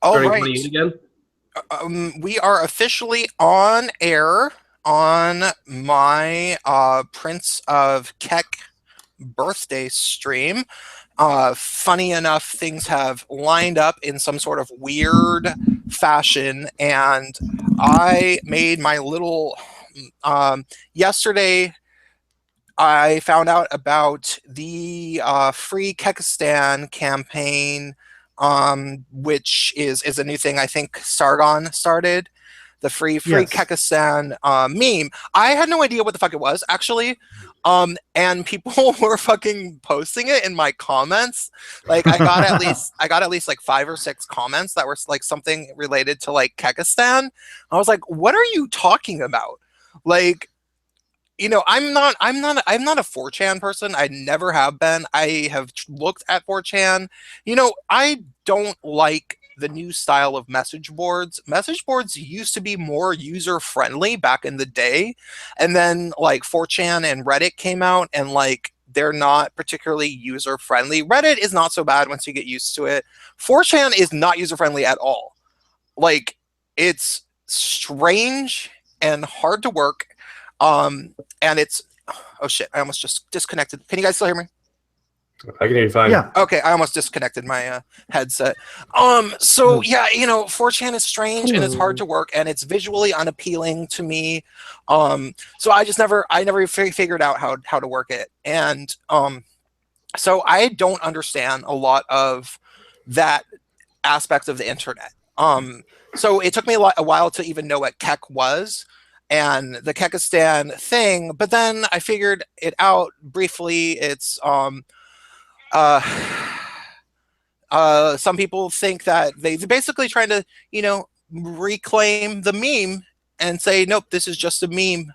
All Turning right. 28 again? We are officially on air on my Prince of KEK birthday stream. Funny enough, things have lined up in some sort of weird fashion, and I made my little. Yesterday, I found out about the free Kekistan campaign, which is a new thing. I think Sargon started the free Yes. Kekistan meme. I had no idea what the fuck it was actually, and people were fucking posting it in my comments. Like I got at least like 5 or 6 comments that were like something related to like Kekistan. I was like, what are you talking about? Like, you know, I'm not a 4chan person. I never have been. I have looked at 4chan. You know, I don't like the new style of message boards. Message boards used to be more user friendly back in the day, and then like 4chan and Reddit came out, and like they're not particularly user friendly. Reddit is not so bad once you get used to it. 4chan is not user friendly at all. Like, it's strange and hard to work. And it's, oh shit, I almost just disconnected. Can you guys still hear me? I can hear you fine. Yeah. Okay, I almost disconnected my headset. So yeah, you know, 4chan is strange and it's hard to work and it's visually unappealing to me. So I never figured out how to work it. And so I don't understand a lot of that aspect of the internet. So it took me a while to even know what KEK was and the Kekistan thing, but then I figured it out briefly. It's some people think that they're basically trying to, you know, reclaim the meme and say, nope, this is just a meme.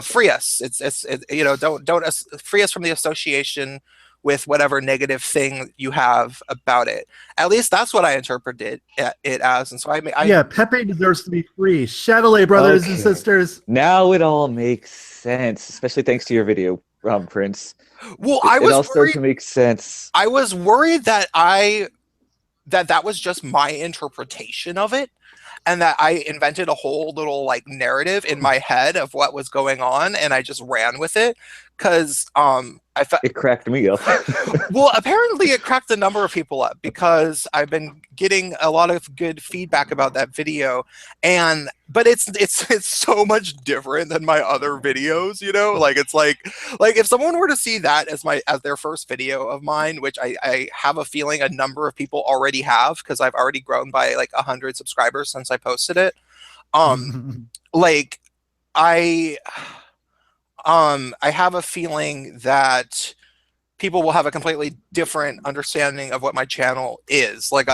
Free us. It's you know, don't free us from the association with whatever negative thing you have about it. At least that's what I interpreted it as. And so yeah, Pepe deserves to be free. Shadowlay, brothers and sisters. Now it all makes sense, especially thanks to your video, Prince. Well, it all starts to make sense. I was worried that that was just my interpretation of it, and that I invented a whole little like narrative in my head of what was going on, and I just ran with it because I felt it cracked me up. Well, apparently it cracked a number of people up because I've been getting a lot of good feedback about that video, but it's so much different than my other videos, you know? Like it's like if someone were to see that as their first video of mine, which I have a feeling a number of people already have because I've already grown by like 100 subscribers since I posted it. Like I have a feeling that people will have a completely different understanding of what my channel is. Like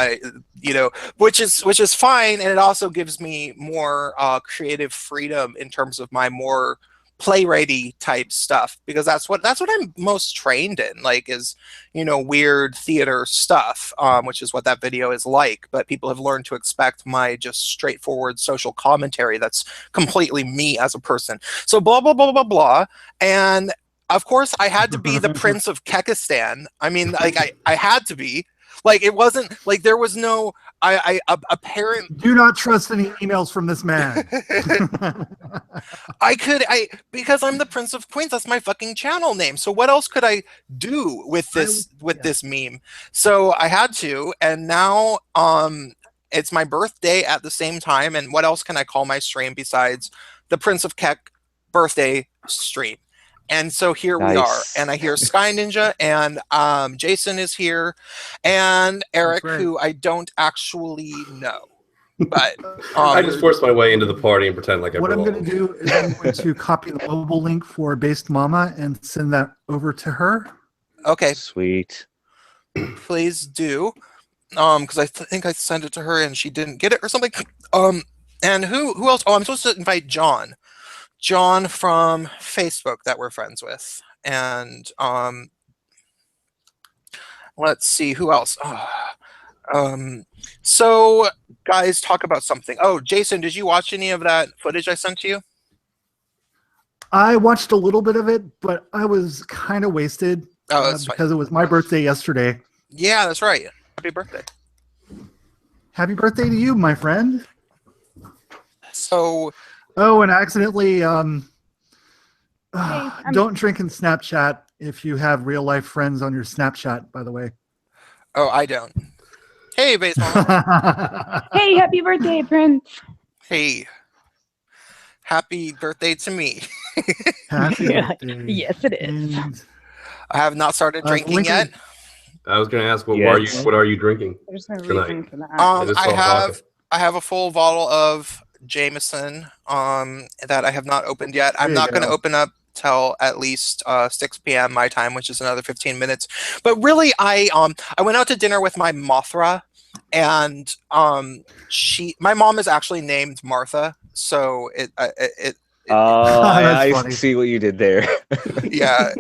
you know, which is fine, and it also gives me more creative freedom in terms of my more playwrighty type stuff, because that's what I'm most trained in, like, is, you know, weird theater stuff, which is what that video is like. But people have learned to expect my just straightforward social commentary that's completely me as a person. So blah blah blah blah blah. And of course I had to be the Prince of Kekistan. I mean, like I had to be. Like, it wasn't like there was no apparent. Do not trust any emails from this man. Because I'm the Prince of Queens. That's my fucking channel name. So what else could I do with this meme? So I had to, and now it's my birthday at the same time. And what else can I call my stream besides the Prince of KEK birthday stream? And so here we are, and I hear Sky Ninja, and Jason is here, and Eric, who I don't actually know. But I just forced my way into the party and pretend like I belong. What I'm going to do is I'm going to copy the mobile link for Based Mama and send that over to her. Okay. Sweet. Please do, because I think I sent it to her and she didn't get it or something. And who else? Oh, I'm supposed to invite John from Facebook that we're friends with. And let's see, who else? So guys, talk about something. Oh, Jason, did you watch any of that footage I sent to you? I watched a little bit of it, but I was kind of wasted because it was my birthday yesterday. Yeah, that's right. Happy birthday. Happy birthday to you, my friend. So, Oh, and accidentally, I'm- don't drink in Snapchat if you have real life friends on your Snapchat, by the way. oh, I don't. Hey, Base Mama. Hey, happy birthday, Prince. Hey. Happy birthday to me. Happy Yeah. birthday. Yes, it is. And, I have not started drinking Lincoln- yet. I was going to ask, what Yes. are you drinking? There's no Tonight. reason for that. I just I saw have vodka. a full bottle of Jameson that I have not opened yet. I'm There you not going to go. open up till at least 6 p.m. my time, which is another 15 minutes. But really, I went out to dinner with my Mothra, and my mom is actually named Martha, so That's I funny. see what you did there. yeah.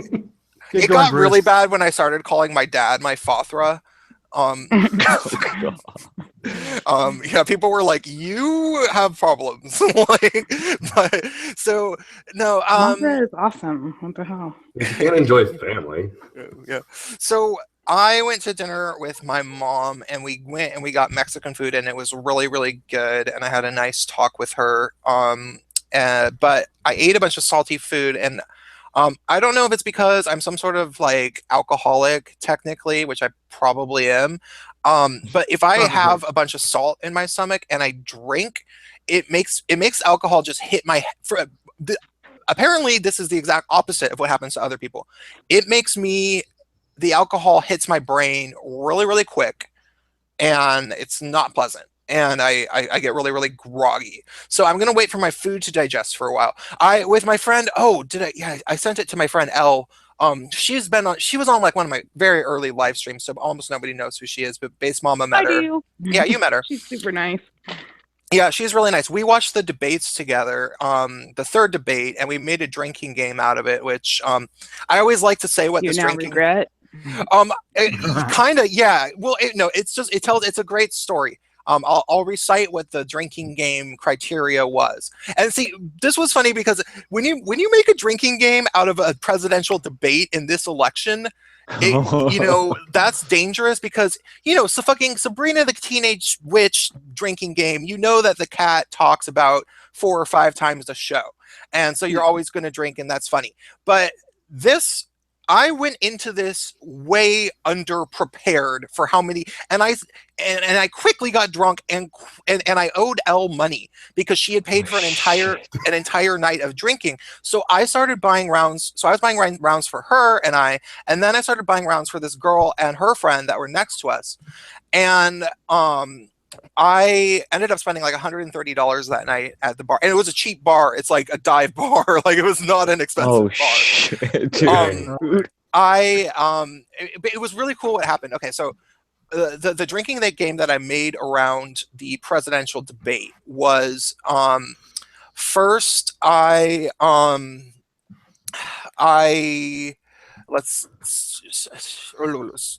Good It going, got really Bruce. bad when I started calling my dad my Fothra. Yeah, people were like, "You have problems." Like, but so no, Mothra is awesome. What the hell? You can't enjoy family. yeah. So I went to dinner with my mom, and we went and we got Mexican food, and it was really, really good. And I had a nice talk with her. But I ate a bunch of salty food, and I don't know if it's because I'm some sort of like alcoholic technically, which I probably am. But if I Probably. have a bunch of salt in my stomach and I drink, it makes alcohol just hit my apparently this is the exact opposite of what happens to other people. It makes the alcohol hits my brain really, really quick, and it's not pleasant. And I get really, really groggy. So I'm gonna wait for my food to digest for a while. With my friend, I sent it to my friend Elle. She was on like one of my very early live streams, so almost nobody knows who she is, but Base Mama I met her. do. Yeah, you met her. She's super nice. Yeah, she's really nice. We watched the debates together, the third debate, and we made a drinking game out of it, which I always like to say what You this now drinking regret. kind of, yeah. Well, it's a great story. I'll recite what the drinking game criteria was. And see, this was funny because when you make a drinking game out of a presidential debate in this election, that's dangerous because, so fucking Sabrina the Teenage Witch drinking game, that the cat talks about 4 or 5 times a show. And so you're always going to drink, and that's funny. But I went into this way underprepared for how many, and I quickly got drunk, and I owed Elle money because she had paid for an entire night of drinking. So I started buying rounds. So I was buying rounds for her, and then I started buying rounds for this girl and her friend that were next to us, and I ended up spending like $130 that night at the bar, and it was a cheap bar. It's like a dive bar, like it was not an expensive bar. Shit, dude. It was really cool what happened. Okay, so the drinking game that I made around the presidential debate was first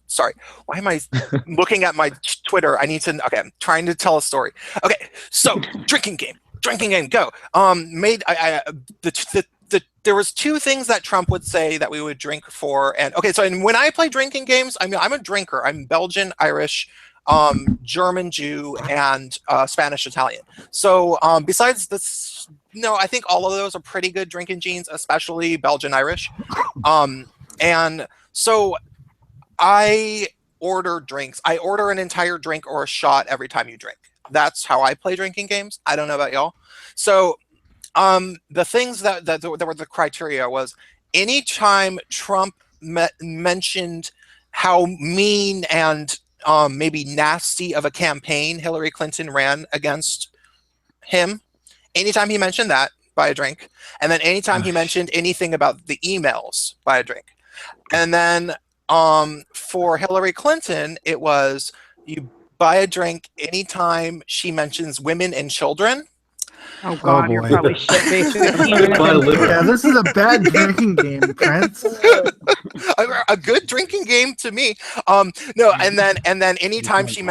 sorry, why am I looking at my Twitter? I'm trying to tell a story. Okay, so drinking game, go. There was 2 things that Trump would say that we would drink for, and when I play drinking games, I'm a drinker. I'm Belgian, Irish, German, Jew, and Spanish, Italian. So besides this, I think all of those are pretty good drinking genes, especially Belgian, Irish. And so I order drinks. I order an entire drink or a shot every time you drink. That's how I play drinking games. I don't know about y'all. So the things that were the criteria was anytime Trump mentioned how mean and maybe nasty of a campaign Hillary Clinton ran against him, anytime he mentioned that, buy a drink. And then anytime he mentioned anything about the emails, buy a drink. And then for Hillary Clinton, it was you buy a drink anytime she mentions women and children. Oh God, you're boy. probably shit faced. Yeah, this is a bad drinking game, Prince. A good drinking game to me. No, and then anytime she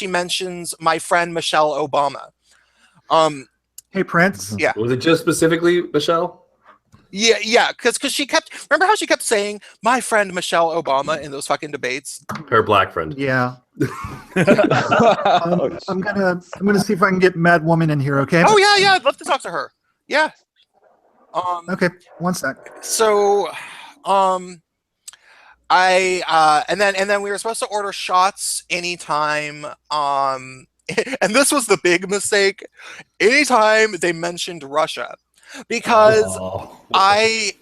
mentions my friend Michelle Obama. Hey, Prince. Yeah. Was it just specifically Michelle? Yeah, because she kept, remember how she kept saying my friend Michelle Obama in those fucking debates? Her black friend. Yeah. Oh, I'm gonna see if I can get Mad Woman in here. Okay. Oh yeah, I'd love to talk to her. Yeah. Okay. One sec. So, and then we were supposed to order shots anytime. And this was the big mistake. Anytime they mentioned Russia, because I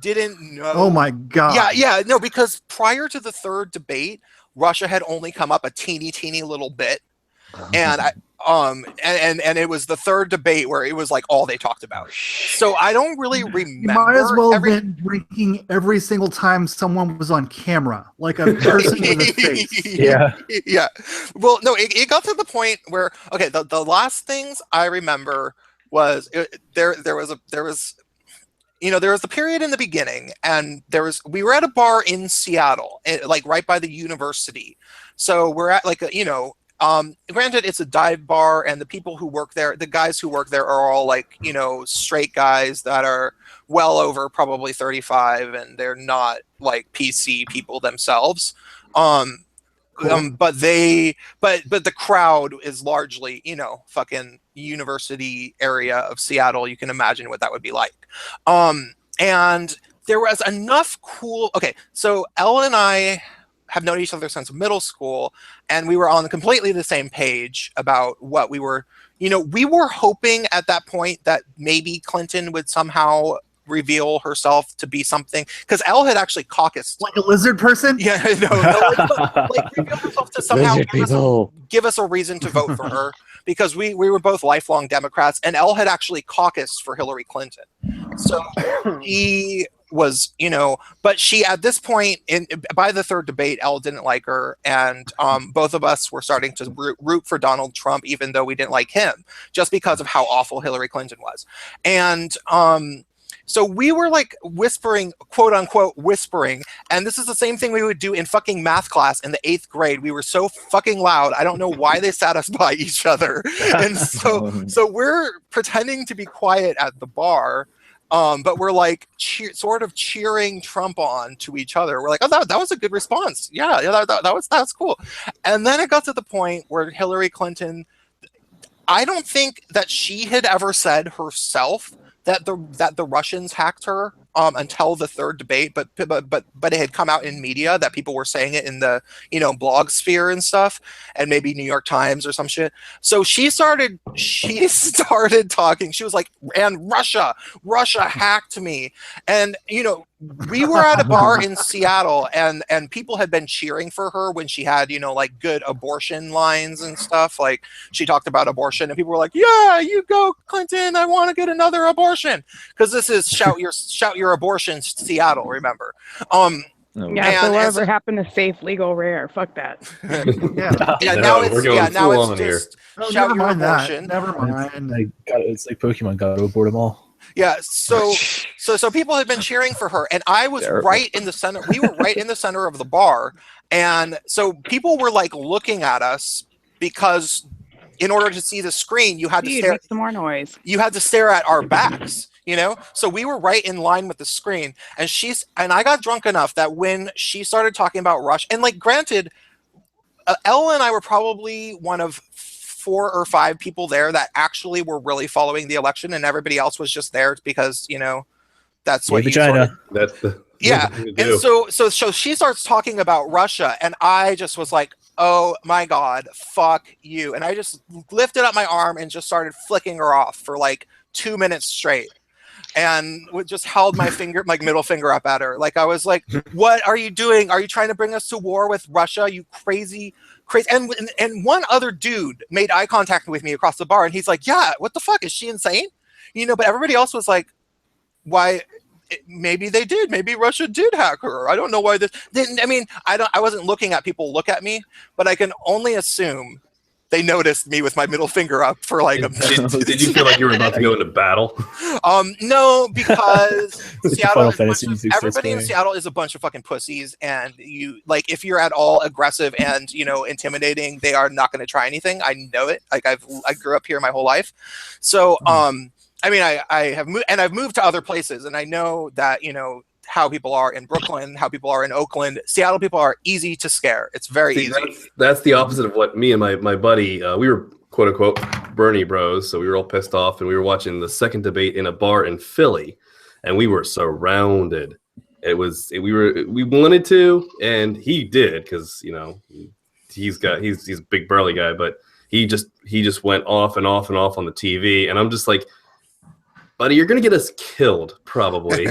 didn't know. Oh my god. Yeah, no, because prior to the third debate, Russia had only come up a teeny little bit, and and it was the third debate where it was like all they talked about. So I don't really remember. You might as well have been drinking every single time someone was on camera, like a person with a face. Yeah. Yeah. Well, no, it got to the point where, okay, the last things I remember was there was the period in the beginning, and we were at a bar in Seattle, like right by the university. So we're at like granted it's a dive bar, and the people who work there, the guys who work there are all like, straight guys that are well over probably 35, and they're not like PC people themselves. But the crowd is largely, fucking university area of Seattle. You can imagine what that would be like. And there was enough cool. Okay, so Ella and I have known each other since middle school, and we were on completely the same page about what we were. We were hoping at that point that maybe Clinton would somehow reveal herself to be something, because Elle had actually caucused Like a lizard person? Yeah, like reveal herself to somehow give us a reason to vote for her, because we were both lifelong Democrats, and Elle had actually caucused for Hillary Clinton. So he was, but she, at this point, by the third debate, Elle didn't like her, and both of us were starting to root for Donald Trump, even though we didn't like him, just because of how awful Hillary Clinton was. And so we were like whispering, quote unquote whispering, and this is the same thing we would do in fucking math class in the 8th grade. We were so fucking loud. I don't know why they sat us by each other. And so we're pretending to be quiet at the bar, but we're like sort of cheering Trump on to each other. We're like, oh, that was a good response. Yeah, that was cool. And then it got to the point where Hillary Clinton, I don't think that she had ever said herself that the Russians hacked her until the third debate, but it had come out in media that people were saying it in the blog sphere and stuff, and maybe New York Times or some shit. So she started talking. She was like, and Russia hacked me, and we were at a bar in Seattle, and people had been cheering for her when she had like good abortion lines and stuff. Like she talked about abortion, and people were like, yeah, you go Clinton, I want to get another abortion, because this is shout your abortion Seattle, remember. Yeah, so whatever happened to safe, legal, rare? Fuck that. Yeah, No, now we're it's going just Oh, shout never your mind that. abortion. Never mind. It's like Pokemon got to abort them all. Yeah, so people had been cheering for her, and I was right in the center. We were right in the center of the bar, and so people were like looking at us, because in order to see the screen, you had to stare. Make some more noise. You had to stare at our backs, So we were right in line with the screen, and I got drunk enough that when she started talking about Russia, and like, granted, Ella and I were probably one of 4 or 5 people there that actually were really following the election, and everybody else was just there because that's what China. That's the yeah. thing to And do. so she starts talking about Russia, and I just was like, oh my god, fuck you, and I just lifted up my arm and just started flicking her off for like 2 minutes straight, and just held my middle finger up at her. Like I was like, what are you doing? Are you trying to bring us to war with Russia, you crazy? And one other dude made eye contact with me across the bar, and he's like, yeah, what the fuck, is she insane? But everybody else was like, why? Maybe they did. Maybe Russia did hack her. I don't know why this didn't. I mean, I wasn't looking at people look at me, but I can only assume they noticed me with my middle finger up for like a minute. Did you feel like you were about to go into battle? No, because Seattle, everybody in playing. Seattle is a bunch of fucking pussies, and if you're at all aggressive and intimidating, they are not going to try anything. I know it. Like I grew up here my whole life, so I mean, I have moved, and I've moved to other places, and I know that, how people are in Brooklyn, how people are in Oakland. Seattle people are easy to scare. It's very easy. That's the opposite of what me and my buddy, we were quote unquote Bernie bros, so we were all pissed off, and we were watching the second debate in a bar in Philly, and we were surrounded. We wanted to, and he did, because he's a big burly guy, but he just went off and off and off on the TV, and I'm just like, buddy, you're gonna get us killed probably.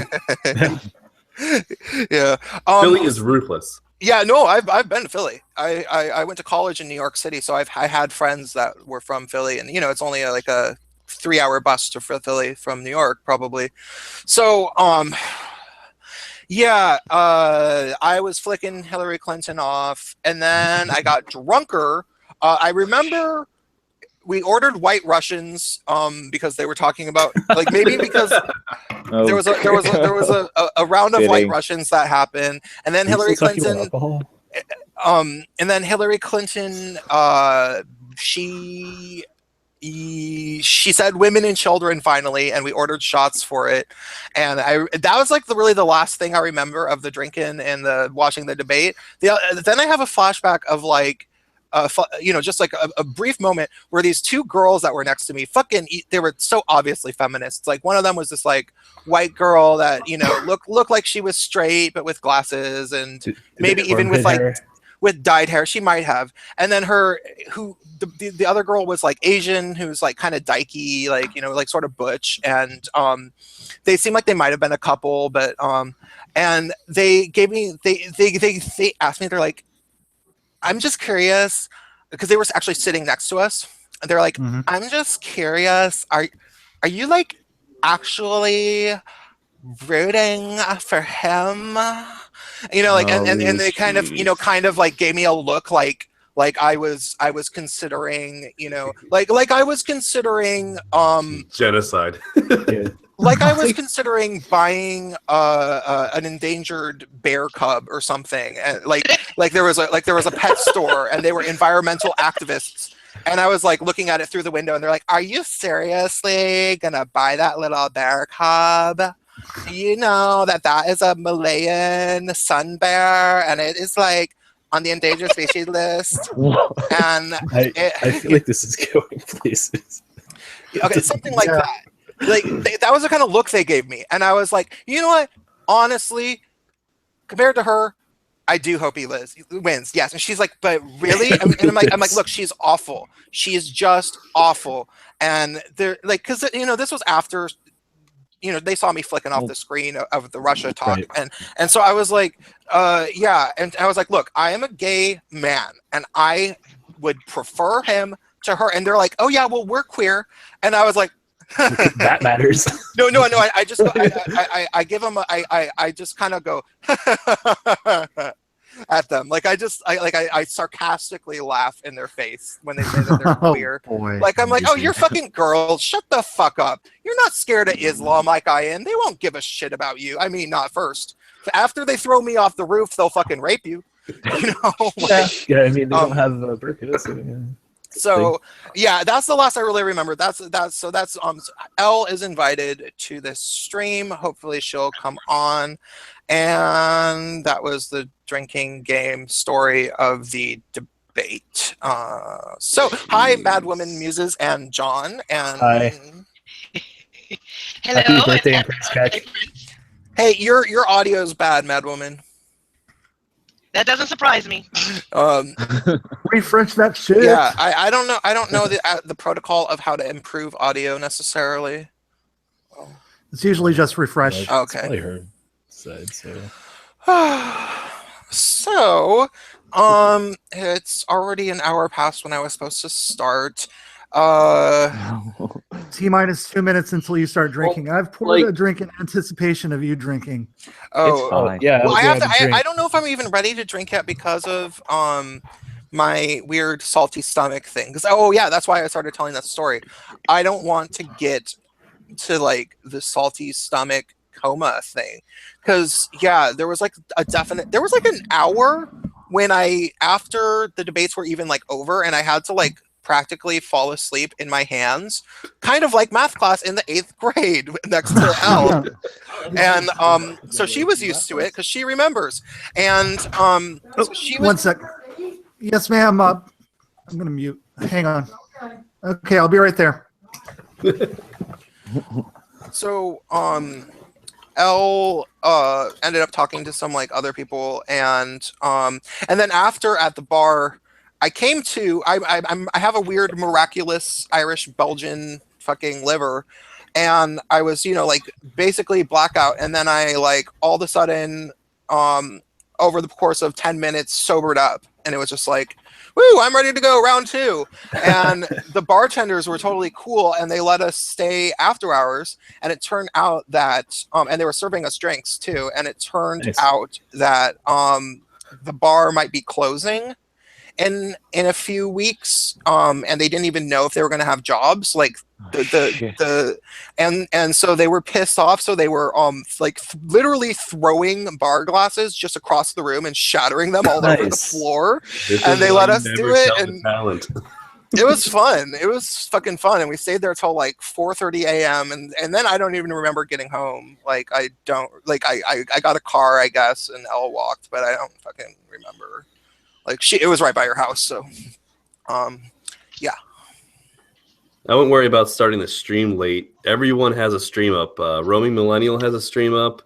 Yeah, Philly is ruthless. Yeah, no, I've been to Philly. I went to college in New York City, so I had friends that were from Philly, and it's only like a 3-hour bus to Philly from New York, probably. So yeah, I was flicking Hillary Clinton off, and then I got drunker. I remember we ordered White Russians because they were talking about, like, maybe because there was a round of White Russians that happened, and then Hillary Clinton, she said women and children finally, and we ordered shots for it, and that was like really the last thing I remember of the drinking and the watching the debate. Then I have a flashback of like, just like a brief moment where these two girls that were next to me, they were so obviously feminists. Like, one of them was this like white girl that looked like she was straight but with glasses, and maybe even with like with dyed hair. She might have. And then the other girl was like Asian, who's like kind of dykey, like like sort of butch, and they seemed like they might have been a couple, but and they asked me, they're like, I'm just curious, because they were actually sitting next to us. And they're like, I'm just curious, are you like actually rooting for him? And they kind of like gave me a look like I was considering, like I was considering genocide. Like I was considering buying an endangered bear cub or something, and like there was a pet store, and they were environmental activists, and I was like looking at it through the window, and they're like, "Are you seriously gonna buy that little bear cub? You know that is a Malayan sun bear, and it is like on the endangered species list." And I feel like this is going places. Okay, something like that. Like that was the kind of look they gave me, and I was like, you know what? Honestly, compared to her, I do hope he wins. Yes, and she's like, but really? And I'm like, look, she's awful. She is just awful. And they're like, because this was after, they saw me flicking off the screen of the Russia talk, right. And so I was like, yeah, and I was like, look, I am a gay man, and I would prefer him to her. And they're like, oh yeah, well, we're queer, and I was like. That matters. No. I just I give them I just kind of go at them. Like I sarcastically laugh in their face when they say that they're queer. Boy. Like I'm like, oh, you're fucking girls. Shut the fuck up. You're not scared of Islam like I am. They won't give a shit about you. I mean, not first. After they throw me off the roof, they'll fucking rape you. Like, yeah. I mean, they don't have burqas. So, yeah. So yeah, that's the last I really remember. That's Elle is invited to this stream. Hopefully she'll come on. And that was the drinking game story of the debate. So hi, Mad Woman Muses and John. And hi. Hello. Happy birthday and Prince KEK. Hey, your audio's bad, Mad Woman. That doesn't surprise me. Refresh that shit. Yeah, I don't know. I don't know the protocol of how to improve audio necessarily. It's usually just refresh. Yeah, okay. Probably heard said so. So, it's already an hour past when I was supposed to start. T-minus 2 minutes until you start drinking. I've poured a drink in anticipation of you drinking. Oh, yeah. Well, I don't know if I'm even ready to drink yet because of my weird salty stomach thing. Because that's why I started telling that story. I don't want to get to like the salty stomach coma thing. Because there was like an hour when after the debates were even like over, and I had to like practically fall asleep in my hands, kind of like math class in the 8th grade next to Elle. And so she was used to it because she remembers. And so she was. One sec. Yes, ma'am. I'm gonna mute. Hang on. Okay, I'll be right there. So Elle ended up talking to some like other people, and then after at the bar, I came to I have a weird miraculous Irish Belgian fucking liver, and I was like basically blackout, and then I like all of a sudden over the course of 10 minutes sobered up, and it was just like, woo, I'm ready to go, round 2. And the bartenders were totally cool, and they let us stay after hours. And it turned out that, and they were serving us drinks too. And it turned out that the bar might be closing in a few weeks, and they didn't even know if they were going to have jobs. Like and so they were pissed off. So they were literally throwing bar glasses just across the room and shattering them all over the floor. And they let us do it. And it was fun. It was fucking fun. And we stayed there till like 4:30 a.m. And then I don't even remember getting home. Like I got a car, I guess, and Elle walked, but I don't fucking remember. Like it was right by your house, so yeah. I wouldn't worry about starting the stream late. Everyone has a stream up. Roaming Millennial has a stream up.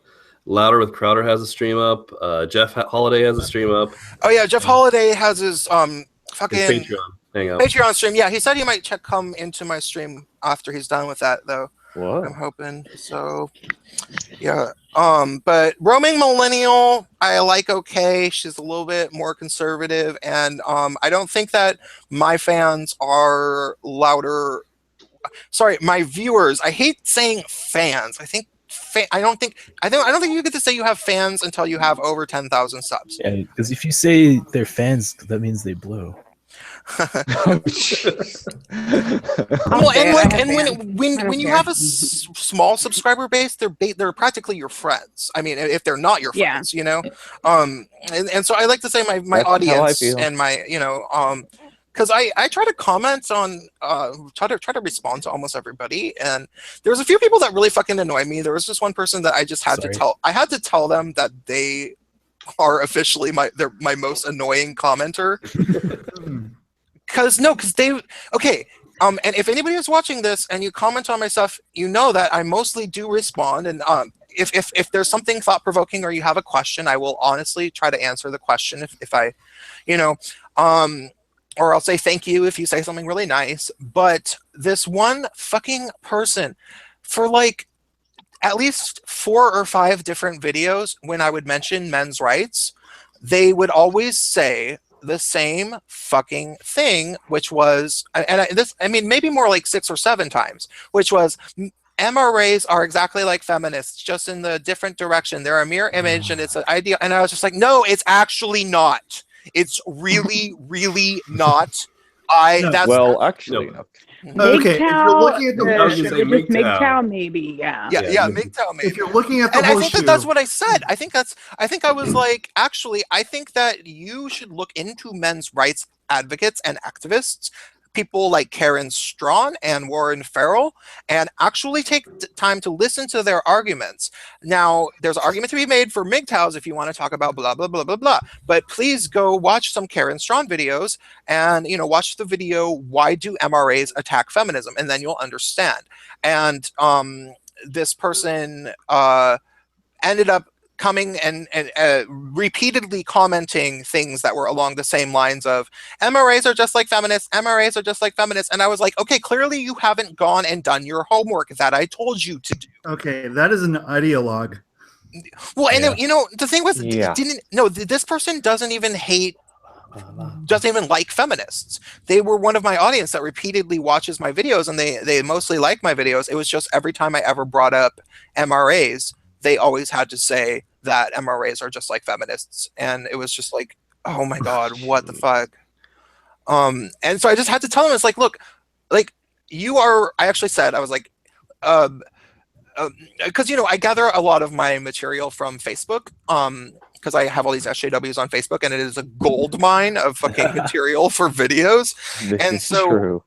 Louder with Crowder has a stream up. Jeff Holiday has a stream up. Oh yeah, Jeff Holiday has his fucking his Patreon hangout. Patreon stream. Yeah, he said he might come into my stream after he's done with that, though. Whoa. I'm hoping. So yeah. But Roaming Millennial, I like okay. She's a little bit more conservative, and I don't think that my fans are louder. Sorry, my viewers. I hate saying fans. I don't think you get to say you have fans until you have over 10,000 subs. Yeah, because if you say they're fans, that means they blow. Well, and when you have a small subscriber base, they're practically your friends. I mean, if they're not your friends, and so I like to say my audience and my because I try to comment on try to respond to almost everybody, and there's a few people that really fucking annoy me. There was just one person that I just had to tell them that they are officially my most annoying commenter. Because they and if anybody is watching this and you comment on my stuff, you know that I mostly do respond, and if there's something thought-provoking or you have a question, I will honestly try to answer the question if I or I'll say thank you if you say something really nice. But this one fucking person, for like at least 4 or 5 different videos, when I would mention men's rights, they would always say the same fucking thing, which was, maybe more like 6 or 7 times, which was, MRAs are exactly like feminists, just in the different direction. They're a mirror image, and it's an idea. And I was just like, no, it's actually not. It's really, really not. Actually, no. Okay, if you're looking at the MGTOW, maybe, yeah, MGTOW, maybe. If you're looking at the I think that's what I said. I think I was like, actually, I think that you should look into men's rights advocates and activists, people like Karen Strawn and Warren Farrell, and actually take time to listen to their arguments. Now, there's an argument to be made for MGTOWs if you want to talk about blah, blah, blah, blah, blah. But please go watch some Karen Strawn videos and, watch the video, Why Do MRAs Attack Feminism? And then you'll understand. And this person ended up coming and repeatedly commenting things that were along the same lines of MRAs are just like feminists, MRAs are just like feminists. And I was like, okay, clearly you haven't gone and done your homework that I told you to do. Okay, that is an ideologue. Well, and the thing was, this person doesn't even like feminists. They were one of my audience that repeatedly watches my videos, and they mostly like my videos. It was just every time I ever brought up MRAs, they always had to say that MRAs are just like feminists. And it was just like, oh my God, what the fuck? And so I just had to tell them, it's like, look, like I actually said, I was like, because, I gather a lot of my material from Facebook. because I have all these SJWs on Facebook, and it is a gold mine of fucking material for videos. And This is so, true.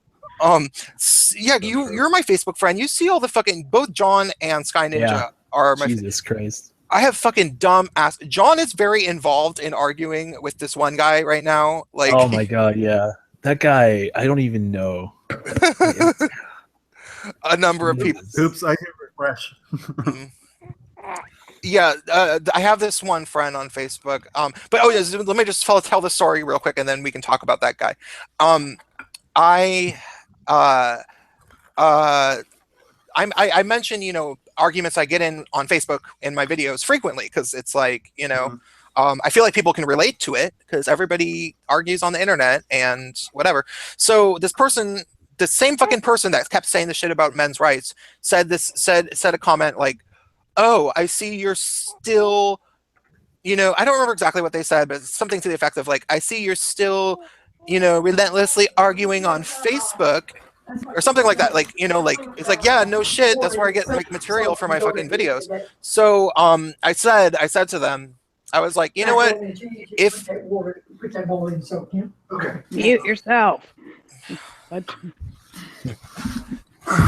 yeah, you're my Facebook friend. You see all the fucking, both John and Sky Ninja Yeah. are my. Jesus Christ. I have fucking dumb ass. John is very involved in arguing with this one guy right now. Like, Oh my god, yeah. That guy, I don't even know. a number of people. Oops, I hit refresh. Yeah, I have this one friend on Facebook. But yes, let me just tell the story real quick, and then we can talk about that guy. I mention, arguments I get in on Facebook in my videos frequently, because it's like, I feel like people can relate to it because everybody argues on the internet and whatever. So this person, the same fucking person that kept saying the shit about men's rights, said a comment like, "Oh, I see you're still," I don't remember exactly what they said, but something to the effect of like, "I see you're still, relentlessly arguing on Facebook," or something like that. Like, it's like, yeah, no shit. That's where I get like material for my fucking videos. So, I said to them, I was like, you know what? If Mute yourself.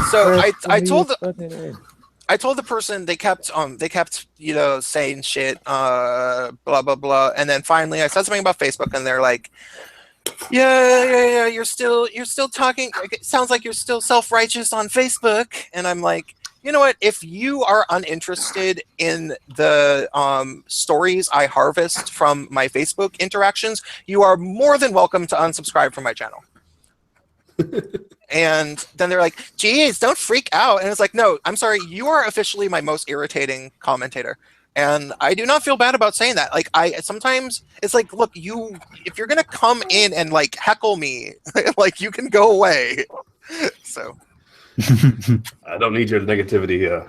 so, I told the person, they kept saying shit, blah blah blah, and then finally I said something about Facebook, and they're like, yeah, you're still talking. It sounds like you're still self-righteous on Facebook. And I'm like, you know what? If you are uninterested in the stories I harvest from my Facebook interactions, you are more than welcome to unsubscribe from my channel. And then they're like, geez, don't freak out. And it's like, no, I'm sorry, you are officially my most irritating commentator. And I do not feel bad about saying that. Like, sometimes it's like, look, if you're gonna come in and like heckle me, like, you can go away. So I don't need your negativity here.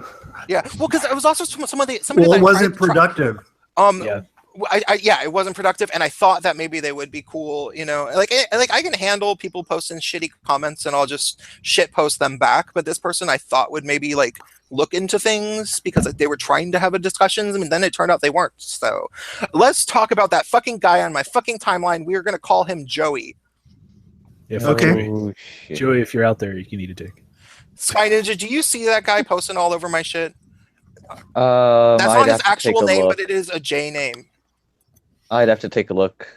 yeah, well, because it was also somebody Well, that it wasn't productive. Yeah. It wasn't productive, and I thought that maybe they would be cool, like I can handle people posting shitty comments, and I'll just shit post them back. But this person, I thought, would maybe like look into things because they were trying to have a discussion, and then it turned out they weren't. So let's talk about that fucking guy on my fucking timeline. We're gonna call him Joey. Yeah, Okay. Oh, shit. Joey, if you're out there, you can eat a dick. Sky Ninja, do you see that guy posting all over my shit? That's I'd not his have to actual take a name, look. but it is a J name. I'd have to take a look.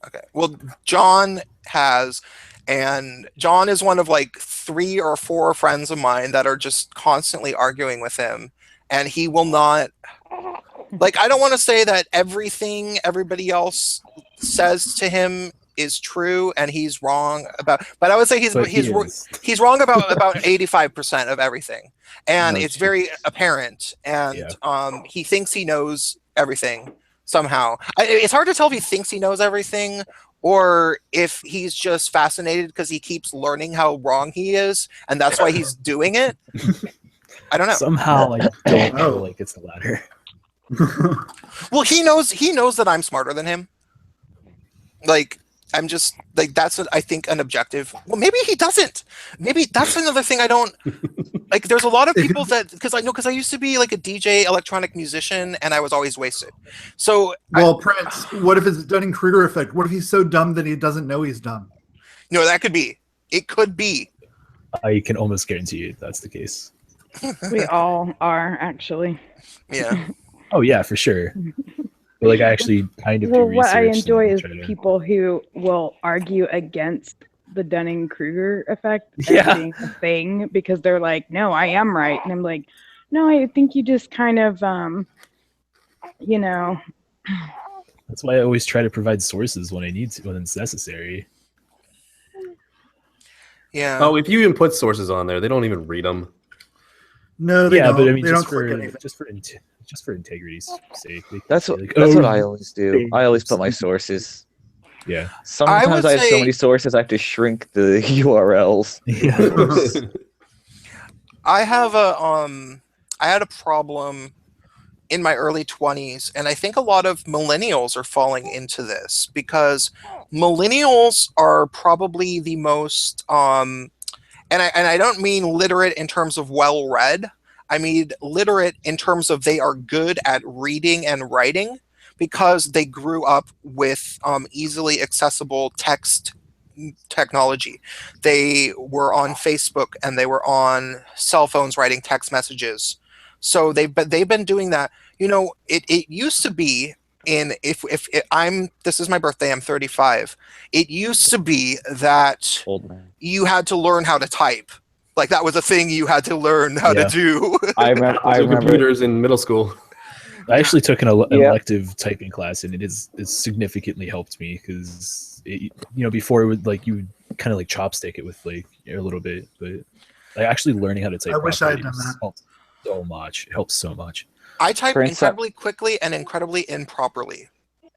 Okay. Well, John has, and John is one of like 3 or 4 friends of mine that are just constantly arguing with him, and he will not. Like, I don't want to say that everything everybody else says to him is true and he's wrong about, but I would say he's wrong about 85% of everything, and it's very apparent. And he thinks he knows everything somehow. It's hard to tell if he thinks he knows everything or if he's just fascinated because he keeps learning how wrong he is, and that's why he's doing it. I don't know. Somehow I don't feel like it's the latter. Well, he knows that I'm smarter than him. Like, I'm just like, that's I think an objective. Well, maybe he doesn't. Maybe that's another thing I don't like. There's a lot of people that, because I used to be like a DJ electronic musician, and I was always wasted. So Prince, what if it's Dunning-Kruger effect? What if he's so dumb that he doesn't know he's dumb? No, that could be. It could be. I can almost guarantee you that's the case. We all are, actually. Yeah. Oh yeah, for sure. But like, I actually kind of do Well, research. what I enjoy is try to- people who will argue against the Dunning-Kruger effect as Yeah. being a thing, because they're like, no, I am right. And I'm like, no, I think you just kind of, That's why I always try to provide sources when I need to, when it's necessary. Yeah. Oh, if you even put sources on there, they don't even read them. No, they don't. But I mean, they don't click anything. just for integrity's sake. That's like, what I always do. I always put my sources. Yeah. Sometimes I have so many sources I have to shrink the URLs. Yeah. I had a problem in my early 20s, and I think a lot of millennials are falling into this, because millennials are probably the most and I don't mean literate in terms of well read. I mean literate in terms of they are good at reading and writing, because they grew up with easily accessible text technology. They were on Facebook and they were on cell phones writing text messages. So they've been doing that. You know, it used to be if I'm this is my birthday, I'm 35. It used to be that Old man. you had to learn how to type. Like that was a thing you had to learn how to do. I remember. computers in middle school. I actually took an elective typing class, and it's significantly helped me because before it would like you would kind of like chopstick it with like a little bit, but like actually learning how to type. I wish I had done that. Helped so much. It helps so much. I type incredibly quickly and incredibly improperly.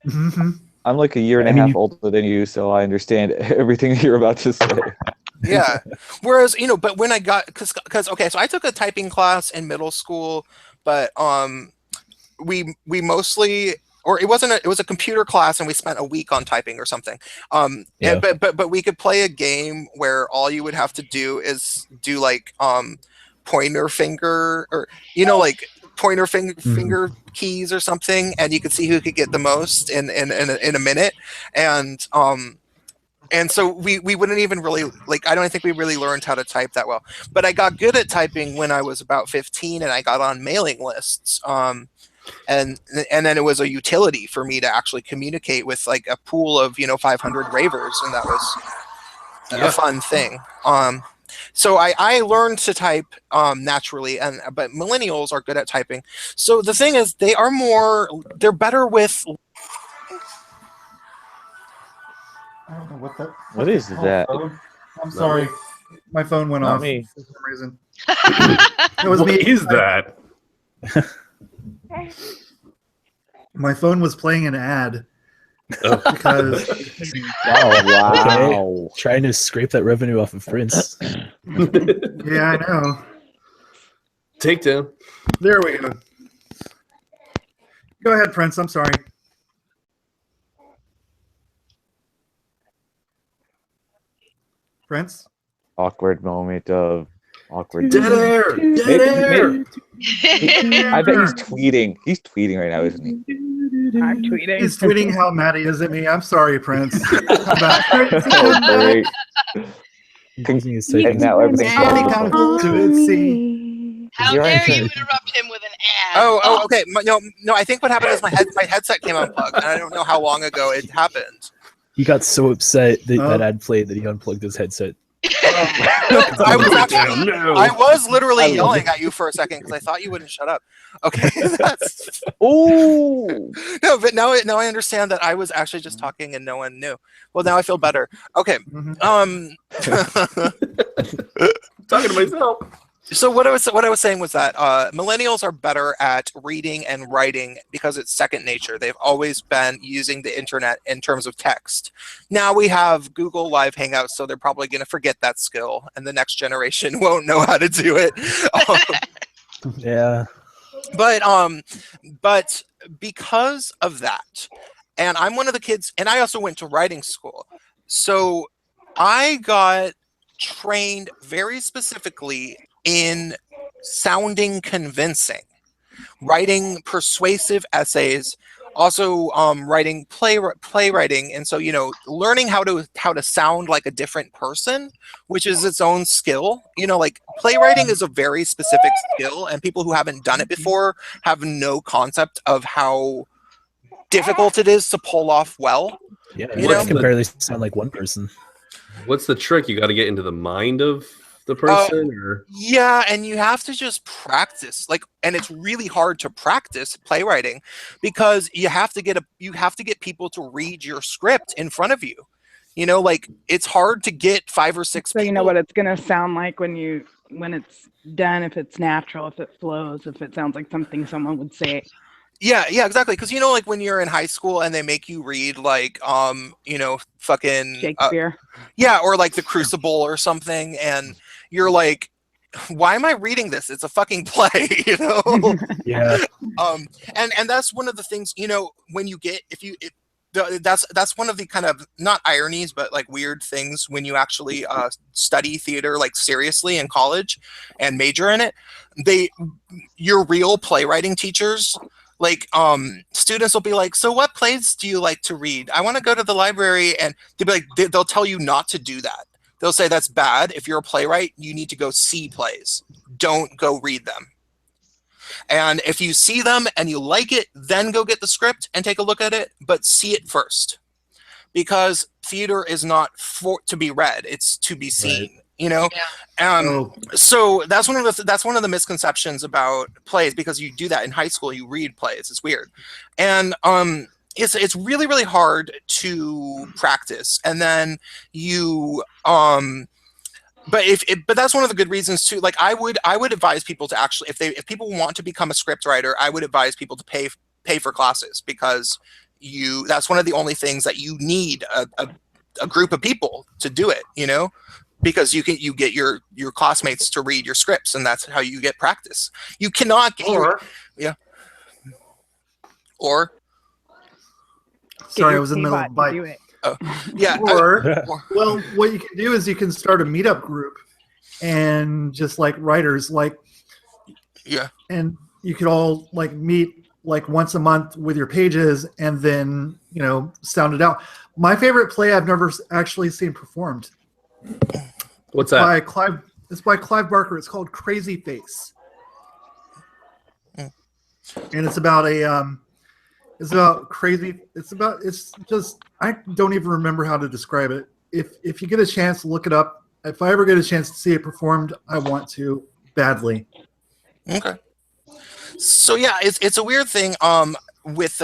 Mm-hmm. I'm like a year and a half older than you, so I understand everything you're about to say. Yeah. Whereas, but when I got, because okay, so I took a typing class in middle school, but we mostly, or it was a computer class, and we spent a week on typing or something. Yeah. But we could play a game where all you would have to do is do like pointer finger, or like pointer finger keys or something, and you could see who could get the most in a minute. And so we wouldn't even really I don't think we really learned how to type that well. But I got good at typing when I was about 15, and I got on mailing lists. And then it was a utility for me to actually communicate with like a pool of 500 ravers, and that was a fun thing. So I learned to type naturally, but millennials are good at typing. So the thing is, they're better with. I don't know what that. What is that? Phone? I'm sorry, my phone went Not off me. for some reason. It was What me. is that? My phone was playing an ad Oh. because Wow. Trying to scrape that revenue off of Prince. yeah, I know. Takedown. There we go. Go ahead, Prince. I'm sorry. Prince? Awkward moment of awkward. Dead air. Dead air. I bet he's tweeting. He's tweeting right now, isn't he? I'm tweeting. He's tweeting how mad he is at me. I'm sorry, Prince. Oh, great. Using his And typing. now everything's Andy gone. comes to it, see. How You're dare right. you interrupt him with an ad? Oh, okay. No. I think what happened is my headset came unplugged, and I don't know how long ago it happened. He got so upset that that ad played that he unplugged his headset. I was literally yelling at you for a second because I thought you wouldn't shut up. Okay. Ooh. No, but now I understand that I was actually just talking and no one knew. Well, now I feel better. Okay. Talking to myself. So what I was saying was that millennials are better at reading and writing because it's second nature. They've always been using the internet in terms of text. Now we have Google Live Hangouts, so they're probably going to forget that skill, and the next generation won't know how to do it. Yeah. But because of that, and I'm one of the kids, and I also went to writing school, so I got trained very specifically in sounding convincing, writing persuasive essays, also writing playwriting, and so learning how to sound like a different person, which is its own skill. Like playwriting is a very specific skill, and people who haven't done it before have no concept of how difficult it is to pull off well. Yeah. You You can barely sound like one person. What's the trick? You got to get into the mind of the person, or yeah, and you have to just practice, and it's really hard to practice playwriting because you have to get people to read your script in front of you. It's hard to get 5 or 6 So people. you know what it's gonna sound like when it's done, if it's natural, if it flows, if it sounds like something someone would say. Yeah, exactly. Because when you're in high school and they make you read fucking Shakespeare. yeah, or like The Crucible or something, and you're like, why am I reading this? It's a fucking play, Yeah. And that's one of the things, when you get that's one of the kind of not ironies, but like weird things when you actually study theater seriously in college and major in it. Your real playwriting teachers like students will be like, so what plays do you like to read? I want to go to the library, and they'll be like, they'll tell you not to do that. They'll say that's bad. If you're a playwright, you need to go see plays. Don't go read them. And if you see them and you like it, then go get the script and take a look at it, but see it first. Because theater is not to be read, it's to be seen. Right. You know, so that's one of the misconceptions about plays, because you do that in high school. You read plays. It's weird, and it's really, really hard to practice. And then you but that's one of the good reasons too. Like I would advise people to actually, if people want to become a script writer, I would advise people to pay for classes, because that's one of the only things that you need a group of people to do it. You know. Because you get your classmates to read your scripts, and that's how you get practice. You cannot get or sorry, I was in the middle of a bite. Yeah. Well, what you can do is you can start a meetup group, and just like writers, and you could all like meet like once a month with your pages, and then sound it out. My favorite play I've never actually seen performed. What's that? It's by Clive Barker. It's called Crazy Face, and it's about it's just I don't even remember how to describe it. If you get a chance, look it up. If I ever get a chance to see it performed, I want to badly. Okay. So yeah, it's a weird thing. With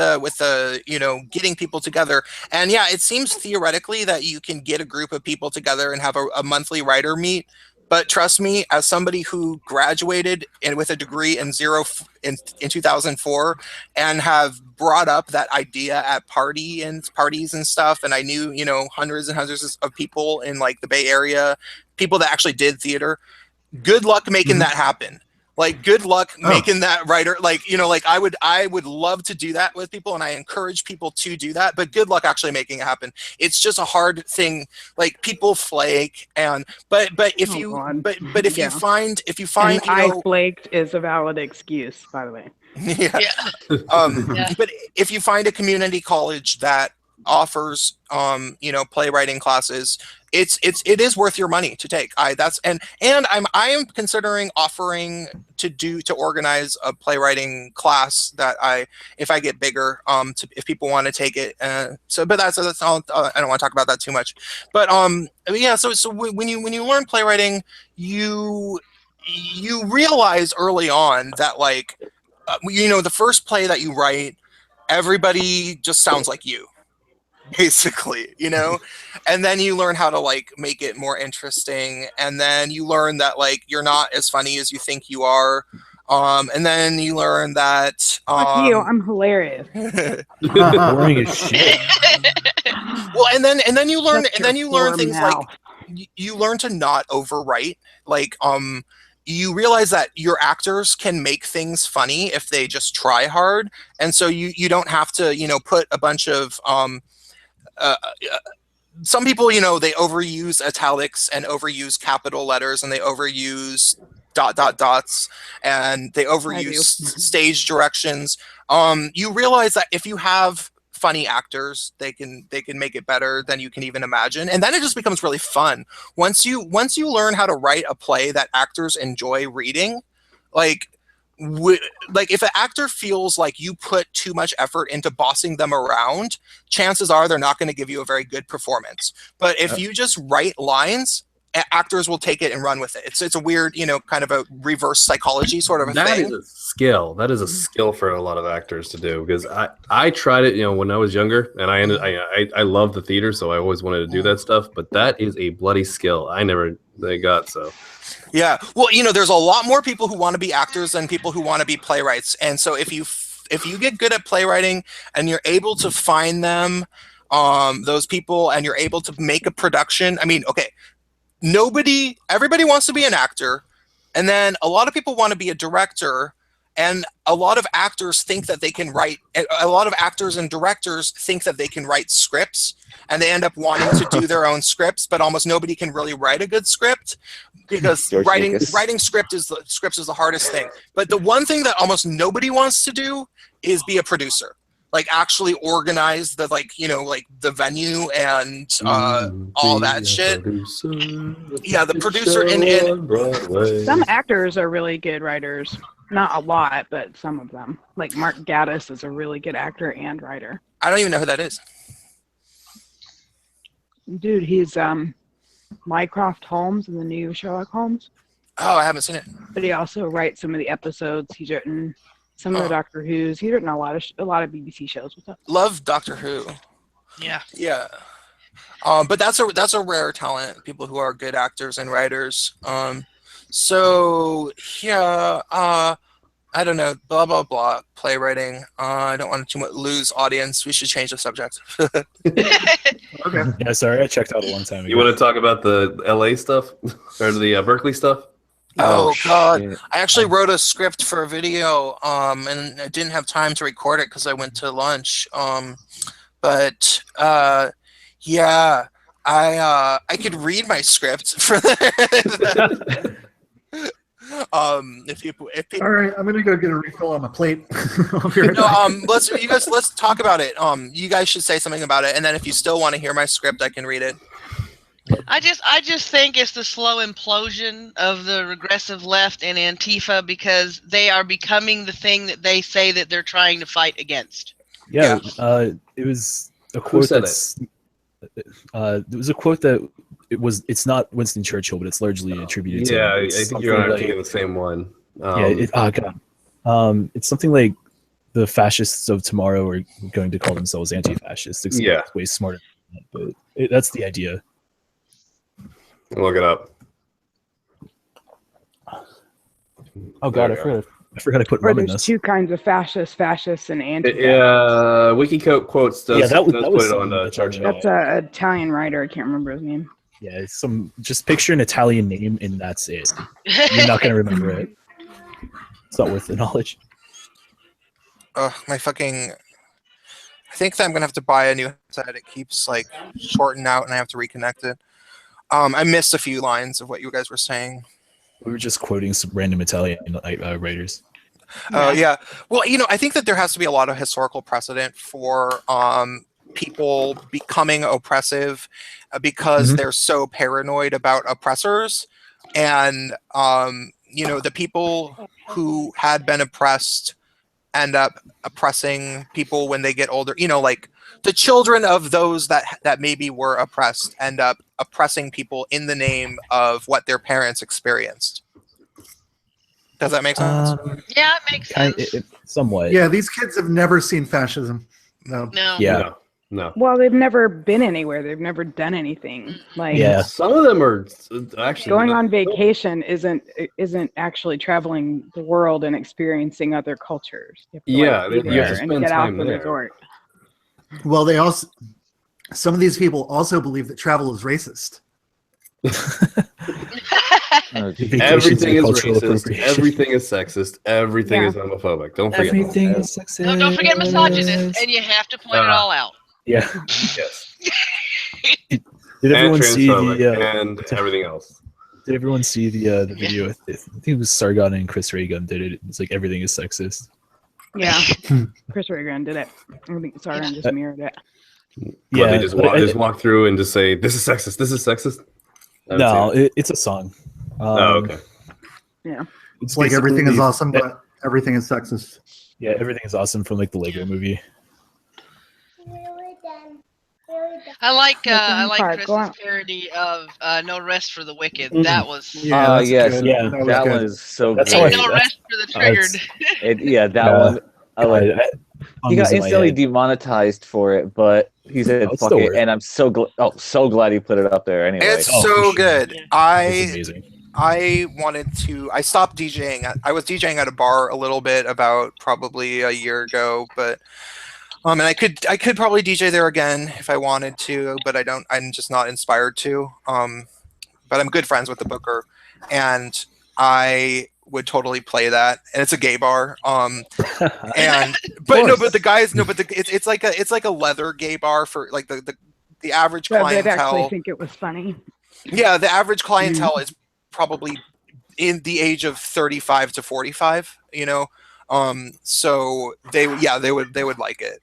getting people together, and yeah, it seems theoretically that you can get a group of people together and have a monthly writer meet, but trust me, as somebody who graduated with a degree in 2004 and have brought up that idea at parties and stuff, and I knew hundreds and hundreds of people in like the Bay Area, people that actually did theater. Good luck making that happen. Like, good luck making that writer. Like, I would love to do that with people, and I encourage people to do that. But good luck actually making it happen. It's just a hard thing. Like, people flake, and but if you find I flaked is a valid excuse, by the way. Yeah. But if you find a community college that offers playwriting classes, it is worth your money to take. I am considering offering to organize a playwriting class that if I get bigger, if people want to take it. But that's all. I don't want to talk about that too much. But so when you learn playwriting, you realize early on that the first play that you write, everybody just sounds like you. Basically, and then you learn how to make it more interesting, and then you learn that you're not as funny as you think you are, and then you learn that fuck you, I'm hilarious. Boring as shit. Well, and then you learn things now. You learn to not overwrite. You realize that your actors can make things funny if they just try hard, and so you don't have to put a bunch of some people, they overuse italics and overuse capital letters, and they overuse ... and they overuse stage directions. You realize that if you have funny actors, they can make it better than you can even imagine, and then it just becomes really fun once you learn how to write a play that actors enjoy reading. If an actor feels like you put too much effort into bossing them around, chances are they're not going to give you a very good performance. But if you just write lines, actors will take it and run with it. It's a weird, kind of a reverse psychology sort of a thing. That is a skill. That is a skill for a lot of actors to do, because I tried it, when I was younger, and I love the theater, so I always wanted to do that stuff. But that is a bloody skill. I never got so. Yeah, well, there's a lot more people who want to be actors than people who want to be playwrights, and so if you get good at playwriting and you're able to find them, those people, and you're able to make a production. I mean, okay, everybody wants to be an actor, and then a lot of people want to be a director, And a lot of actors think that they can write. A lot of actors and directors think that they can write scripts, and they end up wanting to do their own scripts. But almost nobody can really write a good script because writing scripts is the hardest thing. But the one thing that almost nobody wants to do is be a producer. Like actually organize the the venue and all that shit. Yeah, the producer in some actors are really good writers. Not a lot, but some of them. Like Mark Gatiss is a really good actor and writer. I don't even know who that is. Dude, he's Mycroft Holmes in the new Sherlock Holmes. Oh, I haven't seen it. But he also writes some of the episodes. He's written some of the Doctor Who's. He's written a lot of BBC shows with us. Love Doctor Who. Yeah. Yeah. But that's a rare talent. People who are good actors and writers. So yeah. I don't know. Blah blah blah. Playwriting. I don't want to lose audience. We should change the subject. Okay. Yeah, sorry, I checked out a long time ago. You want to talk about the LA stuff or the Berkeley stuff? Oh God! Shit. I actually wrote a script for a video, and I didn't have time to record it because I went to lunch. Yeah, I could read my script for that. If people, All right, I'm gonna go get a refill on my plate. I'll be right no, back. let's talk about it. You guys should say something about it, and then if you still want to hear my script, I can read it. I just think it's the slow implosion of the regressive left and Antifa because they are becoming the thing that they say that they're trying to fight against. Yeah, it was a quote said that's. There was a quote that it's not Winston Churchill, but it's largely attributed to. Yeah, him. I It's think you're something thinking the same one. God. It's something like the fascists of tomorrow are going to call themselves anti-fascists. It's Yeah. way smarter than that, but that's the idea. Look it up. Oh God, There you I forgot I put Or rum in there's this. two kinds of fascists and anti. Yeah, Wikiquotes does, That was put it on something the that chart. I- That's an Italian writer. I can't remember his name. Yeah, it's just picture an Italian name and that's it. You're not gonna remember it. It's not worth the knowledge. My fucking. I think that I'm gonna have to buy a new headset. It keeps like shorting out, and I have to reconnect it. I missed a few lines of what you guys were saying. We were just quoting some random Italian writers. Oh yeah. Well, I think that there has to be a lot of historical precedent for people becoming oppressive because they're so paranoid about oppressors, and the people who had been oppressed end up oppressing people when they get older. Like the children of those that maybe were oppressed end up oppressing people in the name of what their parents experienced. Does that make sense? Yeah, it makes sense. Somewhat. Yeah, these kids have never seen fascism. No. No. Yeah. No. Well, they've never been anywhere. They've never done anything. Like Yeah. Some of them are actually going on vacation isn't actually traveling the world and experiencing other cultures. You have to, Yeah, be you have there to and spend get out time the there. resort. Well, some of these people also believe that travel is racist. Everything is racist. Everything is sexist. Everything Yeah. is homophobic. Don't forget. Everything is sexist. No, don't forget misogynist, and you have to point it all out. Yeah. Yes. Did And everyone see transphobic the? and everything else. Did everyone see the video? I think it was Sargon and Chris Reagan did it. It's like everything is sexist. Yeah, Chris Reagan did it. I think Sargon just mirrored it. Yeah, they just but walk through and just say, "This is sexist. This is sexist." I haven't No, seen it. it's a song. Oh, okay. Yeah, It's like everything is basically- awesome, but everything is sexist. Yeah, everything is awesome from like the Lego movie. I like Go Chris's out. parody of "No Rest for the Wicked." Mm. That was Yeah, that's yes, good. yeah, was that good. one is so That's good. how "Ain't I- no that's- rest for the triggered." Yeah, that Yeah. one. I like. He got Songs in my instantly head. demonetized for it, but he said, it's "Fuck still it," worth it. and I'm so glad he put it up there anyway. It's Oh, so for sure. good. Yeah. It's amazing. I stopped DJing. I was DJing at a bar a little bit about probably a year ago, but and I could probably DJ there again if I wanted to, but I'm just not inspired to. But I'm good friends with the booker, and I would totally play that, and it's a gay bar. And but the guys it's like a leather gay bar for like the average So they'd clientele. actually think it was funny. Yeah, the average clientele is probably in the age of 35 to 45. You know, so they would like it.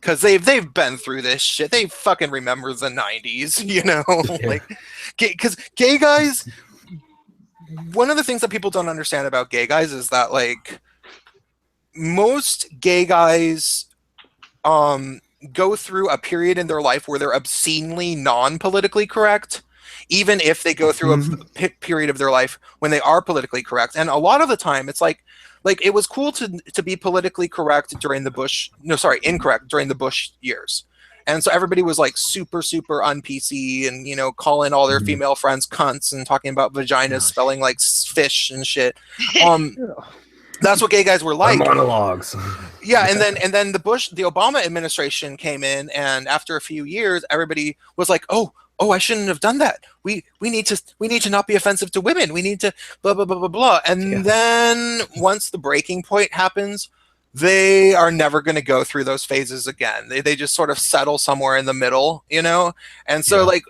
Because they've been through this shit. They fucking remember the 90s, you know? Like, because gay guys, one of the things that people don't understand about gay guys is that, like, most gay guys go through a period in their life where they're obscenely non-politically correct, even if they go through a period of their life when they are politically correct. And a lot of the time, it's like it was cool to be politically correct during the incorrect during the Bush years. And so everybody was like super, super un-PC and, you know, calling all their female friends cunts and talking about vaginas spelling like fish and shit. That's what gay guys were like. Monologues. Yeah, and then the Obama administration came in, and after a few years, everybody was like, oh, I shouldn't have done that. We need to not be offensive to women. We need to blah blah blah blah blah. And then once the breaking point happens, they are never going to go through those phases again. They just sort of settle somewhere in the middle, you know? And so like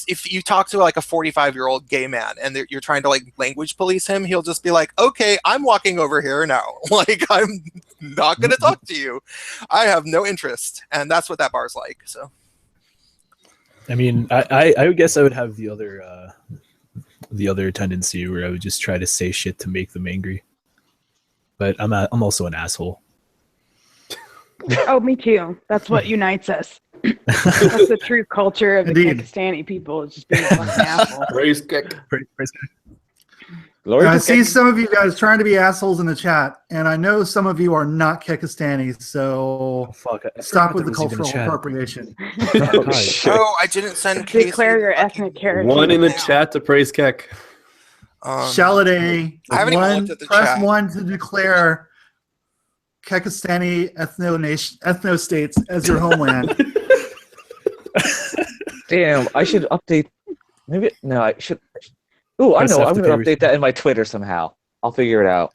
if you talk to like a 45-year-old gay man and you're trying to like language police him, he'll just be like, okay, I'm walking over here now. Like, I'm not going to talk to you. I have no interest. And that's what that bar's like. So. I mean, I would guess I would have the other tendency where I would just try to say shit to make them angry. But I'm also an asshole. Oh, me too. That's what unites us. That's the true culture of the Kekistani people. Is just being a fucking asshole. Praise KEK. I see some of you guys trying to be assholes in the chat, and I know some of you are not Kekistanis, so stop with the cultural appropriation. Oh, I didn't send Casey. Declare your ethnic heritage. One in the chat to praise KEK. Shaladay, I haven't even looked at the press chat. 1 to declare Kekistani ethno-states as your homeland. Damn, I should update. Maybe no, I should. Oh, I know. I'm going to update that in my Twitter somehow. I'll figure it out.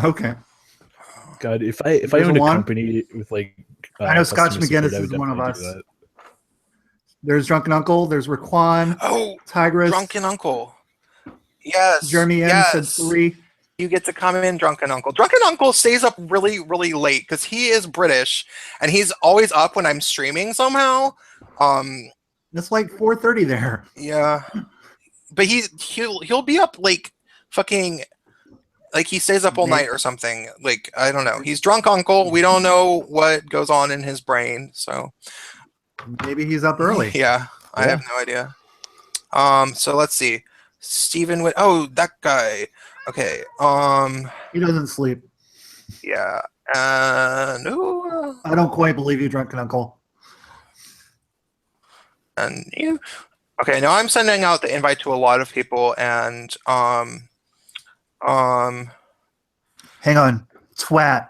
Okay. God, if I owned a company with like, I know Scotch McGinnis is one of us. There's Drunken Uncle. There's Raquan. Oh, Tigress. Drunken Uncle. Yes. Jeremy M said 3. You get to come in, Drunken Uncle. Drunken Uncle stays up really, really late because he is British and he's always up when I'm streaming somehow. It's like 4:30 there. Yeah, but he'll be up like fucking like he stays up all night or something. Like I don't know. He's Drunk Uncle. We don't know what goes on in his brain. So maybe he's up early. Yeah, I have no idea. So let's see. Stephen. Oh, that guy. Okay. He doesn't sleep. Yeah. No. I don't quite believe you, Drunken Uncle. And you. Okay. Now I'm sending out the invite to a lot of people, and hang on. Twat.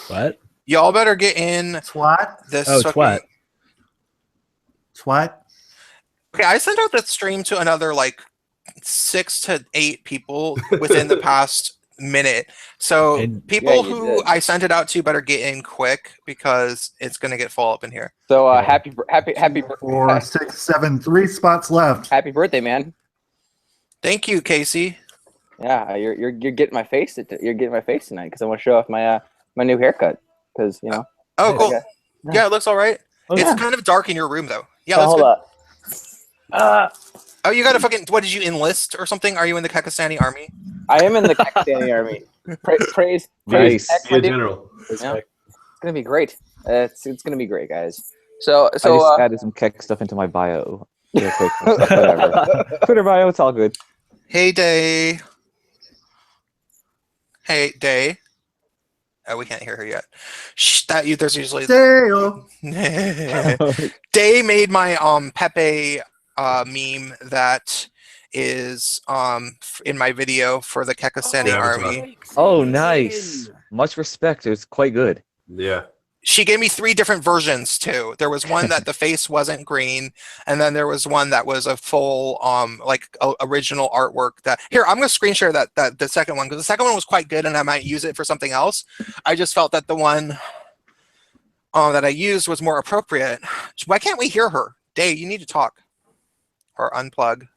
What? Y'all better get in. Twat. This. Twat. Twat. Okay, I sent out that stream to another like 6 to 8 people within the past minute. So people who I sent it out to better get in quick because it's gonna get full up in here. So happy 4, 6, 7, 3 spots left. Happy birthday, man! Thank you, Casey. Yeah, you're getting my face. You're getting my face tonight because I want to show off my my new haircut. Because you know. Oh, cool. Yeah, it looks all right. It's kind of dark in your room though. Yeah, let's hold up. Oh, you got a fucking. What did you enlist or something? Are you in the Kekistani army? I am in the Kekistani army. Praise, nice. Be a general. Yeah. It's gonna be great. It's gonna be great, guys. So I just added some Kek stuff into my bio. Real quick. Whatever. Twitter bio, it's all good. Hey, Day. Hey, Day. Oh, we can't hear her yet. Shh, there's usually. Day made my Pepe meme that is in my video for the Kekistani army. Oh, nice. Much respect. It was quite good. Yeah. she gave me 3 different versions too. There was one that the face wasn't green, and then there was one that was a full original artwork. That here, I'm gonna screen share that the second one, because the second one was quite good and I might use it for something else. I just felt that the one that I used was more appropriate. Why can't we hear her? Day, you need to talk or unplug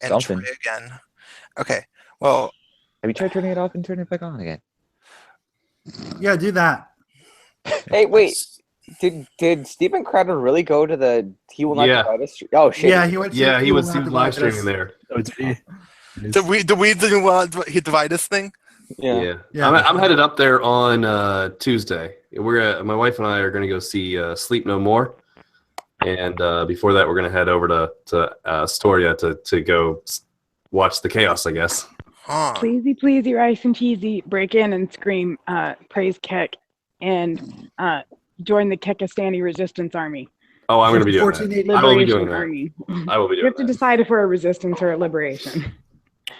and Something. try again. Okay, well, have you tried turning it off and turning it back on again? Yeah, do that. Hey, wait. Did Stephen Crowder really go to the He Will Not Divide Us? Oh shit. Yeah, he went. To he was live streaming there. Oh, did he? Did we divide this thing? Yeah. I'm headed up there on Tuesday. My wife and I are gonna go see Sleep No More, and before that we're gonna head over to Astoria to go watch the chaos, I guess. Huh. Pleasey, rice and cheesy, break in and scream, praise Kek, and join the Kekistani Resistance Army. Oh, I'm going to be doing that. I will be doing that. Army. I will be doing You have to decide if we're a resistance or a liberation.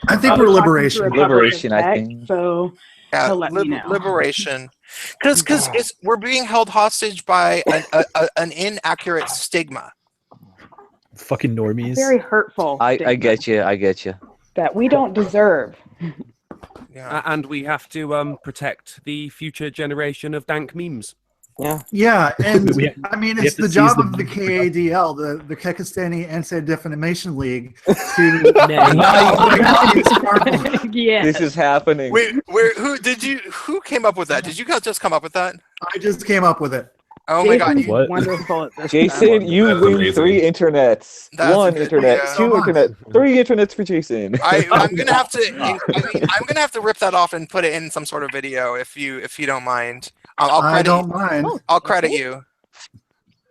I think we're liberation. Liberation, I think. So let me know. Liberation, because we're being held hostage by an inaccurate stigma. Fucking normies. Very hurtful. I get you. That we don't deserve. Yeah. And we have to protect the future generation of dank memes. Yeah, and I mean, it's the job of the KADL, the Kekistani Anti-Defamation League, to Yeah, this is happening. Wait, who came up with that? Did you guys just come up with that? I just came up with it. Oh my god! What? Wonderful. Jason, you That's win amazing. 3 internets. That's 1 good. internet, Yeah. 2 internet, 3 internets for Jason. I'm gonna have to. I'm gonna have to rip that off and put it in some sort of video if you don't mind. I don't mind. I'll credit you.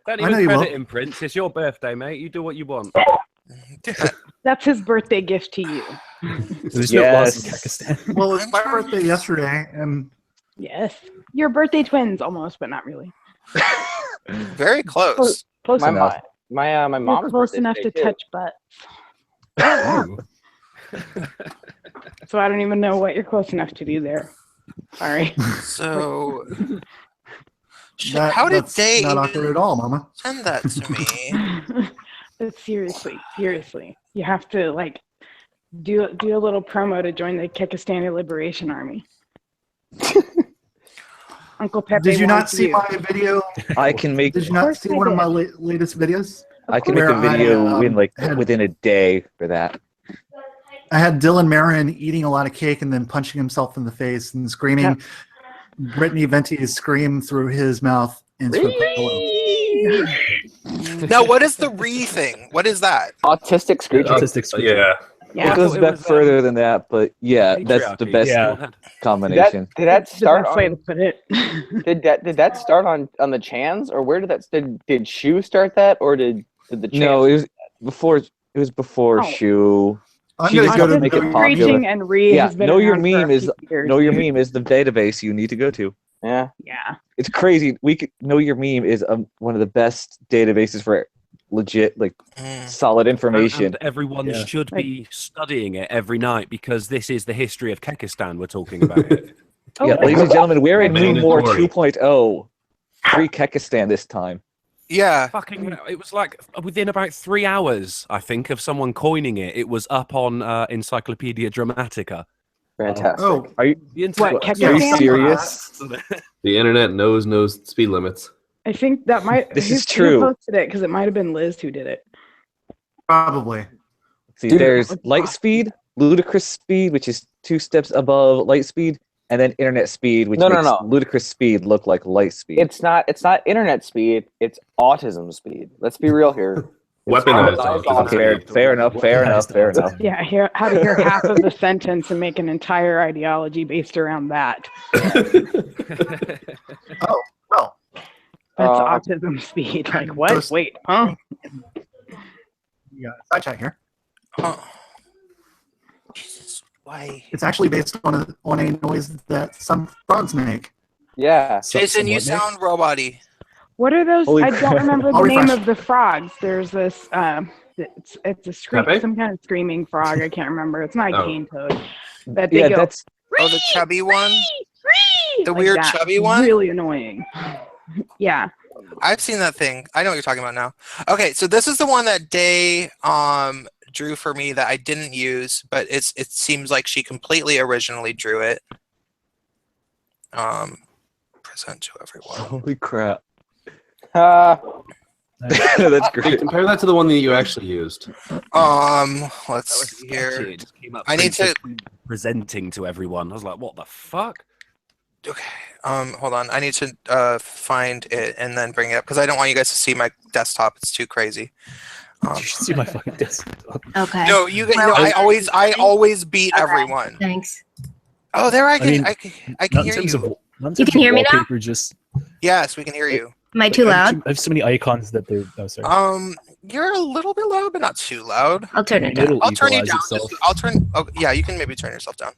Don't I know even you credit won't. him, Prince. It's your birthday, mate. You do what you want. That's his birthday gift to you. There's no laws in Yes. Kekistan. Well, it's my birthday yesterday, and Yes, you're birthday twins almost, but not really. Very close. Close My enough. my You're mom's close birthday enough today, to too. touch butts. Oh. So I don't even know what you're close enough to do there. Sorry. So, how did that's they not awkward at all, Mama? send that to me? But seriously, you have to do a little promo to join the Kekistani Liberation Army. Uncle Pepe. Did you not wants see you. my video? I can make. Did you not course see I one of did. my latest videos? I can make Where a video I, within a day for that. I had Dylan Marin eating a lot of cake and then punching himself in the face and screaming Brittany Venti's scream through his mouth into a pillow. Now, what is the thing? What is that? Autistic screeching. Autistic screeching. Yeah. Yeah. It goes back further than that, but yeah, that's the Patriarchy. best Yeah. combination. Did that That's the start best way to on? put it. Did that start on the Chans, or where did that? Did Shu start that, or did the Chans? No, it was before. It was before Oh. Shu. I'm She going just to go wanted to to make it the popular. Screeching and Ree Yeah, has been Know Your around for Meme a is few years. Know Your Meme is the database you need to go to. Yeah. Yeah. It's crazy. Know Your Meme is one of the best databases for legit, solid information. And everyone Yeah. should be studying it every night because this is the history of Kekistan we're talking about. Oh, Yeah, ladies and gentlemen, we're in Moon War Mandatory. 2.0. Free Kekistan this time. Yeah. Fucking, it was like within about 3 hours, I think, of someone coining it. It was up on Encyclopedia Dramatica. Fantastic. Oh, Are you The internet. What, are you Kekistan? serious? The internet knows no speed limits. I think that might. This who- is true. Who posted it? Because it might have been Liz who did it. probably. See, Dude, there's light speed, ludicrous speed, which is 2 steps above light speed, and then internet speed, which No, makes no. ludicrous speed look like light speed. It's not internet speed. It's autism speed. Let's be real here. Weaponized It's autism. autism. fair enough. Fair enough. Yeah, how to hear half of the sentence and make an entire ideology based around that. Oh, well. That's Uh, autism speed. Like what? Those- Wait, huh? Yeah, side chat here. Huh. Jesus, why? It's actually based on a noise that some frogs make. Yeah. Jason, you somewhat, sound robot-y. What are those? Holy I crap. don't remember the I'll name refresh. of the frogs. There's this. It's a scream, Pepe? some kind of screaming frog. I can't remember. It's not a Oh. cane toad. But they Yeah, go. that's Oh, the chubby one? "Ree!" The like weird that. chubby one? Really annoying. Yeah. I've seen that thing. I know what you're talking about now. Okay, so this is the one that Day drew for me that I didn't use, but it seems like she completely originally drew it. Present to everyone. Holy crap. That's great. Compare that to the one that you actually used. Let's see here. I need to presenting to everyone. I was like, what the fuck? Okay. Hold on. I need to find it and then bring it up because I don't want you guys to see my desktop. It's too crazy. You should see my fucking desktop. Okay. No, I always beat everyone. Thanks. Oh, there I can hear you. You can hear me now? Just... Yes, we can hear you. Am I too loud? I have so many icons that they're. Oh, sorry. You're a little bit loud, but not too loud. I'll turn it down. I'll turn you down. I'll turn. Oh, yeah, you can maybe turn yourself down.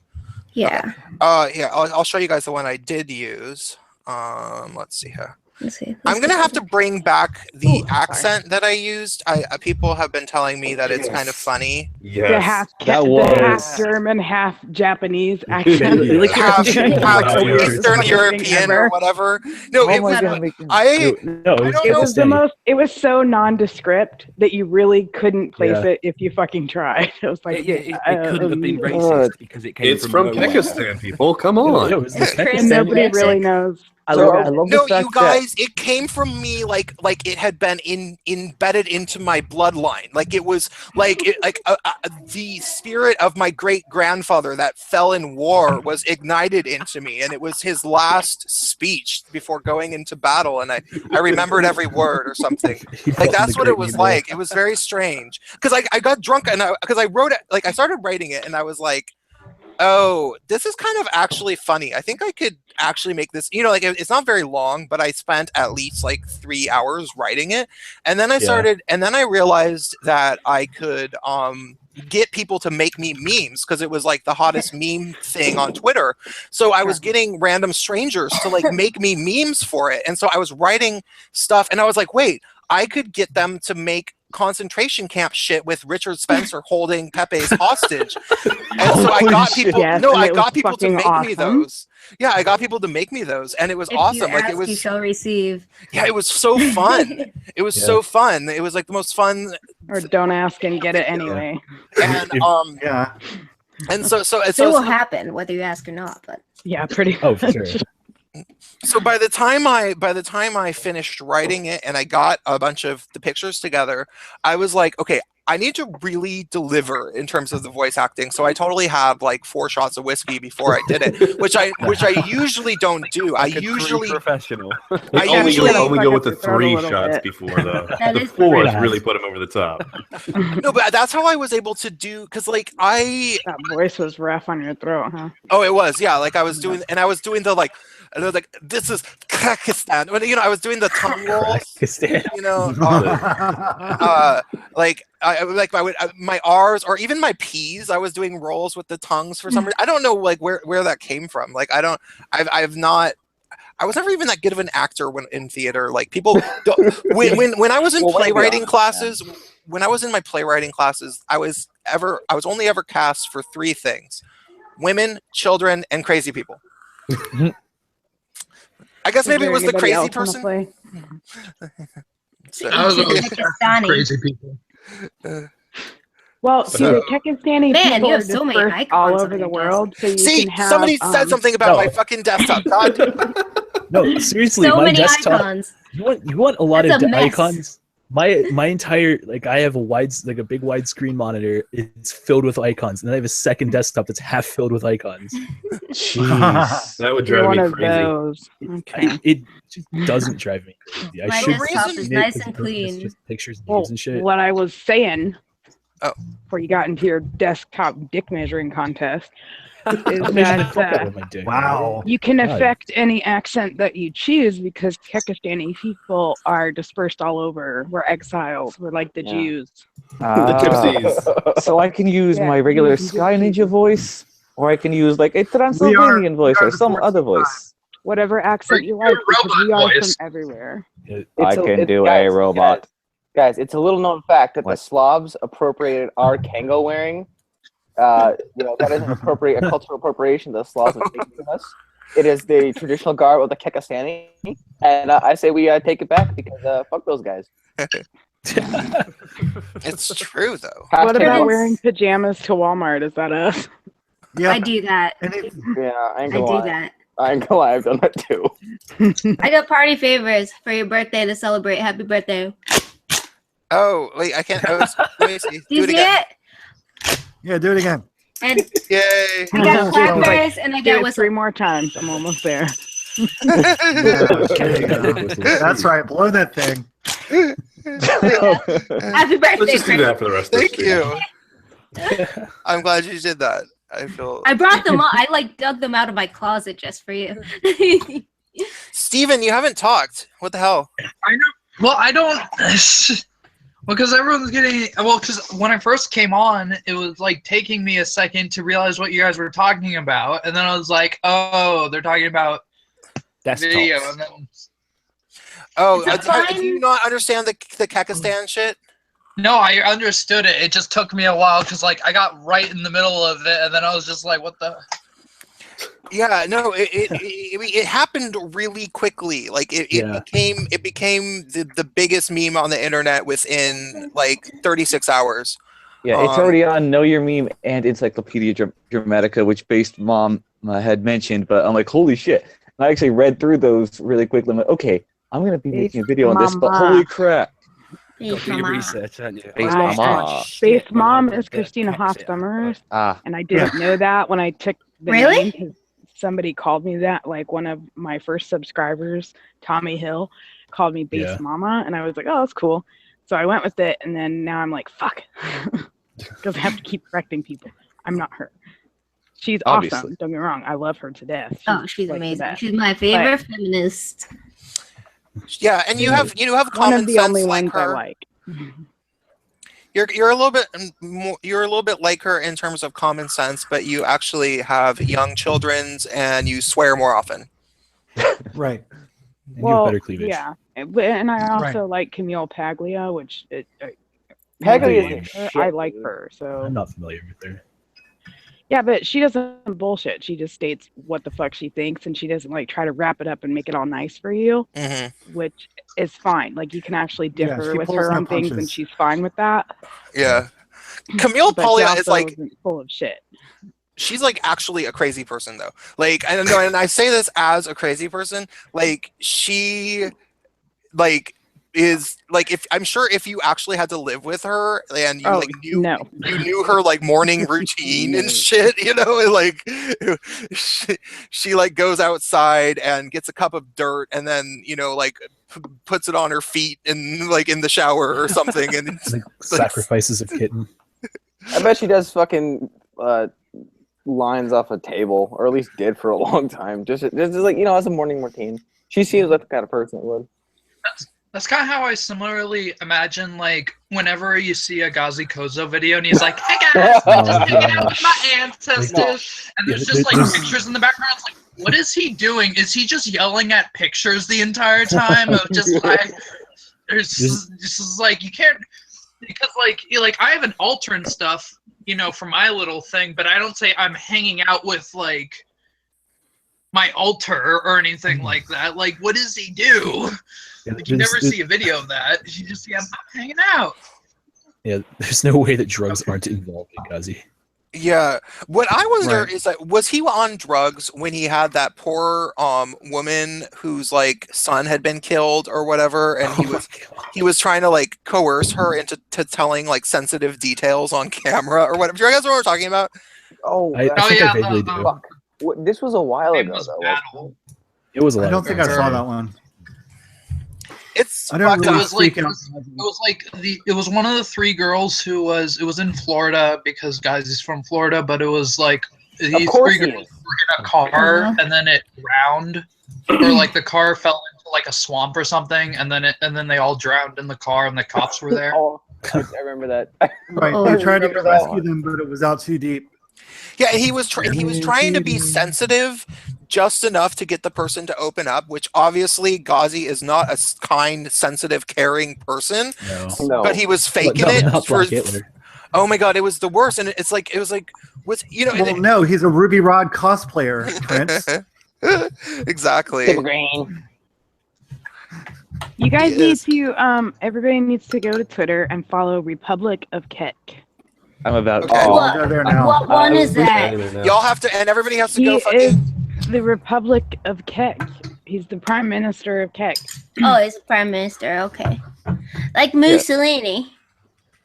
Yeah. Yeah. I'll show you guys the one I did use. Let's see here. Let's see. I'm gonna have to bring back the accent that I used. People have been telling me that it's kind of funny. Yes. The half German, half Japanese accent. half Eastern European or whatever. No, it was. It was so nondescript that you really couldn't place it if you fucking tried. It was like it couldn't have been racist because it came from Kekistan, people. Come on. And nobody really knows. I love no, you guys, it came from me like it had been embedded into my bloodline. Like it was like the spirit of my great grandfather that fell in war was ignited into me, and it was his last speech before going into battle, and I remembered every word or something. Like that's what it was like. It was very strange because I got drunk and because I wrote it, like I started writing it, and I was like, oh, this is kind of actually funny. I think I could actually make this, like it's not very long, but I spent at least like 3 hours writing it. And then I started, and then I realized that I could get people to make me memes because it was like the hottest meme thing on Twitter. So I was getting random strangers to like make me memes for it. And so I was writing stuff and I was like, wait, I could get them to make concentration camp shit with Richard Spencer holding Pepe's hostage. And so I got people I got people to make me those. Yeah, I got people to make me those and it was awesome. Like it was you shall receive. Yeah, it was so fun. It was so fun. It was like the most fun. Or don't ask and get it anyway. And and so it will happen whether you ask or not, but yeah, pretty for sure. So by the time I finished writing it and I got a bunch of the pictures together, I was like, okay, I need to really deliver in terms of the voice acting. So I totally had like 4 shots of whiskey before I did it, which I usually don't do. I usually professional. I only go with the 3 shots before though. The 4 really put him over the top. No, but that's how I was able to do because like that voice was rough on your throat, huh? Oh, it was, yeah. Like I was doing the like. And I was like, "This is Kekistan." When I was doing the tongue rolls, my R's or even my P's. I was doing rolls with the tongues for some reason. I don't know like where that came from. Like I was never even that good of an actor when in theater. Like people, when I was in playwriting classes, when I was in my playwriting classes, I was only ever cast for 3 things: women, children, and crazy people. I guess maybe it was the crazy person. Crazy people. Well, see, the Kekistani people you have so many icons all over the world. So you can have, somebody said something about my fucking desktop. God. No, seriously, so my many desktop. Icons. You want a lot That's of a mess. icons? My entire I have a big widescreen monitor. It's filled with icons, and then I have a second desktop that's half filled with icons. Jeez, that would drive me crazy. Okay. It just doesn't drive me crazy. My desktop is nice and clean. Just pictures, and names, and shit. What I was saying before you got into your desktop dick measuring contest is that wow, you can affect any accent that you choose because Kekistani people are dispersed all over. We're exiled. We're like the Jews. The gypsies. So I can use my regular Sky Ninja voice, or I can use like a Transylvanian voice or some other voice. Whatever accent you like, because we are from everywhere. I can do a robot. Guys, it's a little known fact that the Slavs appropriated our Kango wearing. That isn't a cultural appropriation the Slavs have taken from us. It is the traditional garb of the Kekistani, and I say we take it back because fuck those guys. It's true though. What about wearing pajamas to Walmart? Is that us? Yeah, I do that. Yeah, I ain't I gonna do lie. that. I ain't gonna lie, I've done that too. I got party favors for your birthday to celebrate. Happy birthday. Oh wait, I can't. Let me see. Do you see again. it? Yeah, do it again. And Yay! I got clappers and I Do got it whistle. 3 more times. I'm almost there. There you go. That's right. Blow that thing. Happy birthday! Let's just do that for the rest of the Thank you. I'm glad you did that. I feel. I brought them up. I like dug them out of my closet just for you. Steven, you haven't talked. What the hell? I know. Well, I don't. Well, because everyone's getting. Well, because when I first came on, it was like taking me a second to realize what you guys were talking about, and then I was like, "Oh, they're talking about video." And then, do you not understand the Kekistan shit? no, I understood it. It just took me a while because, like, I got right in the middle of it, and then I was just like, "What the." Yeah, no, it happened really quickly. Like it became the biggest meme on the internet within like 36 hours. Yeah, it's already on Know Your Meme and Encyclopedia Dramatica, which Based Mom had mentioned. But I'm like, holy shit! I actually read through those really quickly. I'm like, okay, I'm gonna be making a video on this, but holy crap! Got to do your research, haven't you? Based Mama. Based Mom is Christina Hoff-Summers, and I didn't know that when I took the name, 'cause somebody called me that. Like one of my first subscribers, Tommy Hill, called me Based Mama, and I was like, oh, that's cool. So I went with it, and then now I'm like, fuck, because I have to keep correcting people. I'm not her. She's awesome. Don't get me wrong. I love her to death. She's like amazing. She's my favorite feminist. Yeah, and you have common one of the sense only like ones her. I like. You're a little bit more, you're a little bit like her in terms of common sense, but you actually have young children's and you swear more often. Right. And you have better cleavage. Yeah, and I also like Camille Paglia, which Paglia I like her. So I'm not familiar with her. yeah, but she doesn't bullshit. She just states what the fuck she thinks, and she doesn't like try to wrap it up and make it all nice for you, which is fine. Like you can actually differ with her on things, and she's fine with that. Yeah, Camille But Paglia she is also like isn't full of shit. she's like actually a crazy person though. Like I don't know, and I say this as a crazy person. Like she, like is like if I'm sure if you actually had to live with her and you you knew her like morning routine and shit, you know, and, like she like goes outside and gets a cup of dirt and then like puts it on her feet and like in the shower or something and like sacrifices a kitten. I bet she does fucking lines off a table, or at least did for a long time. Just like as a morning routine. She seems like the kind of person that would. That's kind of how I similarly imagine, like, whenever you see a Gazi Kozo video and he's like, hey guys, I'm just hanging out with my ancestors, and there's just like pictures in the background. It's like, what is he doing? Is he just yelling at pictures the entire time of just like, there's just like, you can't, because like I have an altar and stuff, for my little thing, but I don't say I'm hanging out with like my altar or anything like that. Like, what does he do? Like, you never see a video of that. You just see I'm hanging out. Yeah, there's no way that drugs aren't involved in Gazi. Yeah, what I wonder is that was he on drugs when he had that poor woman whose like son had been killed or whatever, and he was trying to like coerce her into telling like sensitive details on camera or whatever. Do you guys know what we're talking about? I think I vaguely do. This was a while ago, though. It was a lot. I don't think I saw that one. It's I don't really it was one of the 3 girls who was in Florida because guys is from Florida, but it was like these 3 girls were in a car and then it drowned, or like the car fell into like a swamp or something, and then they all drowned in the car and the cops were there. I remember that. Right, they tried to rescue them, but it was out too deep. Yeah, he was trying to be sensitive just enough to get the person to open up, which obviously Gazi is not a kind, sensitive, caring person. No. But he was faking it for Hitler. Oh my god, it was the worst, and it was like, no, he's a Ruby Rod cosplayer, Prince. Exactly. Table green. You guys need to everybody needs to go to Twitter and follow Republic of KEK. I'm about. Okay. I'll go there now. What one is that? Y'all have to, and everybody has to He go is fucking. the Republic of KEK. He's the Prime Minister of KEK. Oh, he's a prime minister. Okay, like Mussolini.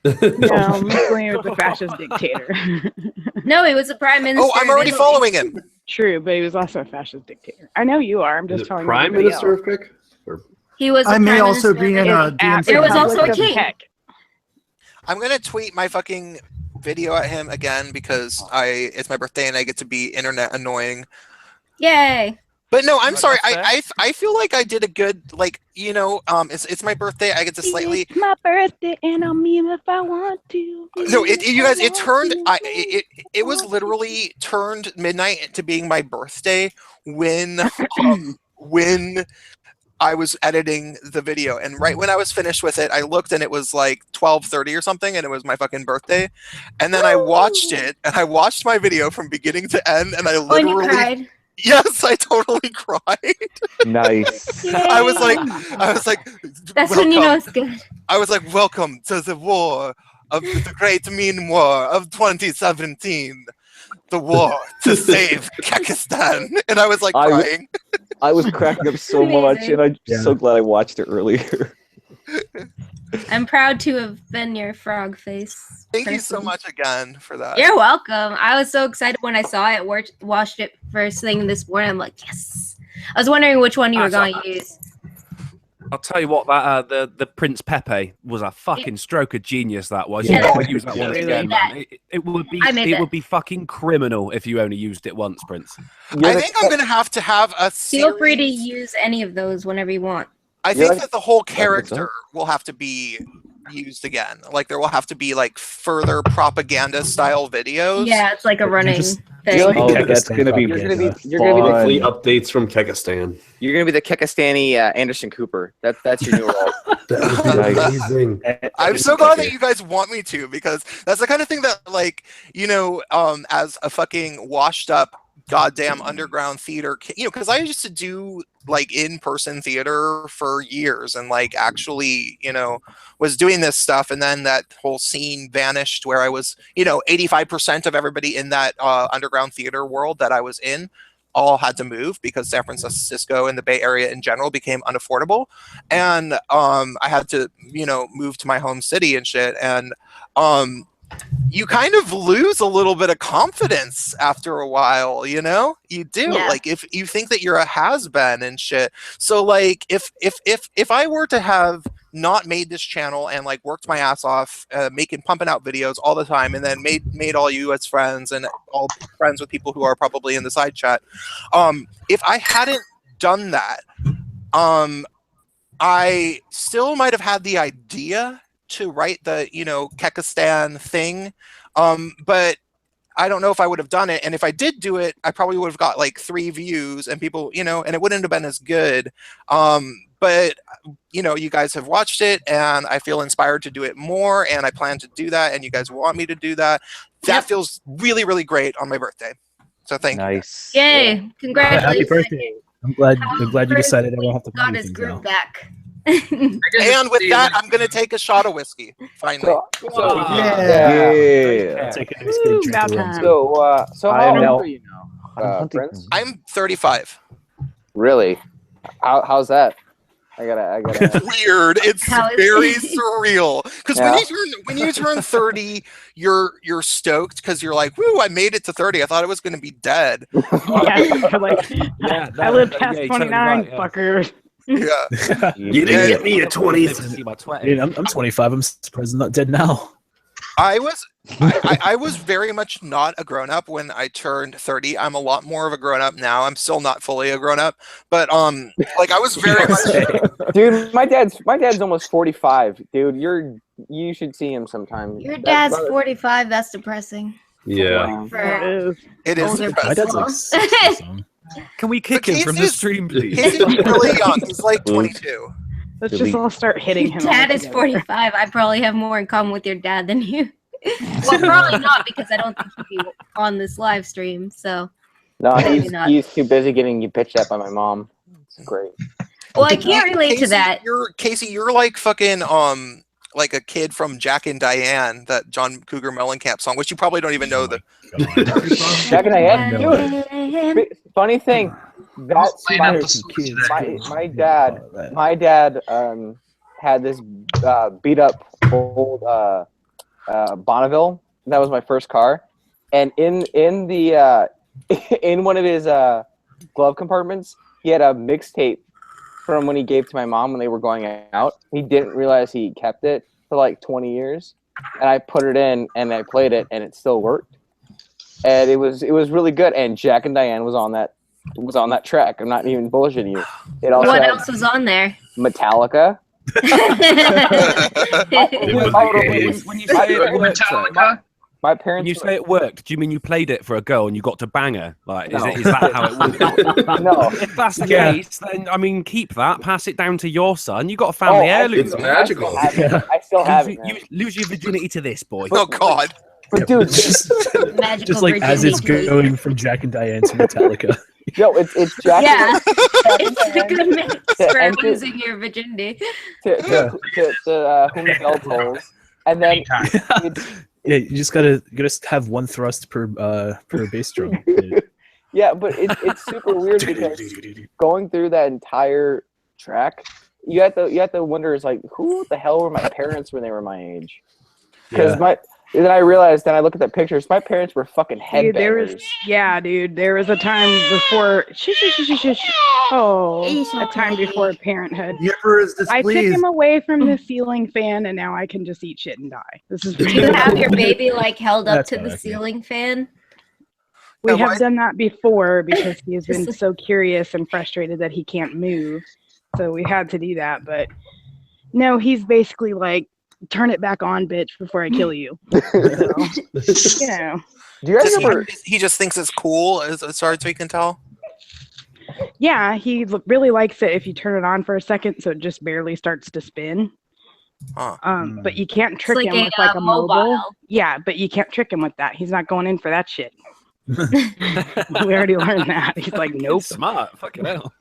No, Mussolini was a fascist dictator. No, he was a prime minister. Oh, I'm of already Italy. following him. True, but he was also a fascist dictator. I know you are. I'm just telling Prime everybody Minister else. of KEK? Or He was. I a may prime also minister be of in Italy. DMC. There was also a Republic of king. KEK. I'm gonna tweet my fucking video at him again because it's my birthday and I get to be internet annoying. Yay! But no, I'm Right, sorry. that's I feel like I did a good, like, it's my birthday. I get to slightly. It's my birthday and I'll meme if I want to. No, you guys, it turned. It was literally turned midnight to being my birthday when when I was editing the video, and right when I was finished with it, I looked and it was like 12:30 or something, and it was my fucking birthday. And then I watched it, and I watched my video from beginning to end, and I Oh, and you literally. cried. Yes, I totally cried. Nice. I was like, That's when you know it's good. I was like, welcome to the war of the Great Mean War of 2017, the war to save Kekistan, and I was like crying. I was cracking up so much, and I'm so glad I watched it earlier. I'm proud to have been your frog face. Thank you so much again for that. You're welcome. I was so excited when I saw it. Watched it first thing this morning. I'm like, yes. I was wondering which one you were going to use. I'll tell you what, that the Prince Pepe was a fucking stroke of genius. That was. Yeah. You gotta use that one Really? again, man. It would be fucking criminal if you only used it once, Prince. I think I'm gonna have to have a series. Feel free to use any of those whenever you want. I think that the whole character will have to be used again. Like there will have to be like further propaganda style videos. Yeah, it's like a running thing. That's gonna be. You're gonna be Monthly updates from Kekistan. You're gonna be the Kekistani Anderson Cooper. That's your new role. Amazing. I'm so glad that you guys want me to, because that's the kind of thing that, like, as a fucking washed up goddamn underground theater, because I used to do like in-person theater for years and like actually, was doing this stuff, and then that whole scene vanished where I was, 85% of everybody in that underground theater world that I was in all had to move because San Francisco and the Bay Area in general became unaffordable, and I had to move to my home city and shit, and you kind of lose a little bit of confidence after a while, you do. Yeah. Like if you think that you're a has-been and shit. So like if I were to have not made this channel and like worked my ass off pumping out videos all the time, and then made all you as friends and all friends with people who are probably in the side chat, if I hadn't done that, I still might have had the idea to write the Kekistan thing, but I don't know if I would have done it. And if I did do it, I probably would have got like 3 views, and people, and it wouldn't have been as good. But you guys have watched it, and I feel inspired to do it more, and I plan to do that, and you guys want me to do that. That feels really, really great on my birthday. So thank you. Nice. Yay! Congratulations. Happy birthday. I'm glad you decided I don't have to got play his things group out. back. And with that, I'm gonna take a shot of whiskey. Finally. Yeah. Take a nice big drink About of rum. time. So how old are you now, Prince? I'm 35. Really? How's that? I gotta. Weird. It's How is very it? surreal. Because when you turn 30, you're stoked because you're like, "Woo! I made it to 30. I thought I was going to be dead." I lived past 29, fucker. Yeah. You didn't get me at 20s. Dude, I'm 25. I'm surprised I'm not dead now. I was very much not a grown up when I turned 30. I'm a lot more of a grown up now. I'm still not fully a grown up, but like I was very much. Dude, my dad's almost 45. Dude, you should see him sometime. Your dad's 45. That's depressing. Yeah. It is. older My dad's like 60 something. Can we kick him from the stream, please? He's really young. He's like 22. Let's just all start hitting him. Your dad all is together. 45. I probably have more in common with your dad than you. Well, probably not, because I don't think he'd be on this live stream. So No, he's too busy getting you pitched at by my mom. It's great. Well, I can't relate Casey, to that. You're like fucking like a kid from Jack and Diane, that John Cougar Mellencamp song, which you probably don't even know. Jack and Diane, dude. Funny thing, that's my dad had this beat up old Bonneville. That was my first car, and in the in one of his glove compartments, he had a mixtape from when he gave to my mom when they were going out. He didn't realize he kept it for like 20 years, and I put it in and I played it, and it still worked, and it was really good. And Jack and Diane was on that track. I'm not even bullshitting you. It also What else was on there? Metallica. When you say it worked, my parents. When you say it worked, do you mean you played it for a girl and you got to bang her? Like, is that how it works? No. If that's the case, then I mean, keep that. Pass it down to your son. You got a family heirloom. It's magical. I still have it. You lose your virginity to this, boy. Oh God. But dude, just like as it's going from Jack and Diane to Metallica. Yo, it's Jack. Yeah, it's a good mix for losing your virginity. To whom the bell tolls, and then yeah, you just gotta have one thrust per bass drum. Yeah, but it's super weird because going through that entire track, you have to wonder, is like, who the hell were my parents when they were my age? Because then I realized, then I look at the pictures, my parents were fucking headbangers. Dude, there was a time before, a time before parenthood. I took him away from the ceiling fan, and now I can just eat shit and die. This is. Do you have your baby like held up to the ceiling fan? We have done that before because he has been so curious and frustrated that he can't move. So we had to do that, but no, he's basically like, turn it back on, bitch, before I kill you. So, you know. Do you guys ever... He just thinks it's cool, as far as we can tell. Yeah, he really likes it if you turn it on for a second, so it just barely starts to spin. But you can't trick him with like a mobile. Yeah, but you can't trick him with that. He's not going in for that shit. We already learned that. He's like, nope. Smart. Fucking hell.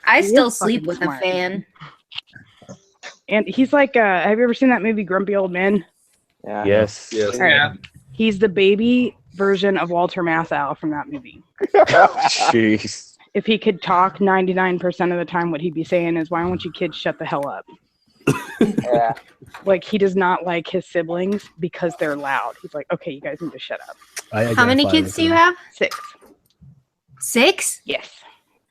I still sleep with a fan. And he's like, have you ever seen that movie Grumpy Old Men? Yeah. Yes. Right. Yeah. He's the baby version of Walter Matthau from that movie. Jeez. If he could talk 99% of the time, what he'd be saying is, why don't you kids shut the hell up? Yeah. Like, he does not like his siblings because they're loud. He's like, okay, you guys need to shut up. How many kids do you have? 6. 6? Yes.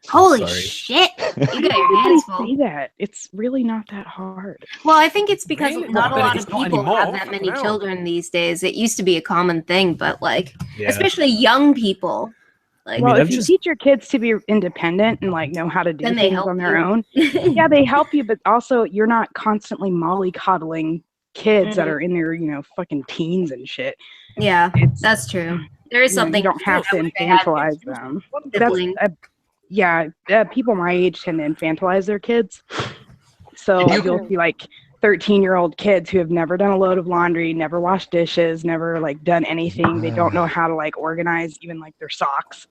Holy shit! You got your hands full. Say that. It's really not that hard. Well, I think it's because Really? not a But lot it's of not people anymore. have that many No. children these days. It used to be a common thing, but like, Yeah. especially young people. Like, Well, if you teach your kids to be independent and like know how to do Then they things help on their you. own, yeah, they help you. But also, you're not constantly mollycoddling kids that Mhm. are in their fucking teens and shit. yeah, that's true. There is something. You don't have to infantilize them. Sibling. People my age tend to infantilize their kids. So you'll see like 13-year-old kids who have never done a load of laundry, never washed dishes, never like done anything. They don't know how to like organize even like their socks.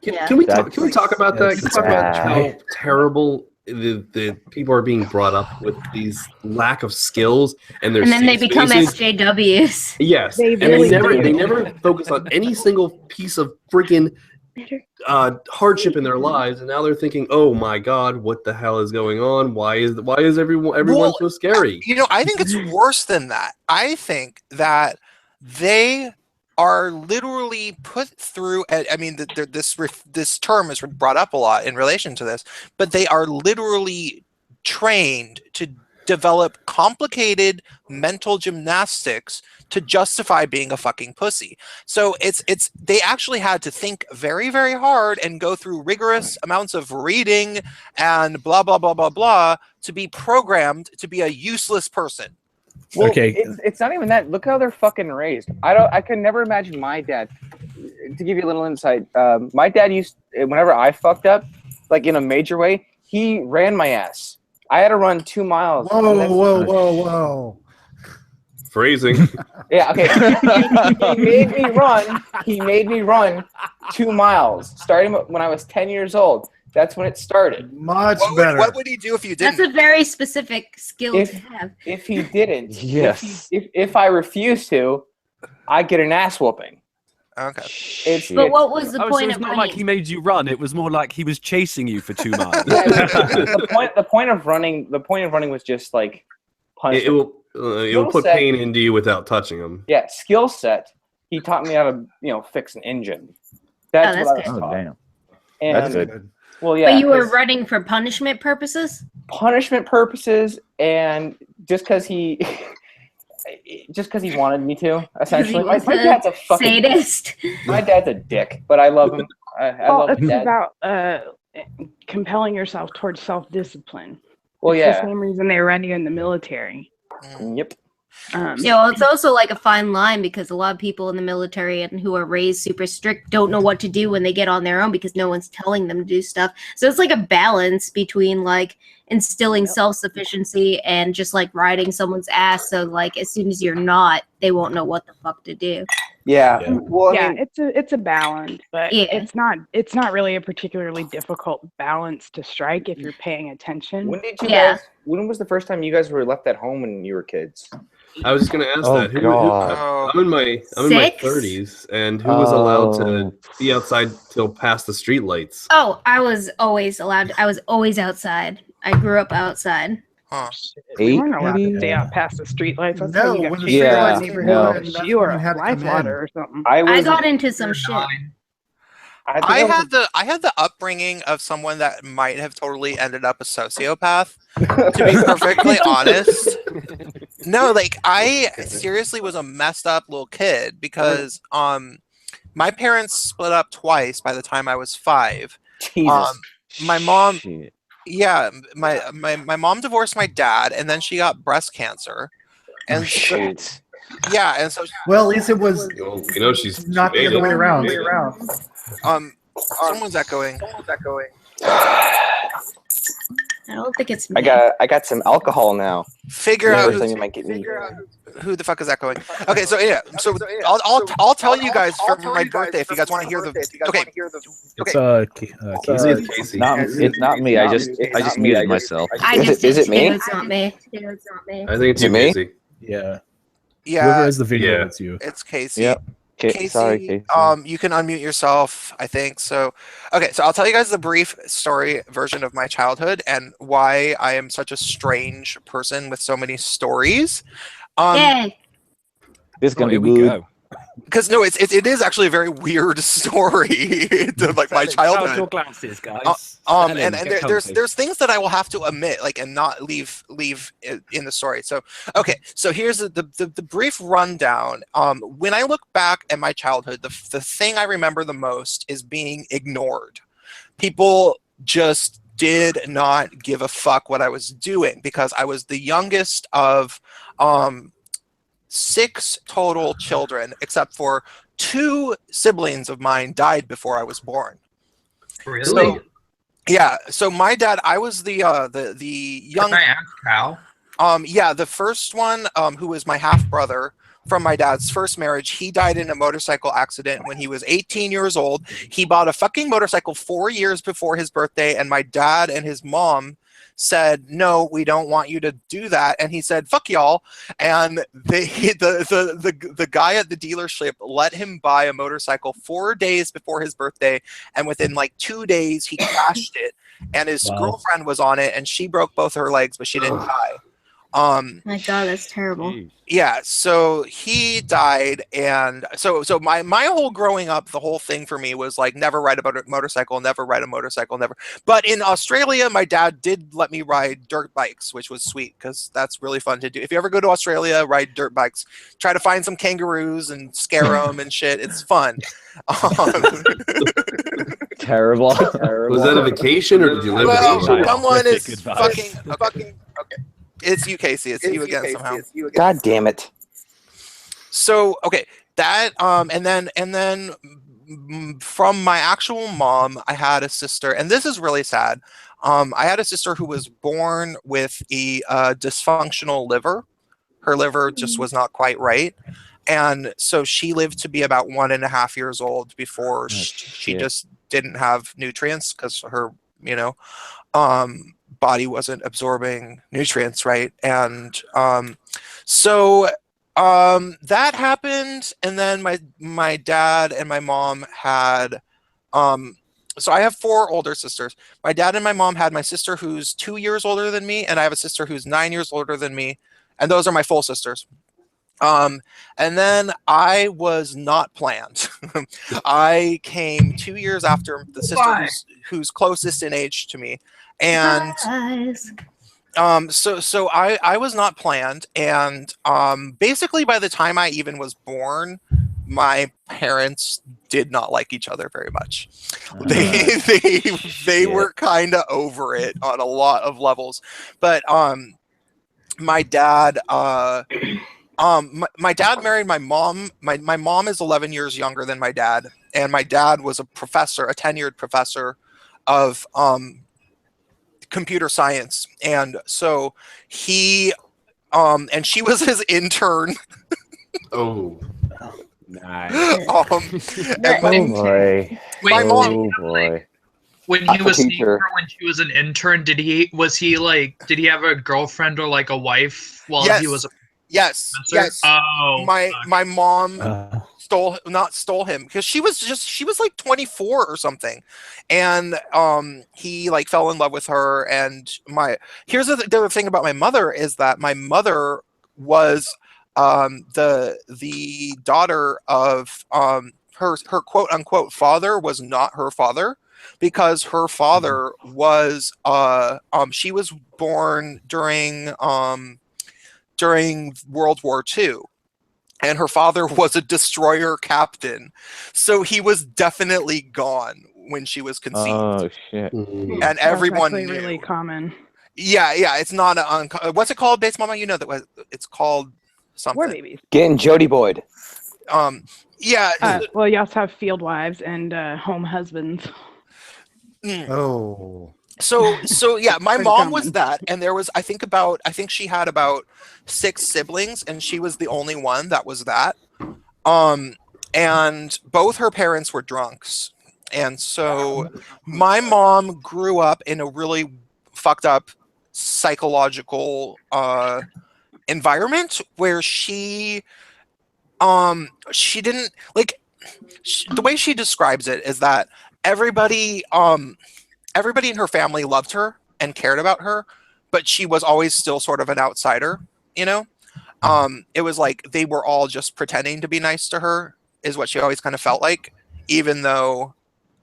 Can we talk about that? Can we talk about how terrible the people are being brought up with these lack of skills and their And then they safe become spaces? SJWs. Yes, They and really they do. never focus on any single piece of freaking hardship in their lives, and now they're thinking, "Oh my God, what the hell is going on? Why is everyone so scary?" I think it's worse than that. I think that they are literally put through. I mean, this term is brought up a lot in relation to this, but they are literally trained to develop complicated mental gymnastics to justify being a fucking pussy. So they actually had to think very, very hard and go through rigorous amounts of reading and blah blah blah blah blah to be programmed to be a useless person. Well, Okay. it's not even that. Look how they're fucking raised. I could never imagine my dad. To give you a little insight, my dad whenever I fucked up, like in a major way, he ran my ass. I had to run 2 miles. Whoa. Phrasing. Yeah, okay. He made me run 2 miles, starting when I was 10 years old. That's when it started. Much better. What would he do if you didn't? That's a very specific skill to have. If he didn't, Yes. if I refuse to, I get an ass whooping. Okay. But what was the So point it's of not running? like he made you run. It was more like he was chasing you for 2 miles. The point of running was just like punishment. It will put pain into you without touching him. Yeah, skill set. He taught me how to, fix an engine. That's that's what I was good. taught. Damn. And, That's good. Well, yeah. But you were 'cause running for punishment purposes? punishment purposes, and just because he wanted me to. Essentially, my dad's a fucking sadist. My dad's a dick, but I love him. I love my it's dad. about compelling yourself towards self-discipline. Well, It's yeah. the same reason they run you in the military. Yep. It's also like a fine line because a lot of people in the military and who are raised super strict don't know what to do when they get on their own because no one's telling them to do stuff. So it's like a balance between like instilling self-sufficiency and just like riding someone's ass. So like as soon as you're not, they won't know what the fuck to do. Yeah. Well, yeah, it's a balance, but Yeah. it's not really a particularly difficult balance to strike if you're paying attention. When did you guys? When was the first time you guys were left at home when you were kids? I was just gonna ask Oh, that. God. I'm in my 30s, and who was allowed to be outside till past the street lights? Oh, I was always outside. I grew up outside. We weren't allowed to stay out past the streetlights. That's how No, you got when the kicked out of the streetlights neighborhood. were on, You were that's when you a had to life come water in. or something. I got into some shit. I had the upbringing of someone that might have totally ended up a sociopath. To be perfectly honest, no, like I seriously was a messed up little kid because my parents split up twice by the time I was 5. Jesus. My mom, yeah, my mom divorced my dad, and then she got breast cancer, and shit. Yeah, and so Well, at least it was she's not the other way around. someone's echoing. I don't think it's me. I got some alcohol now. Figure out you might get me. who the fuck is echoing. Okay, so yeah, I'll tell you guys for my birthday if you guys want to hear the. Okay, Casey. Casey. It's not me. I just muted myself. Is it me? It's not me. I think it's you, me? Casey. Yeah. Yeah, Whoever has the video, it's you. It's Casey. Yep. Casey, Sorry, Casey. you can unmute yourself, I think. So, okay, so I'll tell you guys the brief story version of my childhood and why I am such a strange person with so many stories. Yay. This is gonna Here be we good. go. Because no, it is actually a very weird story to like my Put childhood. your glasses, guys. And there's things that I will have to omit, like, and not leave in the story. So, okay, so here's the brief rundown. When I look back at my childhood, the thing I remember the most is being ignored. People just did not give a fuck what I was doing because I was the youngest of 6 total children, except for 2 siblings of mine died before I was born. Really? So, yeah. So my dad, I was the young. Can I ask how? Yeah, the first one, who was my half brother from my dad's first marriage, he died in a motorcycle accident when he was 18 years old. He bought a fucking motorcycle 4 years before his birthday, and my dad and his mom said, no, we don't want you to do that. And he said, fuck y'all. And the guy at the dealership let him buy a motorcycle 4 days before his birthday. And within like 2 days, he crashed it. And his girlfriend was on it, and she broke both her legs, but she didn't die. My God, that's terrible. Yeah, so he died, and so my whole growing up, the whole thing for me was like never ride a motorcycle, never ride a motorcycle, never. But in Australia, my dad did let me ride dirt bikes, which was sweet because that's really fun to do. If you ever go to Australia, ride dirt bikes. Try to find some kangaroos and scare them and shit. It's fun. Terrible. Was that a vacation or did you live? Someone is fucking okay. It's you, Casey. It's you again somehow. God damn it. So okay, that and then from my actual mom, I had a sister, and this is really sad. I had a sister who was born with a dysfunctional liver, Her liver just was not quite right. And so she lived to be about 1.5 years old before she just didn't have nutrients because her, body wasn't absorbing nutrients, right? And so that happened, and then my dad and my mom had so I have 4 older sisters. My dad and my mom had my sister who's 2 years older than me, and I have a sister who's 9 years older than me, and those are my full sisters. And then I was not planned. I came 2 years after the sister who's closest in age to me. And so I was not planned. And basically by the time I even was born, my parents did not like each other very much. They were kind of over it on a lot of levels. But my dad my dad married my mom. My mom is 11 years younger than my dad, and my dad was a professor, a tenured professor of computer science. And so he and she was his intern. Oh, nice. My mom, when he was seeing her when she was an intern, did he have a girlfriend or like a wife while he was a Yes. Oh, my mom stole him because she was like 24 or something, and he like fell in love with her. And here's the other thing about my mother is that my mother was the daughter of her quote unquote father was not her father, because her father was she was born during World War II, and her father was a destroyer captain, so he was definitely gone when she was conceived. Oh shit! And everyone That's knew. really common. Yeah, it's not what's it called, Bates Mama? You know that it's called something. War babies. Getting Jody Boyd. Yeah. Well, you also have field wives and home husbands. Oh. So yeah, my mom was that, and there was I think she had about 6 siblings, and she was the only one that was that. And both her parents were drunks, and so my mom grew up in a really fucked up psychological environment where she didn't like the way she describes it is that everybody in her family loved her and cared about her, but she was always still sort of an outsider, It was like they were all just pretending to be nice to her, is what she always kind of felt like, even though,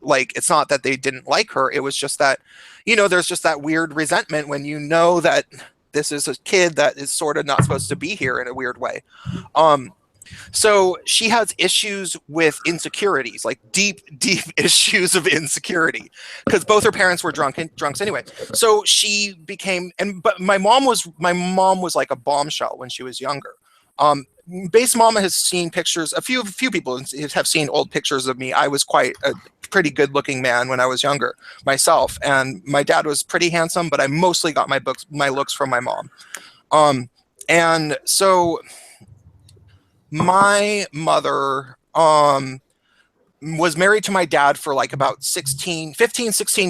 like, it's not that they didn't like her. It was just that, there's just that weird resentment when you know that this is a kid that is sort of not supposed to be here in a weird way. So she has issues with insecurities, like deep issues of insecurity, because both her parents were drunks anyway. So she became, but my mom was like a bombshell when she was younger. Base Mama has seen pictures. A few people have seen old pictures of me. I was quite a pretty good looking man when I was younger myself, and my dad was pretty handsome, but I mostly got my looks from my mom. And so my mother was married to my dad for like about 16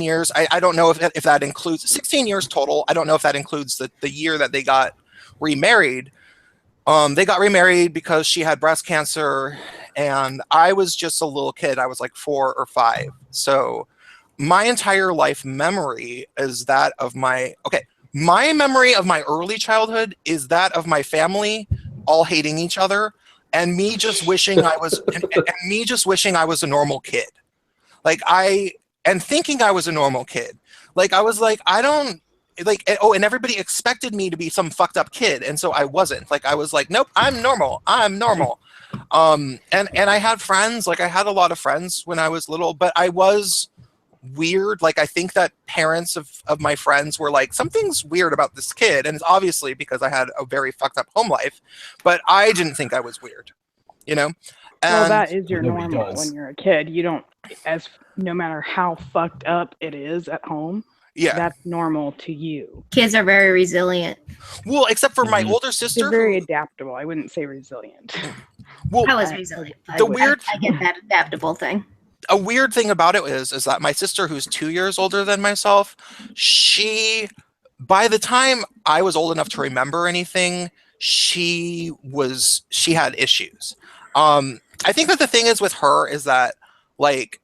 years. I don't know if that includes 16 years total. I don't know if that includes the year that they got remarried. They got remarried because she had breast cancer, and I was just a little kid. I was like 4 or 5. So my entire life memory is that of my memory of my early childhood is that of my family all hating each other, and me just wishing I was a normal kid. And thinking I was a normal kid. Like I was like, I don't like, and everybody expected me to be some fucked up kid, and so I wasn't. Like I was like, nope, I'm normal. And I had friends, like I had a lot of friends when I was little, but I was weird. Like I think that parents of my friends were like, something's weird about this kid, and it's obviously because I had a very fucked up home life, but I didn't think I was weird, And well, that is your normal when you're a kid. You don't, no matter how fucked up it is at home, Yeah. that's normal to you. Kids are very resilient. Well, except for my older sister. They're very adaptable. I wouldn't say resilient. Well, I was resilient. I get that adaptable thing. A weird thing about it is that my sister, who's 2 years older than myself, by the time I was old enough to remember anything, she had issues. I think that the thing is with her is that like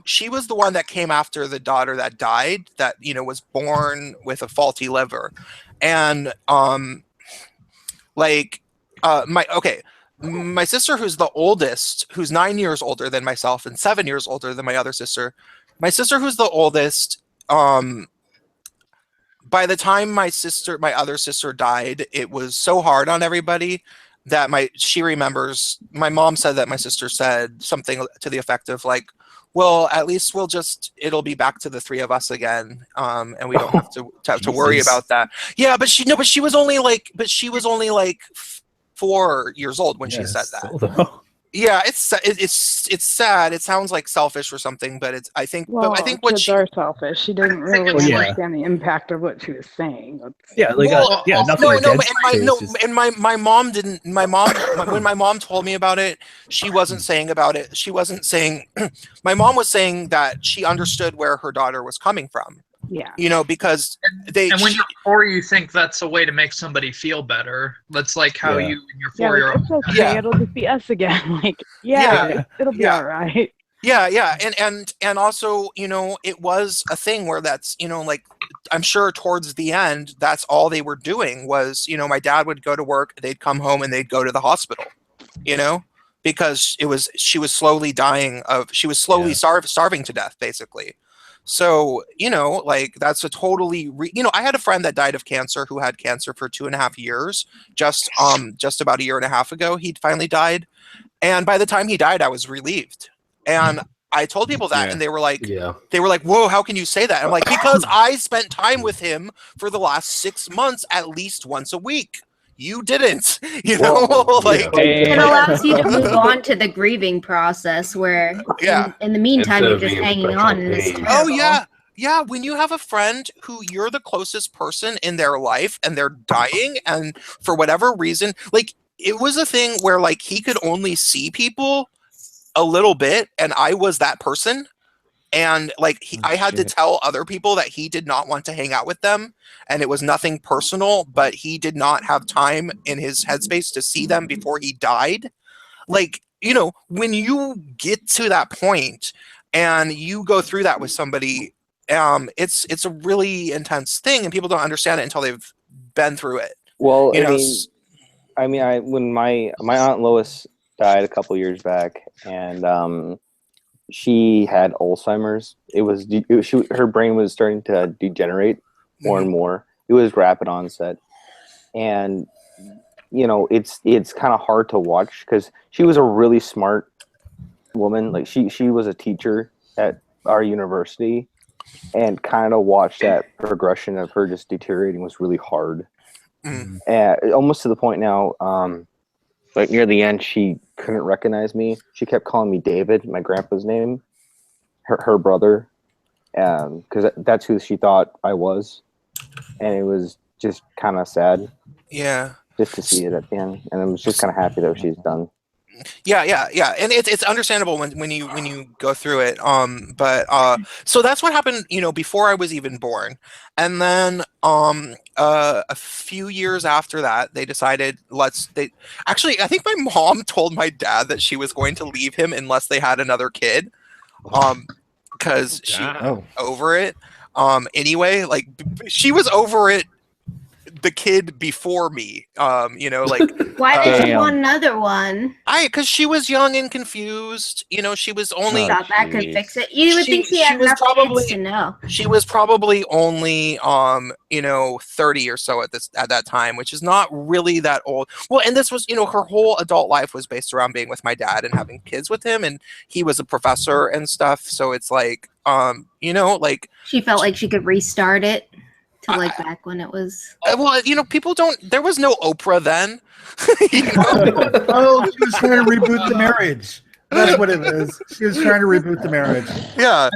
she was the one that came after the daughter that died, that was born with a faulty liver, and my sister, who's the oldest, who's 9 years older than myself and 7 years older than my other sister, my sister, who's the oldest, by the time my other sister died, it was so hard on everybody that she remembers, my mom said that my sister said something to the effect of like, well, at least it'll be back to the three of us again. And we don't have to worry about that. Yeah, but she was only like 4 years old when she said that. Yeah, it's sad. It sounds like selfish or something, but I think what kids are selfish. She didn't really understand the impact of what she was saying. My mom didn't. When my mom told me about it, she wasn't saying about it. She wasn't saying. My mom was saying that she understood where her daughter was coming from. Yeah. Because and when you're 4, you think that's a way to make somebody feel better. That's like how you and your 4-year-old. It's okay. It'll just be us again. Like, it'll be all right. Yeah. And also, it was a thing where that's, like, I'm sure towards the end, that's all they were doing was, my dad would go to work, they'd come home and they'd go to the hospital, because she was slowly dying starving to death, basically. So, like that's a totally, I had a friend that died of cancer who had cancer for 2.5 years, just about a year and a half ago, he finally died. And by the time he died, I was relieved. And I told people that and they were like, whoa, how can you say that? And I'm like, because I spent time with him for the last 6 months, at least once a week. You didn't, it allows you to move on to the grieving process where in the meantime you're just hanging on and it's terrible. Oh yeah, when you have a friend who you're the closest person in their life and they're dying, and for whatever reason, like it was a thing where like he could only see people a little bit and I was that person. And like I had to tell other people that he did not want to hang out with them, and it was nothing personal, but he did not have time in his headspace to see them before he died. Like, when you get to that point and you go through that with somebody, it's a really intense thing, and people don't understand it until they've been through it. Well, when my Aunt Lois died a couple years back, and she had Alzheimer's. Her brain was starting to degenerate more and more. It was rapid onset, and it's kind of hard to watch because she was a really smart woman. Like she was a teacher at our university, and kind of watch that progression of her just deteriorating was really hard. Almost to the point now, like near the end, she couldn't recognize me. She kept calling me David, my grandpa's name, her brother, because that's who she thought I was, and it was just kind of sad. Yeah, just to see it at the end, and I was just kind of happy that she's done. Yeah, and it's understandable when you go through it. So that's what happened, before I was even born, and then a few years after that, they decided actually, I think my mom told my dad that she was going to leave him unless they had another kid, because she was over it. Anyway, like she was over it. The kid before me, like why did you want another one? Because she was young and confused. She was only thought that could fix it. You would think she had enough kids to know. She was probably only 30 or so at that time, which is not really that old. Well, and this was her whole adult life was based around being with my dad and having kids with him, and he was a professor and stuff. So it's like like she felt like she could restart it. To like back when it was. Well, people don't. There was no Oprah then. Oh, she was trying to reboot the marriage. That's what it is. She was trying to reboot the marriage. Yeah.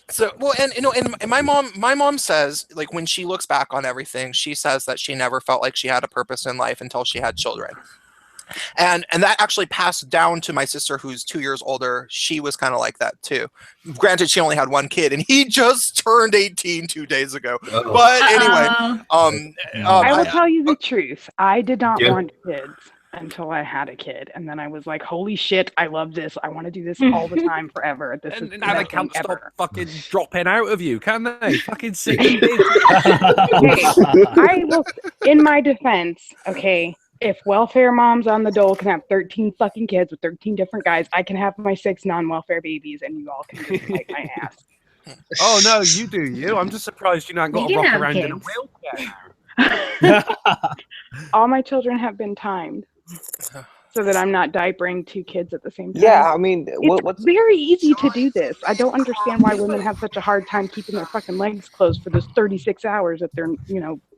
So well, and and my mom says, like, when she looks back on everything, she says that she never felt like she had a purpose in life until she had children. And that actually passed down to my sister, who's 2 years older. She was kind of like that too. Granted, she only had one kid, and he just turned 18 2 days ago. Uh-oh. But anyway, I will tell you the truth. I did not want kids until I had a kid, and then I was like, "Holy shit! I love this. I want to do this all the time, forever." This is now they can't stop fucking dropping out of you, can they? Fucking sick. Okay, I will. In my defense, okay. If welfare moms on the dole can have 13 fucking kids with 13 different guys, I can have my 6 non-welfare babies, and you all can just bite my ass. Oh no, you do you. I'm just surprised you not got to rock around in a wheelchair now. All my children have been timed so that I'm not diapering 2 kids at the same time. Yeah, I mean, it's very easy to do this. I don't understand why women have such a hard time keeping their fucking legs closed for those 36 hours that they're,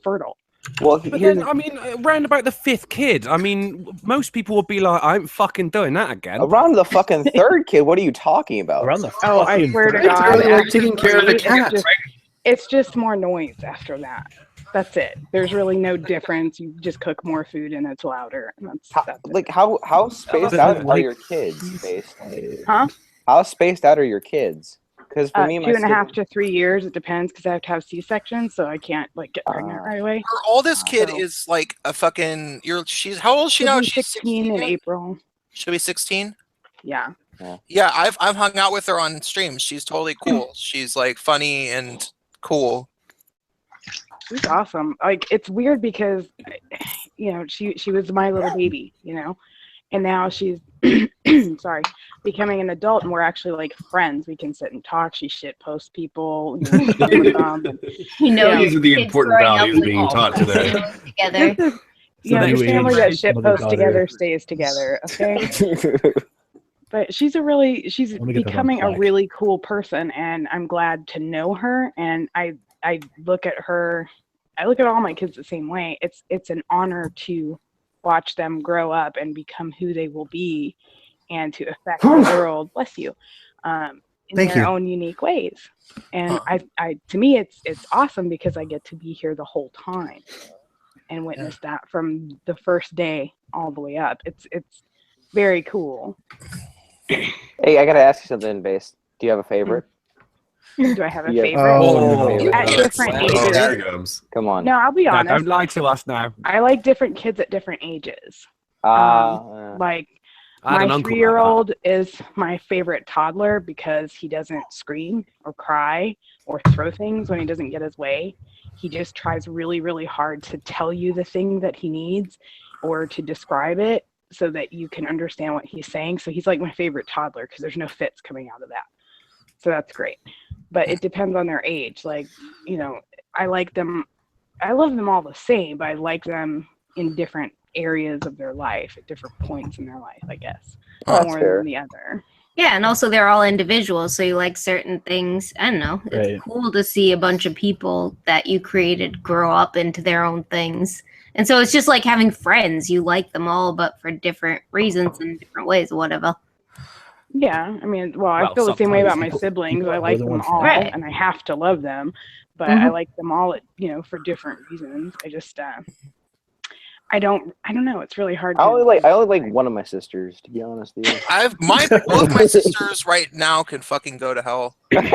fertile. Well, but then, I mean, around about the 5th kid, I mean, most people would be like, I'm fucking doing that again. Around the fucking 3rd kid, what are you talking about? Around the I swear to God. Really like taking care of the cat. It's just more noise after that. That's it. There's really no difference. You just cook more food and it's louder. And that's like how spaced out are your kids? Huh? How spaced out are your kids? Because for me, 2.5 to 3 years, it depends. Because I have to have C-section, so I can't get pregnant right away. Her oldest kid is like a fucking. She's how old is she now? She's 16 in April. She'll be 16. Yeah. Yeah, I've hung out with her on stream. She's totally cool. She's like funny and cool. She's awesome. Like, it's weird because, she was my little baby, and now she's sorry, becoming an adult, and we're actually like friends. We can sit and talk. She shit posts people. These are the important values being taught today. Together. The family that shit posts together stays together. Okay. But she's becoming a really cool person, and I'm glad to know her. And I look at her. I look at all my kids the same way. It's an honor to watch them grow up and become who they will be, and to affect the world. Bless you. In their own unique ways. And I to me, it's awesome because I get to be here the whole time and witness that from the first day all the way up. It's very cool. Hey, I gotta ask you something, Base. Do you have a favorite? Do I have a favorite? At different ages. There he comes. Come on. No, I'll be honest. Don't lie to us now. I like different kids at different ages. Like, my 3-year-old is my favorite toddler because he doesn't scream or cry or throw things when he doesn't get his way. He just tries really, really hard to tell you the thing that he needs or to describe it so that you can understand what he's saying. So he's like my favorite toddler because there's no fits coming out of that. So that's great. But it depends on their age. Like, I like them. I love them all the same, but I like them in different areas of their life at different points in their life, I guess. More than the other. Yeah, and also they're all individuals, so you like certain things. I don't know. It's cool to see a bunch of people that you created grow up into their own things. And so it's just like having friends. You like them all, but for different reasons and different ways or whatever. Yeah, I mean, I feel the same way about my siblings. I like them all, and I have to love them, but I like them all, for different reasons. I just, I don't know. It's really hard. I only like one of my sisters, to be honest with you. Both my sisters right now can fucking go to hell. One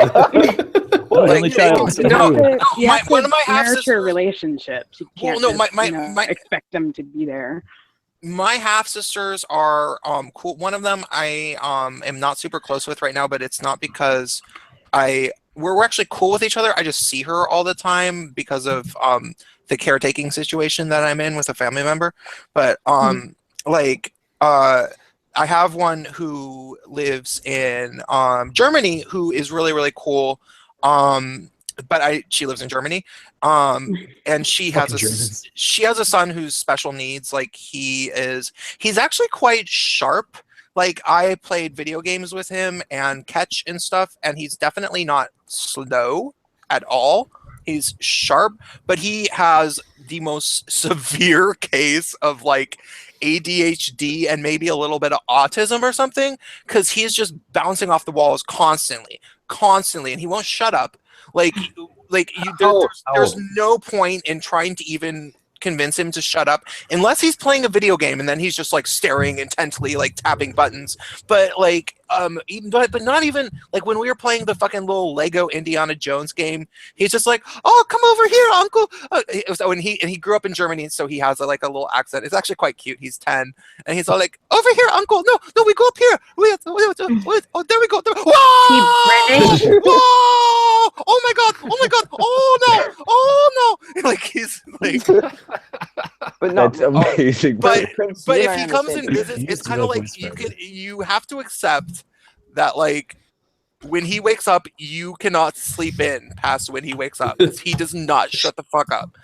of my half sisters relationships. You can't expect them to be there. My half sisters are cool. One of them I am not super close with right now, but it's not because we're actually cool with each other. I just see her all the time because of the caretaking situation that I'm in with a family member. But I have one who lives in Germany who is really, really cool. But she lives in Germany, and she has a son who's special needs. Like, he's actually quite sharp. Like, I played video games with him and catch and stuff, and he's definitely not slow at all. He's sharp, but he has the most severe case of like ADHD and maybe a little bit of autism or something, because he's just bouncing off the walls constantly, and he won't shut up. There's no point in trying to even convince him to shut up unless he's playing a video game, and then he's just like staring intently, like tapping buttons. But but not even like when we were playing the fucking little Lego Indiana Jones game, he's just like, "Oh, come over here, uncle." And he grew up in Germany, so he has like a little accent. It's actually quite cute. He's 10, and he's all like, "Over here, uncle." No, we go up here. Oh, there we go. Whoa! Whoa! Oh my god! Oh no! Oh no! Like he's like. But no, That's amazing. But if he comes and visits, it's kind of like you have to accept that like when he wakes up, you cannot sleep in past when he wakes up, because he does not shut the fuck up.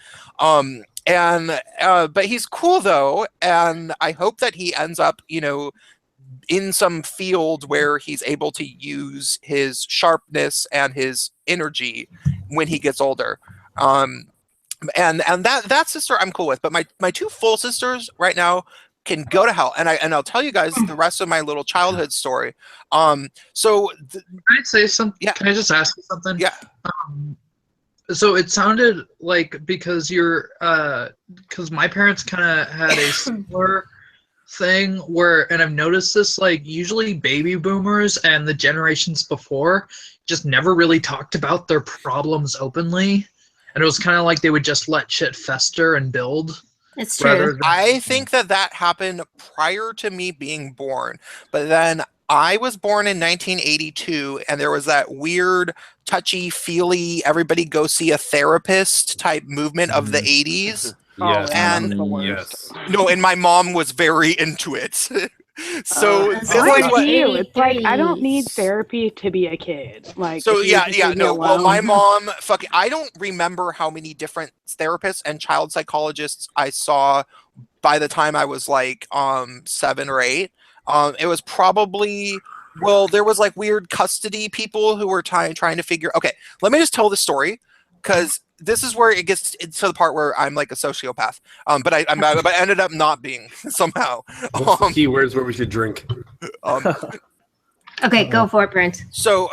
But he's cool though, and I hope that he ends up, in some field where he's able to use his sharpness and his energy when he gets older. And that sister I'm cool with, but my two full sisters right now can go to hell, and I'll tell you guys the rest of my little childhood story. Can I say something? Yeah. Can I just ask you something? Yeah. So it sounded like because my parents kind of had a similar thing and I've noticed this, like usually baby boomers and the generations before just never really talked about their problems openly. And it was kind of like they would just let shit fester and build. It's true. I think that happened prior to me being born. But then I was born in 1982, and there was that weird, touchy-feely, everybody go see a therapist type movement of the 80s. Yes. And my mom was very into it. So this is what it's like. I don't need therapy to be a kid. Well, my mom I don't remember how many different therapists and child psychologists I saw by the time I was like 7 or 8. It was probably there was like weird custody people who were trying to figure. Okay, let me just tell the story, because this is where it gets to the part where I'm like a sociopath. But I ended up not being somehow. What's the key words where we should drink? Okay, go for it, Prince. So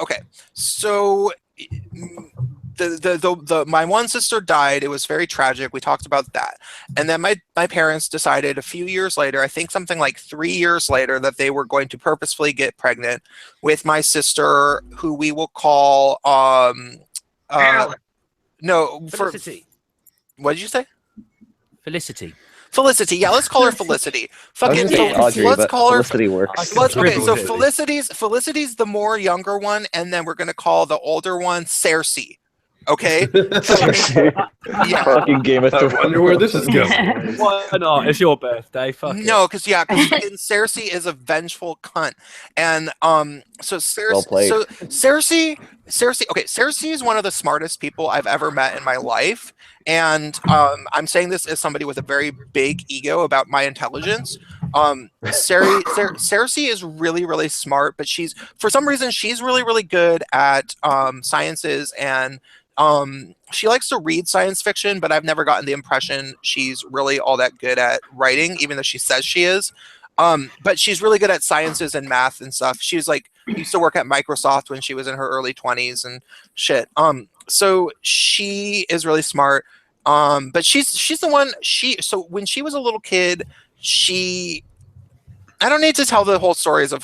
my one sister died. It was very tragic. We talked about that. And then my parents decided a few years later, I think something like 3 years later, that they were going to purposefully get pregnant with my sister, who we will call Felicity. What did you say? Felicity. Felicity, yeah, let's call her Felicity. Let's call her Felicity works. So Felicity's the more younger one, and then we're gonna call the older one Cersei. Okay. Yeah. Fucking Game of Thrones. I wonder where this is going. Why not? It's your birthday. Fuck no, because Cersei is a vengeful cunt, and Cersei. Okay, Cersei is one of the smartest people I've ever met in my life, and I'm saying this as somebody with a very big ego about my intelligence. Cersei is really, really smart, but for some reason she's really, really good at sciences, and she likes to read science fiction, but I've never gotten the impression she's really all that good at writing, even though she says she is. But she's really good at sciences and math and stuff. She's like used to work at Microsoft when she was in her early 20s and shit. So she is really smart. But she's the one. So when she was a little kid, I don't need to tell the whole stories of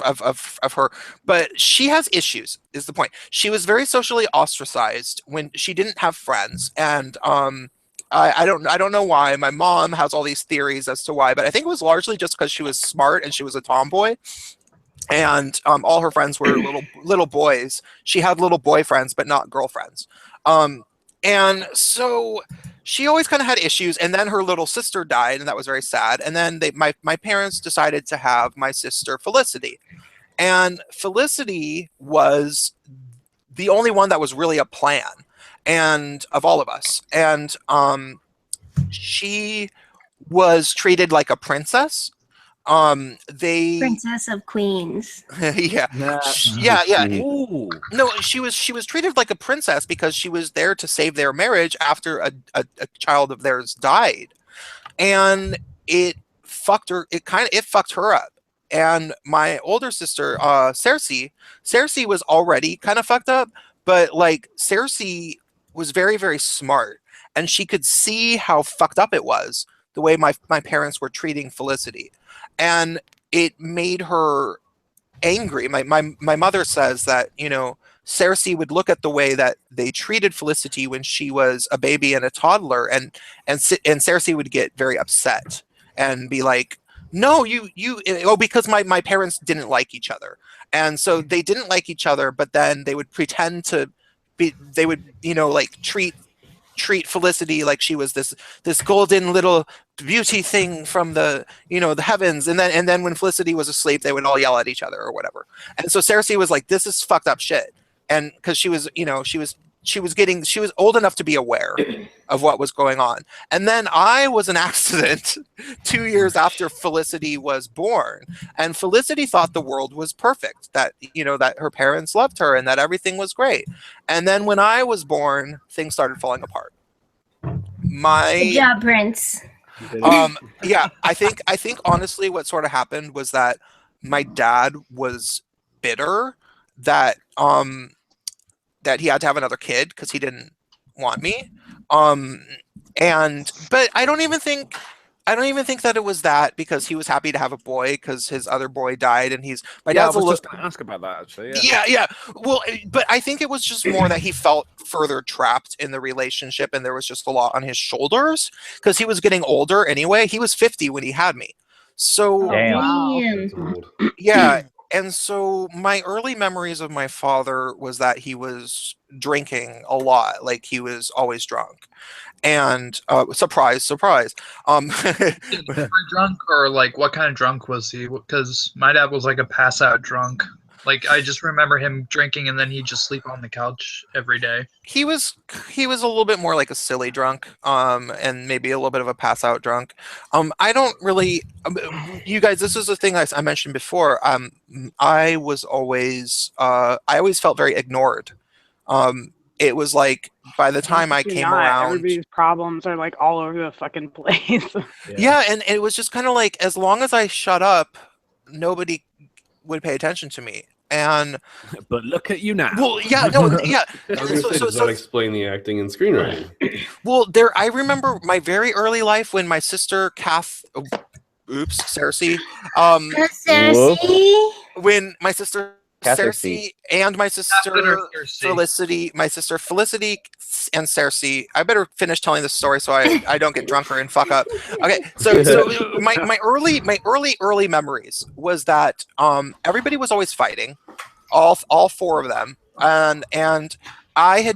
her, but she has issues, is the point. She was very socially ostracized when she didn't have friends, and I don't know why. My mom has all these theories as to why, but I think it was largely just because she was smart and she was a tomboy, and all her friends were little boys. She had little boyfriends, but not girlfriends. And so she always kind of had issues, and then her little sister died, and that was very sad. And then my parents decided to have my sister Felicity, and Felicity was the only one that was really a plan, and of all of us. And she was treated like a princess. Princess of Queens. Yeah. Ooh. No, she was treated like a princess because she was there to save their marriage after a child of theirs died, and it fucked her. It fucked her up. And my older sister, Cersei was already kind of fucked up, but like Cersei was very, very smart, and she could see how fucked up it was, the way my parents were treating Felicity. And it made her angry. My mother says that, you know, Cersei would look at the way that they treated Felicity when she was a baby and a toddler, and Cersei would get very upset and be like, no, because my parents didn't like each other. And so they didn't like each other, but then they would pretend to be, they would, you know, like treat Felicity like she was this golden little beauty thing from the, you know, the heavens. And then when Felicity was asleep, they would all yell at each other or whatever. And so Cersei was like, this is fucked up shit. And because she was, you know, she was old enough to be aware of what was going on. And then I was an accident 2 years after Felicity was born. And Felicity thought the world was perfect, that, you know, that her parents loved her and that everything was great. And then when I was born, things started falling apart. Good job, Prince. Yeah, I think honestly what sort of happened was that my dad was bitter that he had to have another kid because he didn't want me. But I don't even think that it was that, because he was happy to have a boy because his other boy died, and my dad's I was just going to ask about that actually. Yeah. Well, but I think it was just more that he felt further trapped in the relationship, and there was just a lot on his shoulders because he was getting older anyway. He was 50 when he had me. So yeah. And so my early memories of my father was that he was drinking a lot, like he was always drunk. And surprise. Drunk, or like what kind of drunk was he? Because my dad was like a pass out drunk. Like I just remember him drinking and then he'd just sleep on the couch every day. He was a little bit more like a silly drunk, and maybe a little bit of a pass out drunk. I don't really, you guys, this is the thing I mentioned before. I always felt very ignored. It was like by the time I came around, everybody's problems are like all over the fucking place. Yeah, and it was just kind of like, as long as I shut up, nobody would pay attention to me. And but look at you now. Well, yeah, no, yeah. Does that explain the acting and screenwriting? Well, I remember my very early life when my sister Cersei. When my sister Cersei and my sister Felicity, and Cersei. I better finish telling this story so I don't get drunker and fuck up. Okay, so my early memories was that everybody was always fighting, all four of them, and I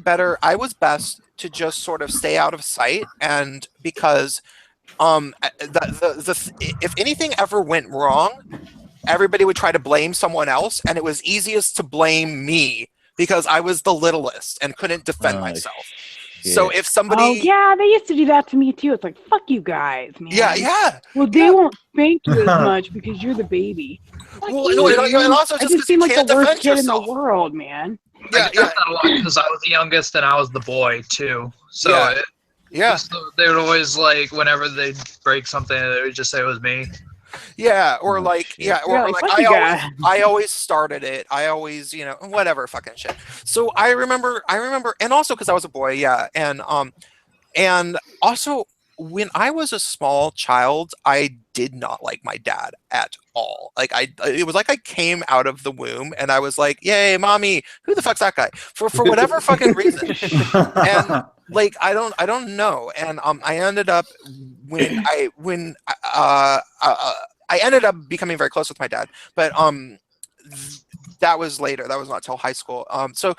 was best to just sort of stay out of sight, and because if anything ever went wrong, everybody would try to blame someone else, and it was easiest to blame me because I was the littlest and couldn't defend myself. Shit. So if somebody... Oh, yeah, they used to do that to me, too. It's like, fuck you guys, man. Yeah. Well, they won't spank you as much because you're the baby. Well, no, and also I just seem like the worst kid in the world, man. Yeah, I got that a lot because I was the youngest and I was the boy, too. So, they would always, like, whenever they'd break something, they would just say it was me. Yeah, or like, I always started it. I always, you know, whatever fucking shit. So I remember, and also because I was a boy, and also when I was a small child, I did not like my dad at all. Like it was like I came out of the womb and I was like, yay, mommy, who the fuck's that guy? For whatever fucking reason. And like I don't know. And I ended up I ended up becoming very close with my dad, but that was later. That was not till high school. So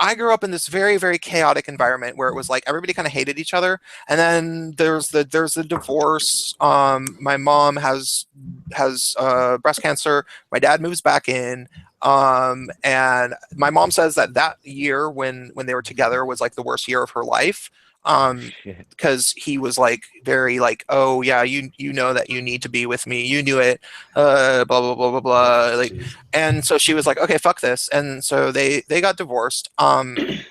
I grew up in this very, very chaotic environment where it was like everybody kind of hated each other, and then there's the divorce. My mom has breast cancer. My dad moves back in. And my mom says that year when they were together was like the worst year of her life. Because he was like very like, oh yeah, you know that you need to be with me, you knew it, blah blah blah blah blah, like, and so she was like, okay, fuck this, and so they got divorced. And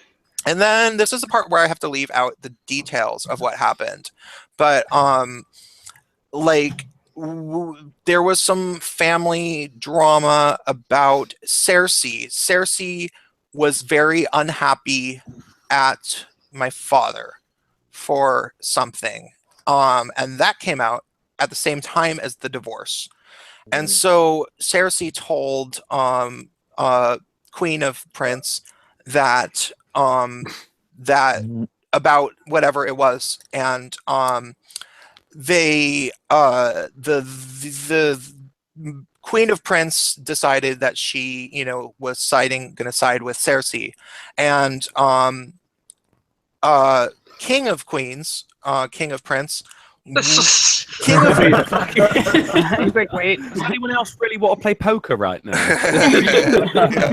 then this is the part where I have to leave out the details of what happened, but like there was some family drama about Cersei. Cersei was very unhappy at my father for something, and that came out at the same time as the divorce. And so Cersei told Queen of Prince that that about whatever it was, and the Queen of Prince decided that she, was gonna side with Cersei, and King of Queens, King of Prince. King of He's like, wait. Does anyone else really want to play poker right now?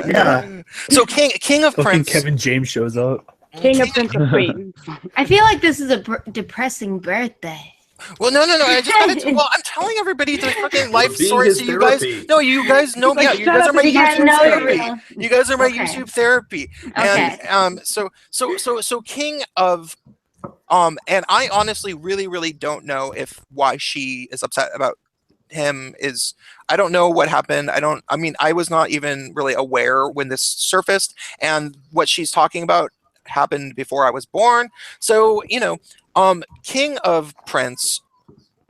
Yeah. So King of Fucking Prince. Kevin James shows up. King of Prince of Queens. I feel like this is a depressing birthday. Well, no. I just gotta. Well, I'm telling everybody the fucking life Being story. his So you guys, therapy. no, you guys know. Yeah, you guys are my You gotta YouTube know therapy. real. You guys are my Okay. YouTube therapy. Okay. And so King of, and I honestly really don't know why she is upset about him. I don't know what happened. I mean, I was not even really aware when this surfaced, and what she's talking about happened before I was born. So, King of Prince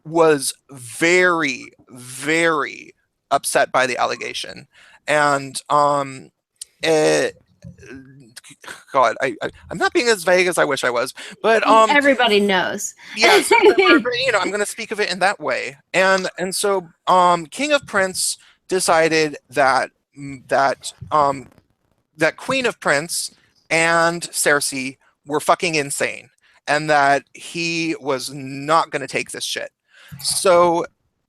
was very upset by the allegation, and God, I'm not being as vague as I wish I was, but everybody knows. yeah, so, I'm going to speak of it in that way, and so King of Prince decided that Queen of Prince and Cersei were fucking insane, and that he was not going to take this shit. So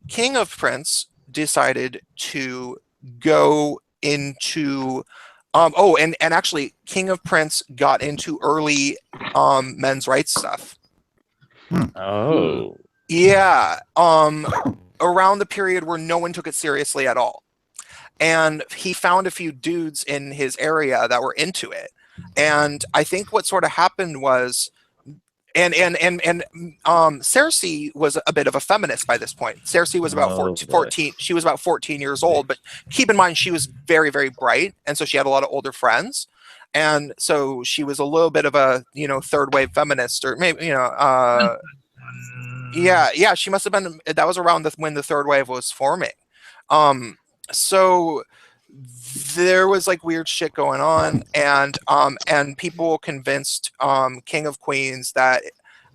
King of Prince decided to go into and actually King of Prince got into early men's rights stuff. Oh. Yeah. Around the period where no one took it seriously at all. And he found a few dudes in his area that were into it. And I think what sort of happened was Cersei was a bit of a feminist by this point. Cersei was about 14. She was about 14 years old, but keep in mind she was very bright, and so she had a lot of older friends, and so she was a little bit of a third wave feminist, or maybe yeah, she must have been. That was around when the third wave was forming. So there was like weird shit going on, and people convinced King of Queens that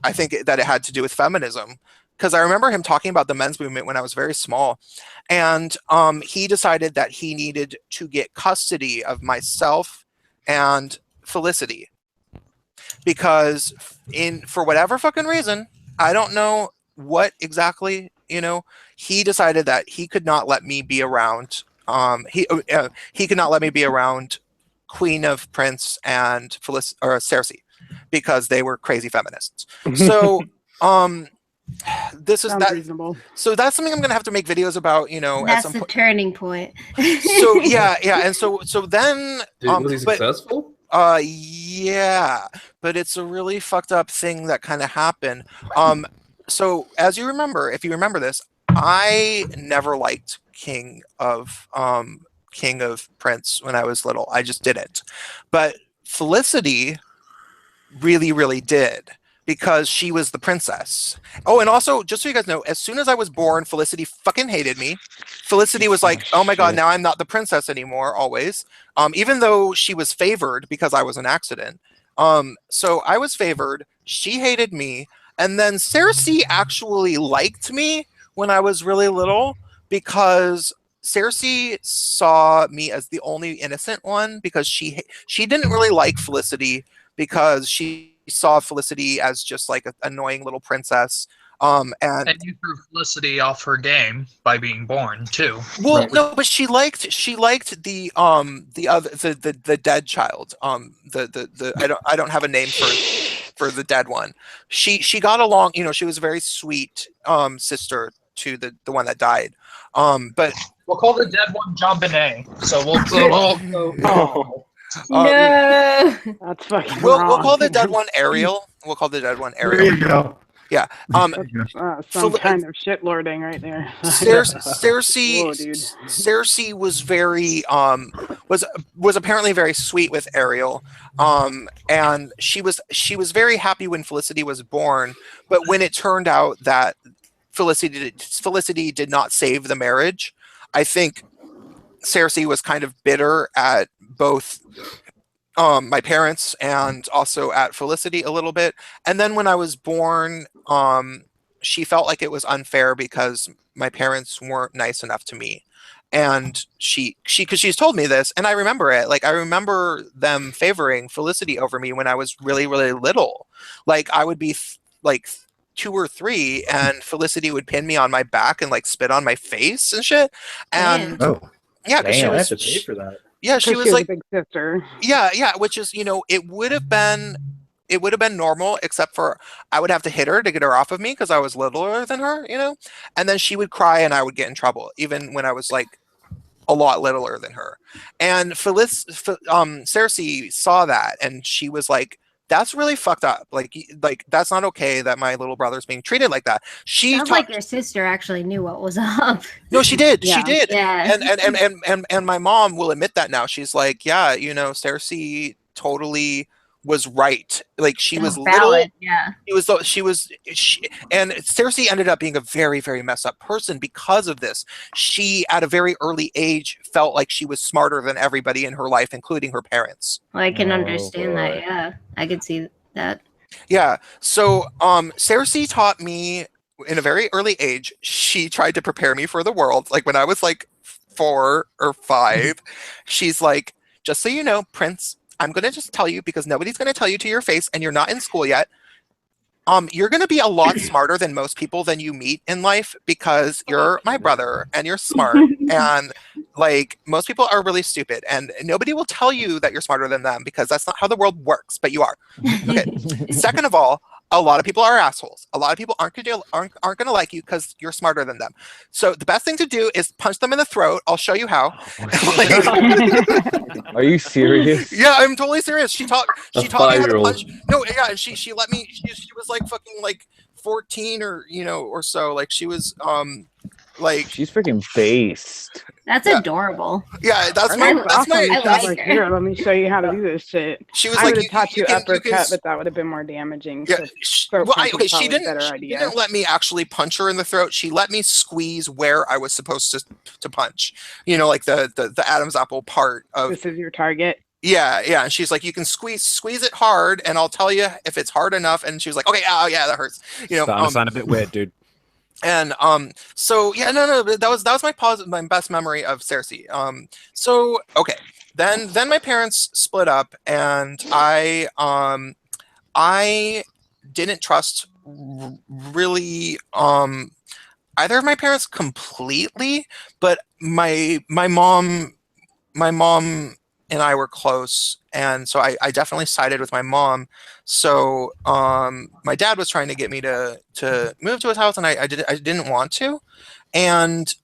I think that it had to do with feminism, because I remember him talking about the men's movement when I was very small, and he decided that he needed to get custody of myself and Felicity, because for whatever fucking reason, I don't know what exactly, he decided that he could not let me be around. He could not let me be around Queen of Prince and Cersei, because they were crazy feminists. So this is that. Reasonable. So that's something I'm gonna have to make videos about. That's the turning point. So yeah, and so then was he successful? Yeah, but it's a really fucked up thing that kind of happened. So as you remember, if you remember this, I never liked King of Prince when I was little. I just didn't. But Felicity really did, because she was the princess. Oh, and also, just so you guys know, as soon as I was born, Felicity fucking hated me. Felicity was like, oh my God, now I'm not the princess anymore, always. Even though she was favored because I was an accident. So I was favored. She hated me. And then Cersei actually liked me when I was really little, because Cersei saw me as the only innocent one, because she didn't really like Felicity, because she saw Felicity as just like an annoying little princess. And you threw Felicity off her game by being born too. Well, no, but she liked the dead child. I don't have a name for the dead one. She got along. She was a very sweet sister to the one that died. But we'll call the dead one John Benet. So we'll no, that's fucking we'll wrong. call the dead one Ariel. We'll call the dead one Ariel. There you go. Yeah. Some kind of shitlording right there. Cersei was very was apparently very sweet with Ariel, and she was very happy when Felicity was born. But when it turned out that Felicity did not save the marriage, I think Cersei was kind of bitter at both my parents and also at Felicity a little bit. And then when I was born, she felt like it was unfair because my parents weren't nice enough to me. And because she's told me this, and I remember it. Like, I remember them favoring Felicity over me when I was really, really little. Like, I would be like 2 or 3, and Felicity would pin me on my back and like spit on my face and shit. And yeah, because she was. I have to pay for that. Yeah, she was like a big sister. Yeah, which is, it would have been normal, except for I would have to hit her to get her off of me because I was littler than her, and then she would cry and I would get in trouble, even when I was like a lot littler than her. And Cersei saw that, and she was like, "That's really fucked up. Like that's not okay that my little brother's being treated like that." Sounds like your sister actually knew what was up. No, she did. Yeah. She did. Yeah. And my mom will admit that now. She's like, yeah, Cersei totally was right. Like, she was valid. Little. And Cersei ended up being a very, very messed up person because of this. She, at a very early age, felt like she was smarter than everybody in her life, including her parents. Well, I can understand that. Yeah, I could see that. Yeah. So, Cersei taught me in a very early age. She tried to prepare me for the world. Like, when I was like 4 or 5, she's like, just so you know, Prince, I'm going to just tell you, because nobody's going to tell you to your face, and you're not in school yet. You're going to be a lot smarter than most people than you meet in life, because you're my brother and you're smart. And like, most people are really stupid, and nobody will tell you that you're smarter than them, because that's not how the world works, but you are. Okay. Second of all, a lot of people are assholes. A lot of people aren't going to like you because you're smarter than them. So the best thing to do is punch them in the throat. I'll show you how. Are you serious? Yeah, I'm totally serious. She taught me how to punch. No, yeah, she let me. She was like fucking like 14 or or so. Like, she was like, she's freaking based. That's adorable. Yeah, that's my. I like her. Here, let me show you how to do this shit. She was I like, would have taught you uppercut, but that would have been more damaging. Yeah. So She didn't let me actually punch her in the throat. She let me squeeze where I was supposed to punch. Like the Adam's apple part of. This is your target. Yeah. And she's like, you can squeeze it hard, and I'll tell you if it's hard enough. And she was like, okay, oh yeah, that hurts. Starting to sound a bit weird, dude. And so yeah, no, that was my best memory of Cersei. So okay, then my parents split up, and I didn't trust really either of my parents completely, but my mom and I were close, and so I definitely sided with my mom. So my dad was trying to get me to move to his house, and I didn't want to, and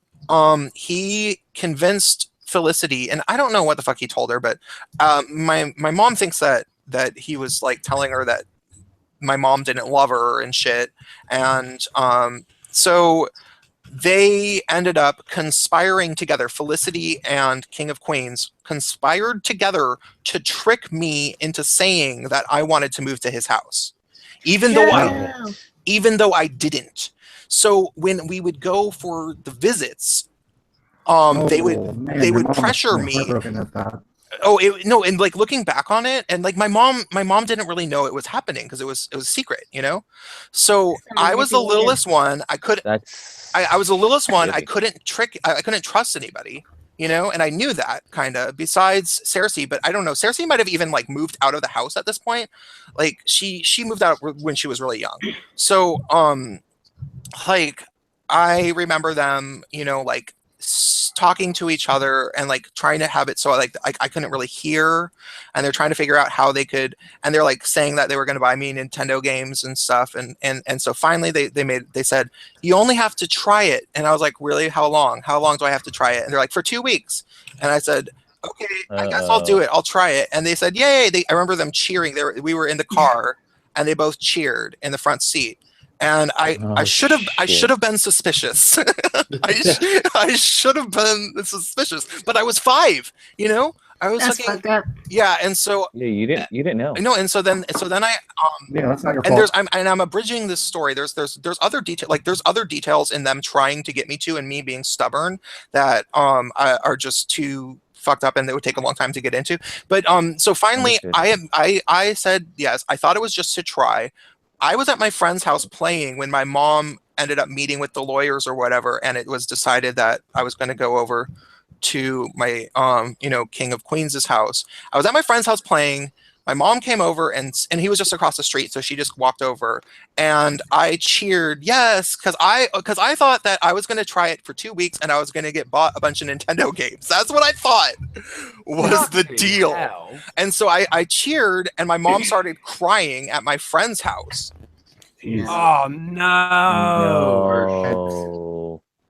he convinced Felicity, and I don't know what the fuck he told her, but my mom thinks that he was like telling her that my mom didn't love her and shit, and so they ended up conspiring together. Felicity and King of Queens conspired together to trick me into saying that I wanted to move to his house, even though I didn't. So when we would go for the visits, they would pressure me. And like, looking back on it, and like my mom didn't really know it was happening because it was secret, So I was the littlest one. I was the littlest one. I couldn't trust anybody, and I knew that, kind of, besides Cersei, but I don't know. Cersei might have even like moved out of the house at this point. Like, she moved out when she was really young. So like, I remember them, like talking to each other and like trying to have it so I couldn't really hear, and they're trying to figure out how they could, and they're like saying that they were going to buy me Nintendo games and stuff, and so finally they said, you only have to try it. And I was like, really? How long do I have to try it? And they're like, for 2 weeks. And I said, okay, I guess I'll do it. I'll try it. And they said, yay. I remember them cheering. We were in the car, and they both cheered in the front seat. And I should have been suspicious. I should have been suspicious, but I was 5. You know, I was That's fucked up. Yeah, and so you didn't know. No, and so then I yeah, that's not your and fault. I'm abridging this story. There's other there's other details in them trying to get me to, and me being stubborn, that are just too fucked up, and they would take a long time to get into. But so finally I said yes. I thought it was just to try. I was at my friend's house playing when my mom ended up meeting with the lawyers or whatever, and it was decided that I was going to go over to my King of Queens' house. I was at my friend's house playing. My mom came over, and he was just across the street, so she just walked over, and I cheered yes, because I thought that I was going to try it for 2 weeks, and I was going to get bought a bunch of Nintendo games. That's what I thought was the deal. And so I cheered, and my mom started crying at my friend's house. Oh no!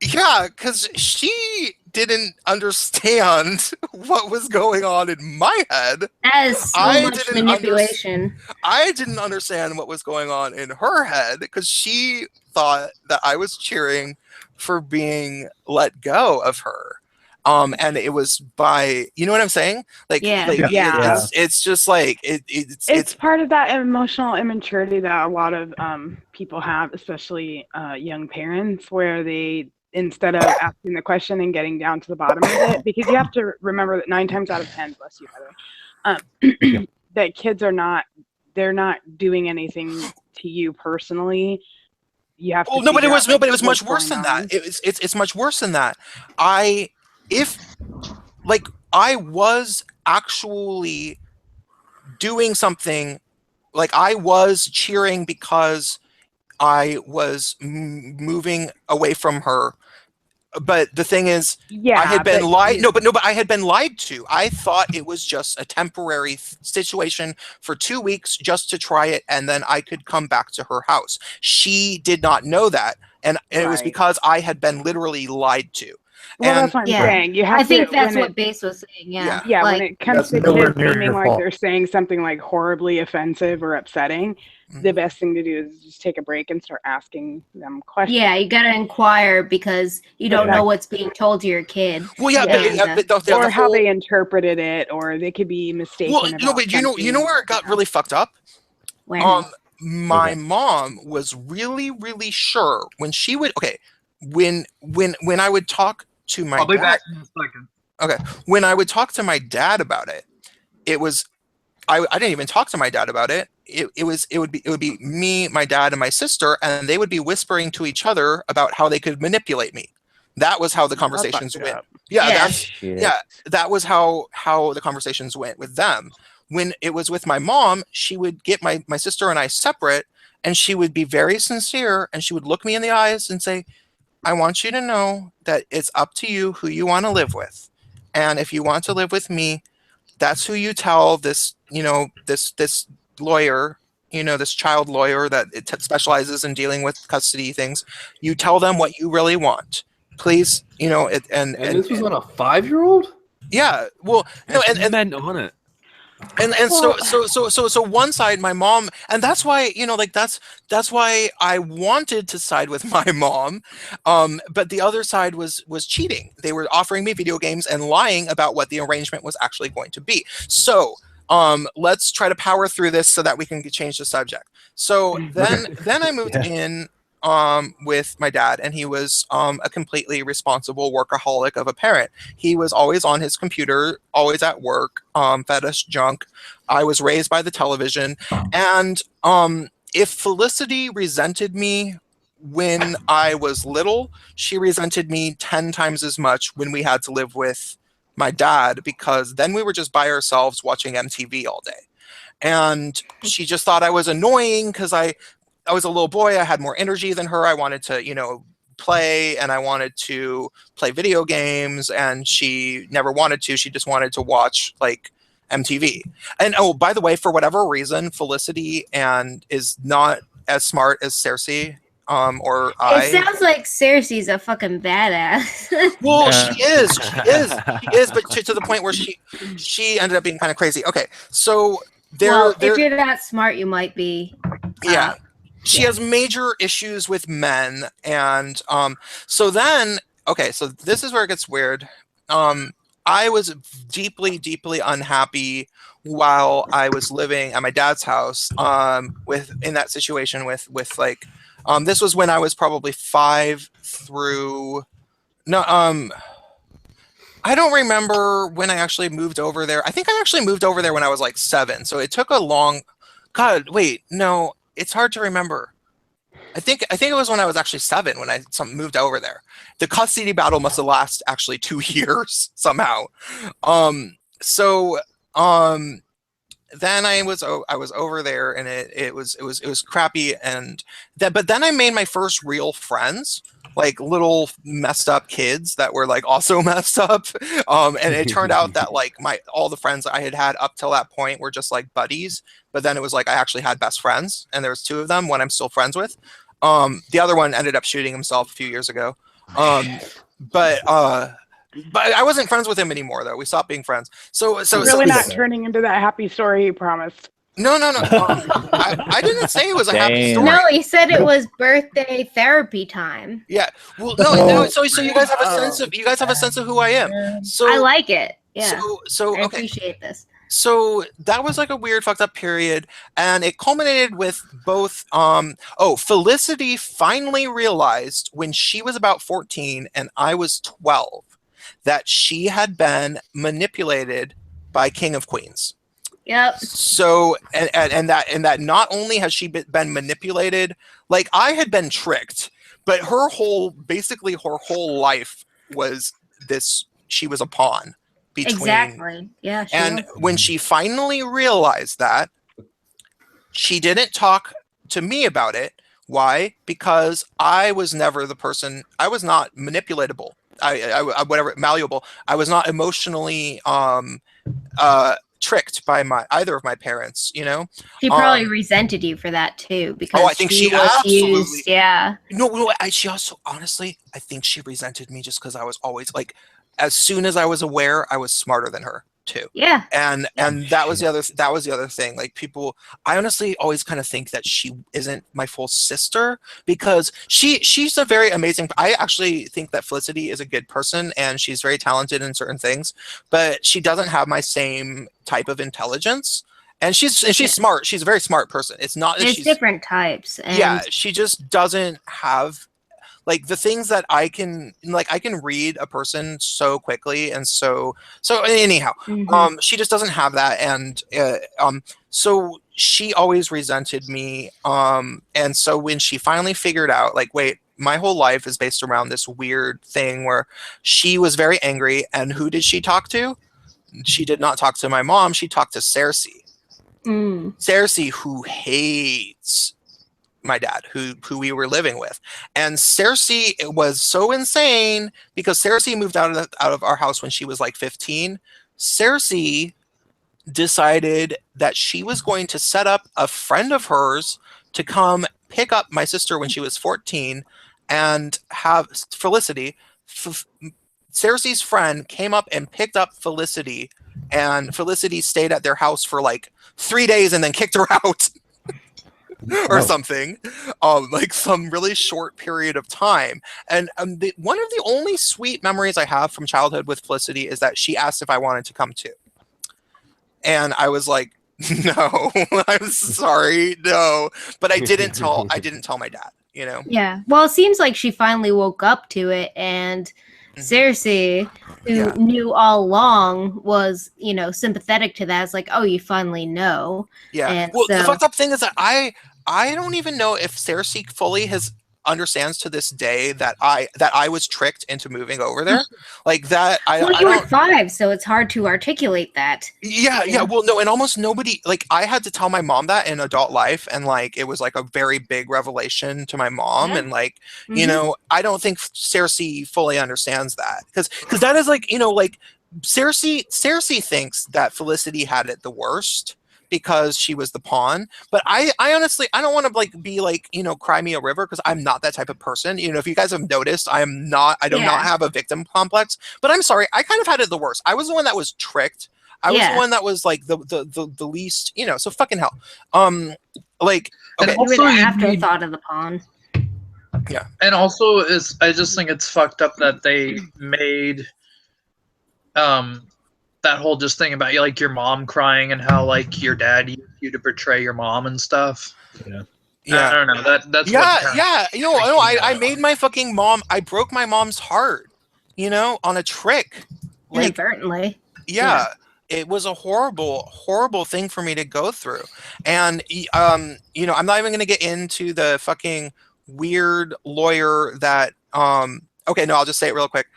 Yeah, because she didn't understand what was going on in my head. That is so much manipulation. I didn't understand what was going on in her head, because she thought that I was cheering for being let go of her. And it was by, you know what I'm saying? It's just like it's part of that emotional immaturity that a lot of people have, especially young parents, where they, instead of asking the question and getting down to the bottom of it, because you have to remember that 9 times out of 10, bless you, by the way, that kids they're not doing anything to you personally. You have to. But it was much worse than that. It's much worse than that. I was actually doing something, like I was cheering because I was moving away from her. But the thing is, I had been lied. But I had been lied to. I thought it was just a temporary situation for 2 weeks, just to try it, and then I could come back to her house. She did not know that, and it was because I had been literally lied to. Well, that's what I'm saying. I think that's what Base was saying. Yeah. Yeah. Like, when it comes to kids seeming like they're saying something like horribly offensive or upsetting, the best thing to do is just take a break and start asking them questions. Yeah, you gotta inquire, because you don't know what's being told to your kid. Well, or how they interpreted it, or they could be mistaken. Well, but you know where it got really fucked up? When? My mom was really, really sure when she would when I would talk to my I'll be dad, back in a second. Okay. When I would talk to my dad about it, it was I didn't even talk to my dad about it. It would be me, my dad, and my sister, and they would be whispering to each other about how they could manipulate me. That was how the conversations went. That was how the conversations went with them. When it was with my mom, she would get my sister and I separate, and she would be very sincere, and she would look me in the eyes and say, I want you to know that it's up to you who you want to live with. And if you want to live with me, that's who you tell this, this lawyer, this child lawyer that specializes in dealing with custody things. You tell them what you really want, please. And this was on a 5-year-old? Yeah. Well, no, and meant on it. And so one side, my mom, and that's why, that's why I wanted to side with my mom, but the other side was cheating. They were offering me video games and lying about what the arrangement was actually going to be. So let's try to power through this so that we can change the subject. So then I moved in with my dad, and he was a completely responsible workaholic of a parent. He was always on his computer, always at work, fed us junk. I was raised by the television, and if Felicity resented me when I was little, she resented me 10 times as much when we had to live with my dad, because then we were just by ourselves watching MTV all day. And she just thought I was annoying because I was a little boy. I had more energy than her. I wanted to, play, and I wanted to play video games, and she never wanted to. She just wanted to watch like MTV. And by the way, for whatever reason, Felicity is not as smart as Cersei. Or It sounds like Cersei's a fucking badass. Well, she is, but to the point where she ended up being kind of crazy. Okay, so if you're that smart, you might be. she has major issues with men, and so then so this is where it gets weird. I was deeply, deeply unhappy while I was living at my dad's house, in that situation with like, this was when I was probably 5 through, no, I don't remember when I actually moved over there. I think I actually moved over there when I was like 7. So it took a long, God, wait, no, it's hard to remember. I think it was when I was actually 7 when I moved over there. The custody battle must have lasted actually 2 years somehow. Then I was over there, and it was crappy, but then I made my first real friends, like little messed up kids that were like also messed up. And it turned out that like all the friends I had up till that point were just like buddies, but then it was like I actually had best friends, and there was 2 of them, one I'm still friends with. The other one ended up shooting himself a few years ago. But I wasn't friends with him anymore, though. We stopped being friends. So really not turning into that happy story you promised. No. I didn't say it was a happy story. No, he said it was birthday therapy time. Yeah. Well, no. So you guys have a sense of who I am. So I like it. Yeah. So I appreciate this. So that was like a weird fucked up period, and it culminated with both Felicity finally realized when she was about 14 and I was 12 that she had been manipulated by King of Queens. Yep. So and that not only has she been manipulated, like I had been tricked, but her whole life was this, she was a pawn. Exactly. Yeah. And when she finally realized that, she didn't talk to me about it. Why? Because I was never the person. I was not manipulatable. I malleable. I was not emotionally tricked by either of my parents. You know. She probably resented you for that too, because I think she was absolutely used. Yeah. No. She also, honestly, I think she resented me just because I was always like, as soon as I was aware, I was smarter than her too. Yeah. And that was the other thing. Like people, I honestly always kind of think that she isn't my full sister, because she's a very amazing. I actually think that Felicity is a good person and she's very talented in certain things, but she doesn't have my same type of intelligence. And she's smart. She's a very smart person. It's not that There's she's different types. And yeah, she just doesn't have like the things that I can read a person so quickly, and so anyhow, she just doesn't have that, and so she always resented me, and so when she finally figured out, like, wait, my whole life is based around this weird thing where she was very angry, and who did she talk to? She did not talk to my mom. She talked to Cersei. Cersei, who hates my dad, who we were living with, and Cersei was so insane because Cersei moved out of our house when she was like 15. Cersei decided that she was going to set up a friend of hers to come pick up my sister when she was 14 and have Felicity. Cersei's friend came up and picked up Felicity, and Felicity stayed at their house for like 3 days and then kicked her out. Or something, like some really short period of time. And one of the only sweet memories I have from childhood with Felicity is that she asked if I wanted to come too. And I was like, no, I'm sorry, no. But I didn't tell my dad, you know? Yeah. Well, it seems like she finally woke up to it, and Cersei, who knew all along, was, sympathetic to that. It's like, oh, you finally know. Yeah. And well, the fucked up thing is that I don't even know if Cersei fully understands to this day that I was tricked into moving over there. Like that. You were 5, so it's hard to articulate that. Yeah. Well, no, and almost nobody, like I had to tell my mom that in adult life, and like it was like a very big revelation to my mom, and like I don't think Cersei fully understands that because that is like like Cersei thinks that Felicity had it the worst because she was the pawn, but I honestly, I don't want to like be like, cry me a river, because I'm not that type of person. If you guys have noticed, I do not have a victim complex, but I'm sorry, I kind of had it the worst. I was the one that was tricked. I was the one that was like the least, you know, so fucking hell. Like, okay. You were the afterthought of the pawn. Yeah. And also, I just think it's fucked up that they made that whole just thing about like your mom crying and how like your dad used you to betray your mom and stuff. Yeah. Yeah. I don't know. That's yeah. You know, I made my fucking mom. I broke my mom's heart. You know, on a trick. Like, inadvertently. Yeah. It was a horrible thing for me to go through. And you know, I'm not even going to get into the fucking weird lawyer that okay, no, I'll just say it real quick.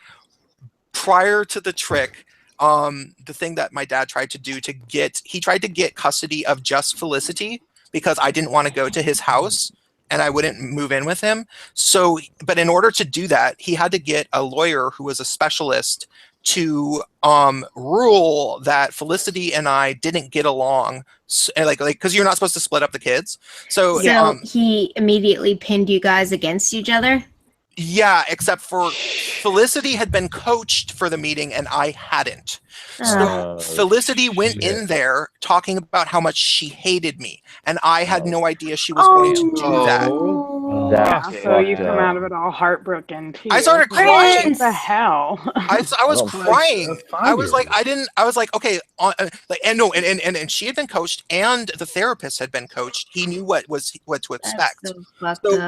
Prior to the trick, the thing that my dad tried to do he tried to get custody of just Felicity because I didn't want to go to his house and I wouldn't move in with him. So, but in order to do that, he had to get a lawyer who was a specialist to rule that Felicity and I didn't get along, like because you're not supposed to split up the kids. So he immediately pinned you guys against each other. Yeah, except for Felicity had been coached for the meeting and I hadn't. So Felicity went in there talking about how much she hated me, and I had no idea she was going to do that. So you come out of it all heartbroken too. I started crying. What the hell? I was crying. I was like, okay, and she had been coached, and the therapist had been coached. He knew what to expect.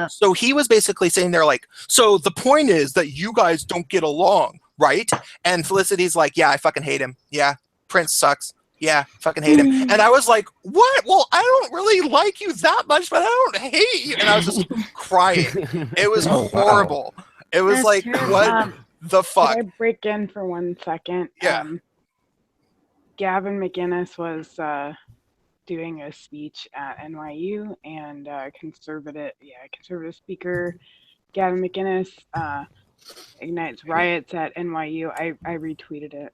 So he was basically saying there like, so the point is that you guys don't get along, right? And Felicity's like, yeah, I fucking hate him. Yeah, Prince sucks. Yeah, fucking hate him. And I was like, what? Well, I don't really like you that much, but I don't hate you. And I was just crying. It was horrible. It was like, what the fuck? Could I break in for 1 second? Yeah. Gavin McInnes was doing a speech at NYU, and conservative speaker Gavin McInnes ignites riots at NYU. I retweeted it.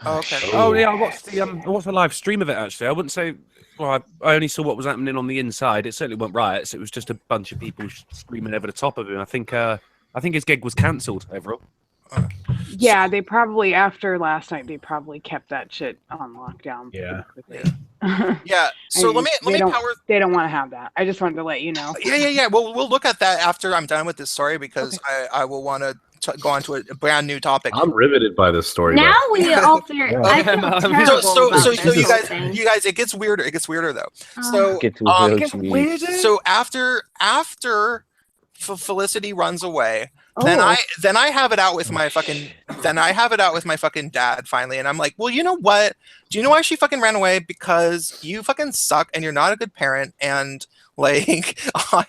Oh, okay. Oh yeah, I watched the live stream of it actually. I wouldn't say. Well, I only saw what was happening on the inside. It certainly weren't riots. It was just a bunch of people screaming over the top of him. I think his gig was cancelled overall. Yeah, they probably after last night they probably kept that shit on lockdown. Yeah. Yeah. So let me power. They don't want to have that. I just wanted to let you know. Yeah. Well, we'll look at that after I'm done with this story because I will want to go on to a brand new topic. I'm riveted by this story. Now we all figure. I feel terrible so you guys, it gets weirder. It gets weirder though. So after Felicity runs away. Then I have it out with my fucking dad finally, and I'm like, well, you know what? Do you know why she fucking ran away? Because you fucking suck and you're not a good parent, and like I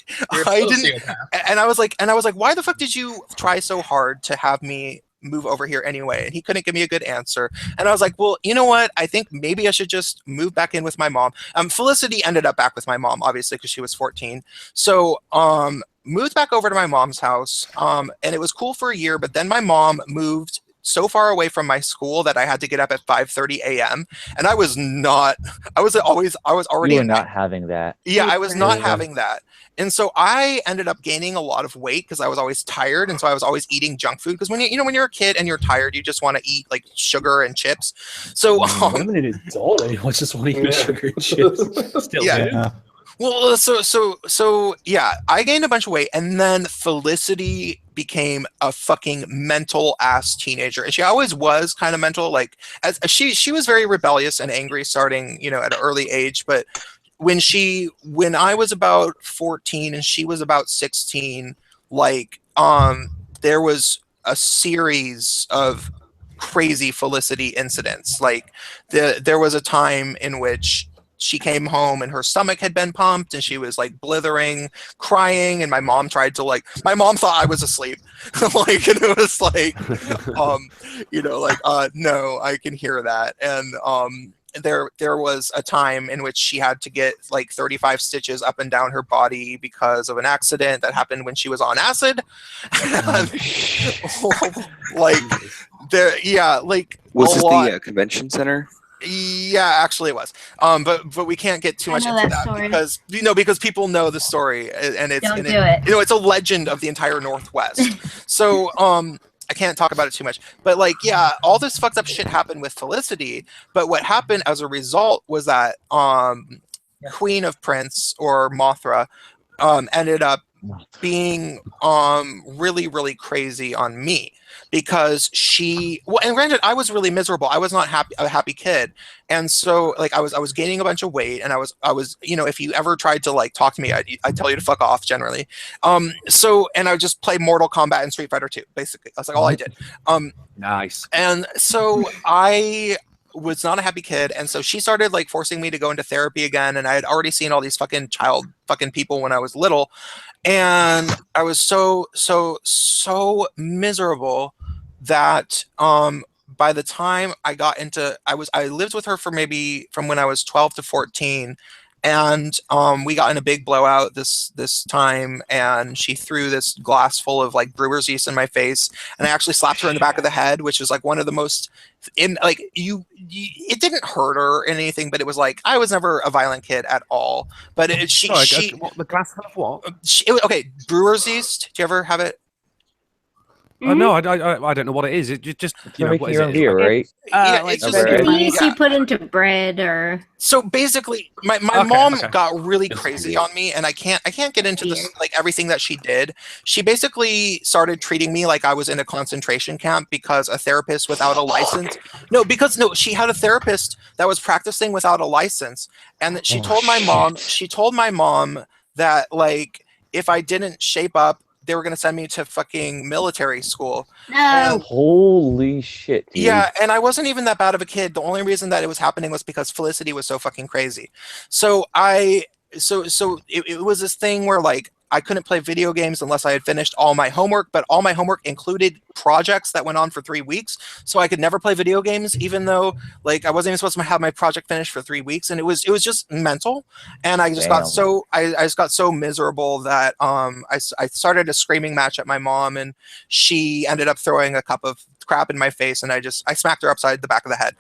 didn't. And I was like, why the fuck did you try so hard to have me move over here anyway? And he couldn't give me a good answer. And I was like, well, you know what? I think maybe I should just move back in with my mom. Felicity ended up back with my mom, obviously, because she was 14. So moved back over to my mom's house, and it was cool for a year, but then my mom moved so far away from my school that I had to get up at 5:30 a.m. and I was already not having that. Yeah, I was not having that. And so I ended up gaining a lot of weight because I was always tired, and so I was always eating junk food because when you're a kid and you're tired, you just want to eat like sugar and chips. So I'm an adult. I just want to eat sugar and chips. Still, yeah. Well, so yeah, I gained a bunch of weight, and then Felicity became a fucking mental ass teenager, and she always was kind of mental. Like as she was very rebellious and angry starting, at an early age. But when I was about 14 and she was about 16, like there was a series of crazy Felicity incidents. Like there was a time in which she came home and her stomach had been pumped and she was like blithering, crying, and my mom thought I was asleep. Like, and it was like, no, I can hear that. And there was a time in which she had to get like 35 stitches up and down her body because of an accident that happened when she was on acid. Was this the convention center? Yeah, actually it was. But we can't get too much into that because people know the story and it's it's a legend of the entire Northwest. So I can't talk about it too much, but like, yeah, all this fucked up shit happened with Felicity. But what happened as a result was that Queen of Prince, or Mothra, ended up being really, really crazy on me, because and granted, I was really miserable. I was not a happy kid. And so like I was gaining a bunch of weight, and I was, you know, if you ever tried to like talk to me, I'd tell you to fuck off generally. And I would just play Mortal Kombat and Street Fighter 2, basically. That's like all I did. Nice. And so I was not a happy kid, and so she started like forcing me to go into therapy again, and I had already seen all these fucking people when I was little, and I was so miserable that by the time I got into, I lived with her for maybe from when I was 12 to 14, and we got in a big blowout this time, and she threw this glass full of like brewer's yeast in my face, and I actually slapped her in the back of the head, which was like one of the most it didn't hurt her or anything, but it was like, I was never a violent kid at all. But what, the glass of what? Okay, brewer's yeast. Do you ever have it? No, I don't know what it is. It just you know, what is it? Beer, right? It's just yeast you put into bread, or so basically, my mom got really crazy on me, and I can't get into this, like everything that she did. She basically started treating me like I was in a concentration camp because a therapist without a license. She had a therapist that was practicing without a license, and that she told my mom. She told my mom that like if I didn't shape up, they were going to send me to fucking military school. No. Holy shit, dude. Yeah, and I wasn't even that bad of a kid. The only reason that it was happening was because Felicity was so fucking crazy. So it was this thing where like I couldn't play video games unless I had finished all my homework, but all my homework included projects that went on for 3 weeks. So I could never play video games, even though like I wasn't even supposed to have my project finished for 3 weeks. And it was just mental. And I just got so miserable that I started a screaming match at my mom, and she ended up throwing a cup of crap in my face, and I smacked her upside the back of the head.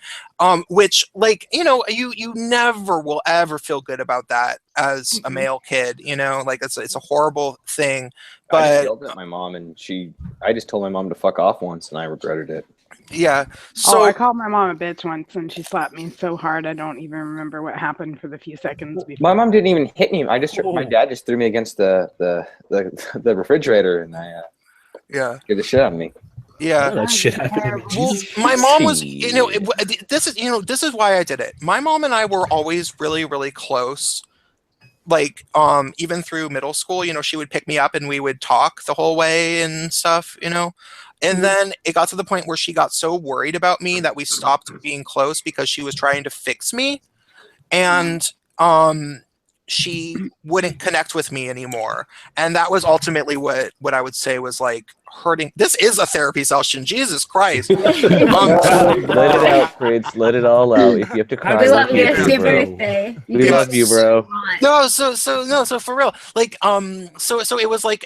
Which, like, you know, you never will ever feel good about that as a male kid, you know, like it's a horrible thing. But I just yelled at my mom, and I just told my mom to fuck off once, and I regretted it. Yeah. So I called my mom a bitch once, and she slapped me so hard I don't even remember what happened for the few seconds before. My mom didn't even hit me. My dad just threw me against the refrigerator, and scared the shit out of me. Yeah, that shit happened. Well, my mom was, you know, this is why I did it. My mom and I were always really, really close. Like, even through middle school, you know, she would pick me up and we would talk the whole way and stuff, you know. And then it got to the point where she got so worried about me that we stopped being close because she was trying to fix me, and she wouldn't connect with me anymore. And that was ultimately what I would say was like hurting. This is a therapy session. Jesus Christ. Let it out, Prince. Let it all out. If you have to cry, we love you. Happy birthday. We love you, bro. No, so for real. Like, so it was like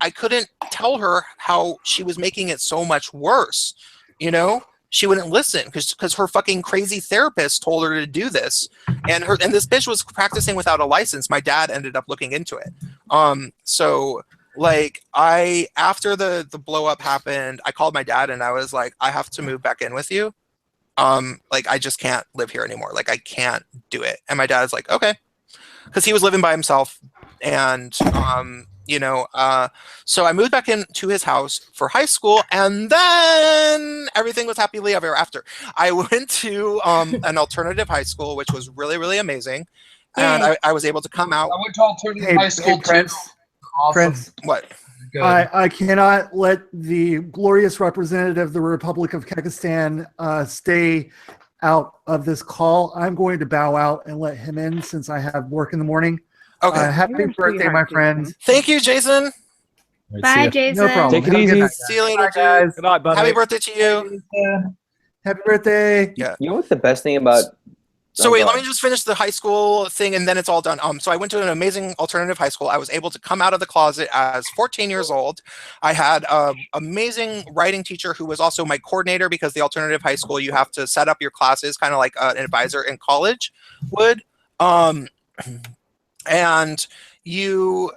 I couldn't tell her how she was making it so much worse, you know? She wouldn't listen because her fucking crazy therapist told her to do this, and this bitch was practicing without a license. My dad ended up looking into it. So like after the blow up happened, I called my dad and I was like, I have to move back in with you. Like I just can't live here anymore. Like I can't do it. And my dad's like, okay, because he was living by himself, and you know, so I moved back into his house for high school, and then everything was happily ever after. I went to an alternative high school, which was really, really amazing, and I was able to come out. I went to alternative high school too. Awesome. Prince, what? I cannot let the glorious representative of the Republic of Kekistan stay out of this call. I'm going to bow out and let him in since I have work in the morning. Okay. Happy birthday, my friend. Thank you, Jason. Bye, Jason. No problem. Take it easy. See you later, guys. Good night, buddy. Happy birthday to you. Happy birthday. Yeah. You know what's the best thing about? So wait, let me just finish the high school thing, and then it's all done. So I went to an amazing alternative high school. I was able to come out of the closet as 14 years old. I had an amazing writing teacher who was also my coordinator, because the alternative high school, you have to set up your classes kind of like an advisor in college would. And you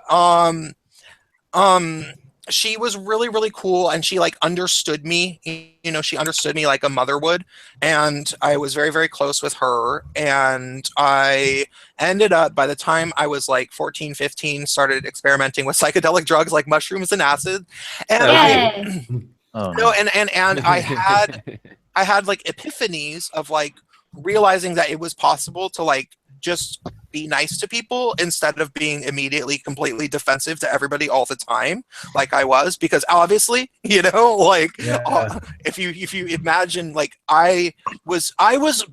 she was really, really cool, and she like understood me. You know, she understood me like a mother would, and I was very, very close with her. And I ended up, by the time I was like 14, 15, started experimenting with psychedelic drugs like mushrooms and acid. And I had like epiphanies of like realizing that it was possible to like just be nice to people instead of being immediately completely defensive to everybody all the time like I was, because obviously, you know, like if you imagine, like I was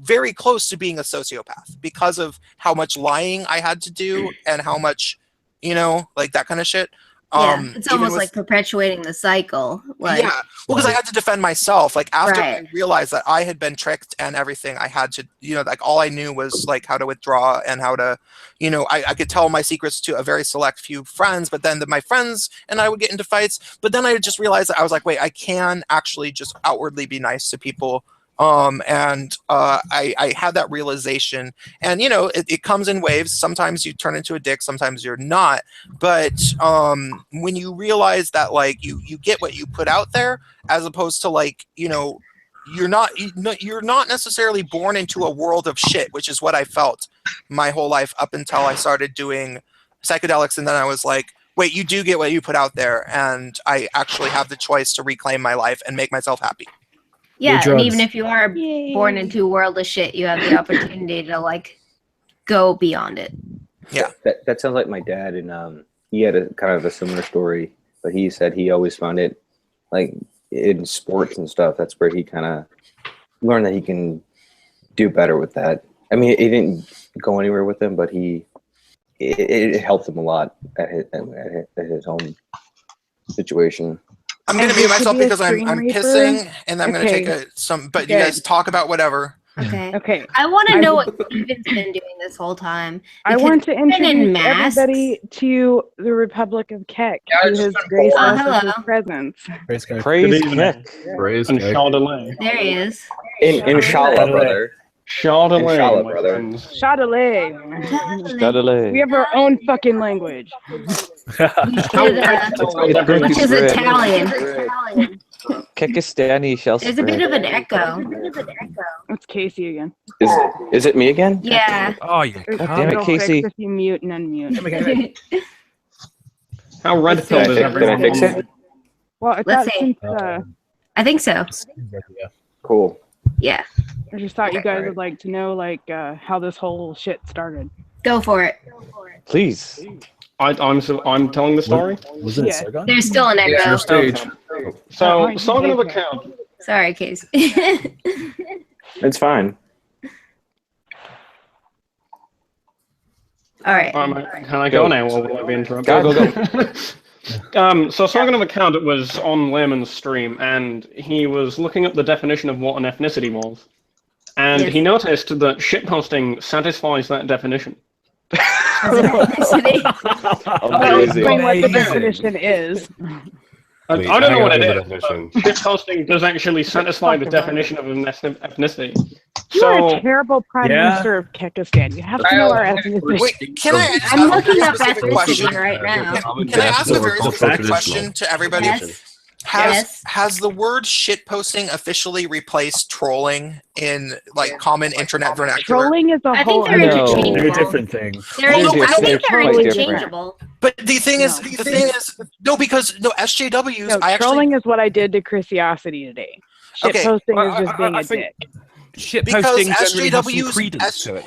very close to being a sociopath because of how much lying I had to do and how much, you know, like that kind of shit. It's almost like perpetuating the cycle. Like, well, because I had to defend myself. Like after I realized that I had been tricked and everything, I had to, you know, like all I knew was like how to withdraw and how to, you know, I could tell my secrets to a very select few friends, but then my friends and I would get into fights. But then I just realized that I was like, wait, I can actually just outwardly be nice to people. I had that realization, and you know, it comes in waves. Sometimes you turn into a dick, sometimes you're not. But when you realize that like you get what you put out there, as opposed to like, you know, you're not necessarily born into a world of shit, which is what I felt my whole life up until I started doing psychedelics, and then I was like, wait, you do get what you put out there, and I actually have the choice to reclaim my life and make myself happy. Yeah, and even if you are born into a world of shit, you have the opportunity to like go beyond it. Yeah, that sounds like my dad, and he had a kind of a similar story, but he said he always found it like in sports and stuff. That's where he kind of learned that he can do better with that. I mean, it didn't go anywhere with him, but it helped him a lot at his home situation. I'm going to mute myself because I'm pissing, and I'm going to take but you guys talk about whatever. Okay. I want to know what Steven's been doing this whole time. I want to introduce everybody to the Republic of KEK, who has graced us with his presence. Praise KEK. Praise and KEK. There he is. Inshallah, brother. Inshallah, brother. Chardonnay. We have our own fucking language. Which is Italian. Kekistani shall There's a bit of an echo. It's Casey again. Is it me again? Yeah. Oh, yeah. Damn it, Casey. If you mute and unmute. How red pilled is everyone? Can I fix it? Well, Let's see. I think so. Cool. Yeah. I just thought you guys would like to know like how this whole shit started. Go for it. Please. I'm telling the story. Was it Sargon? There's still an echo. It's your stage. So, Sargon of Account. Sorry, Case. It's fine. All right. Can I go now, or will I be interrupted? Go. So Sargon of Akkad was on Lehrman's stream, and he was looking up the definition of what an ethnicity was. And he noticed that shitposting satisfies that definition. Explain what the definition is. I don't know what it is. Shitposting does actually satisfy the definition of an ethnicity. You are a terrible prime minister of Kekistan. You have to know our ethnicity. Wait, can I? I'm looking up ethnicity right now. Can I ask a very specific question to everybody? Yes. Has the word shitposting officially replaced trolling in like common internet vernacular? Trolling is a whole they're interchangeable. They're different things. I think they're interchangeable. But the thing is, because SJWs. Trolling is what I did to Chrisiosity today. Shitposting is just being a dick. Because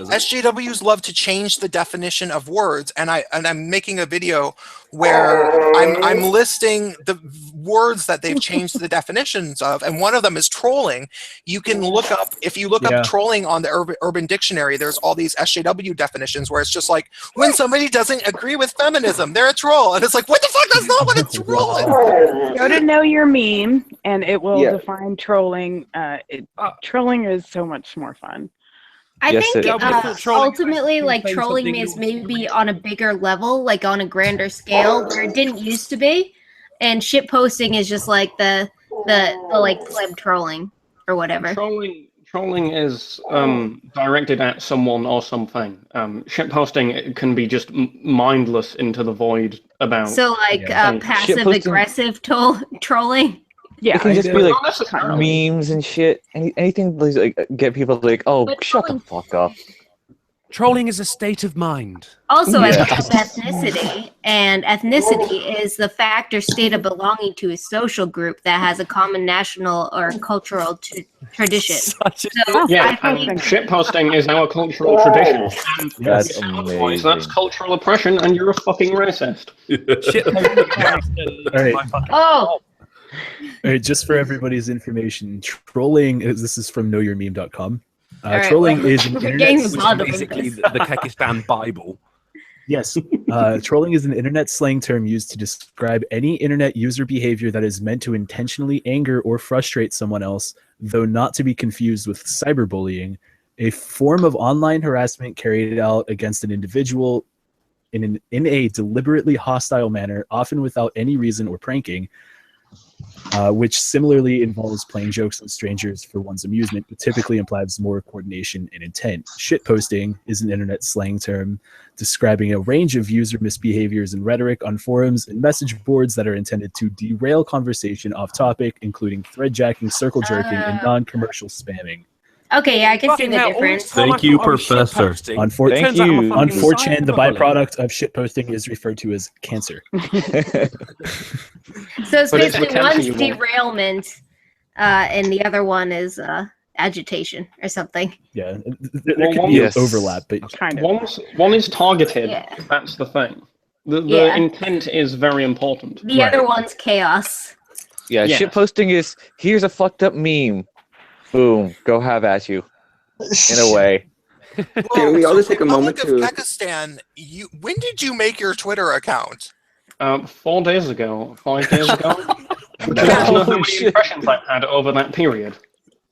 SJWs love to change the definition of words, and I'm making a video where I'm listing the words that they've changed the definitions of, and one of them is trolling. You can look up, if you look up trolling on the Urban Dictionary, there's all these SJW definitions where it's just like, when somebody doesn't agree with feminism, they're a troll, and it's like, what the fuck, that's not what a troll is. Go to know your meme, and it will define trolling. Trolling is so much more fun. I think ultimately, like, trolling is maybe on a bigger level, like on a grander scale, where it didn't used to be, and shit posting is just like the like pleb trolling or whatever. Trolling is directed at someone or something. Shitposting can be just mindless into the void about. So like passive aggressive trolling. Yeah, it can just be like memes and shit. Anything like get people like, oh, But shut the fuck up. Trolling is a state of mind. Also, I looked up ethnicity, and ethnicity is the fact or state of belonging to a social group that has a common national or cultural tradition. Yeah, and shitposting is our cultural tradition. And That's otherwise, that's cultural oppression, and you're a fucking racist. All right. Oh. All right, just for everybody's information, trolling this is from knowyourmeme.com. Right, trolling is an basically the Kekistan Bible. Yes. Trolling is an internet slang term used to describe any internet user behavior that is meant to intentionally anger or frustrate someone else, though not to be confused with cyberbullying, a form of online harassment carried out against an individual in a deliberately hostile manner, often without any reason or pranking, which similarly involves playing jokes on strangers for one's amusement, but typically implies more coordination and intent. Shitposting is an internet slang term describing a range of user misbehaviors and rhetoric on forums and message boards that are intended to derail conversation off topic, including threadjacking, circle jerking, and non-commercial spamming. Okay, yeah, I can see the difference. Thank you, Professor. On 4chan, the byproduct of shitposting is referred to as cancer. So it's basically one's derailment, and the other one is agitation or something. Yeah, there could be an overlap, but one is targeted. Yeah. That's the thing. The intent is very important. The other one's chaos. Yeah, shitposting is here's a fucked up meme. Boom, go have at you. In a way. Can we all just take a moment to... Kekistan, when did you make your Twitter account? 4 days ago, 5 days ago. I don't know how many impressions I've had over that period.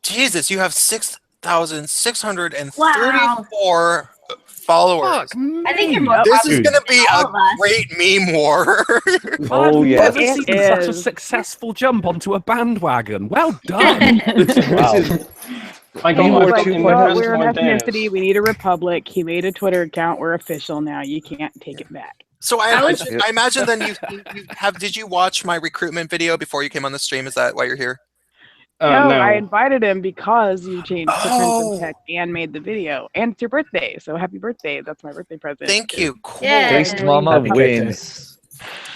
Jesus, you have 6,634 followers. I think you're more This is going to be a great meme war. Oh, yeah. I've never seen such a successful jump onto a bandwagon. Well done. We're an ethnicity. We need a republic. He made a Twitter account. We're official now. You can't take it back. So I imagine then did you watch my recruitment video before you came on the stream? Is that why you're here? No, I invited him because you changed the Prince Tech and made the video. And it's your birthday, so happy birthday. That's my birthday present. Thank you. Cool. Taste Mama wins.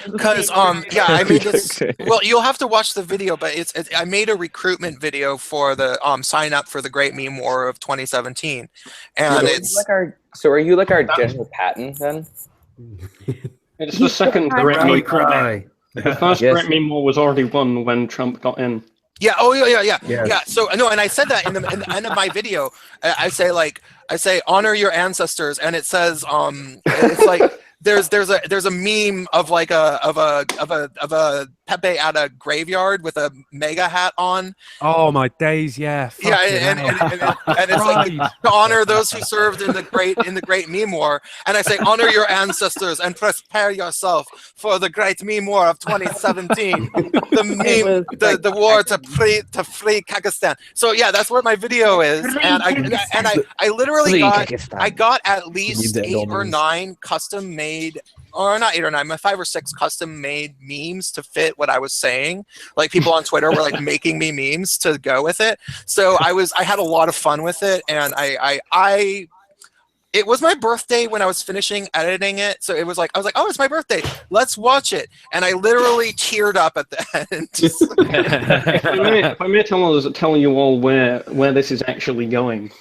Because I made this. Well, you'll have to watch the video, but I made a recruitment video for the sign up for the Great Meme War of 2017, and So are you like our General Patton then? It's the second Great Meme Cry. The first Great Meme War was already won when Trump got in. Yeah. Oh, yeah. So no, and I said that in the end of my video. I say honor your ancestors, and it says it's like there's a meme of like a Pepe at a graveyard with a mega hat on. Oh my days, yeah. And it's like to honor those who served in the great meme war. And I say honor your ancestors and prepare yourself for the great meme war of 2017. The war to free Kekistan. So yeah, that's what my video is. And I literally got at least 8 or 9 custom made, or not 8 or 9, 5 or 6 custom made memes to fit what I was saying. Like people on Twitter were like making me memes to go with it. So I had a lot of fun with it, and it was my birthday when I was finishing editing it. So I was like, oh, it's my birthday. Let's watch it. And I literally teared up at the end. If I may tell you all where this is actually going.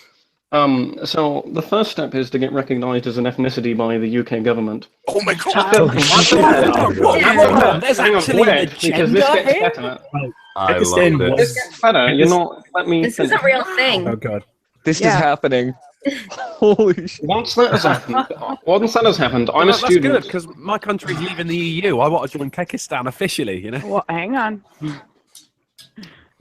So the first step is to get recognised as an ethnicity by the UK government. Oh my god! Hang on, wait, because this gets better. I love this. This gets better. You're not. Let me. This is a real thing. Oh god. This is happening. Holy shit. Once that has happened, I'm a student. That's good, because my country's leaving the EU. I want to join Kekistan officially, you know? Well, hang on.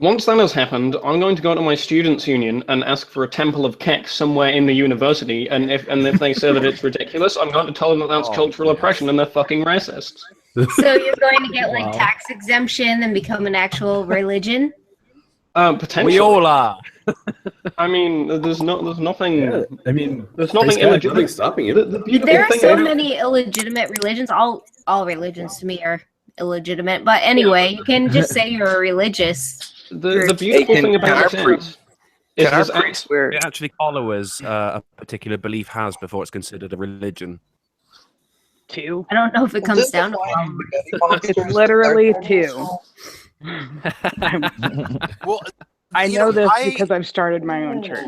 Once that has happened, I'm going to go to my students' union and ask for a temple of KEK somewhere in the university, and if they say that it's ridiculous, I'm going to tell them that that's cultural oppression and they're fucking racists. So you're going to get like tax exemption and become an actual religion? Potentially. We all are. I mean, there's nothing. Yeah, I mean, there's nothing illegitimate stopping it. The beautiful There are thing so is- many illegitimate religions. All religions to me are illegitimate. But anyway, you can just say you're a religious. The beautiful thing about it is Can our there's priests it actually followers a particular belief has before it's considered a religion? 2. I don't know if it comes down to one. It's literally 2. Well, I you know know, this I- because I've started my own church.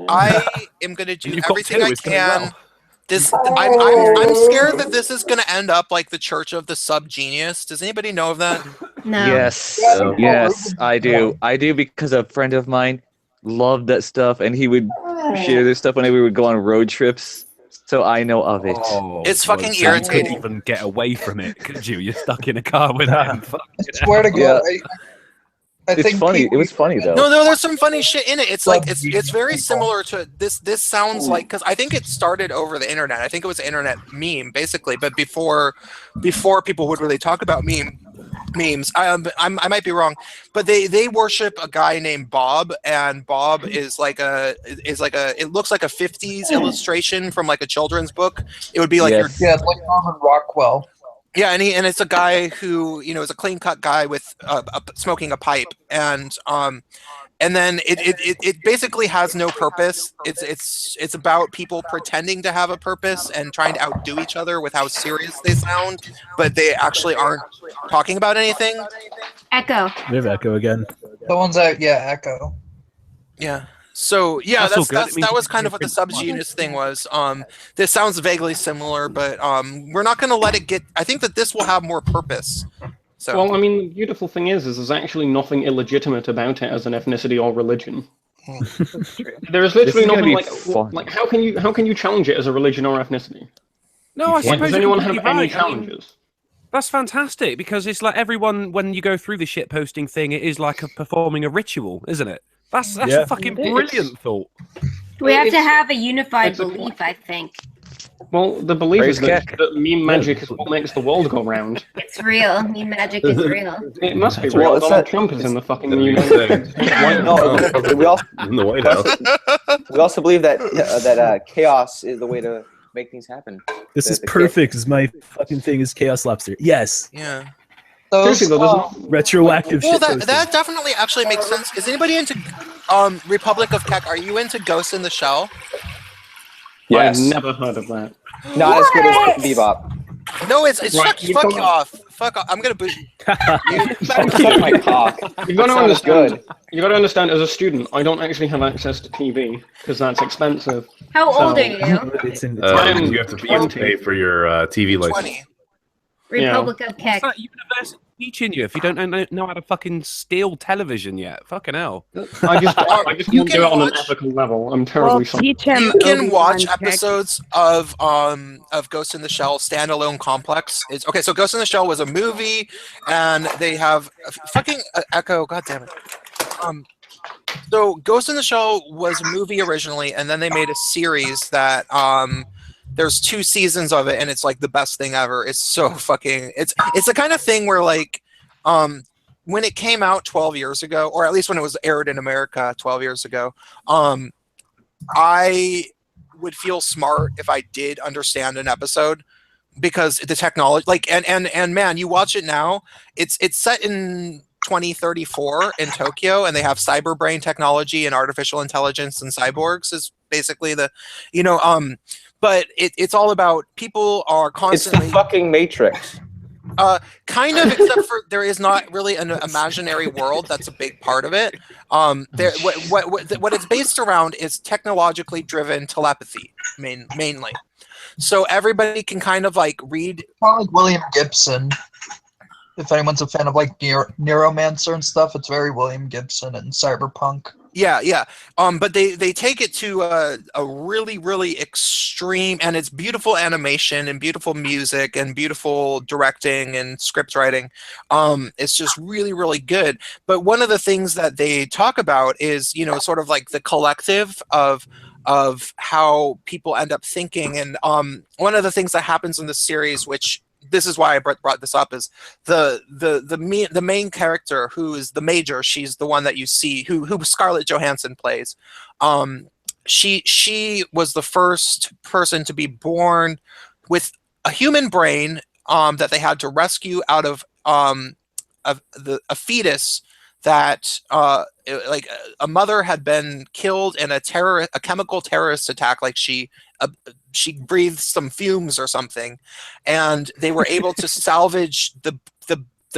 I am going to do You've got everything two, I it's going can. well. I'm scared that this is going to end up like the Church of the Subgenius. Does anybody know of that? No. Yes, yes, I do. I do because a friend of mine loved that stuff, and he would share this stuff whenever we would go on road trips. So I know of it. Oh, It's fucking so you irritating. couldn't even get away from it, could you? You're stuck in a car with them. I swear to God, I It's think funny. people- It was funny though. No, there's some funny shit in it. It's like it's very similar to this. This sounds like, because I think it started over the internet. I think it was an internet meme basically, but before people would really talk about memes. I might be wrong, but they worship a guy named Bob, and Bob is like it looks like a 50s illustration from like a children's book. It would be like it's like Norman Rockwell. yeah, and it's a guy who is a clean cut guy with smoking a pipe, and then it basically has no purpose. It's about people pretending to have a purpose and trying to outdo each other with how serious they sound, but they actually aren't talking about anything. Echo. We have Echo again. The ones that Echo. Yeah. So yeah, That's all good. It means that you was can kind of what the subgenus thing was. This sounds vaguely similar, but we're not going to let it get. I think that this will have more purpose. So Well, I mean, the beautiful thing is there's actually nothing illegitimate about it as an ethnicity or religion. There is literally nothing like how can you challenge it as a religion or ethnicity? No, I suppose Does you're anyone have completely any right. challenges? That's fantastic because it's like everyone, when you go through the shit posting thing, it is like performing a ritual, isn't it? That's Yeah. a fucking brilliant thought. We have to have a unified belief, I think. Well, the belief Praise is that meme magic is what makes the world go round. It's real. Meme magic is real. It must be Well, real. it's Donald that- Trump is in the fucking That's meme what you magic. said. No, we also In the White House. we also believe that chaos is the way to make things happen. This is The perfect. Because my fucking thing is Chaos Lobster. Yes. yeah. Seriously, though, there's no Retroactive Well, shit. that definitely actually makes sense. Is anybody into Republic of KEK? Are you into Ghost in the Shell? Yes. I've never heard of that. Not as good as Bebop. No, it's Right, fuck you off. Fuck off. I'm gonna boot. Suck my cock. You've got to Sounds understand. good. You got to understand. As a student, I don't actually have access to TV because that's expensive. How So- old are you? It's in You have to pay for your TV license. 20. Republic of What's Keck. that university teaching you if you don't know how to fucking steal television yet? Fucking hell. I just You won't do can it on an watch- ethical level. I'm terribly sorry. Teach him. You can Obi-Wan watch Keck. episodes of Ghost in the Shell standalone complex. It's okay. So Ghost in the Shell was a movie, and they have fucking Echo. God damn it. So Ghost in the Shell was a movie originally, and then they made a series that there's 2 seasons of it, and it's like the best thing ever. It's so fucking. It's the kind of thing where like when it came out 12 years ago, or at least when it was aired in America 12 years ago, I would feel smart if I did understand an episode, because the technology, like, and man, you watch it now, it's set in 2034 in Tokyo, and they have cyber brain technology and artificial intelligence and cyborgs is basically the, but it's all about people are It's constantly the fucking Matrix. kind of, except for there is not really an imaginary world. That's a big part of it. What it's based around is technologically driven telepathy, mainly. So everybody can kind of like read. Kind of like William Gibson. If anyone's a fan of like Neuromancer and stuff, it's very William Gibson and Cyberpunk. Yeah. But they take it to a really, really extreme, and it's beautiful animation and beautiful music and beautiful directing and script writing. It's just really, really good. But one of the things that they talk about is, sort of like the collective of how people end up thinking. And one of the things that happens in the series, which this is why I brought this up, is the main character, who is the Major. She's the one that you see, who Scarlett Johansson plays. She was the first person to be born with a human brain that they had to rescue out of a fetus that like a mother had been killed in a chemical terrorist attack. Like she breathed some fumes or something, and they were able to salvage the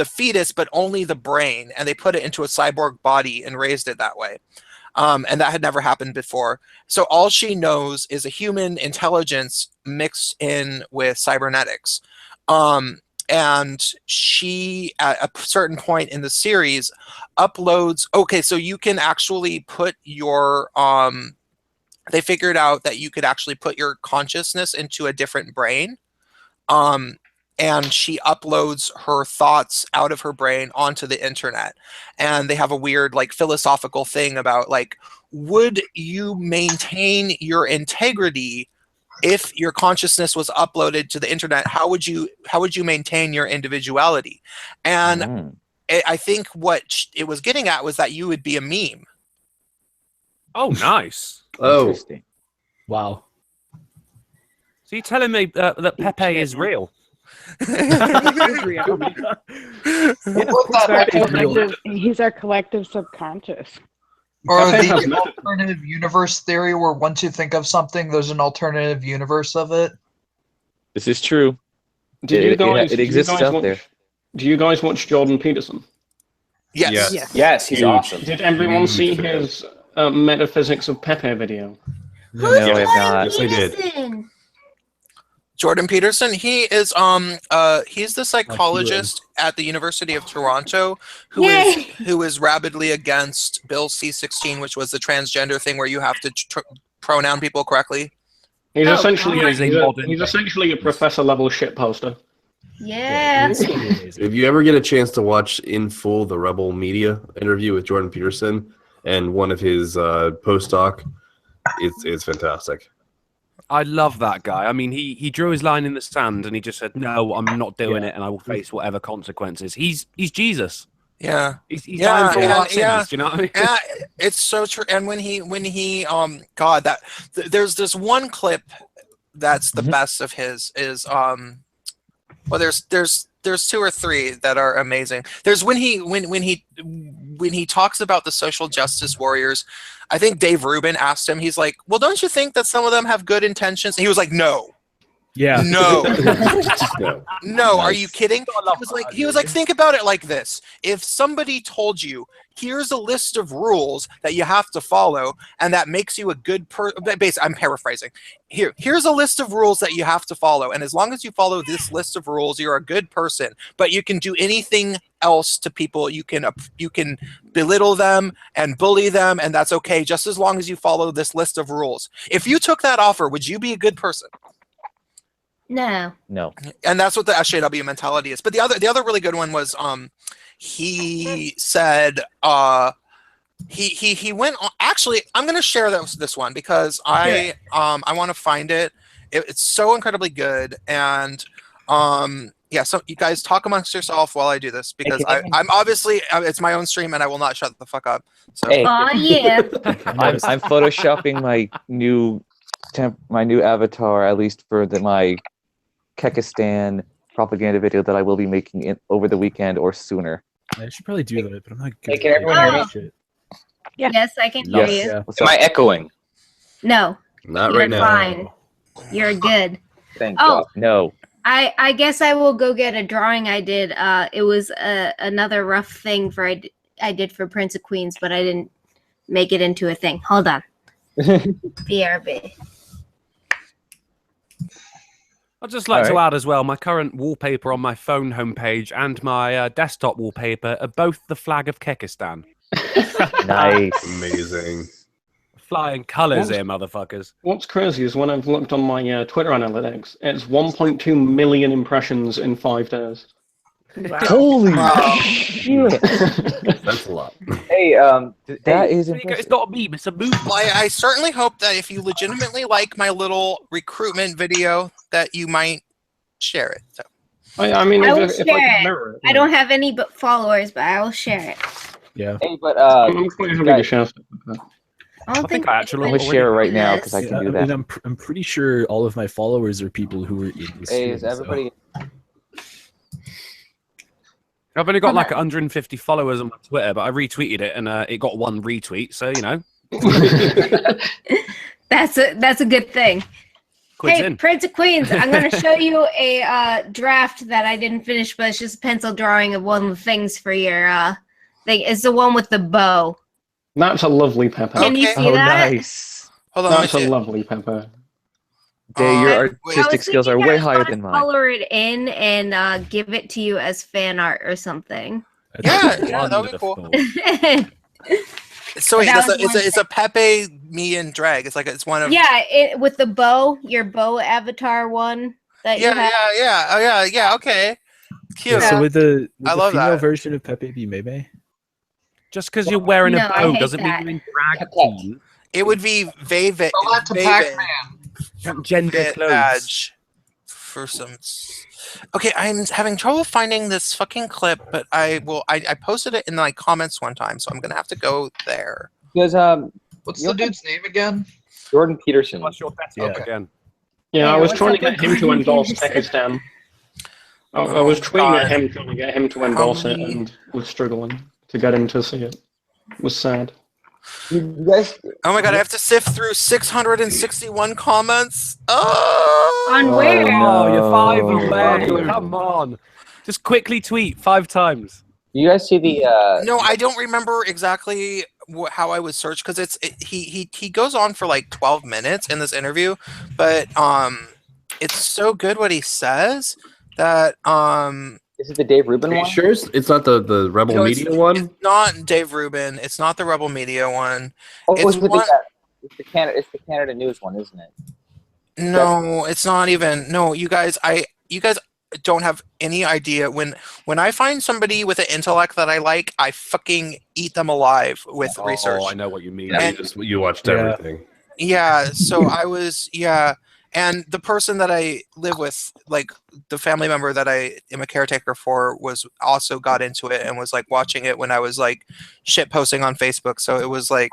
fetus, but only the brain, and they put it into a cyborg body and raised it that way. And that had never happened before. So all she knows is a human intelligence mixed in with cybernetics. And she, at a certain point in the series, uploads, okay, so you can actually put your, they figured out that you could actually put your consciousness into a different brain. And she uploads her thoughts out of her brain onto the internet. And they have a weird, like, philosophical thing about, like, would you maintain your integrity if your consciousness was uploaded to the internet? How would you maintain your individuality? And I think what it was getting at was that you would be a meme. Oh, nice. Oh, Interesting. Wow. So you're telling me that Pepe is real? He's our collective subconscious. Or the alternative universe theory, where once you think of something, there's an alternative universe of it. This is true. It exists out there. Do you guys watch Jordan Peterson? Yes. Yes, he's awesome. Did everyone see his Metaphysics of Pepe video? No, I have not. Yes, I did. Jordan Peterson, he is he's the psychologist at the University of Toronto who is rabidly against Bill C-16, which was the transgender thing where you have to pronoun people correctly. He's essentially a professor level shit poster. Yeah. If you ever get a chance to watch in full the Rebel Media interview with Jordan Peterson and one of his postdoc, it's fantastic. I love that guy. I mean, he drew his line in the sand and he just said, "No, I'm not doing it, and I will face whatever consequences." He's Jesus. Yeah, he's dying for all our sins, do you know what I mean? Yeah, it's so true. And when he God, that there's this one clip that's the best of his is well, there's two or three that are amazing. There's when he talks about the social justice warriors. I think Dave Rubin asked him, he's like, well, don't you think that some of them have good intentions? And he was like, no. Yeah. No. No, are you kidding? He was like, think about it like this. If somebody told you, here's a list of rules that you have to follow, and that makes you a good person. I'm paraphrasing. Here's a list of rules that you have to follow, and as long as you follow this list of rules, you're a good person. But you can do anything else to people. You can belittle them and bully them, and that's okay, just as long as you follow this list of rules. If you took that offer, would you be a good person? No. No. And that's what the SJW mentality is. But the other really good one was he said he went on, actually I'm going to share this one because I want to find it. It's so incredibly good. And yeah, so you guys talk amongst yourself while I do this, because I'm obviously it's my own stream and I will not shut the fuck up. So. Hey. Yeah. I'm photoshopping my new avatar, at least for my Kekistan propaganda video that I will be making over the weekend or sooner. I should probably do that, but I'm not good. Hey, can everyone hear me? Yes, I can hear you. Am I echoing? No. Not You're right now. fine. You're good. Thank God. No. I guess I will go get a drawing I did. It was another rough thing I did for Prince of Queens, but I didn't make it into a thing. Hold on. BRB. I'd just like to add as well, my current wallpaper on my phone homepage and my desktop wallpaper are both the flag of Kekistan. Nice. Amazing. Flying colours here, motherfuckers. What's crazy is when I've looked on my Twitter analytics, it's 1.2 million impressions in 5 days. Wow. Holy shit! That's a lot. Hey, that is impressive. It's not a meme, it's a movie. Well, I certainly hope that if you legitimately like my little recruitment video, that you might share it. So. I mean, I will if I share could it. mirror it, I don't have any but followers, but I will share it. Yeah. Hey, but I'm quite happy to share stuff with her. I don't think I actually I'm gonna share it right now because I can do that. And I'm pretty sure all of my followers are people who were in the Hey, is stream, everybody? I've only got like 150 followers on my Twitter, but I retweeted it and it got 1 retweet. So you know, That's a good thing. Quid's Hey, in. Prince of Queens, I'm going to show you a draft that I didn't finish, but it's just a pencil drawing of one of the things for your thing. It's the one with the bow. That's a lovely pepper. Can you see that? Nice. Hold on, That's let me a see. lovely pepper. Dave, your I was artistic skills are thinking way I was higher gonna than mine. Color it in and give it to you as fan art or something. Yeah, that would be cool. So wait, That was it's a Pepe me and drag. It's one of Yeah, with the bow, your bow avatar one that you have. yeah. Okay, cute. Yeah, so with the I love female that. version of Pepe B Meme. Just because you're wearing No, a I bow hate doesn't mean that. you're in drag queen. It would be Vave. Go back to Pac-Man. Gender clothes. Badge for some. Okay, I'm having trouble finding this fucking clip, but I posted it in my comments one time, so I'm gonna have to go there. Because What's the dude's name again? Jordan Peterson. What's your best Okay. again? Yeah, I Yeah, was what's trying up to get with him to Jordan endorse Peterson? Kekistan. I was tweeting God. at him trying to get him to endorse it and was struggling to get him to see it. It was sad. You guys, Oh my god, I have to sift through 661 comments. Oh! On where? Oh, you're 5 no. away. Come on. Just quickly tweet 5 times. you guys see the No, I don't remember exactly how I would search because he goes on for like 12 minutes in this interview, but it's so good what he says that is it the Dave Rubin Are you one? sure it's not the Rebel no, Media one? It's not Dave Rubin. It's not the Rebel Media one. Oh, It's one. it's the Canada News one, isn't it? No, it's not even. No, you guys don't have any idea when I find somebody with an intellect that I like, I fucking eat them alive with research. Oh, I know what you mean. Yeah, you watched everything. Yeah, so and the person that I live with, like the family member that I am a caretaker for, was also got into it and was like watching it when I was like shit posting on Facebook. So it was like,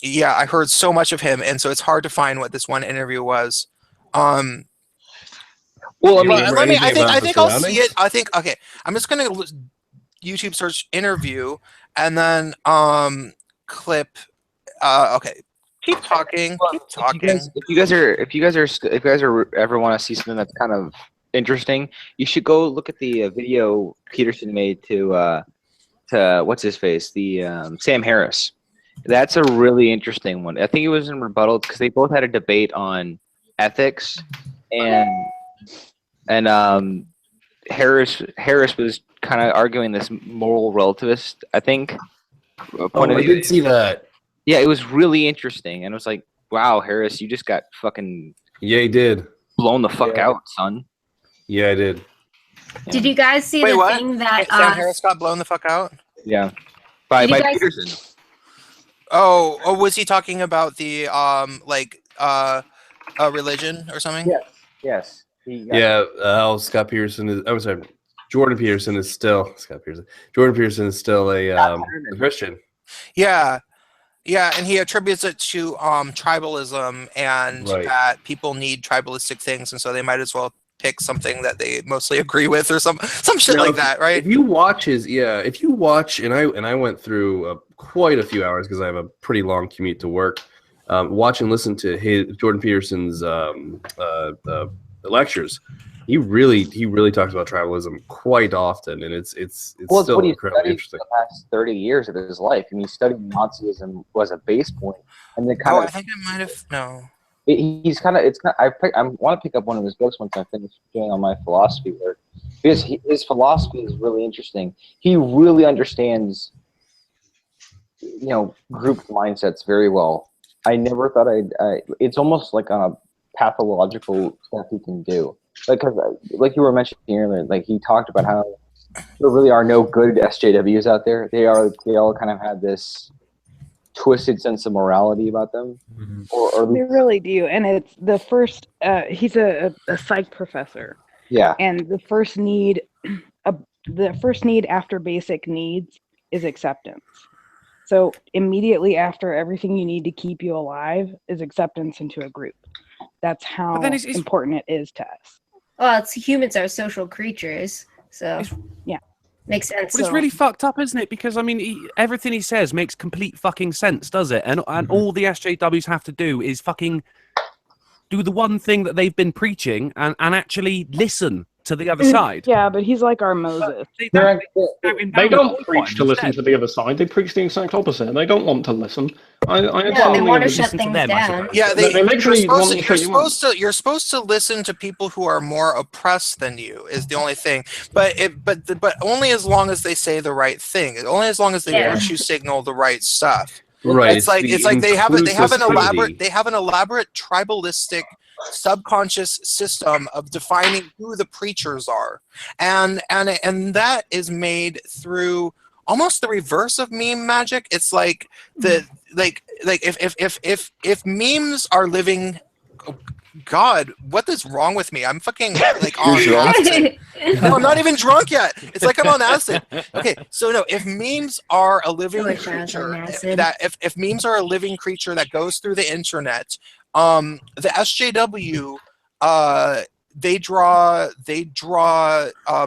yeah, I heard so much of him, and so it's hard to find what this one interview was. Well, Let me. I think I'll see it. I think okay. I'm just gonna YouTube search interview and then clip. Okay, keep talking. Keep talking. If you guys are ever want to see something that's kind of interesting, you should go look at the video Peterson made to what's his face, the Sam Harris. That's a really interesting one. I think it was in rebuttal because they both had a debate on ethics, and Harris was kind of arguing this moral relativist, I think, point of I view. did see that. Yeah, it was really interesting, and it was like, wow, Harris, you just got fucking he did blown the fuck out, son. Yeah, I did. Did you guys see Wait, the what? thing that Sam Harris got blown the fuck out? Yeah, by Did you guys- Peterson. Oh, was he talking about the religion or something? Yes. How Scott Peterson is. I'm sorry, Jordan Peterson is still Scott Peterson. Jordan Peterson is still a Christian. Yeah, and he attributes it to tribalism and that people need tribalistic things, and so they might as well pick something that they mostly agree with or some shit like that, right? If you watch and I went through quite a few hours because I have a pretty long commute to work. Watch and listen to Jordan Peterson's lectures. He really talks about tribalism quite often, and it's still incredibly interesting. For the past 30 years of his life. I mean, he studied Nazism was a base point, and then I think I might have no. He's kind of. I want to pick up one of his books once I finish doing all my philosophy work, because his philosophy is really interesting. He really understands, group mindsets very well. I never thought it's almost like on a pathological stuff he can do. Like you were mentioning earlier, like he talked about how there really are no good SJWs out there. They all kind of have this twisted sense of morality about them. They really do. And it's the first, he's a psych professor. Yeah. And the first need after basic needs is acceptance. So immediately after everything you need to keep you alive is acceptance into a group. That's how important it is to us. Well, humans are social creatures, so yeah, makes sense. But it's really fucked up, isn't it? Because I mean, everything he says makes complete fucking sense, does it? And all the SJWs have to do is fucking do the one thing that they've been preaching and actually listen to the other side. Yeah, but he's like our Moses. They don't preach to listen to the other side. They preach the exact opposite. They don't want to listen. They want to shut things down. Yeah, they literally want to shut you up. you're supposed to listen to people who are more oppressed than you is the only thing. But only as long as they say the right thing. Only as long as they virtue signal the right stuff. Right. It's like they have an elaborate tribalistic subconscious system of defining who the preachers are, and that is made through almost the reverse of meme magic. It's like if memes are living. Oh, God, what is wrong with me? I'm fucking like on acid. No, I'm not even drunk yet. It's like I'm on acid. Okay, so no, if memes are a living creature, if memes are a living creature that goes through the internet, the SJW, they draw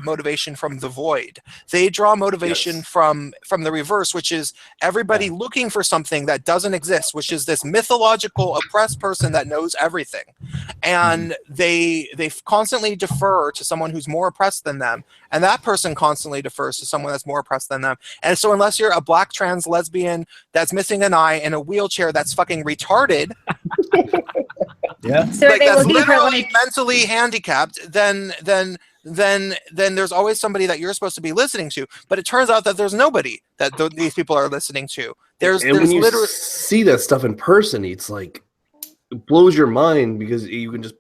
motivation from the void. They draw motivation from the reverse, which is everybody looking for something that doesn't exist, which is this mythological oppressed person that knows everything, and they constantly defer to someone who's more oppressed than them, and that person constantly defers to someone that's more oppressed than them. And so unless you're a black trans lesbian that's missing an eye in a wheelchair that's fucking retarded, So like they that's looking for literally mentally handicapped, then there's always somebody that you're supposed to be listening to. But it turns out that there's nobody that these people are listening to. There's when you literally see that stuff in person, it's like it blows your mind because you can just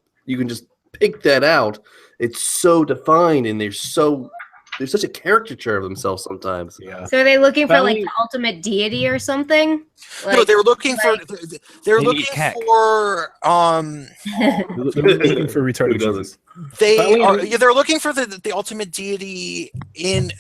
pick that out. It's so defined, and they're such a caricature of themselves sometimes. Yeah. So are they looking for like the ultimate deity or something? no, they're looking for they're looking for They're looking for retarded Jesus. they're looking for the ultimate deity in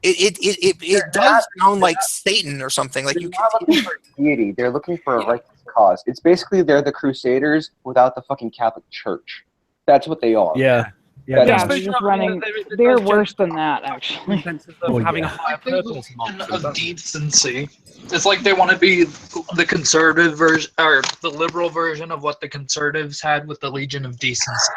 it does sound like Satan or something. Like they're not looking for deity. They're looking for a righteous cause. It's basically they're the Crusaders without the fucking Catholic Church. That's what they are. Yeah, they're just running. They're worse than that, actually. Having a higher purpose of decency. It's like they want to be the conservative version or the liberal version of what the conservatives had with the Legion of Decency.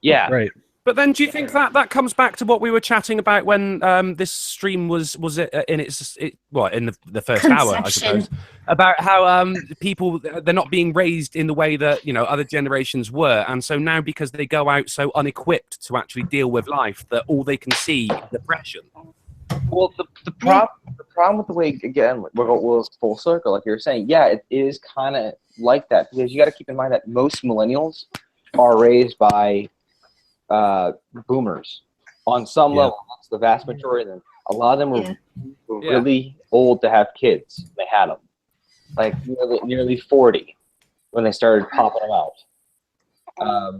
Yeah. Right. But then, do you think that comes back to what we were chatting about when this stream was in the first hour, I suppose, about how people they're not being raised in the way that other generations were, and so now because they go out so unequipped to actually deal with life, that all they can see is depression. Well, the problem with the way again we'll full circle, like you were saying, yeah, it is kind of like that because you got to keep in mind that most millennials are raised by boomers on some level. That's the vast majority of them. A lot of them were really old to have kids. They had them like nearly 40 when they started popping them out.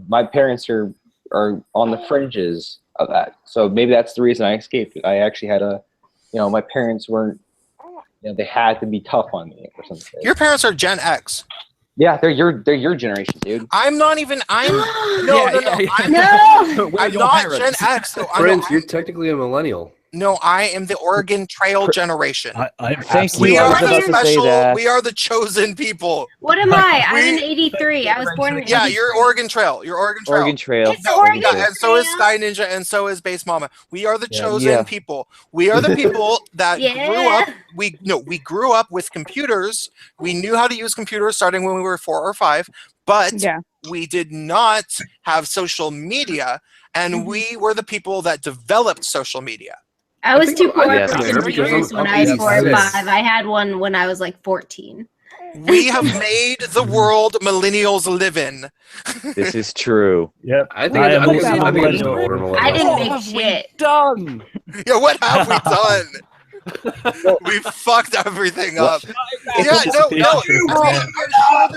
My parents are on the fringes of that, so maybe that's the reason I escaped. I actually had my parents weren't, they had to be tough on me or something. Your parents are Gen X. Yeah, they're your generation, dude. I'm not even. I'm no. I'm not Gen X. So Prince, you're technically a millennial. No, I am the Oregon Trail generation. Thank you. We I are was about the to say special. that. We are the chosen people. What am I? I'm in '83. I was born in. Yeah, you're Oregon Trail. You're Oregon Trail. Oregon Trail. It's Oregon Trail. And so is Sky Ninja, and so is Base Mama. We are the chosen people. We are the people that grew up. We grew up with computers. We knew how to use computers starting when we were 4 or 5, but we did not have social media, and we were the people that developed social media. I was too poor for computers when I was 4 or 5. I had one when I was like 14. We have made the world millennials live in. This is true. Yep. I think I didn't make shit. Done. Yeah, what have we done? We fucked everything up.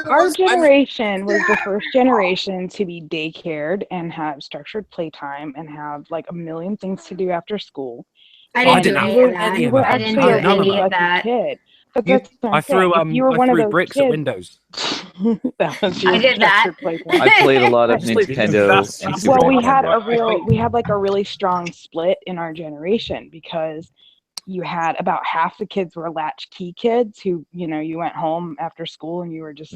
Our generation was the first generation to be daycared and have structured playtime and have like a million things to do after school. I didn't do any of that. I didn't do any of that. Kid. But that's what I'm I threw saying. If you were one of those bricks kids, at windows. That was your I did that. I played a lot of Nintendo and Super Well, we Nintendo. had like a really strong split in our generation because you had about half the kids were latchkey kids who, you went home after school and you were just,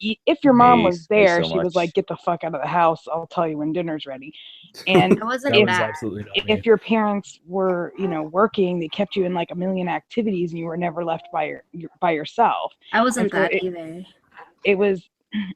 if your mom was there, she was like, get the fuck out of the house. I'll tell you when dinner's ready. And if your parents were, working, they kept you in like a million activities and you were never left by yourself. I wasn't that either. It was,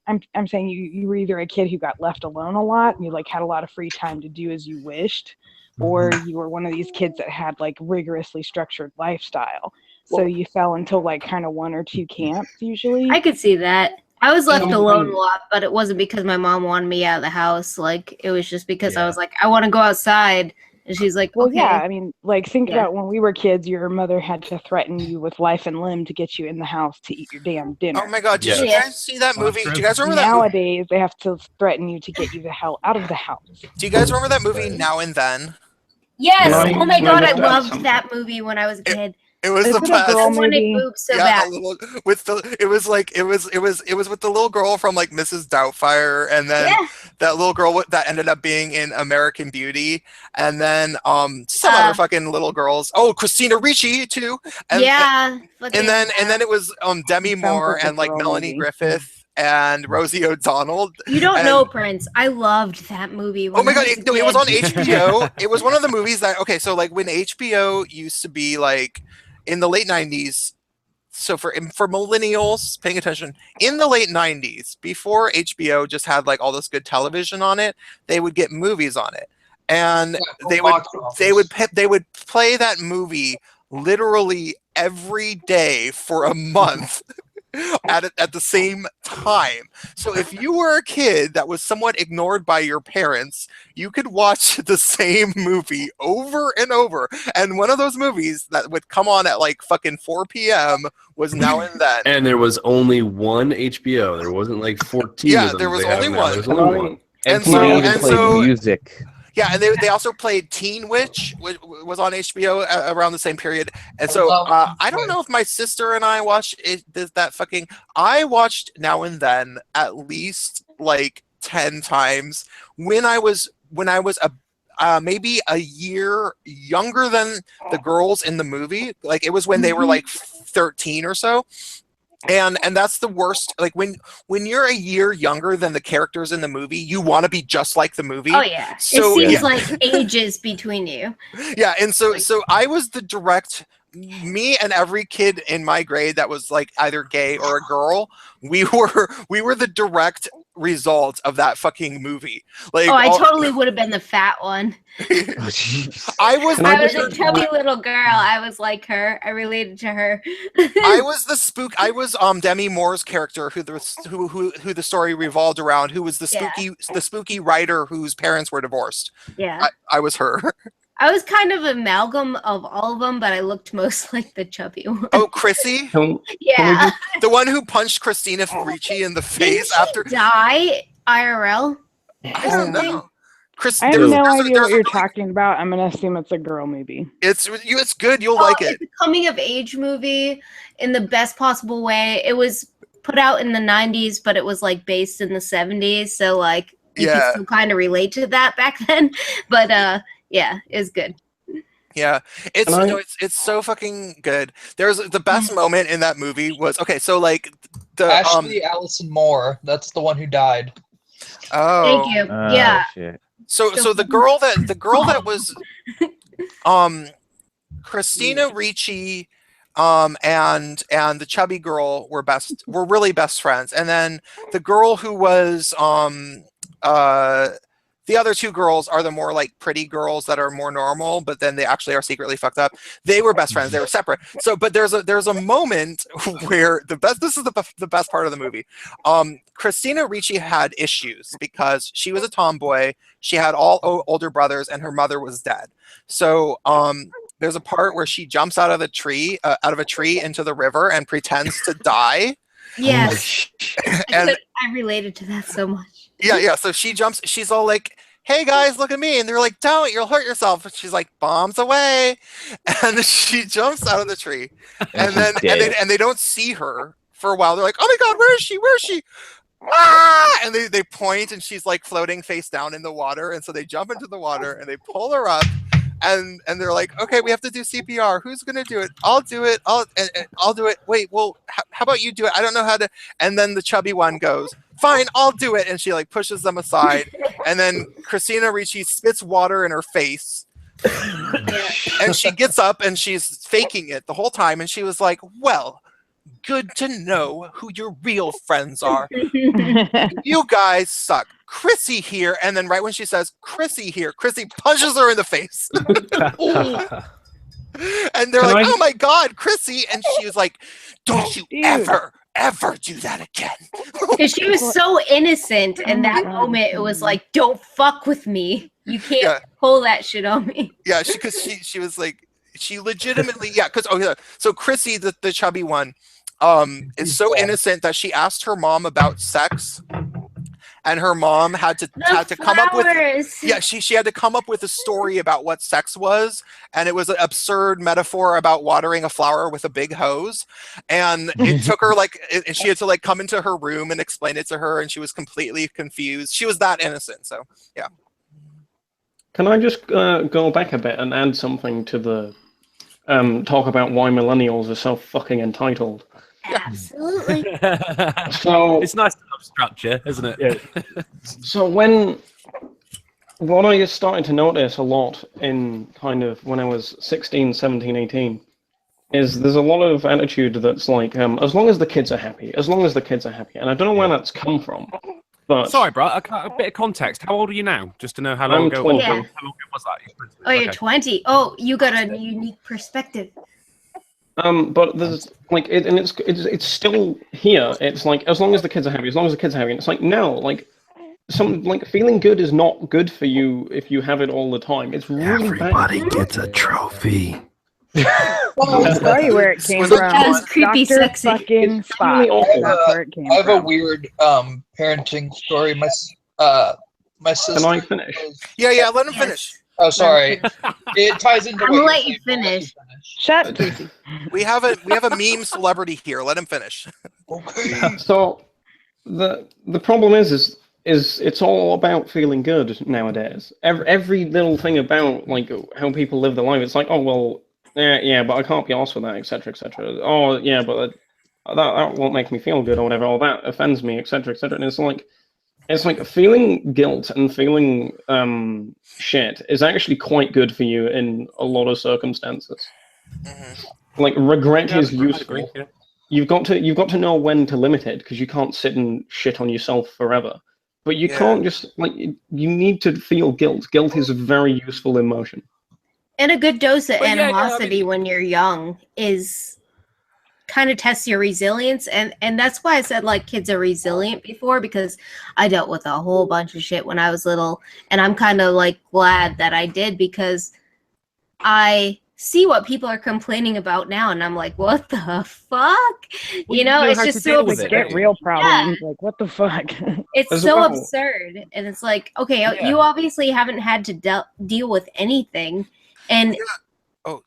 I'm saying you were either a kid who got left alone a lot and you like had a lot of free time to do as you wished, or you were one of these kids that had like rigorously structured lifestyle. So you fell into like kind of one or two camps usually. I could see that. I was left alone a lot, but it wasn't because my mom wanted me out of the house. Like, it was just because I was like, I want to go outside. And she's like, well, okay. yeah, I mean, like, think about when we were kids, your mother had to threaten you with life and limb to get you in the house to eat your damn dinner. Oh my God, did you guys see that movie? Do you guys remember that movie? Nowadays, they have to threaten you to get you the hell out of the house. Do you guys remember that movie Now and Then? Yes. Oh my God, I loved that movie when I was a kid. It was the best. I wanted boobs so bad. It was with the little girl from like Mrs. Doubtfire, and then that little girl that ended up being in American Beauty, and then some other fucking little girls. Oh, Christina Ricci too. And, and then it was Demi Moore and like Melanie Griffith and Rosie O'Donnell. You don't know, Prince. I loved that movie. Oh my God, it was on HBO. It was one of the movies that so like when HBO used to be like in the late 90s, so for millennials paying attention, in the late 90s, before HBO just had like all this good television on it, they would get movies on it, and they would play that movie literally every day for a month. At the same time. So if you were a kid that was somewhat ignored by your parents, you could watch the same movie over and over. And one of those movies that would come on at like fucking 4 p.m. was Now and Then. And there was only one HBO. There wasn't like 14 of them. There was only one. There was only one. And so music. Yeah, and they also played Teen Witch, which was on HBO around the same period. And so I don't know if my sister and I watched I watched Now and Then at least like 10 times when I was maybe a year younger than the girls in the movie. Like it was when they were like 13 or so. And that's the worst. Like when you're a year younger than the characters in the movie, you want to be just like the movie. Oh yeah. So, it seems like ages between you. Yeah, and so I was the direct. Me and every kid in my grade that was like either gay or a girl, we were the direct result of that fucking movie. Like, I totally would have been the fat one. I was a chubby little girl. I was like her. I related to her. I was the spook. I was Demi Moore's character, who the story revolved around. Who was the spooky writer whose parents were divorced. Yeah, I was her. I was kind of an amalgam of all of them, but I looked most like the chubby one. Oh, Chrissy? Yeah. The one who punched Christina Ricci in the face after die IRL. I don't know. I have no idea what you're talking about. I'm gonna assume it's a girl movie. It's good. You'll like it. It's a coming of age movie in the best possible way. It was put out in the 90s, but it was like based in the 70s, so like you could still kind of relate to that back then. But yeah, it's good. Yeah, it's so fucking good. There's the best moment in that movie was so like the Ashley Allison Moore. That's the one who died. Oh, thank you. Yeah. Shit. So the girl that was Christina Ricci and the chubby girl were really best friends, and then the girl who was the other two girls are the more like pretty girls that are more normal, but then they actually are secretly fucked up. They were best friends. They were separate. So, but there's a moment where this is the best part of the movie. Christina Ricci had issues because she was a tomboy. She had all older brothers, and her mother was dead. So, there's a part where she jumps out of a tree into the river and pretends to die. Yes. And I related to that so much. yeah. So she jumps. She's all like, "Hey guys, look at me!" And they're like, "Don't! You'll hurt yourself." And she's like, "Bombs away!" And she jumps out of the tree, and then they don't see her for a while. They're like, "Oh my god, where is she? Where is she?" Ah! And they point, and she's like floating face down in the water. And so they jump into the water and they pull her up. And they're like, okay, we have to do CPR. Who's gonna do it? I'll do it. I'll do it. Wait, well, how about you do it? I don't know how to. And then the chubby one goes, fine, I'll do it. And she like pushes them aside. And then Christina Ricci spits water in her face. And she gets up and she's faking it the whole time. And she was like, well, good to know who your real friends are. You guys suck. Chrissy here. And then right when she says Chrissy here, Chrissy punches her in the face. And they're like, oh my god, Chrissy. And she was like, don't you ever do that again. Because she was so innocent in that moment. It was like, don't fuck with me. You can't pull that shit on me. Yeah, because she was like, she legitimately, so Chrissy, the chubby one, is so innocent that she asked her mom about sex, and her mom had to come up with she had to come up with a story about what sex was, and it was an absurd metaphor about watering a flower with a big hose, and it took her and she had to come into her room and explain it to her, and she was completely confused. She was that innocent. So yeah. Can I just go back a bit and add something to the talk about why millennials are so fucking entitled? Absolutely. So it's nice to have structure, isn't it? Yeah. So what I started to notice a lot in kind of when I was 16, 17, 18 is there's a lot of attitude that's like, as long as the kids are happy, as long as the kids are happy. And I don't know where that's come from. But sorry, bro, a bit of context. How old are you now? Just to know how long ago. 20. How long ago was that? Oh, you're 20. Oh, you got a unique perspective. But there's like and it's still here. It's like as long as the kids are happy, as long as the kids are happy. And it's like no, like feeling good is not good for you if you have it all the time. It's really everybody bad. Gets a trophy. I'll tell you where it came from. That was creepy, sexy. Fucking spot. That's where it came I have from. a weird parenting story. My sister. Can I finish? Yeah. Let him finish. Oh, sorry. It ties into. I'm gonna let you finish. Shut up. We have a meme celebrity here. Let him finish. Okay. So the problem is it's all about feeling good nowadays. Every little thing about like how people live their life, it's like, oh well, yeah, but I can't be asked for that, etc., etc. Oh yeah, but that won't make me feel good or whatever. Or that offends me, etc., etc. And it's like feeling guilt and feeling shit is actually quite good for you in a lot of circumstances. Mm-hmm. Like regret is useful. Yeah. You've got to know when to limit it because you can't sit and shit on yourself forever. But you can't just you need to feel guilt. Guilt is a very useful emotion. And a good dose of animosity when you're young is kind of tests your resilience, and that's why I said like kids are resilient before, because I dealt with a whole bunch of shit when I was little, and I'm kind of like glad that I did, because I see what people are complaining about now, and I'm like, what the fuck? Well, it's just so absurd. Get real problems. Like, what the fuck? It's so absurd, and it's like, okay, you obviously haven't had to deal with anything, and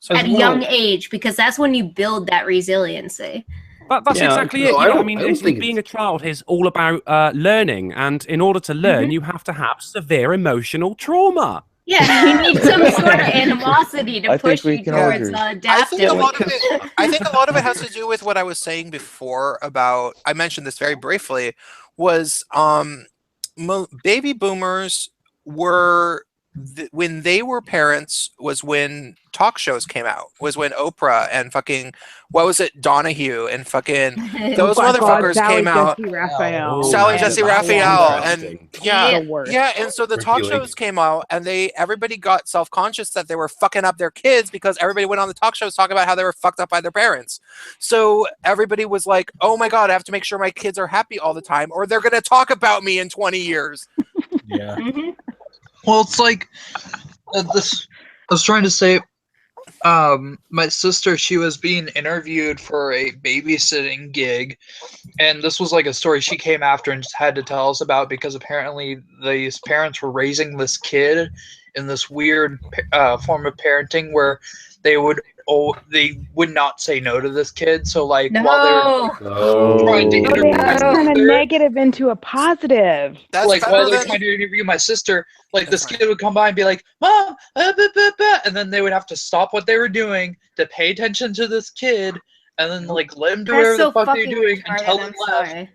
at a young age, because that's when you build that resiliency. That's exactly it. I mean, being a child is all about learning, and in order to learn, you have to have severe emotional trauma. Yeah, you need some sort of animosity to push you towards adaptive. I think a lot of it has to do with what I was saying before about, I mentioned this very briefly, was baby boomers were, when they were parents was when talk shows came out, was when Oprah and fucking, what was it, Donahue and fucking those motherfuckers came out. Sally Jesse Raphael, and and so the talk shows came out, and everybody got self-conscious that they were fucking up their kids because everybody went on the talk shows talking about how they were fucked up by their parents. So everybody was like, oh my god, I have to make sure my kids are happy all the time or they're gonna talk about me in 20 years. Well, it's like I was trying to say, my sister, she was being interviewed for a babysitting gig, and this was like a story she came after and just had to tell us about because apparently these parents were raising this kid in this weird form of parenting where they would not say no to this kid. So like while they were trying to interview my turn a sister, negative into a positive. like while they're trying to interview my sister, like this kid would come by and be like, "Mom," and then they would have to stop what they were doing to pay attention to this kid, and then like let him do whatever the fuck they're doing until they left.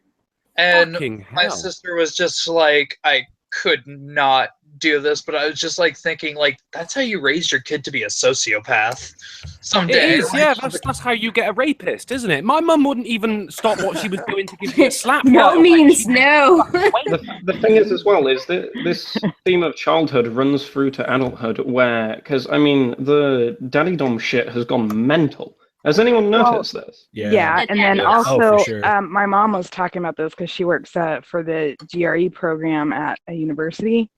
And my sister was just like, I could not do this, but I was just like thinking, like, that's how you raise your kid to be a sociopath someday. It is, yeah. That's how you get a rapist, isn't it? My mum wouldn't even stop what she was doing to give you a slap. No means no. The thing is, as well, is that this theme of childhood runs through to adulthood, where, because I mean, the daddy dom shit has gone mental. Has anyone noticed this? Yeah, and then also, my mom was talking about this because she works for the GRE program at a university.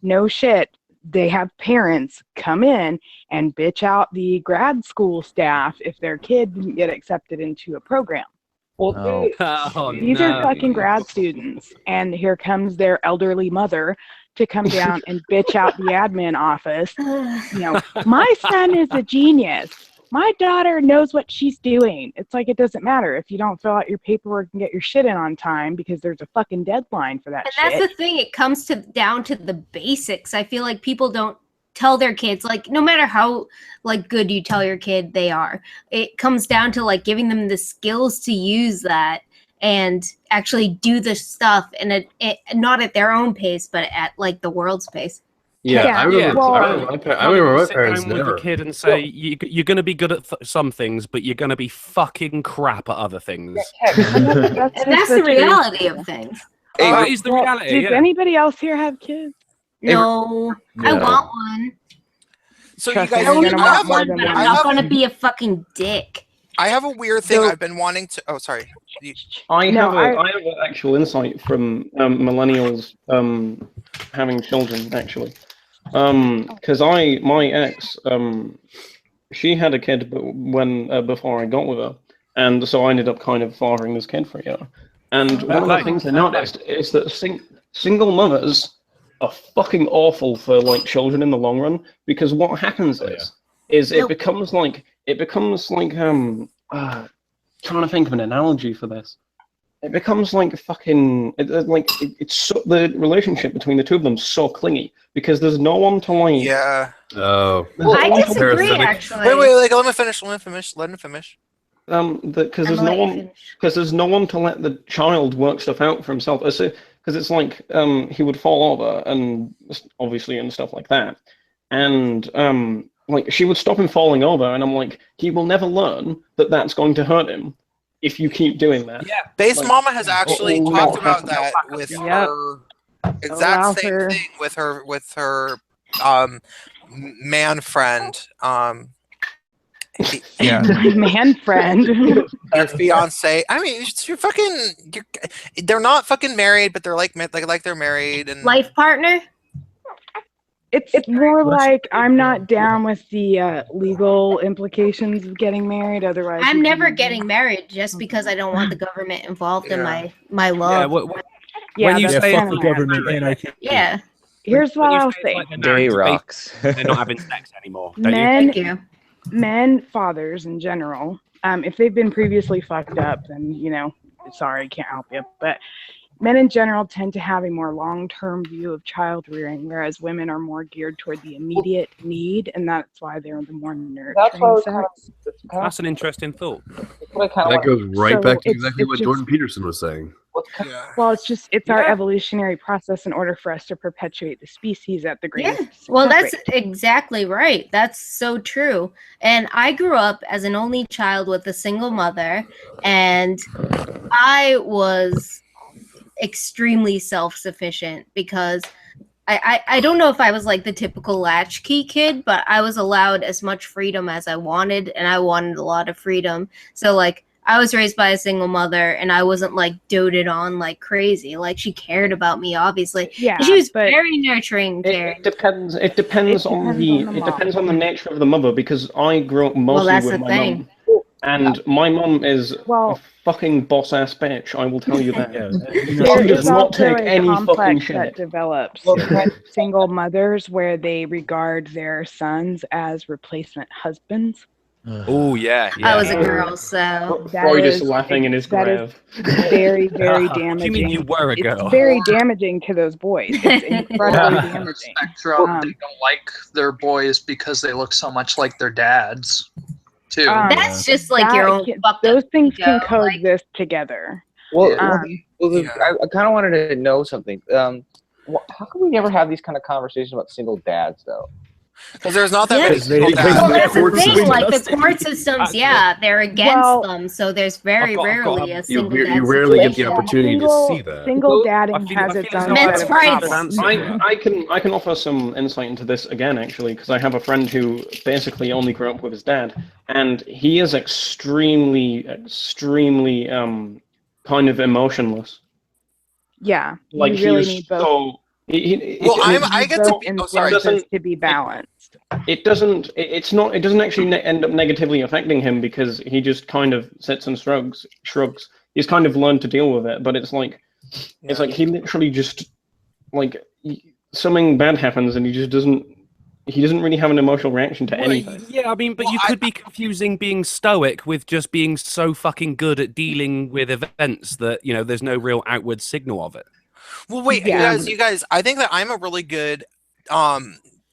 No shit, they have parents come in and bitch out the grad school staff if their kid didn't get accepted into a program. Well, these are fucking grad students, and here comes their elderly mother to come down and bitch out the admin office. You know, my son is a genius. My daughter knows what she's doing. It's like, it doesn't matter if you don't fill out your paperwork and get your shit in on time because there's a fucking deadline for that shit. And that's the thing. It comes down to the basics. I feel like people don't tell their kids, like, no matter how like good you tell your kid they are, it comes down to like giving them the skills to use that and actually do the stuff and not at their own pace, but at like the world's pace. Yeah, I remember. I remember my parents with never. a kid and say you're going to be good at some things, but you're going to be fucking crap at other things. And that's the reality of things. That is the reality. Does anybody else here have kids? No, I want one. So Trust you me, guys, you're gonna want more I'm than not one. gonna be a fucking dick. I have a weird thing I've been wanting to. Oh, sorry. I have an actual insight from millennials having children, actually. Because my ex, she had a kid before I got with her, and so I ended up kind of fathering this kid for a year. And one of the things I noticed is that single mothers are fucking awful for like children in the long run, because what happens is it becomes like trying to think of an analogy for this. It becomes like fucking it's so, the relationship between the two of them is so clingy because there's no one to like. Yeah. Oh. I disagree, actually. Wait, like let me finish. Let him finish. Because there's no one to let the child work stuff out for himself. Because it's like he would fall over and obviously and stuff like that, and like she would stop him falling over, and I'm like, he will never learn that that's going to hurt him if you keep doing that. Yeah, Base Mama has actually talked about that with her exact same thing with her man friend. Yeah, man friend. Your fiance. I mean, they're not fucking married, but they're like they're married and life partner. It's more like I'm not down with the legal implications of getting married. Otherwise, I'm never getting married just because I don't want the government involved in my love. When you say fuck the government, and I can't. Yeah. Here's what I'll say. Gay rocks. They're not having sex anymore. Men, fathers in general, if they've been previously fucked up, then sorry, can't help you. But men in general tend to have a more long-term view of child rearing, whereas women are more geared toward the immediate need, and that's why they're the more nurturing sex. That's an interesting thought. That goes right back to exactly what Jordan Peterson was saying. Well, it's our evolutionary process in order for us to perpetuate the species at the greatest. Well, that's exactly right. That's so true. And I grew up as an only child with a single mother, and I was extremely self-sufficient because I don't know if I was like the typical latchkey kid, but I was allowed as much freedom as I wanted, and I wanted a lot of freedom. So like I was raised by a single mother, and I wasn't like doted on like crazy. Like she cared about me, obviously. Yeah, and she was but very nurturing. It depends. It depends on the nature of the mother, because I grew up mostly that's with the my thing. mum, and my mum is a fucking boss ass bitch. I will tell you that. There She does is not also take a any fucking complex shit. that develops with single mothers where they regard their sons as replacement husbands. Oh yeah, I was a girl, so Freud is laughing in his grave. Very, very What do damaging. you mean you were a girl? It's very damaging to those boys. It's incredibly damaging. Spectrum, they don't like their boys because they look so much like their dads, too. That's just like your own. Those things can ego, coexist together. Well, Yeah. I kind of wanted to know something. How come we never have these kind of conversations about single dads, though? Because there's not that many Well, single dads. that's the thing. Like the court systems, they're against them. So there's very rarely a single dad. You rarely get the situation. opportunity to see that. Single dadding has its own Men's set of rights. problems. I can offer some insight into this again, actually, because I have a friend who basically only grew up with his dad, and he is extremely kind of emotionless. Yeah, Like you really he is need both. so. I get to influences to be balanced. It doesn't actually end up negatively affecting him, because he just kind of sits and shrugs. He's kind of learned to deal with it, but it's like he literally just like something bad happens and he doesn't really have an emotional reaction to anything. Yeah, I mean, but you could be confusing being stoic with just being so fucking good at dealing with events that, you know, there's no real outward signal of it. Well, wait, you guys, I think that I'm a really good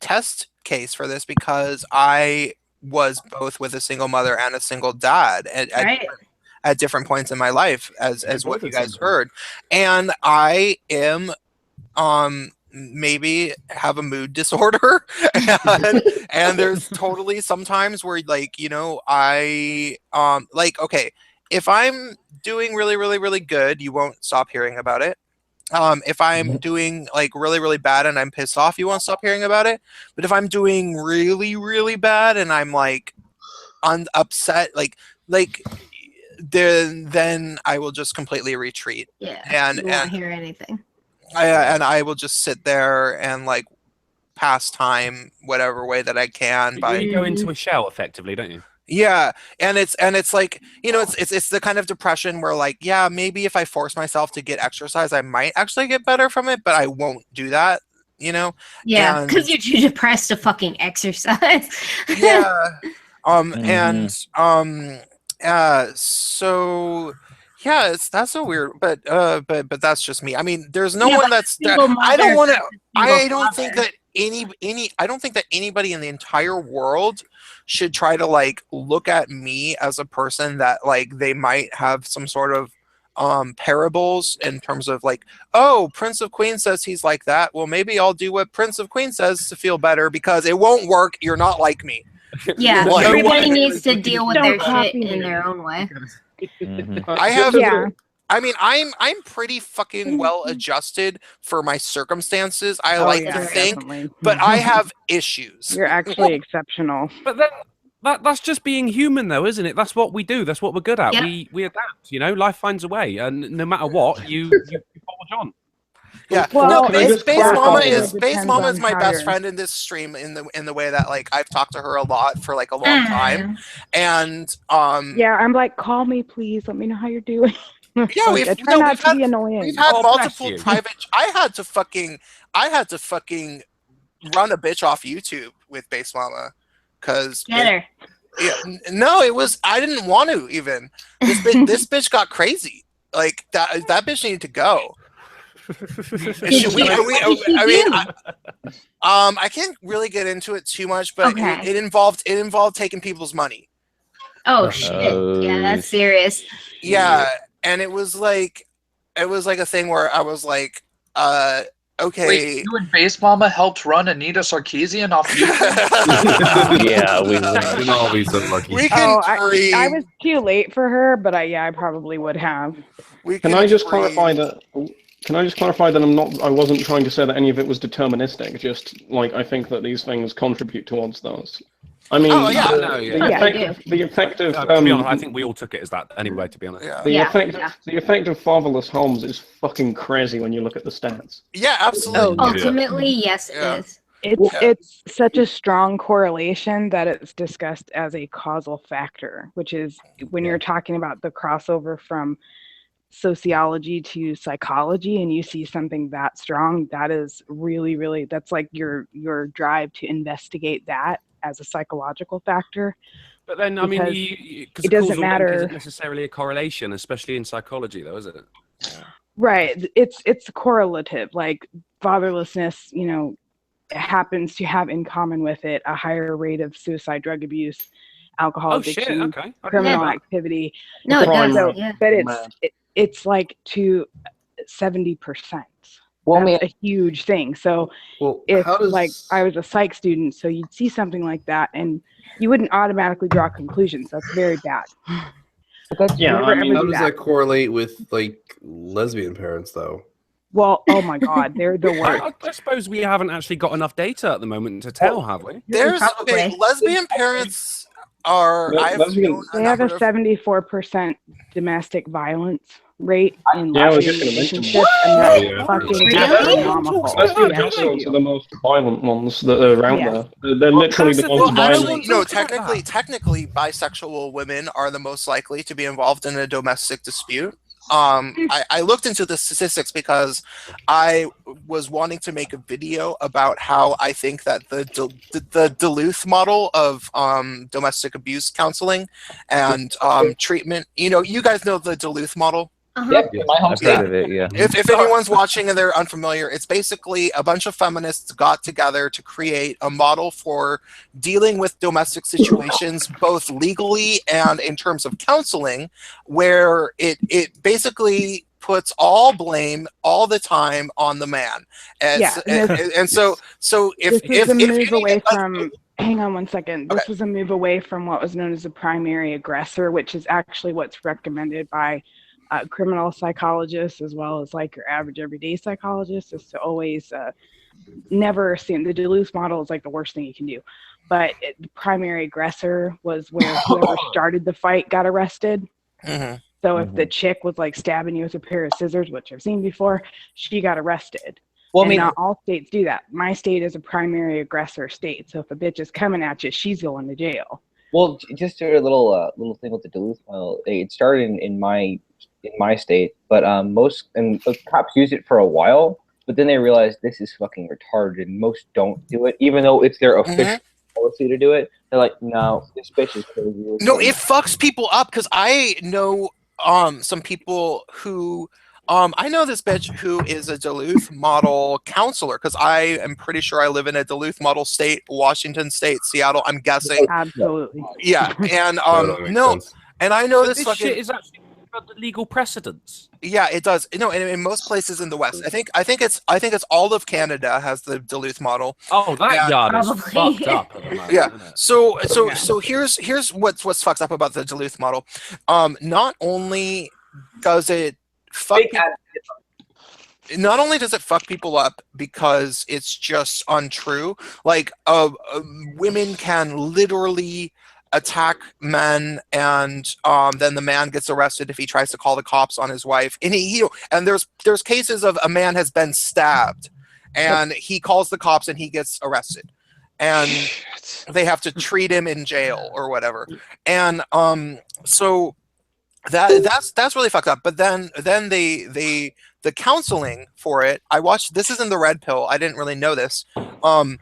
test case for this, because I was both with a single mother and a single dad at different points in my life, as what you guys heard. And I am maybe have a mood disorder, and there's totally sometimes where, like, you know, I like, okay, if I'm doing really, really, really good, you won't stop hearing about it. If I'm doing like really, really bad and I'm pissed off, you won't stop hearing about it. But if I'm doing really, really bad and I'm like upset, then I will just completely retreat. Yeah, and you won't hear anything. I will just sit there and like pass time whatever way that I can. You go into a shell effectively, don't you? Yeah, and it's like, you know, it's the kind of depression where, like, yeah, maybe if I force myself to get exercise, I might actually get better from it, but I won't do that, you know? Yeah, because you're too depressed to fucking exercise. Yeah. So yeah, that's so weird, but that's just me. I mean, there's no one that's I don't think that anybody in the entire world should try to like look at me as a person that like they might have some sort of parables in terms of like, oh, Prince of Queens says he's like that, well, maybe I'll do what Prince of Queens says to feel better, because it won't work. You're not like me. Yeah, Like, everybody needs to deal with their shit in their own way. I have I mean, I'm pretty fucking well adjusted for my circumstances. I like to think, definitely. but I have issues. You're actually exceptional. But then that's just being human, though, isn't it? That's what we do. That's what we're good at. Yeah. We adapt. You know, life finds a way, and no matter what, you forge on. Yeah, Well, no, Base Mama is depends my on best how friend in this stream in the way that like I've talked to her a lot for like a long time, and yeah, I'm like, call me, please. Let me know how you're doing. yeah, I try not to be annoying. We've had Oh, multiple bless you. private. I had to fucking run a bitch off YouTube with Base Mama, because Get her. yeah, no, it was I didn't want to even. This bitch got crazy. Like that bitch needed to go. I can't really get into it too much, but Okay. it involved taking people's money. Oh shit! Yeah, that's serious. Yeah, and it was like a thing where I was like, okay. Wait, you and Base Mama helped run Anita Sarkeesian off YouTube? Yeah, we can all be so lucky. We can dream. I was too late for her, but I probably would have. Can I just clarify that? Can I just clarify that I wasn't trying to say that any of it was deterministic. Just like I think that these things contribute towards those. I mean, Oh, yeah, no, yeah. the effect of to be honest, I think we all took it as that anyway. To be honest, the effect of fatherless homes is fucking crazy when you look at the stats. Yeah, absolutely. Ultimately, yes, it is. It's such a strong correlation that it's discussed as a causal factor, which is when you're talking about the crossover from sociology to psychology and you see something that strong, that is really that's like your drive to investigate that as a psychological factor. But then, I mean, it doesn't matter. Isn't necessarily a correlation, especially in psychology, though, is it? Right. It's correlative. Like fatherlessness, you know, it happens to have in common with it a higher rate of suicide, drug abuse, alcohol addiction, criminal activity. No, it does. But it's like to 70%. Well, that's a huge thing. So if like I was a psych student, so you'd see something like that and you wouldn't automatically draw conclusions. That's very bad. Yeah, I mean, how does that correlate with like lesbian parents though? Well, oh my God, they're the worst. I suppose we haven't actually got enough data at the moment to tell, have we? There's lesbian parents are. They have a 74% domestic violence rate in lesbian relationships, and that's fucking phenomenal. Lesbian households are the most violent ones that are around there. They're literally the most violent. No, technically, bisexual women are the most likely to be involved in a domestic dispute. I looked into the statistics because I was wanting to make a video about how I think that the Duluth model of domestic abuse counseling and treatment. You know, you guys know the Duluth model. Yep, my home state. I've heard of it, yeah. If anyone's watching and they're unfamiliar, it's basically a bunch of feminists got together to create a model for dealing with domestic situations, both legally and in terms of counseling, where it basically puts all blame all the time on the man. And so if away from. Hang on one second. This was a move away from what was known as a primary aggressor, which is actually what's recommended by criminal psychologists as well as like your average everyday psychologist, is to always never assume. The Duluth model is like the worst thing you can do, but the primary aggressor was where whoever started the fight got arrested. So if the chick was like stabbing you with a pair of scissors, which I've seen before, she got arrested. Well, I mean, not all states do that. My state is a primary aggressor state, so if a bitch is coming at you, she's going to jail. Well, just a little thing with the Duluth model. It started in my state, but the cops used it for a while, but then they realized this is fucking retarded, and most don't do it, even though it's their official policy to do it. They're like, no, this bitch is crazy. No, it fucks people up because I know some people who. I know this bitch who is a Duluth model counselor because I am pretty sure I live in a Duluth model state, Washington State, Seattle. I'm guessing. Absolutely. Yeah, and and I know this fucking shit is actually about the legal precedents. Yeah, it does. No, and in most places in the West, I think it's all of Canada has the Duluth model. Oh, that yard is fucked up. Yeah. So here's what's fucked up about the Duluth model. Not only does it not only does it fuck people up because it's just untrue, like women can literally attack men, and then the man gets arrested if he tries to call the cops on his wife. And there's cases of a man has been stabbed, and he calls the cops and he gets arrested, and they have to treat him in jail or whatever. And so that's really fucked up. But then the counseling for it, I watched. This is in the Red Pill. I didn't really know this. I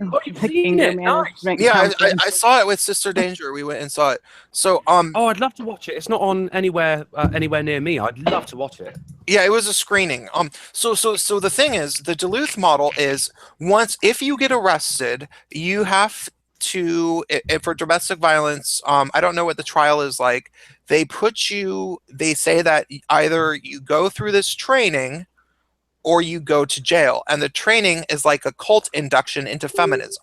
saw it with Sister Danger. We went and saw it. So I'd love to watch it. It's not on anywhere near me. I'd love to watch it. Yeah, it was a screening. So the thing is, the Duluth model is if you get arrested, you have to, for domestic violence, I don't know what the trial is like. They say that either you go through this training or you go to jail. And the training is like a cult induction into feminism.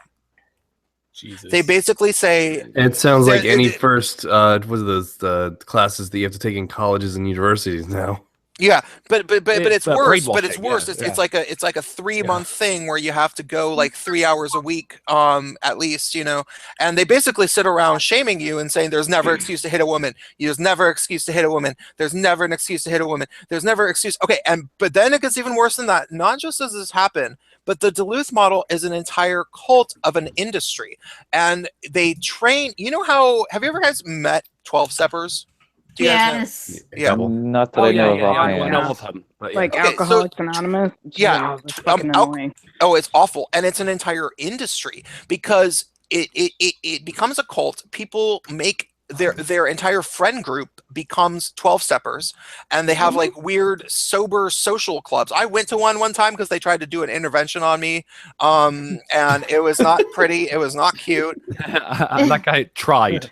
Jesus. They basically say... It sounds like any first, what are those classes that you have to take in colleges and universities now? Yeah, but it's worse. But it's worse. Yeah, It's like a 3-month thing where you have to go like 3 hours a week, at least, and they basically sit around shaming you and saying there's never excuse to hit a woman. There's never excuse to hit a woman. There's never an excuse to hit a woman. There's never excuse. Okay, but then it gets even worse than that. Not just does this happen, but the Duluth model is an entire cult of an industry, and they train. You know how? Have you ever guys met 12-steppers? Do you guys know? Yeah. Not that I know of. I know of them. Like Alcoholics Anonymous. Yeah. It's fucking annoying. It's awful, and it's an entire industry because it becomes a cult. People make their entire friend group becomes 12-steppers, and they have like weird sober social clubs. I went to one time because they tried to do an intervention on me, and it was not pretty. It was not cute. Like I tried.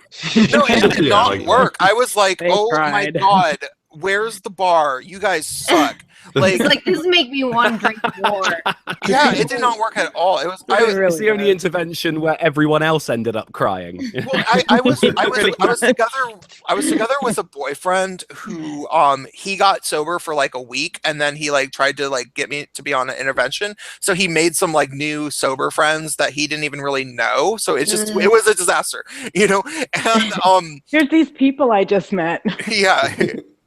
No, it did not work. I was like, oh my god, where's the bar? You guys suck. Like this make me want to drink more. Yeah, it did not work at all. It's the only intervention where everyone else ended up crying. Well, I was together with a boyfriend who he got sober for like a week, and then he like tried to like get me to be on an intervention. So he made some like new sober friends that he didn't even really know. So it was a disaster, And here's these people I just met. Yeah.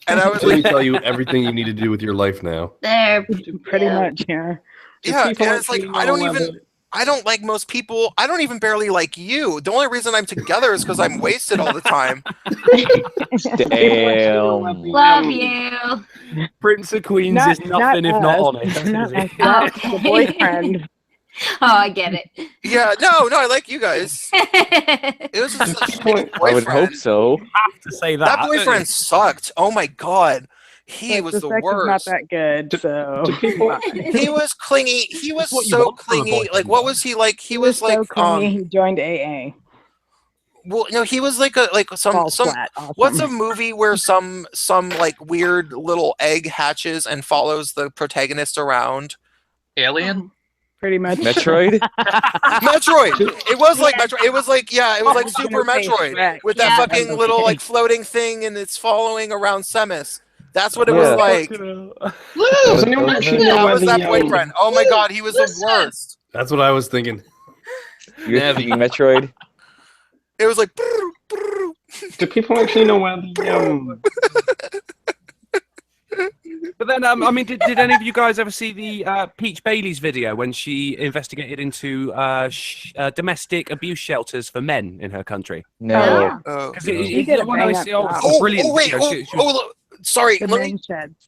And I was Let me tell you everything you need to do with your life now. There, pretty much, yeah. Yeah, and it's like I don't like most people. I don't even barely like you. The only reason I'm together is because I'm wasted all the time. Damn. Love you. Prince of Queens is nothing if not honest. The boyfriend. Oh, I get it. Yeah, no, I like you guys. It was just such a boyfriend. I would hope so. Have to say that. That boyfriend sucked. Oh my god. He was the sex worst. Is not that good, so he was clingy. He was so clingy. Like, what was he like? He was like so clingy. He joined AA. Well, no, he was like some. Awesome. What's a movie where some like weird little egg hatches and follows the protagonist around? Alien. Pretty much. Metroid? Metroid. It was like Metroid. It was like Super Metroid with that fucking little like floating thing, and it's following around Semis. That's what it was like. That was that boyfriend. Oh my god, he was the worst. That's what I was thinking. You're thinking Metroid? It was like. Do people actually know where the But then, I mean, did any of you guys ever see the Peach Bailey's video when she investigated into domestic abuse shelters for men in her country? No. Sorry.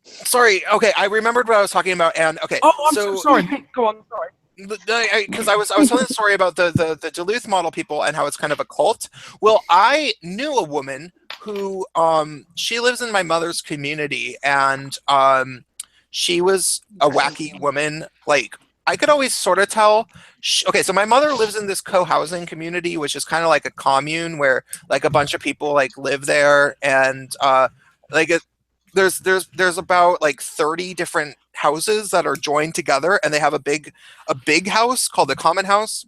Sorry. Okay, I remembered what I was talking about, and okay. Oh, I'm so sorry. Go on. Sorry. Because I was telling the story about the Duluth model people and how it's kind of a cult. Well, I knew a woman who she lives in my mother's community, and she was a wacky woman. Like, I could always sort of tell. Okay, so my mother lives in this co-housing community, which is kind of like a commune where like a bunch of people like live there, and there's about like 30 different houses that are joined together, and they have a big house called the common house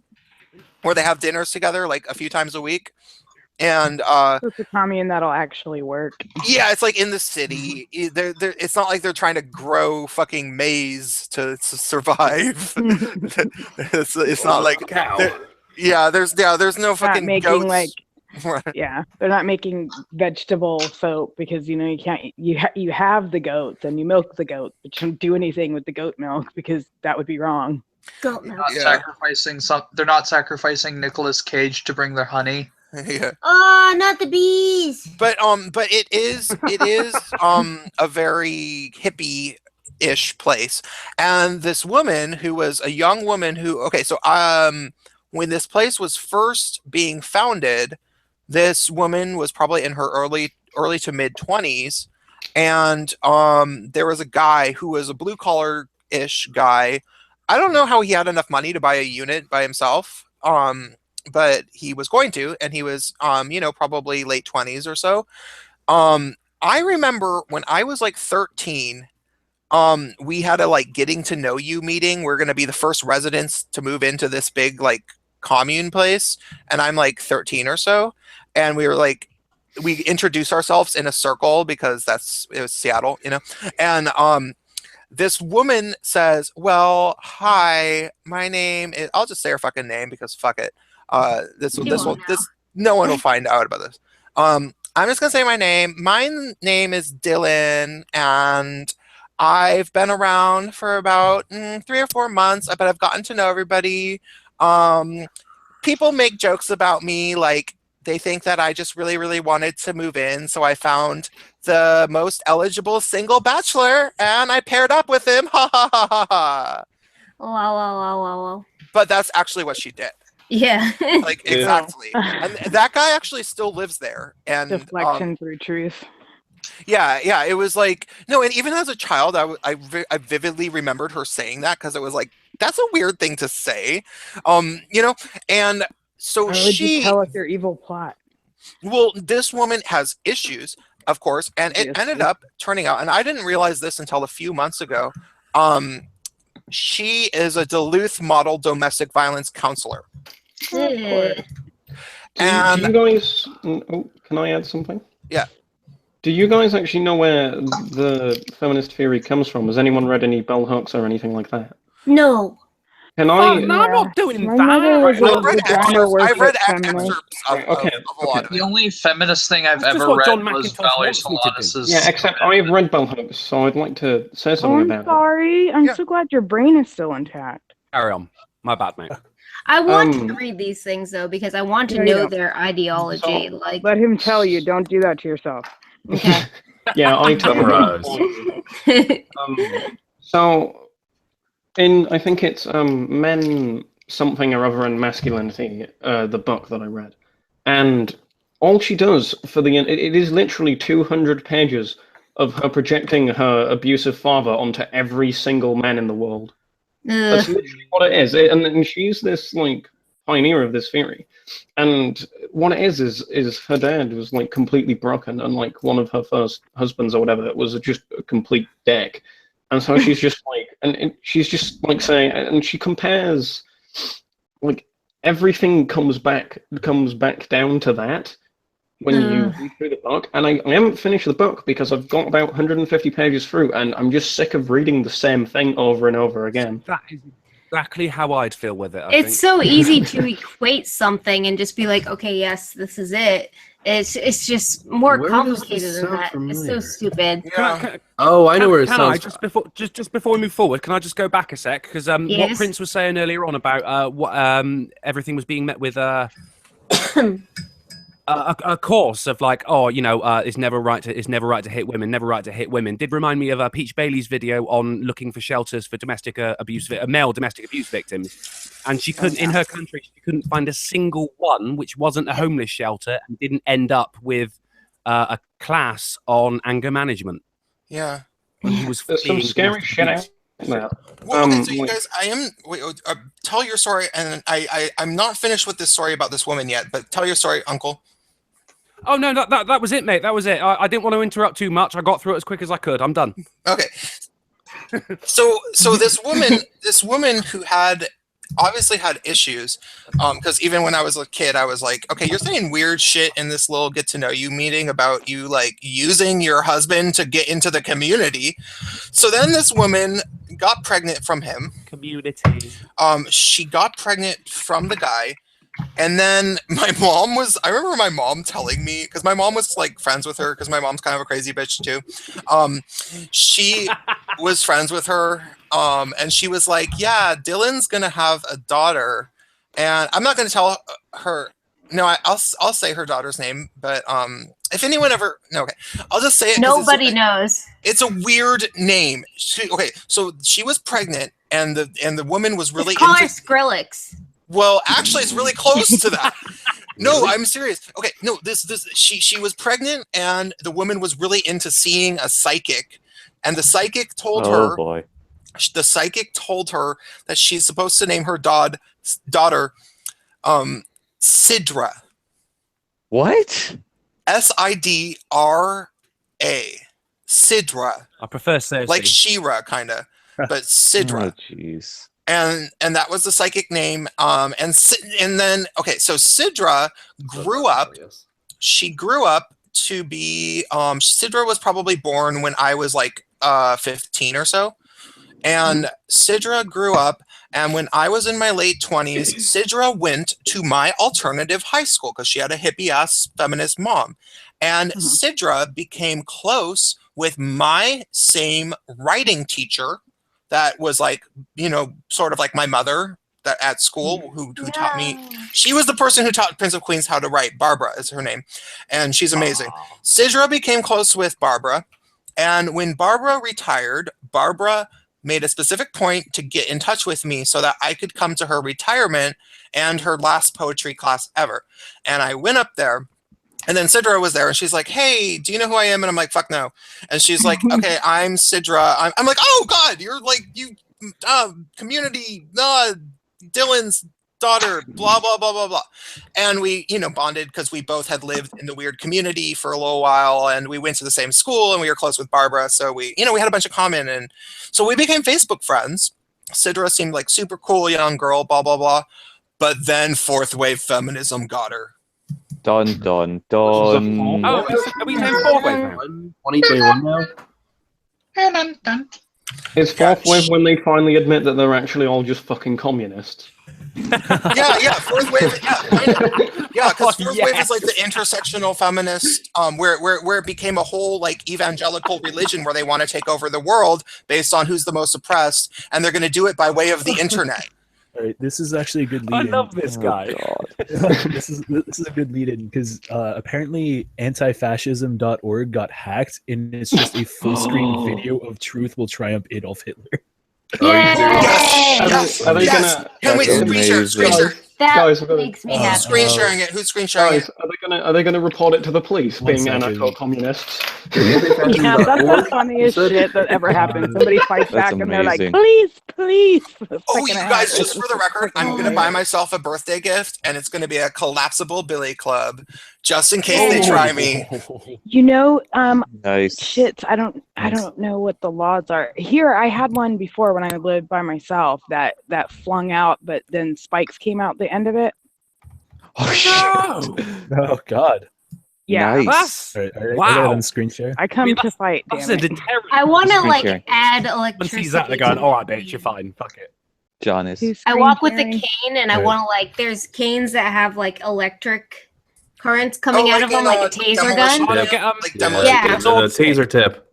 where they have dinners together like a few times a week. And it's a commune that'll actually work. Yeah, it's like in the city. It's not like they're trying to grow fucking maize to survive. it's not like there's no fucking goats. Like, yeah, they're not making vegetable soap because you can't. You have the goats and you milk the goats, but you don't do anything with the goat milk because that would be wrong. Goat milk. They're not sacrificing Nicolas Cage to bring their honey. Yeah. Oh, not the bees. But it is a very hippie-ish place, and this woman who was a young woman who when this place was first being founded, this woman was probably in her early to mid 20s, and there was a guy who was a blue collar-ish guy. I don't know how he had enough money to buy a unit by himself. But he was going to, and he was, probably late 20s or so. I remember when I was like 13, we had a like getting to know you meeting. We're going to be the first residents to move into this big like commune place. And I'm like 13 or so. And we were like, we introduce ourselves in a circle because it was Seattle, you know, and this woman says, "Well, hi, my name is." I'll just say her fucking name because fuck it. No one will find out about this. I'm just gonna say my name. My name is Dylan, and I've been around for about 3 or 4 months, but I've gotten to know everybody. People make jokes about me, like they think that I just really, really wanted to move in, so I found the most eligible single bachelor, and I paired up with him. Ha ha ha ha ha. Wow. But that's actually what she did. Yeah. Like, exactly. And that guy actually still lives there. And deflection through truth. Yeah. It was like, no, and even as a child, I vividly remembered her saying that because it was like, that's a weird thing to say, you know. And so Why would you tell us your evil plot? Well, this woman has issues, of course, and it ended up turning out, and I didn't realize this until a few months ago. She is a Duluth model domestic violence counselor. And do you guys? Oh, can I add something? Yeah. Do you guys actually know where the feminist theory comes from? Has anyone read any bell hooks or anything like that? No. Can no, I'm not doing that. I've read excerpts of a lot of it. The only feminist thing I've ever read was Valerie Solanas'. Yeah, except I've read bell hooks, so I'd like to say something about it. Sorry. I'm so glad your brain is still intact. Carry on. My bad, mate. I want to read these things though because I want to know their ideology. Like, let him tell you. Don't do that to yourself. Okay. Yeah, I summarize. So, I think it's Men Something or Other and Masculinity, the book that I read, and all she does it is literally 200 pages of her projecting her abusive father onto every single man in the world. That's literally what it is, and she's this like pioneer of this theory. And what it is her dad was like completely broken, and like one of her first husbands or whatever was just a complete dick. And so she's just like, and she's just like saying, and she compares, like everything comes back down to that when you read through the book. And I haven't finished the book because I've got about 150 pages through, and I'm just sick of reading the same thing over and over again. That is exactly how I'd feel with it. It's so easy to equate something and just be like, okay, yes, this is it. It's just more complicated than that. It's so stupid. I know where it sounds. Just before we move forward, can I just go back a sec? Because what Prince was saying earlier on about what everything was being met with a course of like, oh, you know, it's never right to hit women, never right to hit women. Did remind me of Peach Bailey's video on looking for shelters for male domestic abuse victims. And she couldn't, in her country, she couldn't find a single one which wasn't a homeless shelter and didn't end up with a class on anger management. Yeah. When he was some scary shit out. Well, so you guys, tell your story, and I'm not finished with this story about this woman yet, but tell your story, Uncle. Oh no, that was it, mate. That was it. I didn't want to interrupt too much. I got through it as quick as I could. I'm done. Okay. So this woman who obviously had issues, because even when I was a kid, I was like, okay, you're saying weird shit in this little get to know you meeting about you like using your husband to get into the community. So then this woman got pregnant from him. Community. She got pregnant from the guy. And then I remember my mom telling me, because my mom was like friends with her, because my mom's kind of a crazy bitch too. She was friends with her, and she was like, yeah, Dylan's gonna have a daughter, and I'm not gonna tell her. No, I'll say her daughter's name, but if anyone ever, no, okay, I'll just say it. Nobody knows. It's a weird name. So she was pregnant, and the woman was really call her Skrillex. Well, actually, it's really close to that. No, I'm serious. Okay, no, she was pregnant, and the woman was really into seeing a psychic, and the psychic told her. Oh boy. The psychic told her that she's supposed to name her daughter, Sidra. What? Sidra. Sidra. I prefer Cersei. Like She-Ra, kind of, but Sidra. Oh, jeez. And that was the psychic name. And then, okay, so Sidra grew up. She grew up to be Sidra was probably born when I was like 15 or so. And Sidra grew up, and when I was in my late 20s, Sidra went to my alternative high school because she had a hippie-ass feminist mom. And Sidra became close with my same writing teacher that was like, you know, sort of like my mother that at school who taught me. She was the person who taught Prince of Queens how to write. Barbara is her name. And she's amazing. Sidra became close with Barbara. And when Barbara retired, Barbara made a specific point to get in touch with me so that I could come to her retirement and her last poetry class ever. And I went up there, and then Sidra was there, and she's like, hey, do you know who I am? And I'm like, fuck no. And she's like, okay, I'm Sidra. I'm like, oh God, you're like, you community, Dylan's daughter, blah, blah, blah, blah, blah. And we, you know, bonded because we both had lived in the weird community for a little while, and we went to the same school, and we were close with Barbara. So we, you know, we had a bunch of common, and so we became Facebook friends. Sidra seemed like super cool young girl, blah, blah, blah. But then fourth wave feminism got her. Dun, dun, dun. Oh, are we saying fourth wave now? 2021 now? Is fourth wave when they finally admit that they're actually all just fucking communists? Yeah, fourth wave, yeah, because fourth wave is like the intersectional feminist, where it became a whole like evangelical religion where they want to take over the world based on who's the most oppressed, and they're going to do it by way of the internet. All right, this is actually a good I lead-in. love this guy. this is a good lead-in because apparently anti-fascism.org got hacked, and it's just a full-screen video of "Truth Will Triumph" Adolf Hitler. Yes! Are they gonna? Can we screen share? That makes me happy. Screen sharing it. Who's screen sharing it? Are they gonna report it to the police being anarcho-communists? Yeah, that's the funniest shit that ever happened. Somebody fights back and they're like, amazing. please. Oh, you guys, just for the record, I'm going to buy myself a birthday gift, and it's going to be a collapsible billy club, just in case they try me. You know, Nice. shits, I don't know what the laws are. Here, I had one before when I lived by myself that flung out, but then spikes came out the end of it. Oh God. Yeah. Nice. All right, I Wow. got it on screen share. I come to fight, That's damn a it. deterrent. I want to Screen like sharing. add Someone electricity. sees that, they're going, all right, bitch, you're fine. Fuck it. John is. Who's I screen walk with a sharing? cane, and I Right. want to like. There's canes that have like electric currents coming Oh, out like of them, in, like a taser gun. Oh, Yeah. get, Like Yeah, demolition. Yeah. the taser tip.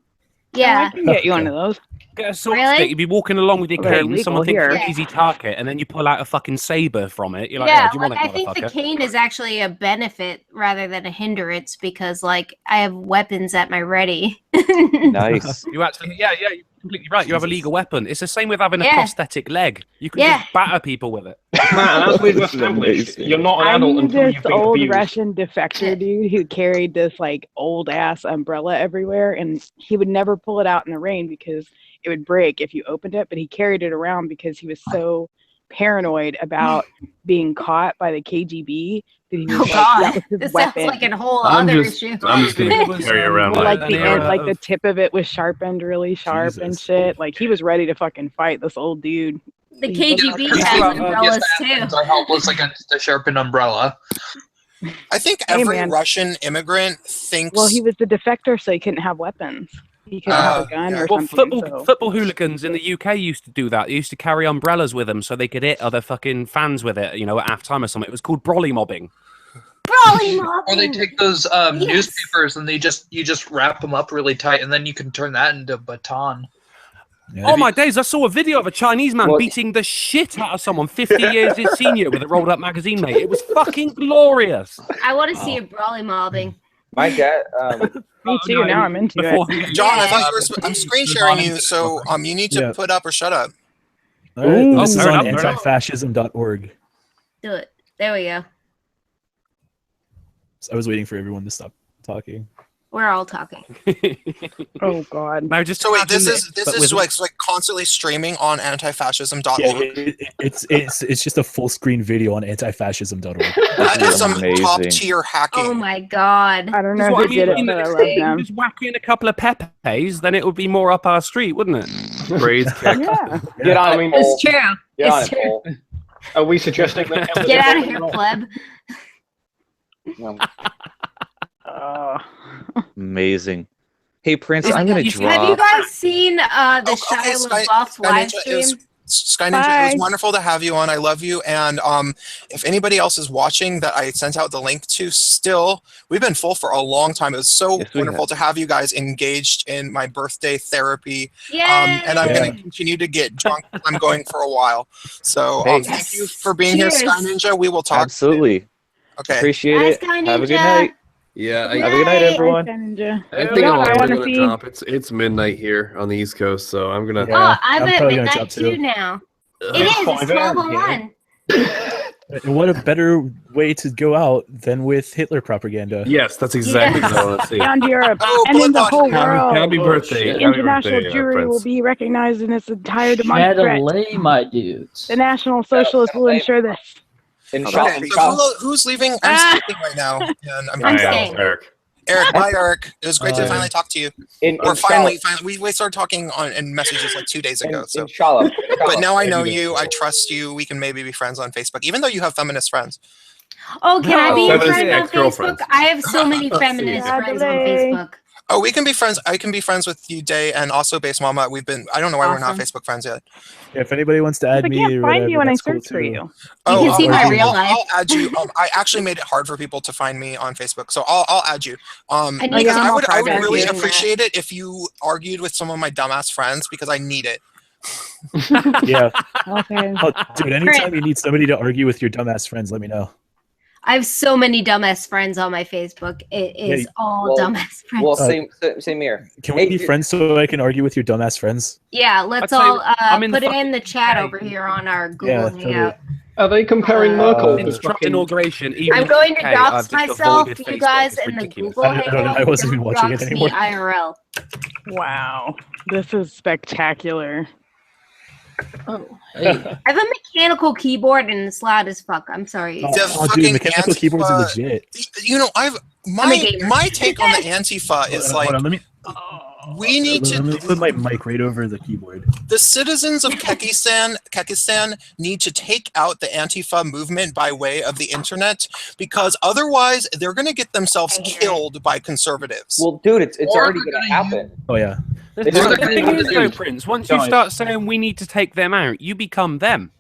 Yeah. I can get you one of those. Get a sword Really? stick. You'd be walking along with your Well, they're cane, someone illegal thinks you're here. an easy target, and then you pull out a fucking saber from it. You're like, Yeah, do you want like, it, I think the motherfucker? cane is actually a benefit rather than a hindrance because, like, I have weapons at my ready. Nice. You actually, yeah, you're completely right. You have a legal weapon. It's the same with having a Yeah. prosthetic leg. You can Yeah. just batter people with it. Matt, as we've This is established, amazing. you're not an I adult knew until this you've been old abused. Russian defector dude who carried this like old ass umbrella everywhere, and he would never pull it out in the rain because it would break if you opened it. But he carried it around because he was so paranoid about being caught by the KGB that he was Oh like, God, that was his this weapon. sounds like a whole I'm other just issue. gonna carry around like my the end, era like the of- tip of it was sharpened really sharp and Jesus. shit. Like he was ready to fucking fight this old dude. The He- KGB Yeah, has yes, umbrellas too. Afghans are helpless against a sharpened umbrella. I think Hey, every man. Russian immigrant thinks. Well, he was the defector, so he couldn't have weapons. He couldn't have a gun yeah. or Well, something. So. football hooligans in the UK used to do that. They used to carry umbrellas with them so they could hit other fucking fans with it, you know, at half time or something. It was called brolly mobbing. Brawling Or they mobbing. take those Yes. newspapers and you just wrap them up really tight, and then you can turn that into a baton. Yeah. Oh my days, I saw a video of a Chinese man What? beating the shit out of someone 50 years his senior with a rolled up magazine, mate. It was fucking glorious. I want to see a brawling mobbing. My dad. Me too. Now I'm into Before it. John, I thought you were. I'm screen sharing you, so you need to Yeah. put up or shut up. All right, Ooh, this is fair on enough, fair enough. antifascism.org. Do it. There we go. So I was waiting for everyone to stop talking. We're all talking. Oh God. No, just So wait, imagine this but is with- like constantly streaming on antifascism.org. Yeah, it's just a full screen video on antifascism.org. That is some Amazing. top tier hacking. Oh my God. I don't That's know what who I did it, mean. but I love If you them. just whack in a couple of Pepes, then it would be more up our street, wouldn't it? Praise kick. Yeah. Get on I it, mean, Paul. It's true. Get on It's it, true. Paul. Are we suggesting that? Get out of here, pleb. Amazing. Hey Prince, I'm gonna drop. Have you guys seen the Shia LaBeouf's live stream? Sky Ninja, it was wonderful to have you on. I love you. And if anybody else is watching that I sent out the link to, still, we've been full for a long time. It was so wonderful to have you guys engaged in my birthday therapy. And I'm going to continue to get drunk. I'm going for a while. So thank you for being here, Sky Ninja. We will talk. Absolutely. Okay. Appreciate it. Have a good night. Yeah, have a good night, everyone. I think I'm gonna drop. It's midnight here on the East Coast, so I'm gonna. Oh, I'm at midnight too now. It is. It's 12:01. And what a better way to go out than with Hitler propaganda. Yes, that's exactly what I want to see. Beyond Europe and in the whole world. Happy birthday. The international jury will be recognized in its entire demonic threat. My dudes. The National Socialists will ensure this. Who's leaving? I'm sleeping right now. And I'm staying. Eric. Bye, Eric. It was great to finally talk to you. Finally, we started talking in messages like 2 days ago. So, but now I know you. I trust you. We can maybe be friends on Facebook, even though you have feminist friends. Oh, can I be a friend on Facebook? I have so many feminist friends on Facebook. Oh, we can be friends. I can be friends with you, Day, and also Base Mama. I don't know why we're not Facebook friends yet. Yeah, if anybody wants to add me, I can't find you when I search for you. You can see my real life. I'll add you. I actually made it hard for people to find me on Facebook, so I'll add you. Because I would really appreciate it if you argued with some of my dumbass friends, because I need it. Yeah. Okay. Oh, dude, anytime you need somebody to argue with your dumbass friends, let me know. I have so many dumbass friends on my Facebook. It is all dumbass friends. Well, same here. Can we be friends so I can argue with your dumbass friends? Yeah, let's all put it in the chat over here on our Google Hangout. Are they comparing Merkel? Inauguration. I'm going to dox myself, you guys, in the Google Hangout. I wasn't even watching it Dox anymore. me IRL. Wow, this is spectacular. Oh, hey. I have a mechanical keyboard and it's loud as fuck. I'm sorry. Dude, mechanical keyboards are legit. You know, my take on the Antifa is like, hold on, let me to put my mic right over the keyboard. The citizens of Kekistan need to take out the Antifa movement by way of the internet, because otherwise they're going to get themselves killed by conservatives. Well, dude, it's already going to happen. Oh yeah. The thing is, though, Prince, once you start saying we need to take them out, you become them.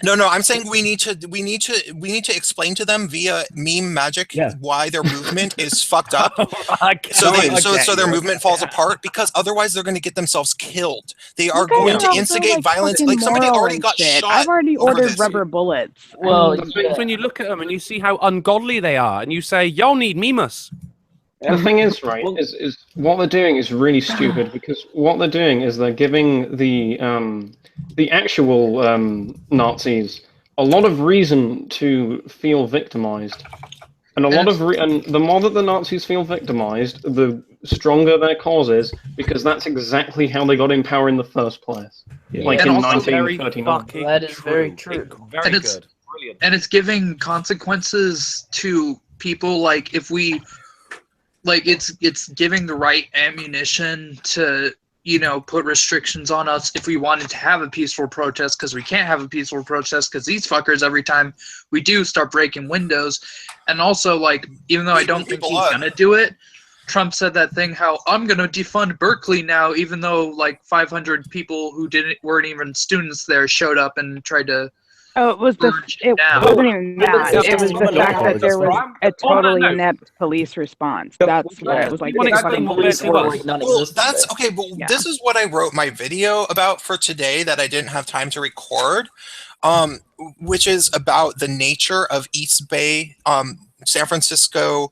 No, I'm saying we need to explain to them via meme magic why their movement is fucked up. So their movement falls apart, because otherwise they're going to get themselves killed. They are going to instigate violence. Like somebody already got shot. I've already ordered rubber bullets. Well, when you look at them and you see how ungodly they are, and you say, "Y'all need memus." The thing is, right, is what they're doing is really stupid, because what they're doing is they're giving the actual Nazis a lot of reason to feel victimized, and and the more that the Nazis feel victimized, the stronger their cause is, because that's exactly how they got in power in the first place. Yeah. Like And in also 1939. That is very true. Very good. Brilliant. And it's giving consequences to people, like if we, like it's giving the right ammunition to, you know, put restrictions on us if we wanted to have a peaceful protest, because we can't have a peaceful protest because these fuckers, every time we do, start breaking windows. And also, like, even though I don't think he's gonna do it, Trump said that thing how I'm gonna defund Berkeley now, even though like 500 people who weren't even students there showed up and tried to. Oh, it wasn't even that. It was the fact that there was a totally inept police response. That's what it was like. Well, that's okay, but this is what I wrote my video about for today that I didn't have time to record, which is about the nature of East Bay, San Francisco.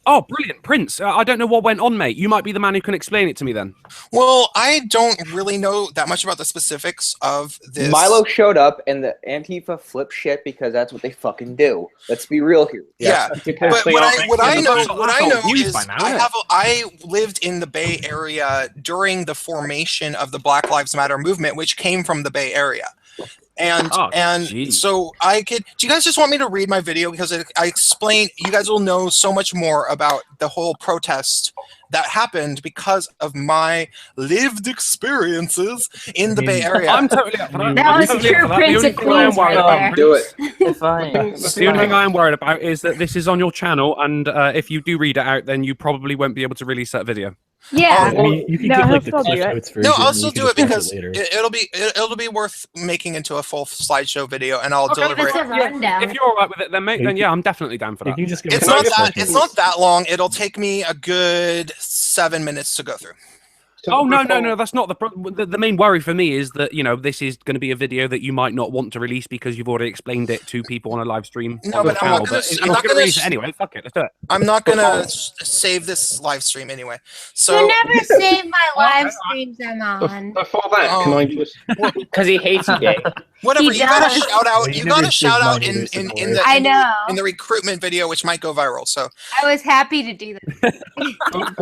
Oh, brilliant, Prince. I don't know what went on, mate. You might be the man who can explain it to me then. Well, I don't really know that much about the specifics of this. Milo showed up and the Antifa flipped shit because that's what they fucking do. Let's be real here. Yeah, but what I know is I lived in the Bay Area during the formation of the Black Lives Matter movement, which came from the Bay Area. And so I could. Do you guys just want me to read my video because I explain? You guys will know so much more about the whole protest that happened because of my lived experiences in the Bay Area. I'm totally up for that. That was true Prince of Queens right there. Do it. If I, The only thing I'm worried about is that this is on your channel, and if you do read it out, then you probably won't be able to release that video. Yeah. I mean, you can give like the Cliff Notes version. No, I'll and still you can do it just watch because later. it'll be worth making into a full slideshow video, and I'll Okay, deliver it. if you're all right with it, then mate, then yeah, I'm definitely down for that. It's not that long. It'll take me a good 7 minutes to go through. Oh no, that's not the main worry for me is that this is going to be a video that you might not want to release because you've already explained it to people on a live stream. No, but I'm not going to release it anyway. Fuck it, let's do it. I'm not going to save this live stream anyway. So You never save my live streams I'm on. Before that, can I just? Because he hates you, Jay. Whatever, He you got to does. shout out. You got to shout out in the I know. in the recruitment video, which might go viral. So I was happy to do that.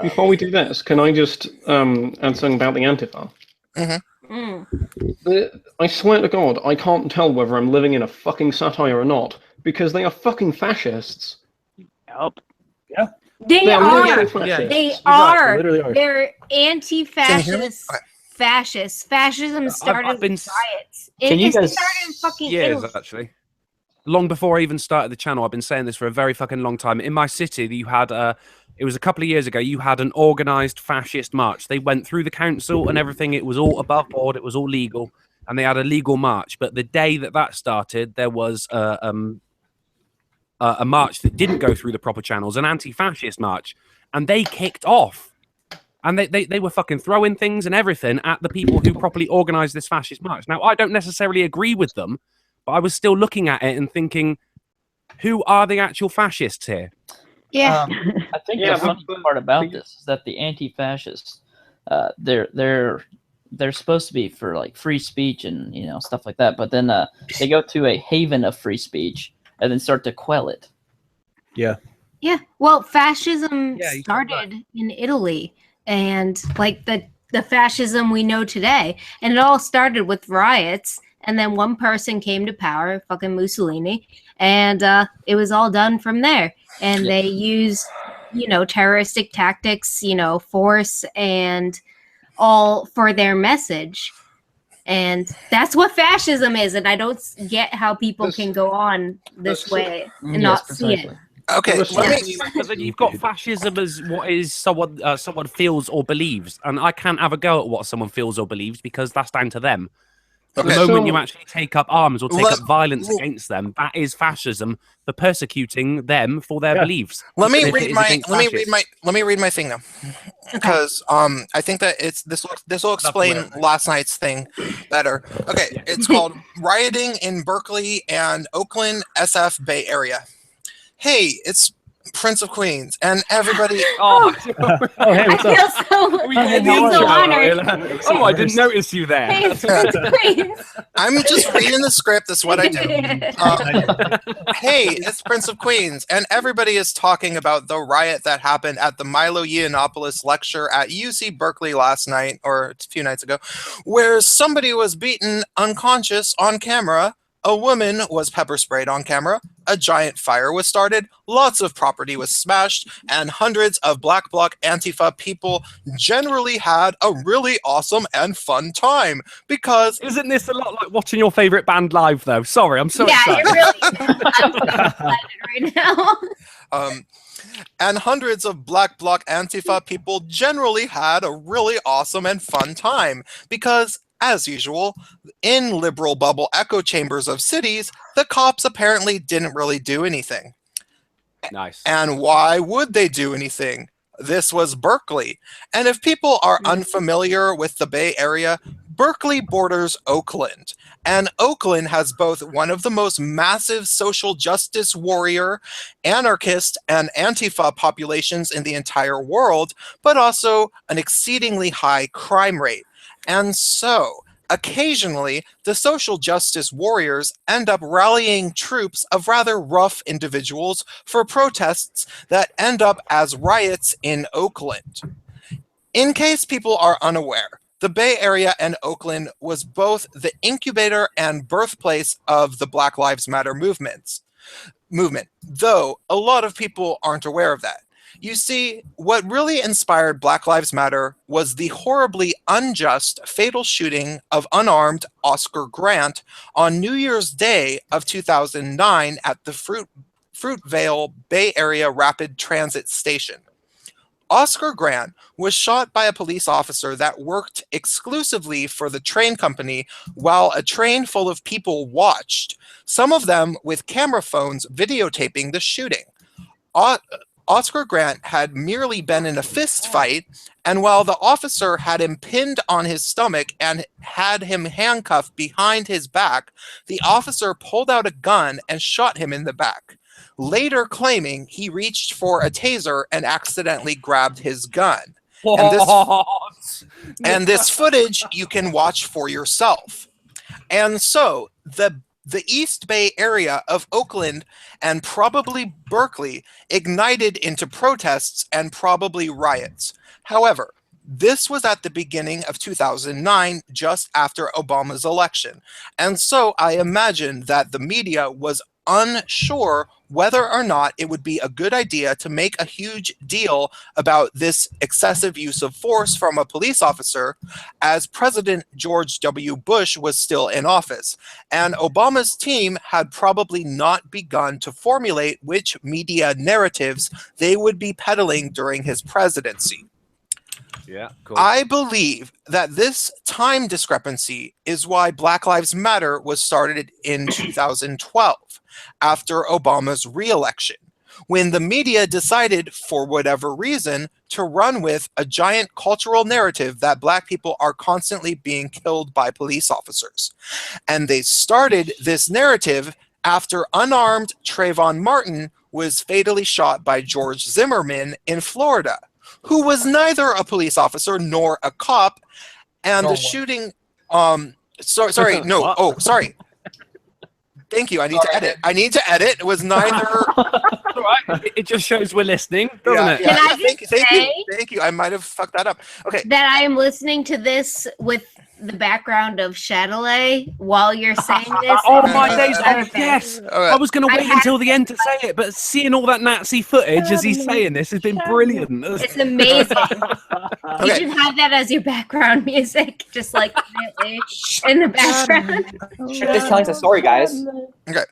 Before we do this, can I just add something about the Antifa? I swear to God, I can't tell whether I'm living in a fucking satire or not because they are fucking fascists. Yep. Yeah. They They are are. literally fascists. They They are. literally are. They're Can you hear me? anti-fascist. Fascists. Fascism started I've been with riots. Can you It guys- started in fucking Years Italy. actually. Long before I even started the channel, I've been saying this for a very fucking long time. In my city, you had it was a couple of years ago. You had an organised fascist march. They went through the council and everything. It was all above board. It was all legal, and they had a legal march. But the day that started, there was a march that didn't go through the proper channels, an anti-fascist march, and they kicked off. And they were fucking throwing things and everything at the people who properly organised this fascist march. Now, I don't necessarily agree with them, but I was still looking at it and thinking, who are the actual fascists here? Yeah. I think the funny part about this is that the anti-fascists, they're supposed to be for like free speech and stuff like that, but then they go to a haven of free speech and then start to quell it. Yeah. Yeah. Well, fascism Yeah, you started in Italy, and like the fascism we know today, and it all started with riots. And then one person came to power, fucking Mussolini, and it was all done from there. And they used, terroristic tactics, force and all for their message. And that's what fascism is. And I don't get how people can go on this way and not see it. Okay, because then you've got fascism as what is someone feels or believes, and I can't have a go at what someone feels or believes because that's down to them. But the moment you actually take up arms or take up violence against them, that is fascism for persecuting them for their beliefs. Let me If it read is my against let me read my thing now, because I think that this will explain last night's thing better. Okay, it's called Rioting in Berkeley and Oakland SF Bay Area. Hey, it's Prince of Queens and everybody. Oh, hey, what's I feel so honored. Oh, I didn't notice you there. Hey, it's Prince of Queens. I'm just reading the script. That's what I do. Hey, it's Prince of Queens, and everybody is talking about the riot that happened at the Milo Yiannopoulos lecture at UC Berkeley last night, or a few nights ago, where somebody was beaten unconscious on camera. A woman was pepper sprayed on camera, a giant fire was started, lots of property was smashed, and hundreds of Black Bloc Antifa people generally had a really awesome and fun time because... Isn't this a lot like watching your favourite band live, though? Sorry, I'm so excited. Yeah, it really is. I'm so excited right now. And hundreds of Black Bloc Antifa people generally had a really awesome and fun time because... As usual, in liberal bubble echo chambers of cities, the cops apparently didn't really do anything. Nice. And why would they do anything? This was Berkeley. And if people are unfamiliar with the Bay Area, Berkeley borders Oakland. And Oakland has both one of the most massive social justice warrior, anarchist, and Antifa populations in the entire world, but also an exceedingly high crime rate. And so, occasionally, the social justice warriors end up rallying troops of rather rough individuals for protests that end up as riots in Oakland. In case people are unaware, the Bay Area and Oakland was both the incubator and birthplace of the Black Lives Matter movement, though a lot of people aren't aware of that. You see, what really inspired Black Lives Matter was the horribly unjust, fatal shooting of unarmed Oscar Grant on New Year's Day of 2009 at the Fruitvale Bay Area Rapid Transit Station. Oscar Grant was shot by a police officer that worked exclusively for the train company while a train full of people watched, some of them with camera phones videotaping the shooting. Oscar Grant had merely been in a fist fight, and while the officer had him pinned on his stomach and had him handcuffed behind his back, the officer pulled out a gun and shot him in the back, later claiming he reached for a taser and accidentally grabbed his gun. And this footage you can watch for yourself. And so the East Bay area of Oakland and probably Berkeley ignited into protests and probably riots. However, this was at the beginning of 2009, just after Obama's election. And so I imagine that the media was unsure whether or not it would be a good idea to make a huge deal about this excessive use of force from a police officer, as President George W. Bush was still in office, and Obama's team had probably not begun to formulate which media narratives they would be peddling during his presidency. Yeah, cool. I believe that this time discrepancy is why Black Lives Matter was started in 2012, after Obama's re-election, when the media decided, for whatever reason, to run with a giant cultural narrative that Black people are constantly being killed by police officers. And they started this narrative after unarmed Trayvon Martin was fatally shot by George Zimmerman in Florida, who was neither a police officer nor a cop, and the shooting, sorry. Thank you, I need to edit. It was neither. It just shows we're listening, doesn't it? Can I just Thank you, I might have fucked that up. Okay. That I am listening to this with the background of Chatelet while you're saying this. Oh my days! Yes, I was going to wait until the end to say it, but seeing all that Nazi footage as he's saying this has been brilliant. It's amazing. You should have that as your background music, just like in the background. Just telling us a story, guys. Okay.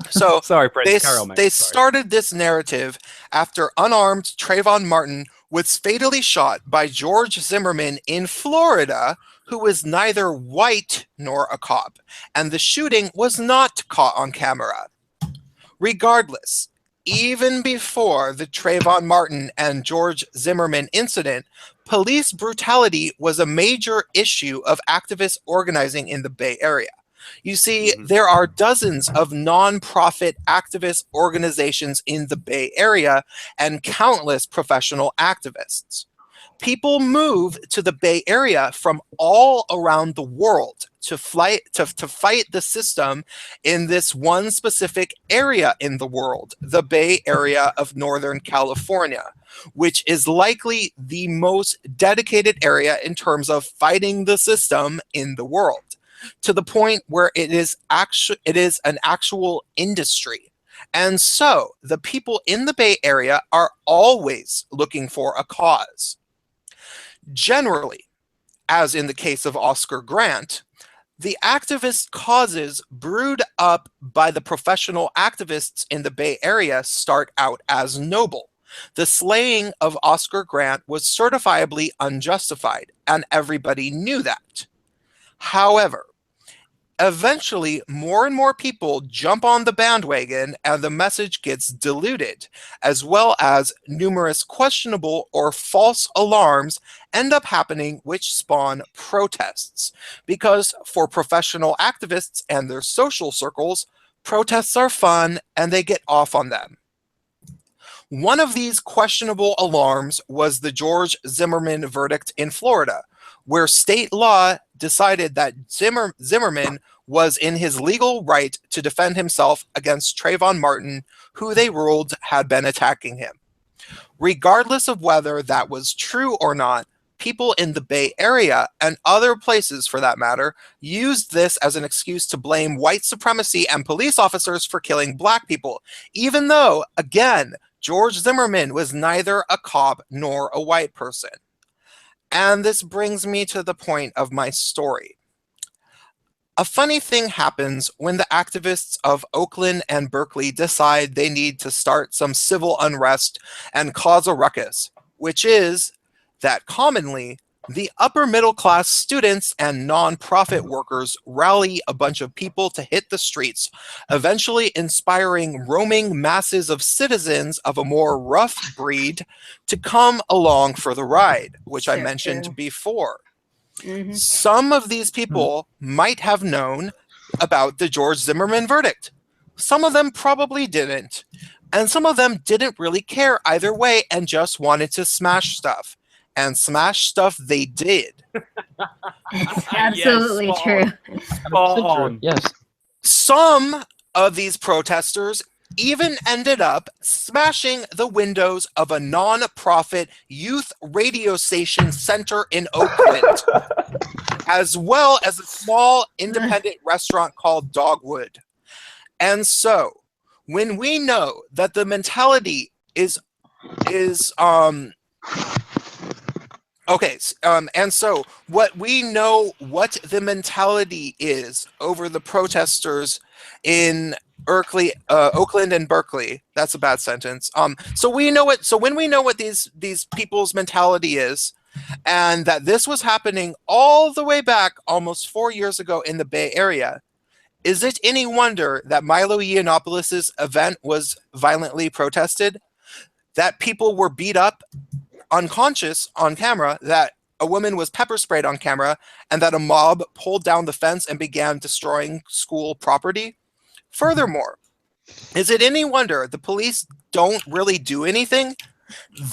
So sorry, Prince. They started this narrative after unarmed Trayvon Martin was fatally shot by George Zimmerman in Florida, who was neither white nor a cop, and the shooting was not caught on camera. Regardless, even before the Trayvon Martin and George Zimmerman incident, police brutality was a major issue of activist organizing in the Bay Area. You see, there are dozens of non-profit activist organizations in the Bay Area and countless professional activists. People move to the Bay Area from all around the world to fight the system in this one specific area in the world, the Bay Area of Northern California, which is likely the most dedicated area in terms of fighting the system in the world, to the point where it is an actual industry. And so the people in the Bay Area are always looking for a cause. Generally, as in the case of Oscar Grant, the activist causes brewed up by the professional activists in the Bay Area start out as noble. The slaying of Oscar Grant was certifiably unjustified, and everybody knew that. However, eventually, more and more people jump on the bandwagon and the message gets diluted, as well as numerous questionable or false alarms end up happening which spawn protests. Because for professional activists and their social circles, protests are fun and they get off on them. One of these questionable alarms was the George Zimmerman verdict in Florida, where state law decided that Zimmerman was in his legal right to defend himself against Trayvon Martin, who they ruled had been attacking him. Regardless of whether that was true or not, people in the Bay Area and other places for that matter used this as an excuse to blame white supremacy and police officers for killing black people, even though, again, George Zimmerman was neither a cop nor a white person. And this brings me to the point of my story. A funny thing happens when the activists of Oakland and Berkeley decide they need to start some civil unrest and cause a ruckus, which is that commonly the upper middle class students and nonprofit workers rally a bunch of people to hit the streets, eventually inspiring roaming masses of citizens of a more rough breed to come along for the ride, which I mentioned before. Some of these people might have known about the George Zimmerman verdict. Some of them probably didn't. And some of them didn't really care either way and just wanted to smash stuff. And smash stuff they did. Absolutely true. Yes. Some of these protesters even ended up smashing the windows of a non-profit youth radio station center in Oakland, as well as a small independent restaurant called Dogwood. And so, when we know that the mentality and so what we know what the mentality is over the protesters in Oakland and Berkeley. That's a bad sentence. So we know it. So when we know what these people's mentality is, and that this was happening all the way back almost 4 years ago in the Bay Area, is it any wonder that Milo Yiannopoulos' event was violently protested? That people were beat up, unconscious on camera, that a woman was pepper sprayed on camera, and that a mob pulled down the fence and began destroying school property? Furthermore, is it any wonder the police don't really do anything?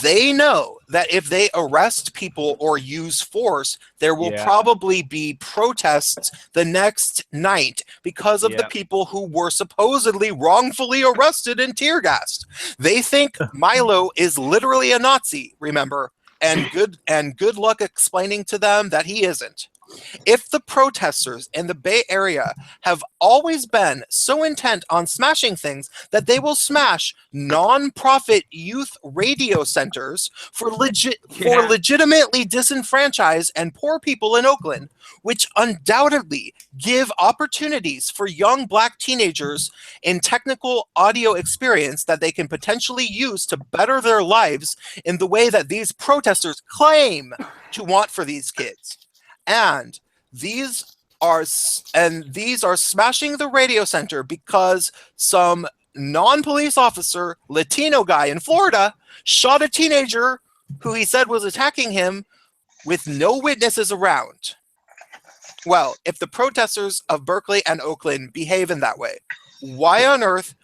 They know that if they arrest people or use force, there will probably be protests the next night because of the people who were supposedly wrongfully arrested and tear gassed. They think Milo is literally a Nazi, remember, and good luck explaining to them that he isn't. If the protesters in the Bay Area have always been so intent on smashing things that they will smash non-profit youth radio centers for legitimately disenfranchised and poor people in Oakland, which undoubtedly give opportunities for young black teenagers in technical audio experience that they can potentially use to better their lives in the way that these protesters claim to want for these kids. And these are smashing the radio center because some non-police officer, Latino guy in Florida, shot a teenager who he said was attacking him with no witnesses around. Well, if the protesters of Berkeley and Oakland behave in that way, why on earth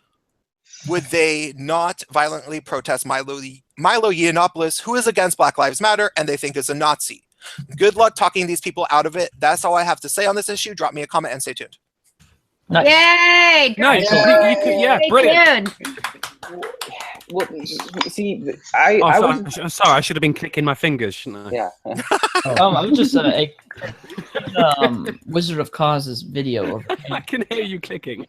would they not violently protest Milo Yiannopoulos, who is against Black Lives Matter and they think is a Nazi? Good luck talking these people out of it. That's all I have to say on this issue. Drop me a comment and stay tuned. Nice. Yay! Nice. Brilliant. Well, see, I'm sorry. I should have been clicking my fingers, shouldn't I? Yeah. I'm just Wizard of Coz's video. I can hear you clicking.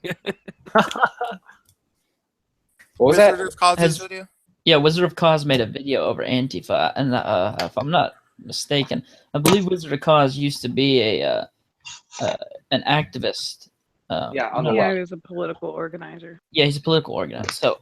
What was Wizard of Coz's video? Yeah, Wizard of Coz made a video over Antifa, and if I'm not mistaken, I believe Wizard of Coz used to be an activist. He was a political organizer. Yeah, he's a political organizer. So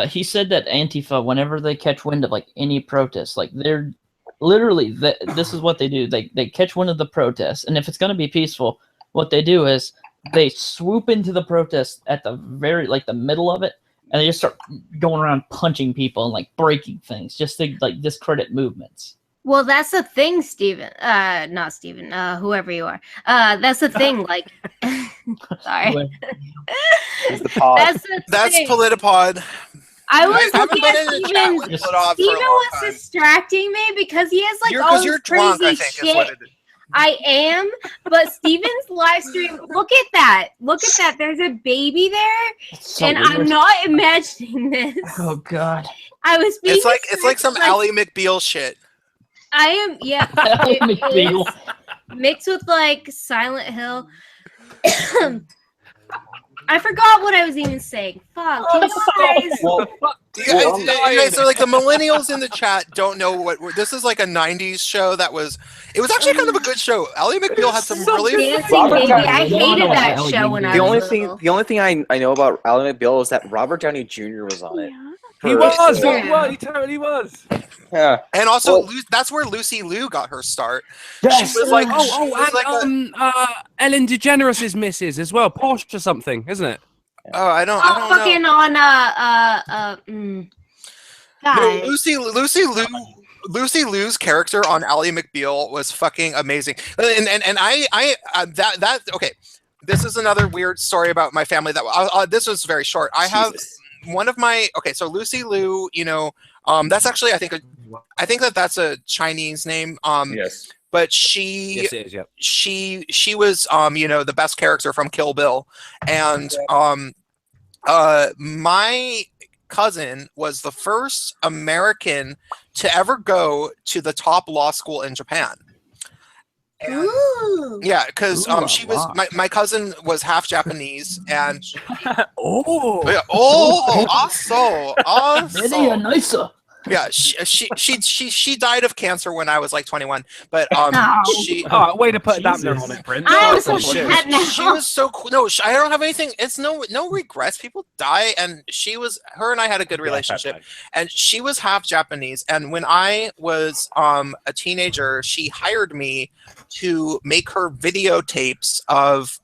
he said that Antifa, whenever they catch wind of like any protest, like they're literally this is what they do. They catch wind of the protest, and if it's going to be peaceful, what they do is they swoop into the protest at the very the middle of it, and they just start going around punching people and like breaking things just to like discredit movements. Well, that's the thing, Steven. Not Steven. Whoever you are. That's the thing. Like, sorry. That's Politipod. I was looking at Steven. Steven was distracting me because he has like all this crazy drunk, I think, shit. Is what it is. I am, but Steven's live stream. Look at that. Look at that. There's a baby there, so and weird. I'm not imagining this. Oh God. I was being. It's like some Ally McBeal shit. I am, yeah. Ally It McBeal. is mixed with like Silent Hill. I forgot what I was even saying. Fuck. Can you guys... You guys, so like the millennials in the chat don't know what this is, like a '90s show that was. It was actually kind of a good show. Ally McBeal had some really. Dancing Baby. I hated that show when I was little. The only thing I know about Ally McBeal is that Robert Downey Jr. was on it. He was. He totally was. Yeah. And also, that's where Lucy Liu got her start. Yes. She was like, Ellen DeGeneres' missus as well, Porsche or something, isn't it? Oh, I don't fucking know. on No, Lucy Liu's character on Ally McBeal was fucking amazing. And that okay. This is another weird story about my family. That this was very short. I have one of my so Lucy Liu. You know, that's actually I think that's a Chinese name. Yes. But she Yes, it is, yep. she was you know, the best character from Kill Bill, and my cousin was the first American to ever go to the top law school in Japan. And, yeah, because she was my cousin was half Japanese, and Very nicer. yeah, she died of cancer when I was like 21. But she way to put that on it, Prince. I'm so sad now. She was so cool. No, I don't have anything. It's no regrets. People die, and her and I had a good relationship, and she was half Japanese. And when I was a teenager, she hired me to make her videotapes of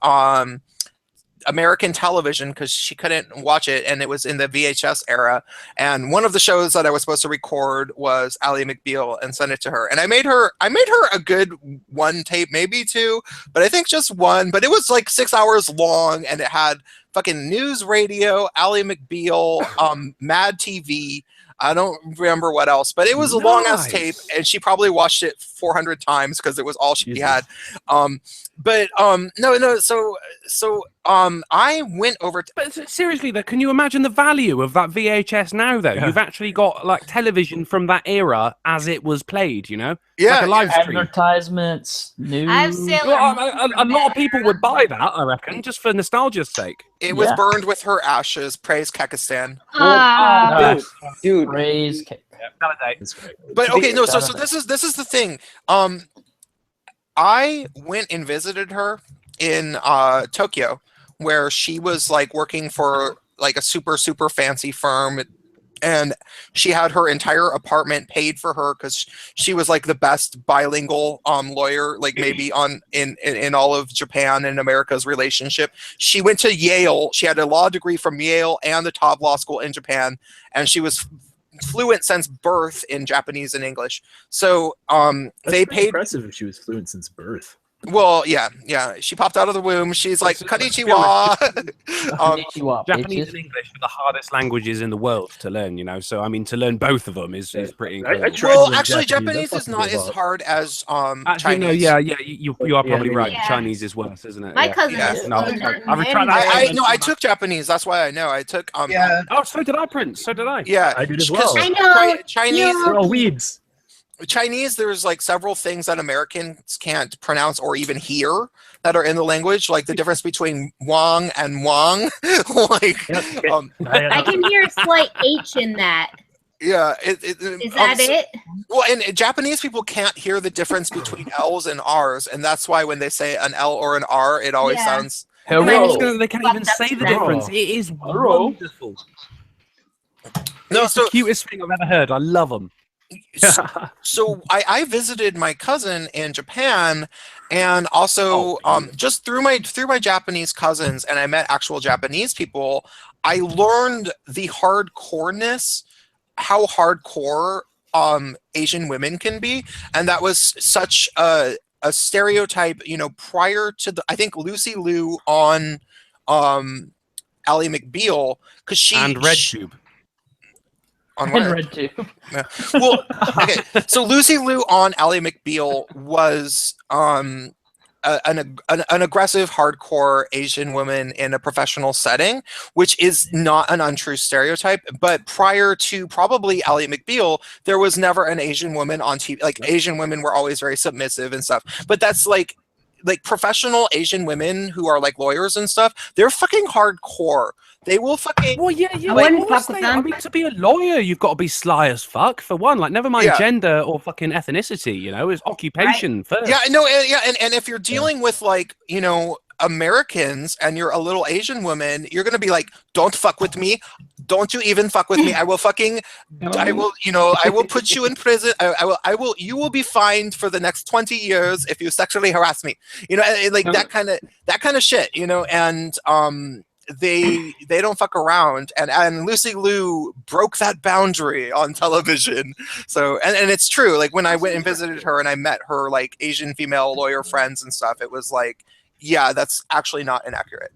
American television because she couldn't watch it, and it was in the VHS era. And one of the shows that I was supposed to record was Ally McBeal, and send it to her. And I made her a good one tape, maybe two, but I think just one. But it was like 6 hours long, and it had fucking news radio, Ally McBeal, Mad TV. I don't remember what else, but it was a long ass tape, and she probably watched it 400 times because it was all she had. So I went over. But seriously, though, can you imagine the value of that VHS now? Though you've actually got like television from that era as it was played. You know, like a live stream. Advertisements, news. A lot of people would buy that, I reckon, just for nostalgia's sake. It was burned with her ashes. Praise Kekistan. Dude. Praise But okay, no. So this is the thing. I went and visited her in Tokyo, where she was like working for like a super fancy firm, and she had her entire apartment paid for her because she was like the best bilingual lawyer, like maybe in all of Japan and America's relationship. She went to Yale. She had a law degree from Yale and the top law school in Japan, and she was fluent since birth in Japanese and English. So they paid. Impressive if she was fluent since birth. Well, yeah. She popped out of the womb. She's like, konnichiwa. Japanese and English are the hardest languages in the world to learn, you know. So I mean, to learn both of them is pretty incredible. Well, actually, Japanese is not as hard as Chinese. No, you are probably right. Yeah. Chinese is worse, isn't it? My cousin is I took Japanese. That's why I know. I took Oh, so did I, Prince. So did I. Yeah, I did as well. I know. Chinese. We're all weebs. Chinese, there's like several things that Americans can't pronounce or even hear that are in the language, like the difference between Wang and Wang. Like, I can hear a slight H in that. Yeah. Is that it? Well, and Japanese people can't hear the difference between L's and R's, and that's why when they say an L or an R, it always sounds. They can't even say the difference. It is wonderful. No, it's the cutest thing I've ever heard. I love them. So I visited my cousin in Japan, and also just through my Japanese cousins, and I met actual Japanese people. I learned the hardcoreness, how hardcore Asian women can be, and that was such a stereotype. You know, prior to I think Lucy Liu on Ally McBeal, because she and RedTube. On what? RedTube. Yeah. Well, okay. So Lucy Liu on Ally McBeal was an aggressive, hardcore Asian woman in a professional setting, which is not an untrue stereotype. But prior to probably Ally McBeal, there was never an Asian woman on TV. Like Asian women were always very submissive and stuff. But that's like professional Asian women who are like lawyers and stuff. They're fucking hardcore. They will fucking. Well, yeah. I wouldn't fuck with I them. mean, to be a lawyer, you've got to be sly as fuck for one. Like, never mind gender or fucking ethnicity. You know, it's occupation first. Yeah, no, and if you're dealing with like Americans and you're a little Asian woman, you're gonna be like, don't fuck with me. Don't you even fuck with me. I will put you in prison. You will be fined for the next 20 years if you sexually harass me. That kind of shit, and they don't fuck around, and Lucy Liu broke that boundary on television. So and it's true, like when I went and visited her and I met her like Asian female lawyer friends and stuff, it was like, yeah, that's actually not inaccurate.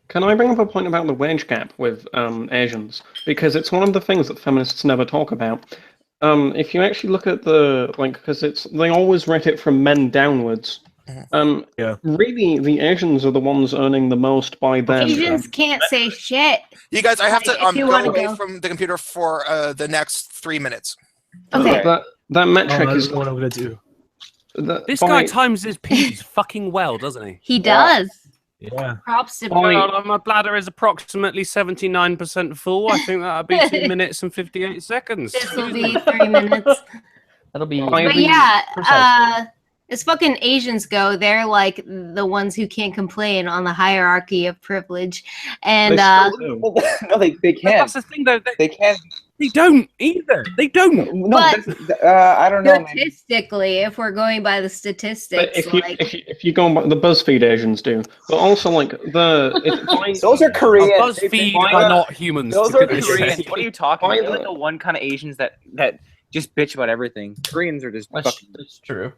Can I bring up a point about the wage gap with Asians? Because it's one of the things that feminists never talk about. If you actually look at because they always rate it from men downwards. Really, the Asians are the ones earning the most by them. Asians can't say shit. You guys, I have to If you go wanna away go. from the computer for the next 3 minutes. Okay. That metric is what I'm gonna do. This guy times his peas fucking well, doesn't he? He does. Yeah. Props to My bladder is approximately 79% full. I think that'll be 2 minutes and 58 seconds. This will be 3 minutes. That'll be. But yeah, as fucking Asians go, they're like the ones who can't complain on the hierarchy of privilege, and no, they can't. That's the thing, though. They can't. They don't either. They don't. No, But I don't know. Man. Statistically, if we're going by the statistics, if you go on the BuzzFeed Asians do, but also like those are Korean. BuzzFeed are not humans. Those are Koreans. What are you talking about? Why They're like the one kind of Asians that just bitch about everything. Koreans are just fucking. That's true.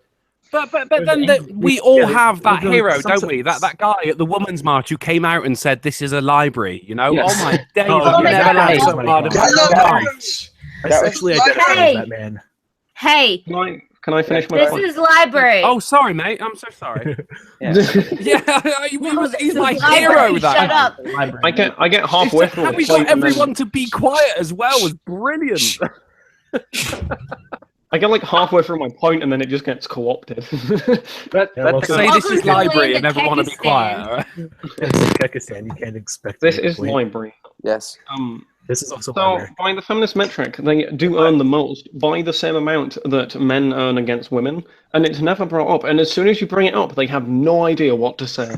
But then we all have that hero, don't we? That guy at the Women's March who came out and said this is a library. You know? Yes. Oh my days! Oh, I've never laughed so hard in my life. I sexually identify as that man. Hey, can I finish my this point? is library. Oh, sorry, mate. I'm so sorry. He's my Library, hero. That shut up. I get halfway through. How we got everyone to be quiet as well was brilliant. I get like halfway through my point and then it just gets co-opted. Say this is library and everyone want to be quiet. All right? Kekistan, you can't expect. This is library. Yes. This is also so library. by the feminist metric, they do earn the most by the same amount that men earn against women, and it's never brought up. And as soon as you bring it up, they have no idea what to say.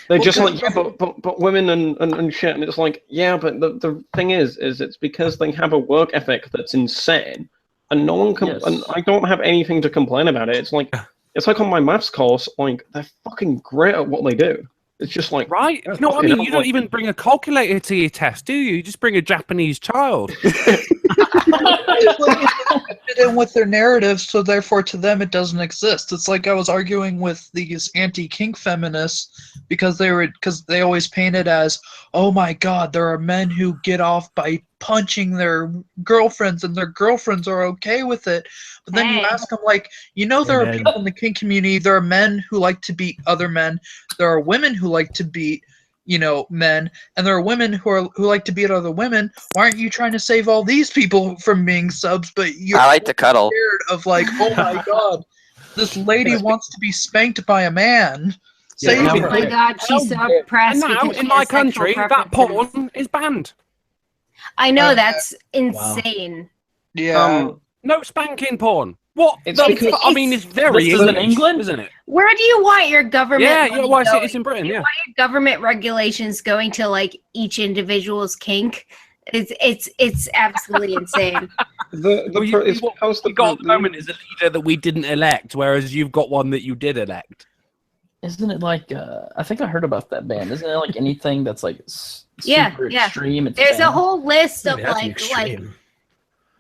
They're just like, yeah, but women and shit, and it's like, yeah, but the thing is it's because they have a work ethic that's insane, and no one can. Yes. And I don't have anything to complain about it. It's like on my maths course, like they're fucking great at what they do. It's just like right. You know what I mean? You don't even bring a calculator to your test, do you? You just bring a Japanese child. Fit in with their narrative, so therefore to them it doesn't exist. It's like I was arguing with these anti-kink feminists because they always paint it as, oh my god, there are men who get off by punching their girlfriends and their girlfriends are okay with it. But then you ask them, like, there are people in the kink community, there are men who like to beat other men, there are women who like to beat men, and there are women who like to beat other women. Why aren't you trying to save all these people from being subs? But you're I like to cuddle. scared of, like, oh my god, this lady wants to be spanked by a man. Save Oh her. my god, she's so oppressed. And now because in she my has sexual country, that preferences. porn is banned. I know, that's insane. Yeah. No spanking porn. What? It's the because- I mean, it's very This is in English, England? isn't it? Where do you want your government? Yeah, money well, going? it's in Britain, You yeah. want your government regulations going to, like, each individual's kink? It's absolutely insane. What you got at the moment is a leader that we didn't elect, whereas you've got one that you did elect. Isn't it like I think I heard about that ban? Isn't it like anything that's like Yeah, super yeah. extreme? It's There's a banned? whole list of That's like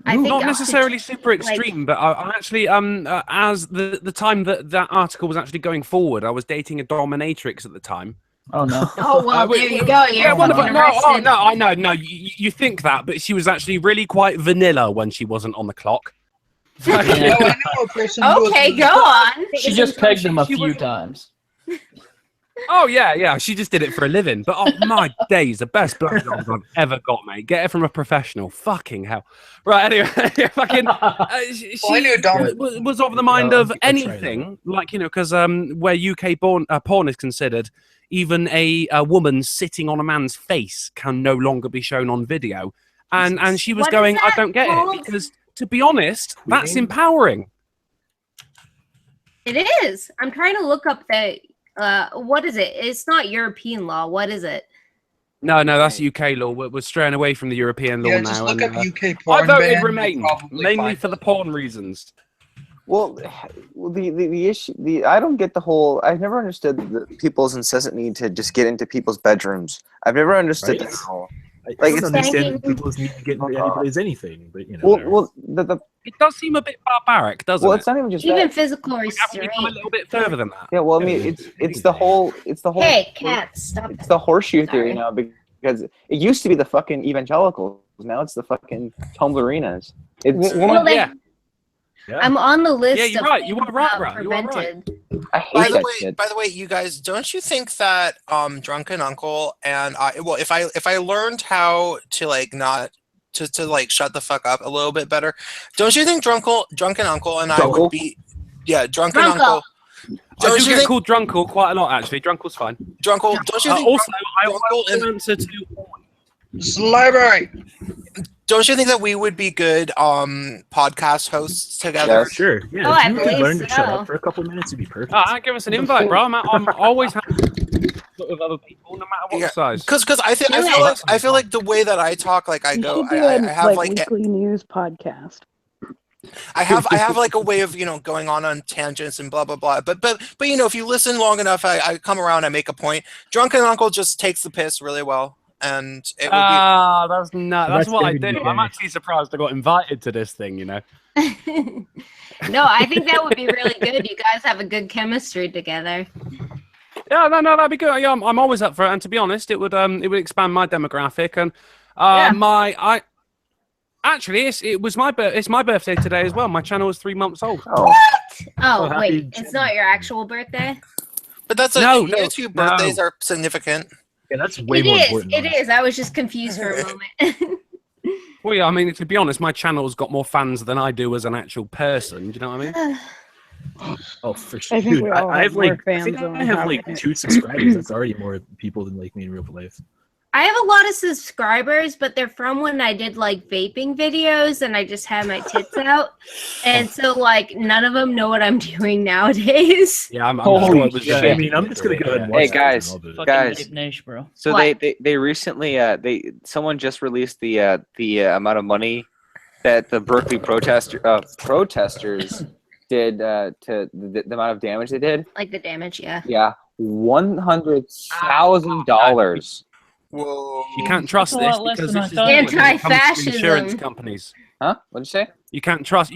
I Not think necessarily super like- extreme, but I actually, as the time that article was actually going forward, I was dating a dominatrix at the time. Oh no! Oh well, there you go. You're Yeah, well, fucking no, arrested. no, I know. No, you think that, but she was actually really quite vanilla when she wasn't on the clock. I know a person who Okay, was- go on. She just pegged him a few times. Oh yeah. She just did it for a living. But oh my days, the best blowjobs I've ever got, mate. Get it from a professional. Fucking hell. Right. Anyway, fucking. She was of the mind of anything, like because where UK porn is considered, even a woman sitting on a man's face can no longer be shown on video, and she was going, I don't get it, because to be honest, that's empowering. It is. I'm trying to look up the. What is it? It's not European law. What is it? No, that's UK law. We're straying away from the European law now. Just look up UK I porn voted ban, Remain, mainly for the porn reasons. Well, the issue, I don't get the whole. I've never understood people's incessant need to just get into people's bedrooms. I've never understood that at all. I don't understand people's need to get into anybody's anything, but it does seem a bit barbaric, doesn't it? Well, it's not even just even that. physical restraint. A little bit further than that. Yeah, well, I mean, it's the whole. Hey, cat, stop. It's the horseshoe theory now, because it used to be the fucking evangelicals. Now it's the fucking Tumblerinas. It's I'm on the list. Yeah, you're of right. You are right, bro. prevented. I hate that shit. By the way, you guys, don't you think that Drunken Uncle and I, well, if I learned how to like not to like shut the fuck up a little bit better, don't you think Drunken Uncle and I would be, Drunken Uncle. I do get called Drunkle quite a lot, actually. Drunkle's fine. Drunkle, don't you think? Also, I will answer to Slavery. Don't you think that we would be good podcast hosts together? Yeah, sure. Yeah, I if you could believe learn to shut so. up for a couple minutes, it'd be perfect. Give us an invite, bro. I'm always happy with other people, no matter what size. Because I feel like the way that I talk, like I go, I have like weekly news podcast. I have like a way of going on tangents and blah blah blah. But if you listen long enough, I come around, I make a point. Drunken Uncle just takes the piss really well. And it would be... that's what I do. I'm actually surprised I got invited to this thing, No, I think that would be really good. You guys have a good chemistry together. Yeah, no, that'd be good. Yeah, I'm always up for it. And to be honest, it would expand my demographic. And actually, it's my birthday today as well. My channel is 3 months old. What? Oh, wait, it's not your actual birthday? But that's YouTube birthdays are significant. Yeah, that's way more important. It is. I was just confused for a moment. Well, yeah, I mean, to be honest, my channel's got more fans than I do as an actual person. Do you know what I mean? Oh, for sure. I think we all have more fans I have like 2 subscribers. That's already more people than like me in real life. I have a lot of subscribers, but they're from when I did like vaping videos and I just had my tits out. And so like none of them know what I'm doing nowadays. Yeah, I'm sure it was I mean, I'm just gonna go ahead and watch guys, bro. So they recently someone just released the amount of money that the Berkeley protesters did to the amount of damage they did. Like the damage, yeah. Yeah, $100,000. Whoa! You can't trust this because this is anti-fascism. Insurance companies. Huh? What'd you say? You can't trust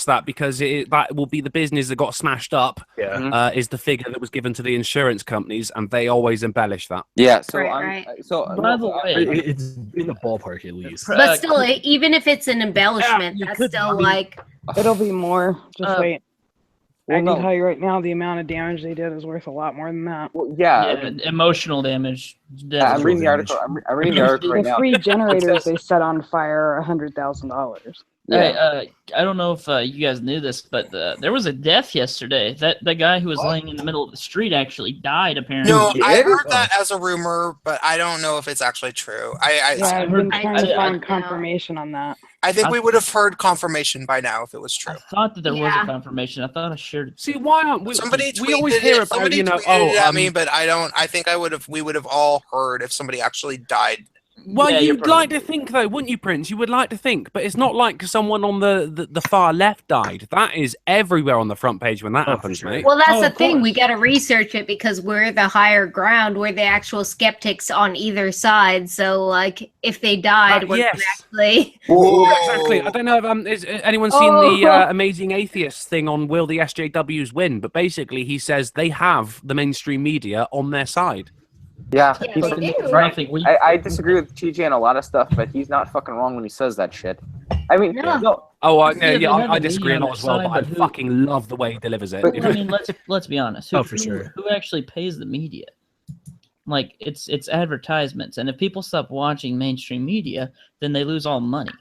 that because that will be the business that got smashed up. Yeah. Is the figure that was given to the insurance companies, and they always embellish that. Yeah. So by the way, it's in the ballpark at least. But still, even if it's an embellishment, that's still like. It'll be more. Just wait. Well, I can tell you right now, the amount of damage they did is worth a lot more than that. Well, emotional damage. I'm reading the article. I'm reading the article right now. The 3 generators they set on fire are $100,000. Hey, I don't know if you guys knew this, but there was a death yesterday. That guy who was laying in the middle of the street actually died, apparently. No, I heard that as a rumor, but I don't know if it's actually true. I've been trying to find confirmation on that. I think we would have heard confirmation by now if it was true. I thought that there was a confirmation. I thought I shared it. See, why aren't we? We always hear about at me, but I don't. I think we would have all heard if somebody actually died. Well, you'd like to think, though, wouldn't you, Prince? You would like to think, but it's not like someone on the far left died. That is everywhere on the front page when that happens, mate. Well, that's the thing. We got to research it because we're the higher ground. We're the actual skeptics on either side. So, like, if they died, we're exactly. Exactly. I don't know if has anyone seen the Amazing Atheist thing on will the SJWs win? But basically, he says they have the mainstream media on their side. Yeah, I disagree with TJ on a lot of stuff, but he's not fucking wrong when he says that shit. I mean, no. I disagree a lot as well, but I fucking love the way he delivers it. But, I mean, let's be honest. For sure. Who actually pays the media? Like it's advertisements, and if people stop watching mainstream media, then they lose all money.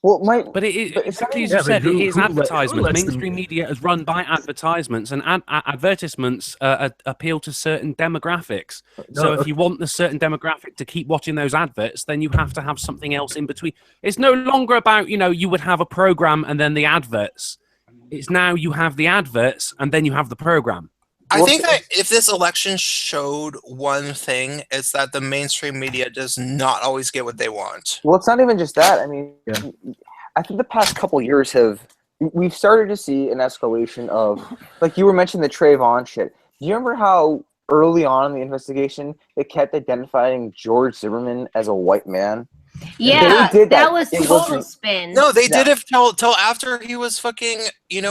Well, but exactly as you said, it is advertisements. Mainstream media is run by advertisements, and advertisements appeal to certain demographics. So if you want a certain demographic to keep watching those adverts, then you have to have something else in between. It's no longer about, you would have a program and then the adverts. It's now you have the adverts and then you have the program. I think that if this election showed one thing, it's that the mainstream media does not always get what they want. Well, it's not even just that. I mean, I think the past couple years we've started to see an escalation of, like you were mentioning the Trayvon shit. Do you remember how early on in the investigation they kept identifying George Zimmerman as a white man? Yeah, they did that was total spin. No, they did it till after he was fucking,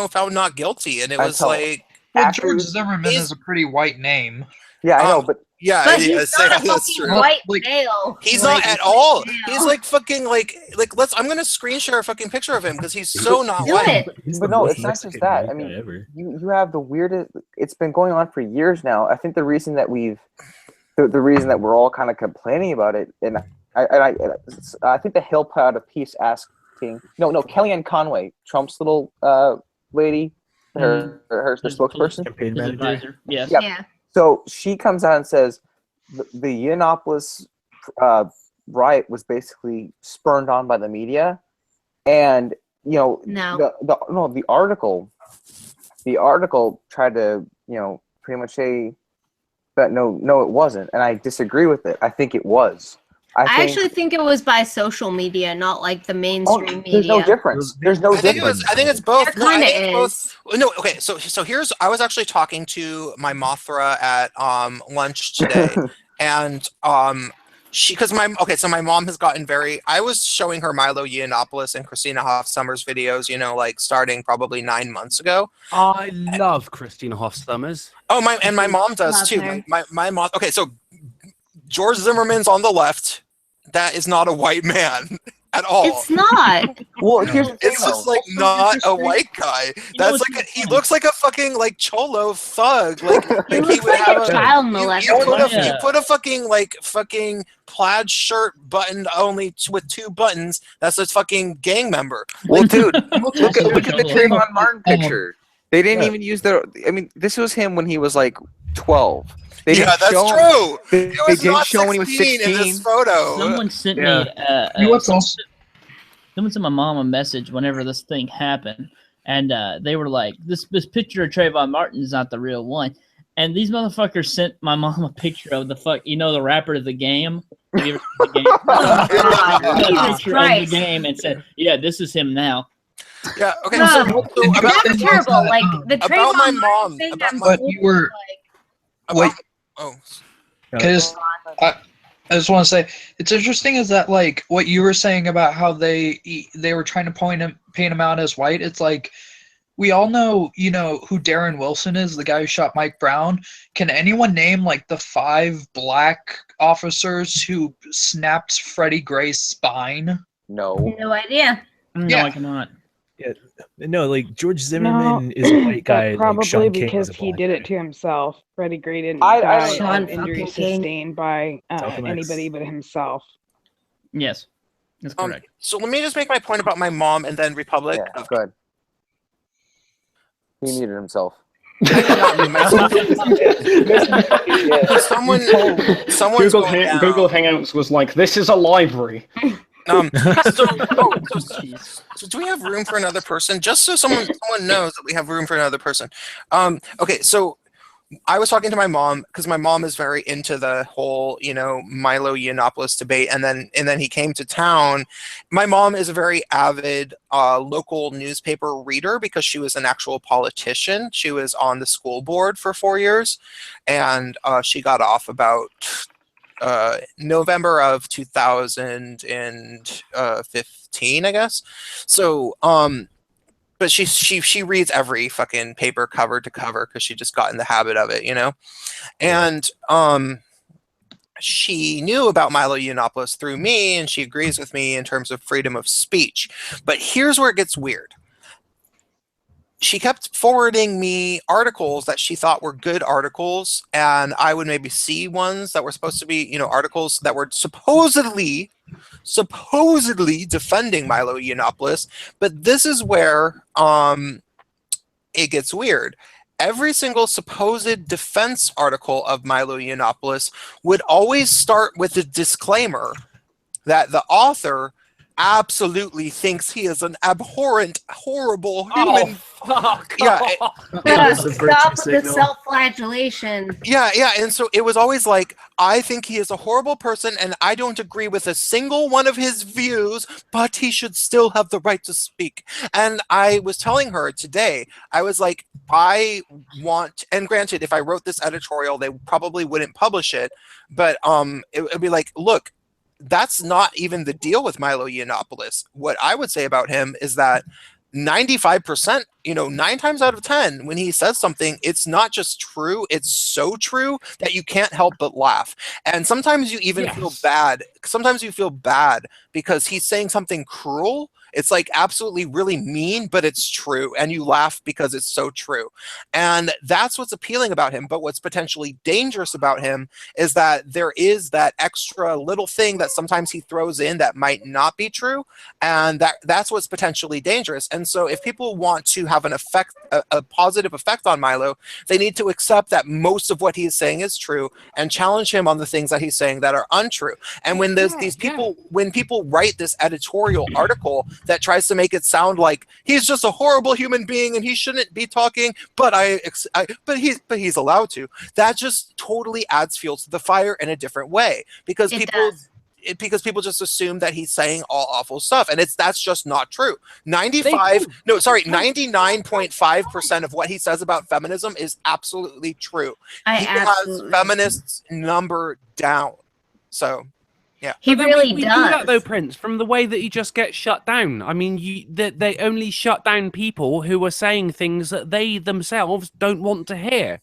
found not guilty, and it was like. Well, George Zimmerman is a pretty white name. Yeah, I know, but But he's not a fucking white male. He's not at all. He's like fucking like I'm gonna screen share a fucking picture of him because he's so not white. But no, it's not just that. I mean, you have the weirdest. It's been going on for years now. I think the reason that the reason that we're all kind of complaining about it, and I think the Hill put out a piece asking, no, Kellyanne Conway, Trump's little lady. Her spokesperson, campaign manager. Yes. Yeah. So she comes out and says the Yiannopoulos riot was basically spurned on by the media, and the article tried to pretty much say that no it wasn't, and I disagree with it. I think it was. I actually think it was by social media, not like the mainstream media. There's no difference. There's no difference. I think it's both. There kind of is. No, okay. So here's. I was actually talking to my Mothra at lunch today, and so my mom has gotten very. I was showing her Milo Yiannopoulos and Christina Hoff Summers videos, like starting probably 9 months ago. I love Christina Hoff Summers. Oh my mom does too. My mom. Okay, so George Zimmerman's on the left. That is not a white man at all. It's not. Well, it's just like not a white guy. That's like he looks like a fucking like cholo thug. Like he looks like a child molester. You put a fucking plaid shirt buttoned only with 2 buttons. That's a fucking gang member. Well, dude, look at the Trayvon Martin picture. They didn't even use I mean, this was him when he was like 12. They didn't that's show true. They didn't show when he was 16. In this photo. Someone sent me. Someone sent my mom a message whenever this thing happened, and they were like, "This picture of Trayvon Martin is not the real one." And these motherfuckers sent my mom a picture of the rapper of the game. Have you ever seen the game? A picture of the game and said, "Yeah, this is him now." Yeah. Okay. No, that's terrible. Like the about my Trayvon mom. thing. But you were. Wait. Because I just want to say it's interesting is that like what you were saying about how they were trying to paint him out as white. It's like we all know who Darren Wilson is, the guy who shot Mike Brown. Can anyone name like the 5 black officers who snapped Freddie Gray's spine? No idea. No, I cannot. Yeah, no, like George Zimmerman is a white guy. Probably like Sean King because is a he black did guy. it to himself. Freddie Gray didn't I die Sean of injury fucking King. sustained by Malcolm X. anybody but himself. Yes, that's correct. So let me just make my point about my mom and then Republic. Yeah, go ahead. He muted himself. Someone Google Hangouts was like, "This is a library." So do we have room for another person? Just so someone knows that we have room for another person. Okay, so I was talking to my mom because my mom is very into the whole, Milo Yiannopoulos debate, and then he came to town. My mom is a very avid local newspaper reader because she was an actual politician. She was on the school board for 4 years, and she got off about November of 2015, I guess. So, but she reads every fucking paper cover to cover because she just got in the habit of it, And she knew about Milo Yiannopoulos through me, and she agrees with me in terms of freedom of speech. But here's where it gets weird. she kept forwarding me articles that she thought were good articles, and I would maybe see ones that were supposed to be, you know, articles that were supposedly defending Milo Yiannopoulos. But this is where it gets weird. Every single supposed defense article of Milo Yiannopoulos would always start with a disclaimer that the author absolutely thinks he is an abhorrent, horrible human. Fuck. Yeah. Stop the self-flagellation. Yeah, and so it was always like, I think he is a horrible person, and I don't agree with a single one of his views, but he should still have the right to speak. And I was telling her today, I was like, I want, and granted, if I wrote this editorial, they probably wouldn't publish it, but it would be like, look, that's not even the deal with Milo Yiannopoulos. What I would say about him is that 95%, 9 times out of 10, when he says something, it's not just true, it's so true that you can't help but laugh. And sometimes you even feel bad. Sometimes you feel bad because he's saying something cruel. It's like absolutely really mean, but it's true. And you laugh because it's so true. And that's what's appealing about him. But what's potentially dangerous about him is that there is that extra little thing that sometimes he throws in that might not be true. And that's what's potentially dangerous. And so if people want to have an effect, a positive effect on Milo, they need to accept that most of what he's saying is true and challenge him on the things that he's saying that are untrue. And when when people write this editorial article that tries to make it sound like he's just a horrible human being and he shouldn't be talking, but he's allowed to, that just totally adds fuel to the fire in a different way, because people just assume that he's saying all awful stuff, and that's just not true. 99.5% of what he says about feminism is absolutely true. He has feminists number down. So yeah, he really we does. Do that though, Prince. From the way that he just gets shut down. I mean, they only shut down people who are saying things that they themselves don't want to hear,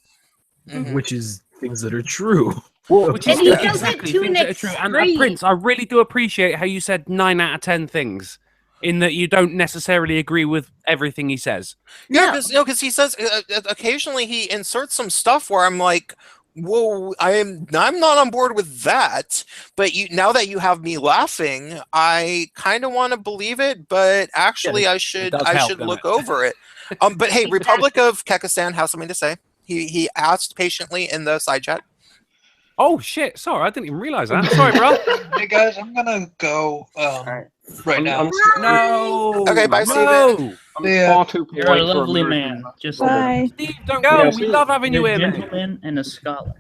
which is things that are true. Well, which is he does exactly it to things an that are true. And extreme. Prince, I really do appreciate how you said 9 out of 10 things, in that you don't necessarily agree with everything he says. Yeah, because he says occasionally he inserts some stuff where I'm like, whoa, I'm not on board with that. But now that you have me laughing, I kind of want to believe it. But actually, I should look over it. But hey, Republic of Kekistan has something to say. He asked patiently in the side chat. Oh shit! Sorry, I didn't even realize that. Sorry, bro. Hey guys, I'm gonna go right now. No. Okay, bye, Steven. You're a lovely man. Just bye. Steve, don't go. We love having you a here, man. gentleman and a scholar.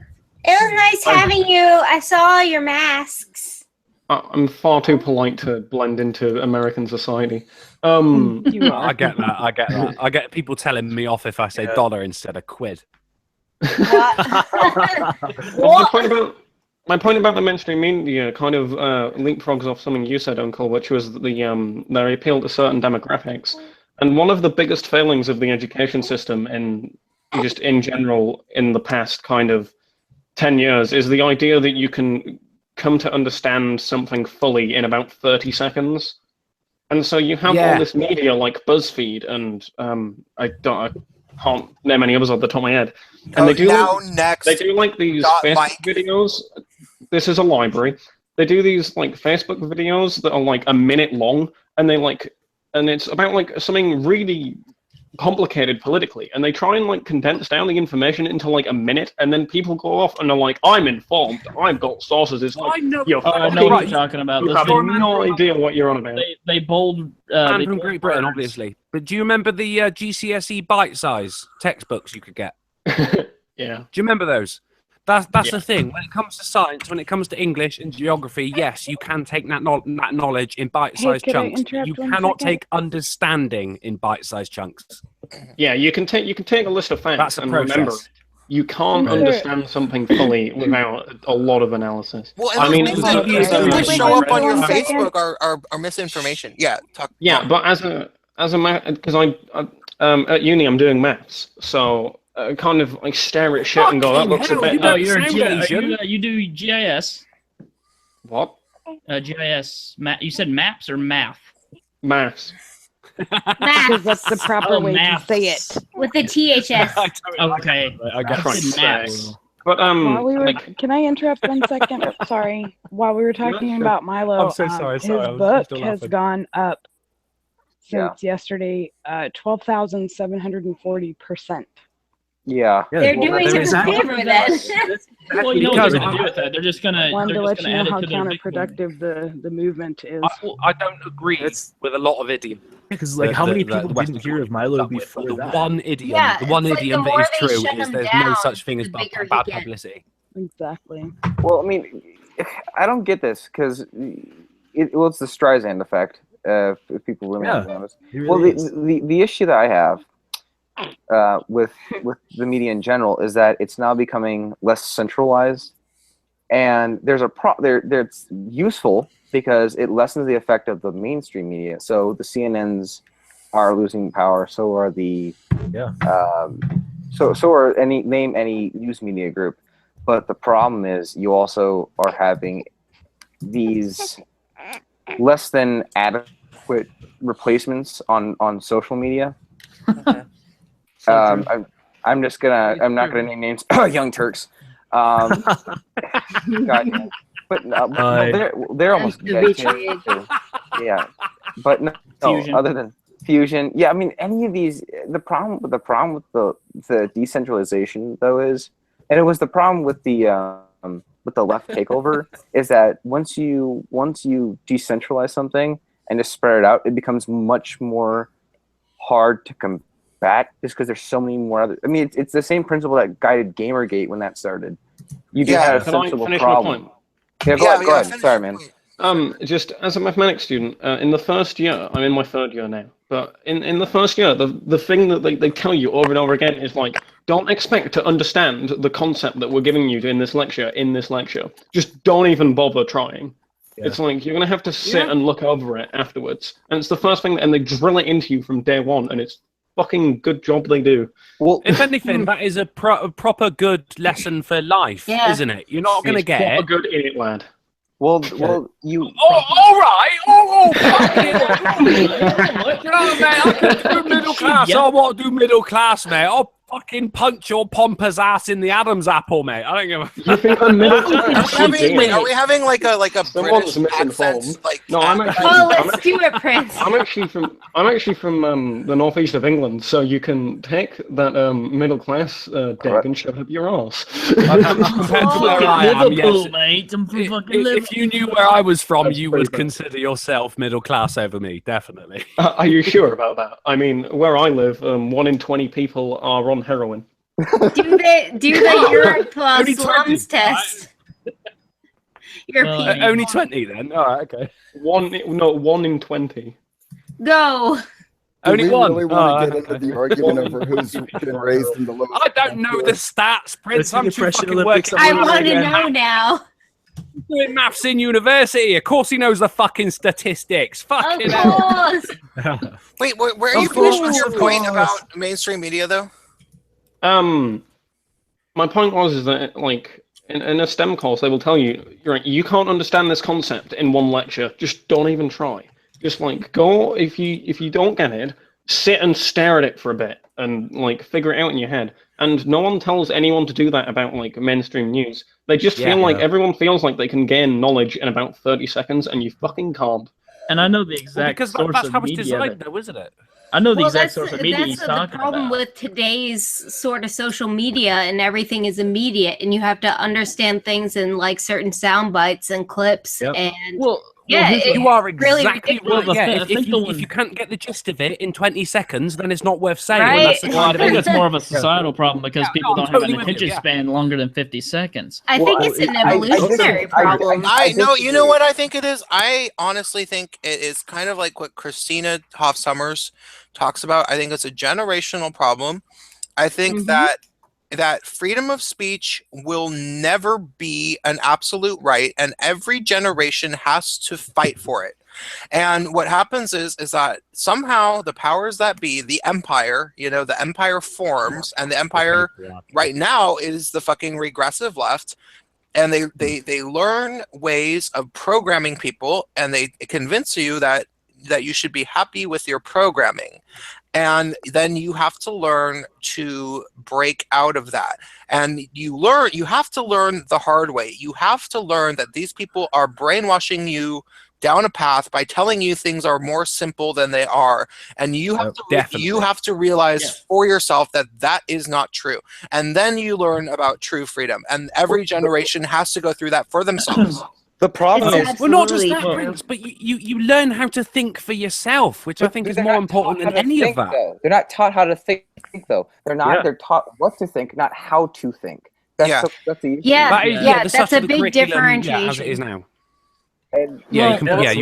It was nice having you. I saw your masks. I'm far too polite to blend into American society. I get that. I get people telling me off if I say dollar instead of quid. My point about the mainstream media kind of leapfrogs off something you said, Uncle, which was their appeal to certain demographics. And one of the biggest failings of the education system in general in the past kind of 10 years is the idea that you can come to understand something fully in about 30 seconds. And so you have all this media like BuzzFeed and I can't name any others off the top of my head. And they do like these Facebook videos. This is a library. They do these like Facebook videos that are like a minute long, and and it's about like something really complicated politically, and they try and like condense down the information into like a minute, and then people go off and they're like, I'm informed, I've got sources. It's like, I know what you're talking about. You have no idea what you're on about. They bold I'm from Great Britain, obviously. But do you remember the GCSE bite-size textbooks you could get? Yeah. Do you remember those? That's the thing. When it comes to science, when it comes to English and geography, yes, you can take that knowledge in bite-sized chunks. You cannot take understanding in bite-sized chunks. Yeah, you can take a list of facts and remember it. You can't understand something fully without a lot of analysis. Well, and things that show up on your Facebook are misinformation. Yeah, but because at uni I'm doing maths, so kind of like stare at shit and go, that looks a bit. Oh, you do GIS. What? GIS. You said maps or math? Maths. Because that's the proper way to say it. With the THS. Okay. I got maps. But While we were, like, can I interrupt 1 second? Sorry. While we were talking about Milo, I'm so sorry. his I'm book still has laughing. gone up since yesterday, 12,740%. Yeah. They're doing us a favor then. Well, you know what they're gonna do with that? They're just gonna Wanted to let you know add it how to their counterproductive the movement is. I don't agree with a lot of idioms. Because like, how many people didn't hear of Milo before the that? one idiom, Yeah, the one it's like idiom the that more is they true shut is him there's no down, such thing as the bad bigger he bad gets. publicity. Exactly. Well, I mean, I don't get this because it's the Streisand effect. If people really want to be honest. Well, the issue that I have with the media in general is that it's now becoming less centralized, and there's it's useful because it lessens the effect of the mainstream media. So the CNNs are losing power. So are the so are any news media group. But the problem is you also are having these less than adequate replacements on social media. I'm not gonna name names. Young Turks. God, yeah. But they're almost dead too. Yeah, but no, other than Fusion, yeah. I mean, any of these. The problem with the decentralization though is, and it was the problem with the left takeover, is that once you decentralize something and just spread it out, it becomes much more hard to combat just because there's so many more other. I mean, it's the same principle that guided Gamergate when that started. You just had a sensible problem. Yeah, go ahead. Sorry, man. Just as a mathematics student, in the first year, I'm in my third year now, but in the first year, the thing that they tell you over and over again is like, don't expect to understand the concept that we're giving you in this lecture. Just don't even bother trying. Yeah. It's like, you're going to have to sit and look over it afterwards. And it's the first thing, and they drill it into you from day one, and it's fucking good job they do. Well, if anything, that is a proper good lesson for life, isn't it? You're not going to get proper good in it, lad. Well, you. All right. Fucking. You know what, mate? I can do middle class. I want to do middle class, mate. I'll fucking punch your pompous ass in the Adam's apple, mate. I don't give a. You think I'm middle class? Are we having like a British accent? Like, no, let's do it, Prince. I'm actually from the northeast of England, so you can take that middle class dick and shove up your arse. Mate. If you knew where I was from, you would consider yourself middle class over me, definitely. Are you sure about that? I mean, where I live, 1 in 20 people are on heroin. Do the Europe slums test. European. Only 20 then. All right, okay. 1 in 20. Go. Only one. Really want to get into the argument over who's been raised in the lowest. I don't know the stats, Prince. I'm too fucking working. I want to know now. Doing maths in university. Of course he knows the fucking statistics. Fucking hell. Wait, where are you finished with your point about mainstream media, though? My point was that, like, in a STEM course, they will tell you, you can't understand this concept in one lecture. Just don't even try. Just like go if you don't get it, sit and stare at it for a bit and like figure it out in your head. And no one tells anyone to do that about like mainstream news. They just feel like everyone feels like they can gain knowledge in about 30 seconds, and you fucking can't. And I know the exact source that's of how it's media. designed, though, isn't it? I know the exact source of media he's That's talking the problem about. with today's sort of social media, and everything is immediate, and you have to understand things in like certain sound bites and clips. And you are really exactly ridiculous. right. If you can't get the gist of it in 20 seconds, then it's not worth saying. Right. That's the Well, I kind of think it. it's more of a societal problem because people don't have an attention span longer than 50 seconds. I think it's an evolutionary problem. You know what I think it is? I honestly think it is kind of like what Christina Hoff Sommers talks about. I think it's a generational problem. I think that freedom of speech will never be an absolute right, and every generation has to fight for it. And what happens is that somehow the powers that be, the empire, the empire forms, and the empire right now is the fucking regressive left. And they learn ways of programming people, and they convince you that you should be happy with your programming. And then you have to learn to break out of that. And you have to learn the hard way. You have to learn that these people are brainwashing you down a path by telling you things are more simple than they are. And you have to realize for yourself that that is not true. And then you learn about true freedom. And every generation has to go through that for themselves. The problem is, well, not just that, Prince, but you learn how to think for yourself, which I think is more important than any of that. They're not taught how to think, though. They're not. They're taught what to think, not how to think. That's the issue. That's a big differentiation. Yeah, as it is now. And, you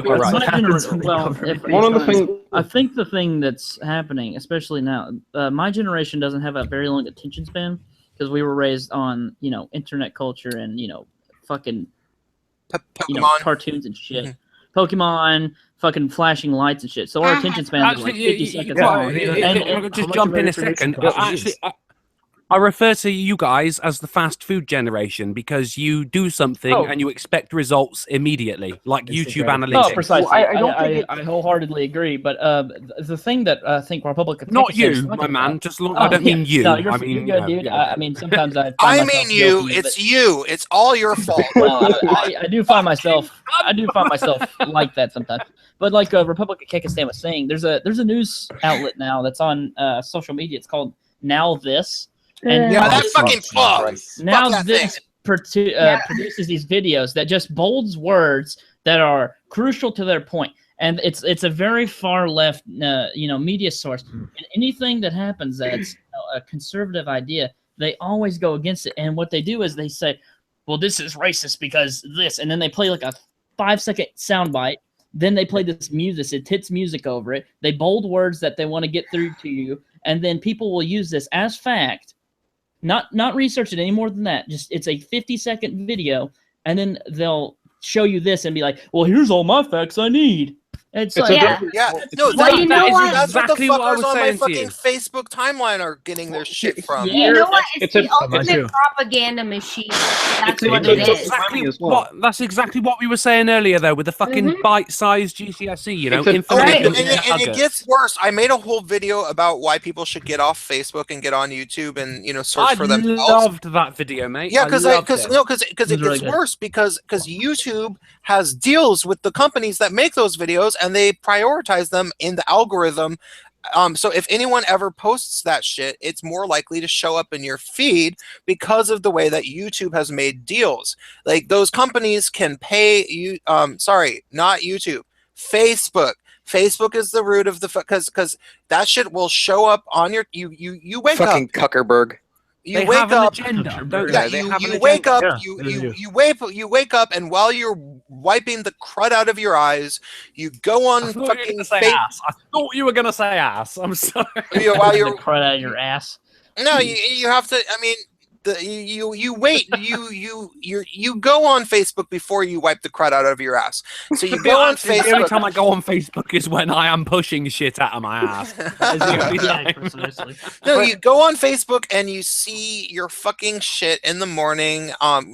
were right. One of the things I think the thing that's happening, especially now, my generation doesn't have a very long attention span because we were raised on internet culture and fucking. Cartoons and shit. Pokemon, fucking flashing lights and shit. So our attention span is like 50 seconds long. I'll just jump in a second. Actually, I refer to you guys as the fast food generation because you do something and you expect results immediately, like YouTube analytics. Oh, precisely. I wholeheartedly agree. But the thing that I think Republic not you, my man. Just I don't mean you. No, you're good, dude. I mean, sometimes I mean you. Guilty, it's you. It's all your fault. I do find myself. Like that sometimes. But like Republic of Kekistan was saying, there's a news outlet now that's on social media. It's called Now This. And that fucking fuck. Now this produces these videos that just bolds words that are crucial to their point, and it's a very far left media source. And anything that happens that's a conservative idea, they always go against it. And what they do is they say, "Well, this is racist because this," and then they play like a 5-second soundbite. Then they play this music, it hits music over it. They bold words that they want to get through to you, and then people will use this as fact. Not research it any more than that. Just it's a 50-second video, and then they'll show you this and be like, "Well, here's all my facts I need." It's like, no, that's exactly what the fuckers on my fucking Facebook timeline are getting their shit from. You know what? It's the ultimate propaganda machine. That's what it is. That's exactly what we were saying earlier, though, with the fucking bite-sized GCSE, and it gets worse. I made a whole video about why people should get off Facebook and get on YouTube and search for themselves. I loved that video, mate. Yeah, because it gets worse because YouTube has deals with the companies that make those videos, and they prioritize them in the algorithm. So if anyone ever posts that shit, it's more likely to show up in your feed because of the way that YouTube has made deals. Like those companies can pay you. Sorry, not YouTube. Facebook. Facebook is the root of the because that shit will show up on your you wake up. Fucking Zuckerberg. You wake up. You wake up. You wake up, and while you're wiping the crud out of your eyes, you go on fucking ass. I thought you were gonna say ass. I'm sorry. While you're the crud out of your ass. No, you have to. I mean, you wait. You go on Facebook before you wipe the crud out of your ass. So you go on Facebook. The only time I go on Facebook is when I am pushing shit out of my ass. No, you go on Facebook and you see your fucking shit in the morning.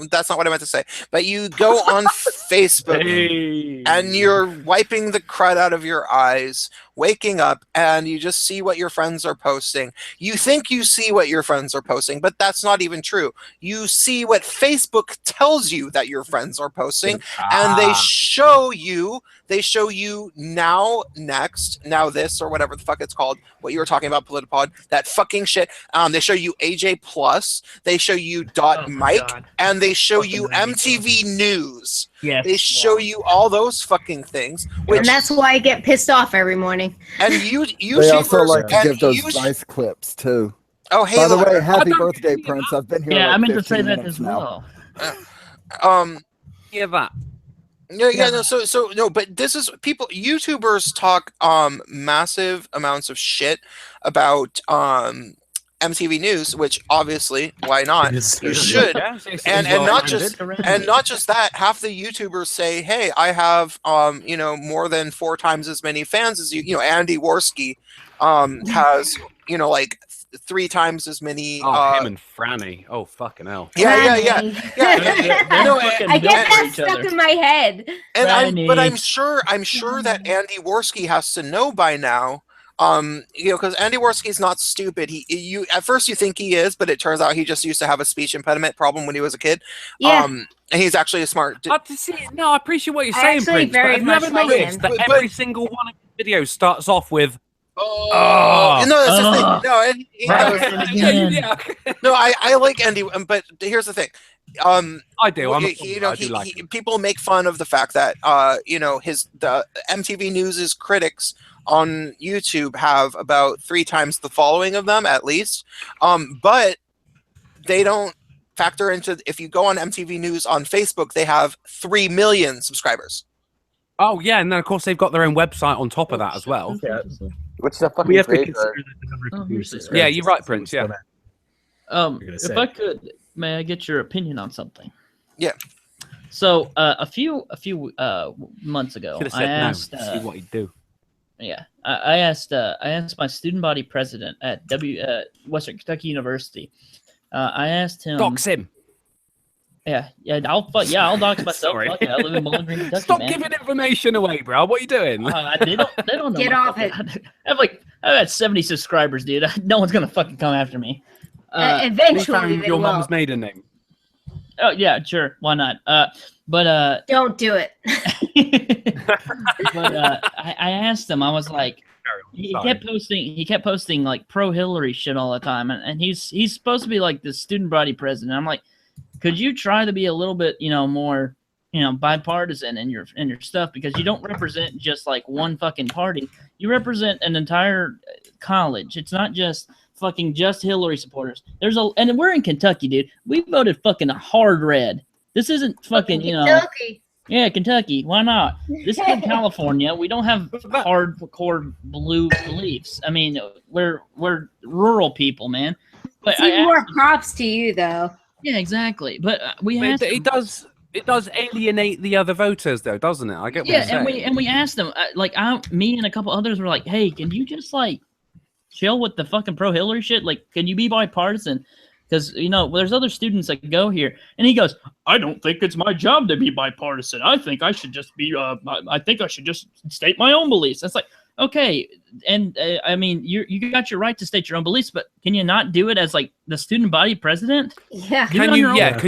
That's not what I meant to say. But you go on Facebook and you're wiping the crud out of your eyes, waking up, and you just see what your friends are posting. You think you see what your friends are posting, but that's not even true. You see what Facebook tells you that your friends are posting, and they show you now, next, now this, or whatever the fuck it's called, what you were talking about, Politipod, that fucking shit. They show you AJ Plus, they show you Mike, and they show you MTV News. Yes. They show you all those fucking things. And that's why I get pissed off every morning. And they also like to give those nice clips too. Oh, hey! By the way, happy birthday, Prince! I've been here. Yeah, like I meant to say 15 that minutes as now. well. Yeah, that. No. So no, but this is people. YouTubers talk massive amounts of shit about MTV News, which obviously, why not? You should. And not just that. Half the YouTubers say, "Hey, I have more than 4 times as many fans as you." Andy Worski has like 3 times as many. Him and Franny. Oh fucking hell. Yeah. No, I get that stuck in my head. And I'm sure that Andy Worski has to know by now. Because Andy Worski's not stupid. You at first you think he is, but it turns out he just used to have a speech impediment problem when he was a kid. Yeah. And he's actually a smart. I appreciate what you're saying, Prince. But have you ever noticed that every single one of his videos starts off with no, that's the thing. No, I like Andy, but here's the thing. I do. People make fun of the fact that the MTV News' critics on YouTube have about 3 times the following of them at least, but they don't factor into, if you go on MTV News on Facebook, they have 3 million subscribers. Oh yeah, and then of course they've got their own website on top of that as well. What's the fucking? We have to consider yeah, you're right, Prince. Yeah. If I could, may I get your opinion on something? Yeah. So a few months ago, I asked. See what he'd do. Yeah, I asked my student body president at Western Kentucky University. I asked him. Dox him. Yeah, I'll dox myself. Fuck it, I live in Bowling Green, Kentucky. Stop giving information away, bro. What are you doing? They don't know. Get off it. I've had 70 subscribers, dude. No one's gonna fucking come after me. Eventually, they your will. mom's maiden name. Oh yeah, sure. Why not? But don't do it. But I asked him. I was like, he kept posting like pro Hillary shit all the time, and he's supposed to be like the student body president. I'm like, could you try to be a little bit more bipartisan in your stuff, because you don't represent just like one fucking party. You represent an entire college. It's not just fucking just Hillary supporters. And we're in Kentucky, dude. We voted fucking hard red. This isn't fucking Kentucky. Yeah, Kentucky. Why not? This is in California. We don't have hardcore blue beliefs. I mean, we're rural people, man. But more props to you, though. Yeah, exactly. But it does alienate the other voters, though, doesn't it? I get what you're saying. and we asked them, me and a couple others were like, hey, can you just chill with the fucking pro Hillary shit? Like, can you be bipartisan? Because there's other students that go here, and he goes, I don't think it's my job to be bipartisan. I think I should just be. I think I should just state my own beliefs. That's like, okay, and I mean, you got your right to state your own beliefs, but can you not do it as like the student body president? Yeah. Can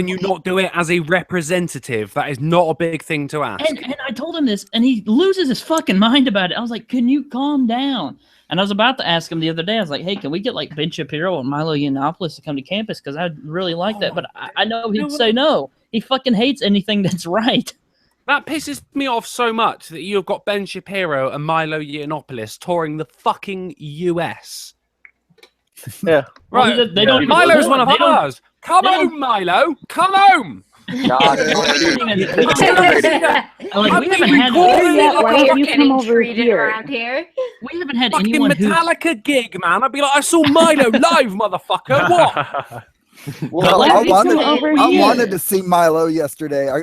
you not do it as a representative? That is not a big thing to ask. And I told him this, and he loses his fucking mind about it. I was like, can you calm down? And I was about to ask him the other day. I was like, hey, can we get like Ben Shapiro and Milo Yiannopoulos to come to campus? Because I'd really like that. But I know he'd say no. He fucking hates anything that's right. That pisses me off so much that you've got Ben Shapiro and Milo Yiannopoulos touring the fucking US. Yeah. Right. Well, they don't. Milo's one of ours. Come home, Milo. Come home. God, we haven't had fucking anyone Metallica gig, man. I'd be like, I saw Milo live, motherfucker. What? Well, I wanted to see Milo yesterday,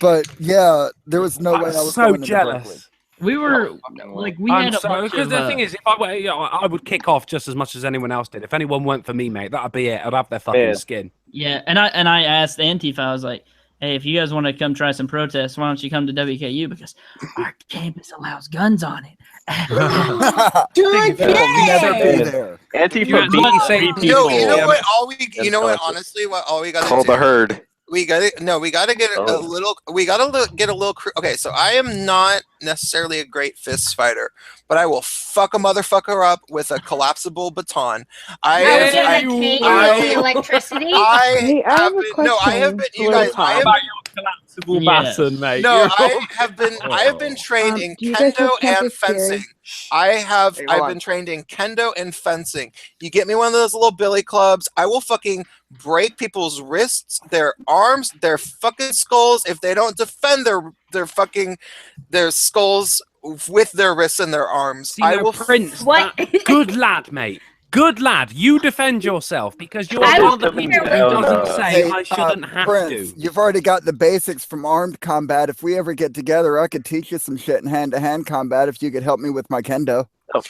but yeah, there was no way I was so going jealous. We were because the thing is, if I were, I would kick off just as much as anyone else did. If anyone went for me, mate, that'd be it. I'd have their fucking skin. Yeah, and I asked Antifa, I was like, hey, if you guys want to come try some protests, why don't you come to WKU, because our campus allows guns on it. Antifa you know what? Honestly, what all we got to call the herd. We gotta get a little. We gotta get a little. Okay, so I am not necessarily a great fist fighter, but I will fuck a motherfucker up with a collapsible baton. I have been. You guys. Collapsible baton, mate. No, I have been trained in kendo and fencing. I've been trained in kendo and fencing. You get me one of those little billy clubs, I will fucking break people's wrists, their arms, their fucking skulls if they don't defend their skulls with their wrists and their arms. I will Prince. What? Good lad, mate. Good lad, you defend yourself because you're one of the people who doesn't say I shouldn't have Prince, to. you've already got the basics from armed combat. If we ever get together, I could teach you some shit in hand-to-hand combat if you could help me with my kendo. You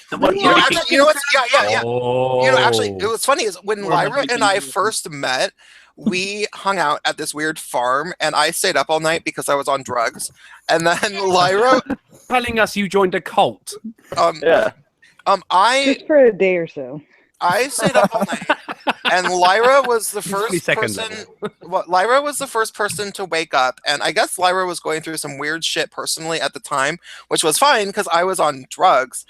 know what's yeah. Oh. You know, actually, it was funny is when Lyra and I first met, we hung out at this weird farm, and I stayed up all night because I was on drugs. And then Lyra telling us you joined a cult. Just for a day or so. I stayed up all night, and Lyra was the first person. Well, Lyra was the first person to wake up, and I guess Lyra was going through some weird shit personally at the time, which was fine because I was on drugs.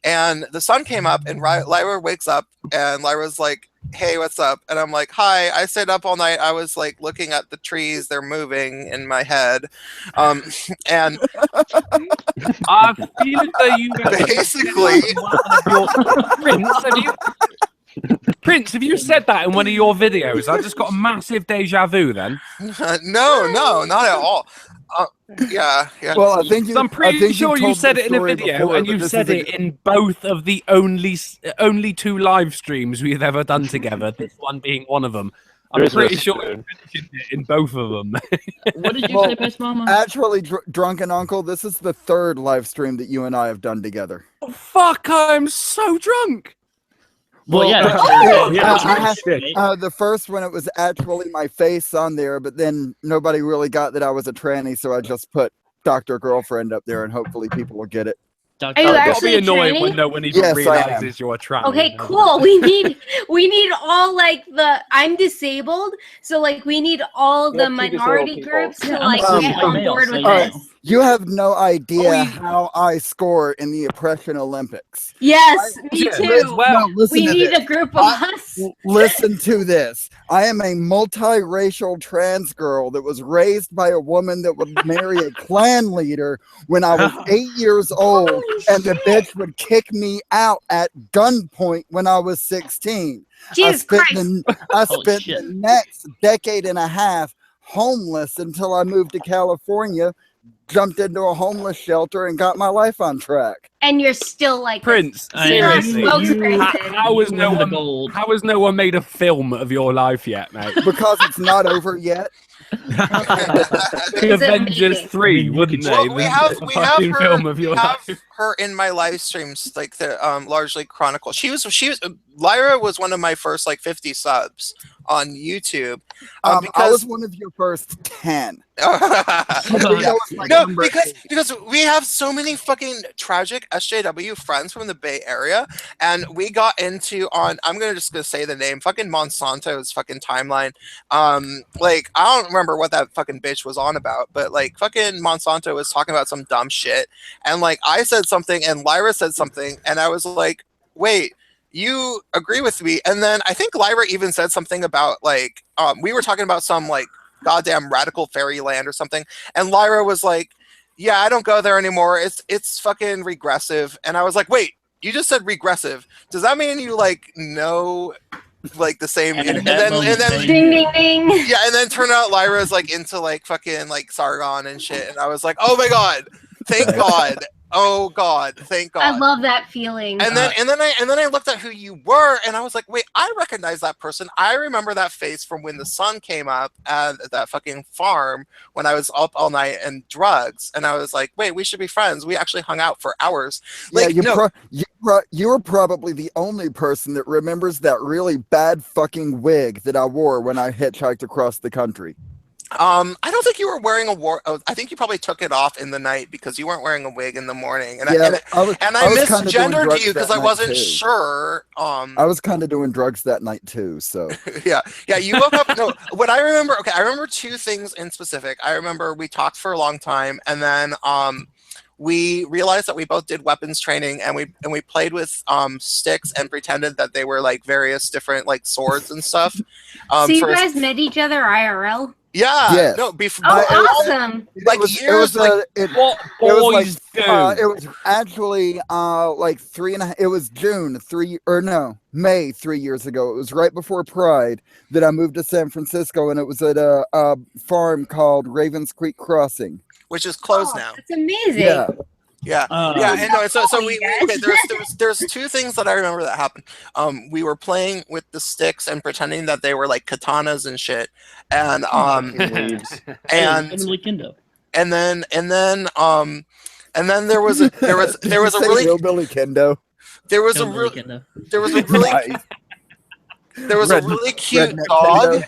And the sun came up, and Lyra wakes up, and Lyra's like, "Hey, what's up?" And I'm like, "Hi, I stayed up all night. I was like looking at the trees; they're moving in my head." And I feel as though you basically, Prince, have you said that in one of your videos? I just got a massive deja vu. Then no, not at all. Yeah. Well, I think I'm pretty sure you said it in a video, and you said it in both of the only two live streams we've ever done together. This one being one of them. I'm pretty sure you mentioned it in both of them. What did you say, Best Mama? Actually, Drunken Uncle, this is the third live stream that you and I have done together. Oh, fuck! I'm so drunk. Well, the first one, it was actually my face on there, but then nobody really got that I was a tranny, so I just put Dr. Girlfriend up there, and hopefully people will get it. Are you actually annoying when no one even realizes you're a tranny. Okay, cool. We need all like I'm disabled, so like we need all the minority groups to like get on board with this. You have no idea how I score in the Oppression Olympics. Yes, me too. No, we need a group of us. Listen to this. I am a multiracial trans girl that was raised by a woman that would marry a Klan leader when I was 8 years old, and the bitch would kick me out at gunpoint when I was 16. Jesus Christ. I spent the next decade and a half homeless until I moved to California, jumped into a homeless shelter, and got my life on track. And you're still like Prince. seriously. How has no one made a film of your life yet, mate? Because it's not over yet. Avengers 3, wouldn't they? Well, we have life. her in my live streams, like the largely chronicle. She was Lyra was one of my first like 50 subs on YouTube. I was one of your first 10. No, because we have so many fucking tragic SJW friends from the Bay Area, and we got into I'm gonna say the name, fucking Monsanto's fucking timeline. Like I don't remember what that fucking bitch was on about, but like fucking Monsanto was talking about some dumb shit, and like I said something and Lyra said something, and I was like, wait, you agree with me? And then I think Lyra even said something about like we were talking about some like goddamn radical fairyland or something, and Lyra was like, yeah, I don't go there anymore, it's fucking regressive. And I was like, wait, you just said regressive, does that mean you like know like the same? And then ding ding ding. Yeah, and then turned out Lyra's like into like fucking like Sargon and shit, and I was like, oh my god, thank god. Oh God! Thank God! I love that feeling. And then I looked at who you were, and I was like, wait, I recognize that person. I remember that face from when the sun came up at that fucking farm when I was up all night and drugs. And I was like, wait, we should be friends. We actually hung out for hours. Like, you were probably the only person that remembers that really bad fucking wig that I wore when I hitchhiked across the country. I don't think you were wearing I think you probably took it off in the night because you weren't wearing a wig in the morning. And yeah, I misgendered you because I wasn't sure. I was kind of doing drugs that night too. So yeah. You woke up. No, what I remember. Okay, I remember two things in specific. I remember we talked for a long time, and then we realized that we both did weapons training, and we played with sticks and pretended that they were like various different like swords and stuff. So you guys met each other IRL? Yeah. Yes. No. Before. Awesome. Like years. It was actually like 3.5. It was May 3 years ago. It was right before Pride that I moved to San Francisco, and it was at a farm called Ravens Creek Crossing, which is closed now. That's amazing. Yeah. Yeah, and no, so we okay, there's two things that I remember that happened. We were playing with the sticks and pretending that they were like katanas and shit, and and then there was a really hillbilly kendo. There was a really cute dog. Kendo.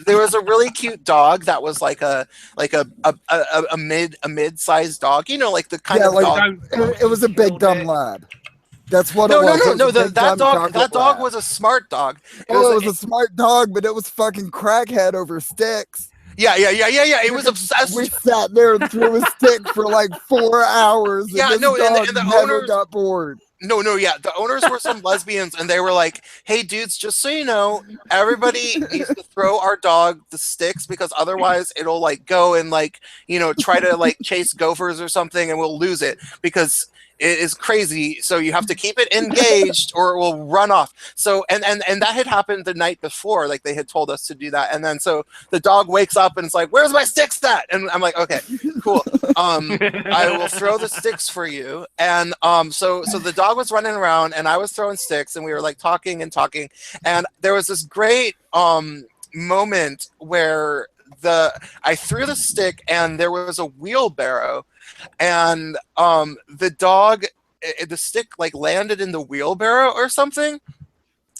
There was a really cute dog that was like a mid-sized dog, you know, like the kind of dog. It was a big dumb lab. That's what it was. No. That dog was a smart dog. It was a smart dog, but it was fucking crackhead over sticks. Yeah. It was obsessed. We sat there and threw a stick for like 4 hours. And and the owners got bored. No, the owners were some lesbians, and they were like, "Hey, dudes, just so you know, everybody needs to throw our dog the sticks because otherwise it'll like go and like, you know, try to like chase gophers or something, and we'll lose it because it is crazy. So you have to keep it engaged or it will run off." So and that had happened the night before, like they had told us to do that, and then so the dog wakes up and it's like, "Where's my sticks at?" And I'm like, "Okay, cool. I will throw the sticks for you." And so the dog was running around and I was throwing sticks and we were like talking, and there was this great moment where I threw the stick and there was a wheelbarrow, and the stick like landed in the wheelbarrow or something,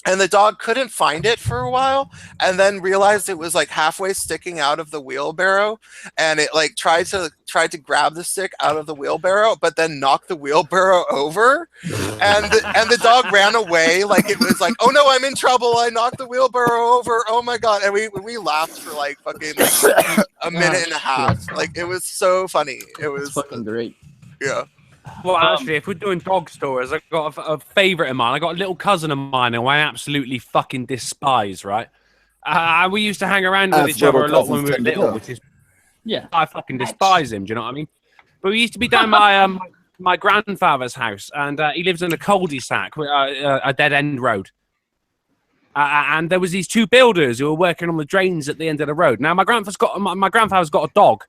and the dog couldn't find it for a while, and then realized it was like halfway sticking out of the wheelbarrow, and it like tried to grab the stick out of the wheelbarrow, but then knocked the wheelbarrow over, and the dog ran away like it was like, "Oh no, I'm in trouble! I knocked the wheelbarrow over! Oh my god!" And we laughed for like fucking like a minute and a half. Like it was so funny. It was fucking great. Yeah. Well, actually, if we're doing dog stories, I've got a favourite of mine. I got a little cousin of mine who I absolutely fucking despise, right? We used to hang around with each other a lot when we were little, which is, I fucking despise him, do you know what I mean? But we used to be down my my grandfather's house, and he lives in a cul-de-sac, a dead-end road. And there was these two builders who were working on the drains at the end of the road. Now, my grandfather's got a dog.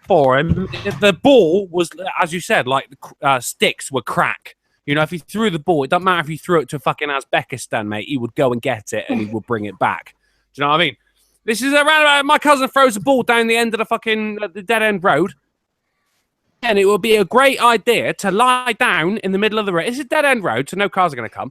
For him, the ball was, as you said, like sticks were crack. You know, if he threw the ball, it doesn't matter if he threw it to fucking Uzbekistan, mate. He would go and get it, and he would bring it back. Do you know what I mean? This is around. My cousin throws a ball down the end of the fucking the dead end road, and it would be a great idea to lie down in the middle of the road. It's a dead end road, so no cars are going to come.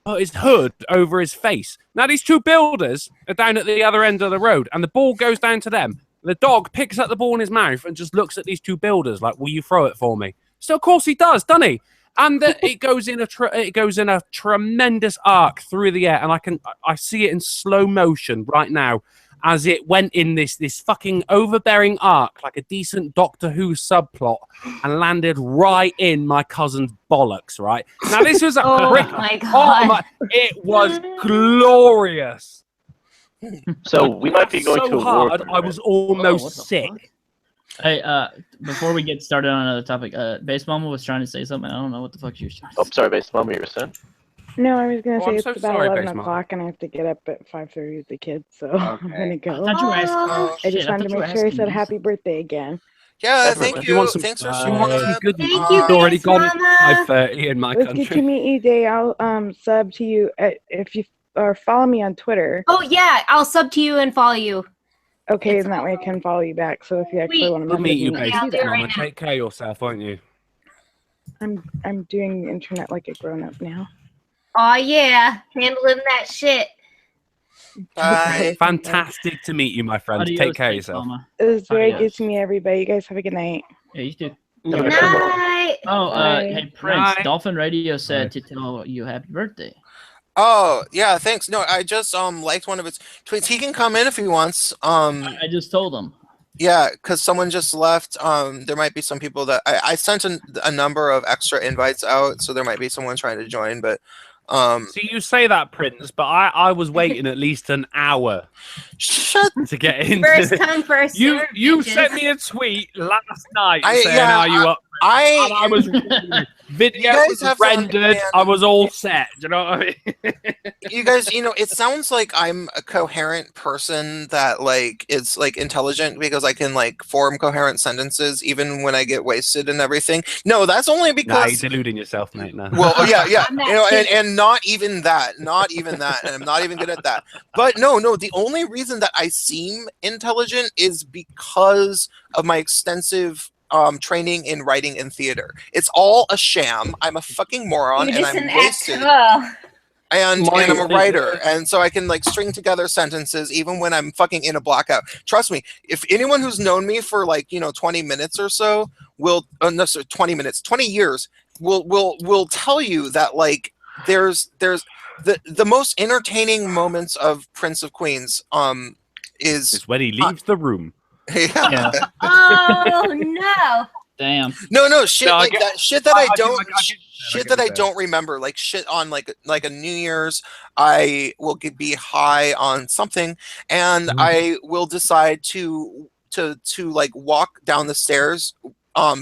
Put his hood over his face. Now these two builders are down at the other end of the road, and the ball goes down to them. The dog picks up the ball in his mouth and just looks at these two builders like, "Will you throw it for me?" So of course he does, doesn't he? And it goes in a tremendous arc through the air, and I see it in slow motion right now as it went in this fucking overbearing arc like a decent Doctor Who subplot and landed right in my cousin's bollocks. Right now, this was a my god! It was glorious. So we might be going to a war. I was almost sick. Hey, before we get started on another topic, Base Mama was trying to say something. I don't know what the fuck she was trying to say. Oh, sorry, Base Mama, you were saying? No, I was going to say I'm it's so about sorry, 11 Base Mom. o'clock, and I have to get up at 5:30 with the kids, so I'm going to go. I thought you were asking. I just wanted to make sure I said happy birthday again. Yeah, thank you. Thanks for showing up. Good. Thank you, already Base gone at Mama. 5:30 in my It's country. good to meet you, Day. I'll sub to you if you or follow me on Twitter. Oh yeah, I'll sub to you and follow you. Okay, and that way I can follow you back. So if you actually want to We'll meet you, message me, Base I'll do it Mama. right now. Take care of yourself, won't you? I'm doing internet like a grown up now. Oh yeah, handling that shit. Bye. Fantastic to meet you, my friend. Adios, Take care of Base yourself. Mama. It was very Adios. good to meet everybody. You guys have a good night. Yeah, you too. Good night. Oh, Bye. hey Prince, Bye. Dolphin Radio said to tell you happy birthday. Oh yeah, thanks. No, I just liked one of its tweets. He can come in if he wants. I just told him. Yeah, because someone just left. There might be some people that I sent a number of extra invites out, so there might be someone trying to join. But See, you say that, Prince, but I was waiting at least an hour to get into First it. come, first served, You bitches. sent me a tweet last night saying, "Are you up?" I And I was Video guys was have to rendered. understand- I was all set. Do you know what I mean? You guys, it sounds like I'm a coherent person that like is like intelligent because I can like form coherent sentences even when I get wasted and everything. No, that's only Nah, because you're deluding yourself, mate. No. well, yeah, I'm that too. and not even that, and I'm not even good at that. But no, the only reason that I seem intelligent is because of my extensive training in writing and theater. It's all a sham. I'm a fucking moron, You're and just I'm an wasted. actor. And I'm a writer, and so I can like string together sentences even when I'm fucking in a blackout. Trust me, if anyone who's known me for like 20 minutes or so will, no, sorry, 20 minutes, 20 years will tell you that like there's the most entertaining moments of Prince of Queens is It's when he leaves the room. Yeah. Oh no. Damn. No, shit No, I like get- that. Shit that I don't. I get Shit that I that. don't remember. Like shit on like a New Year's, I will be high on something, and I will decide to like walk down the stairs,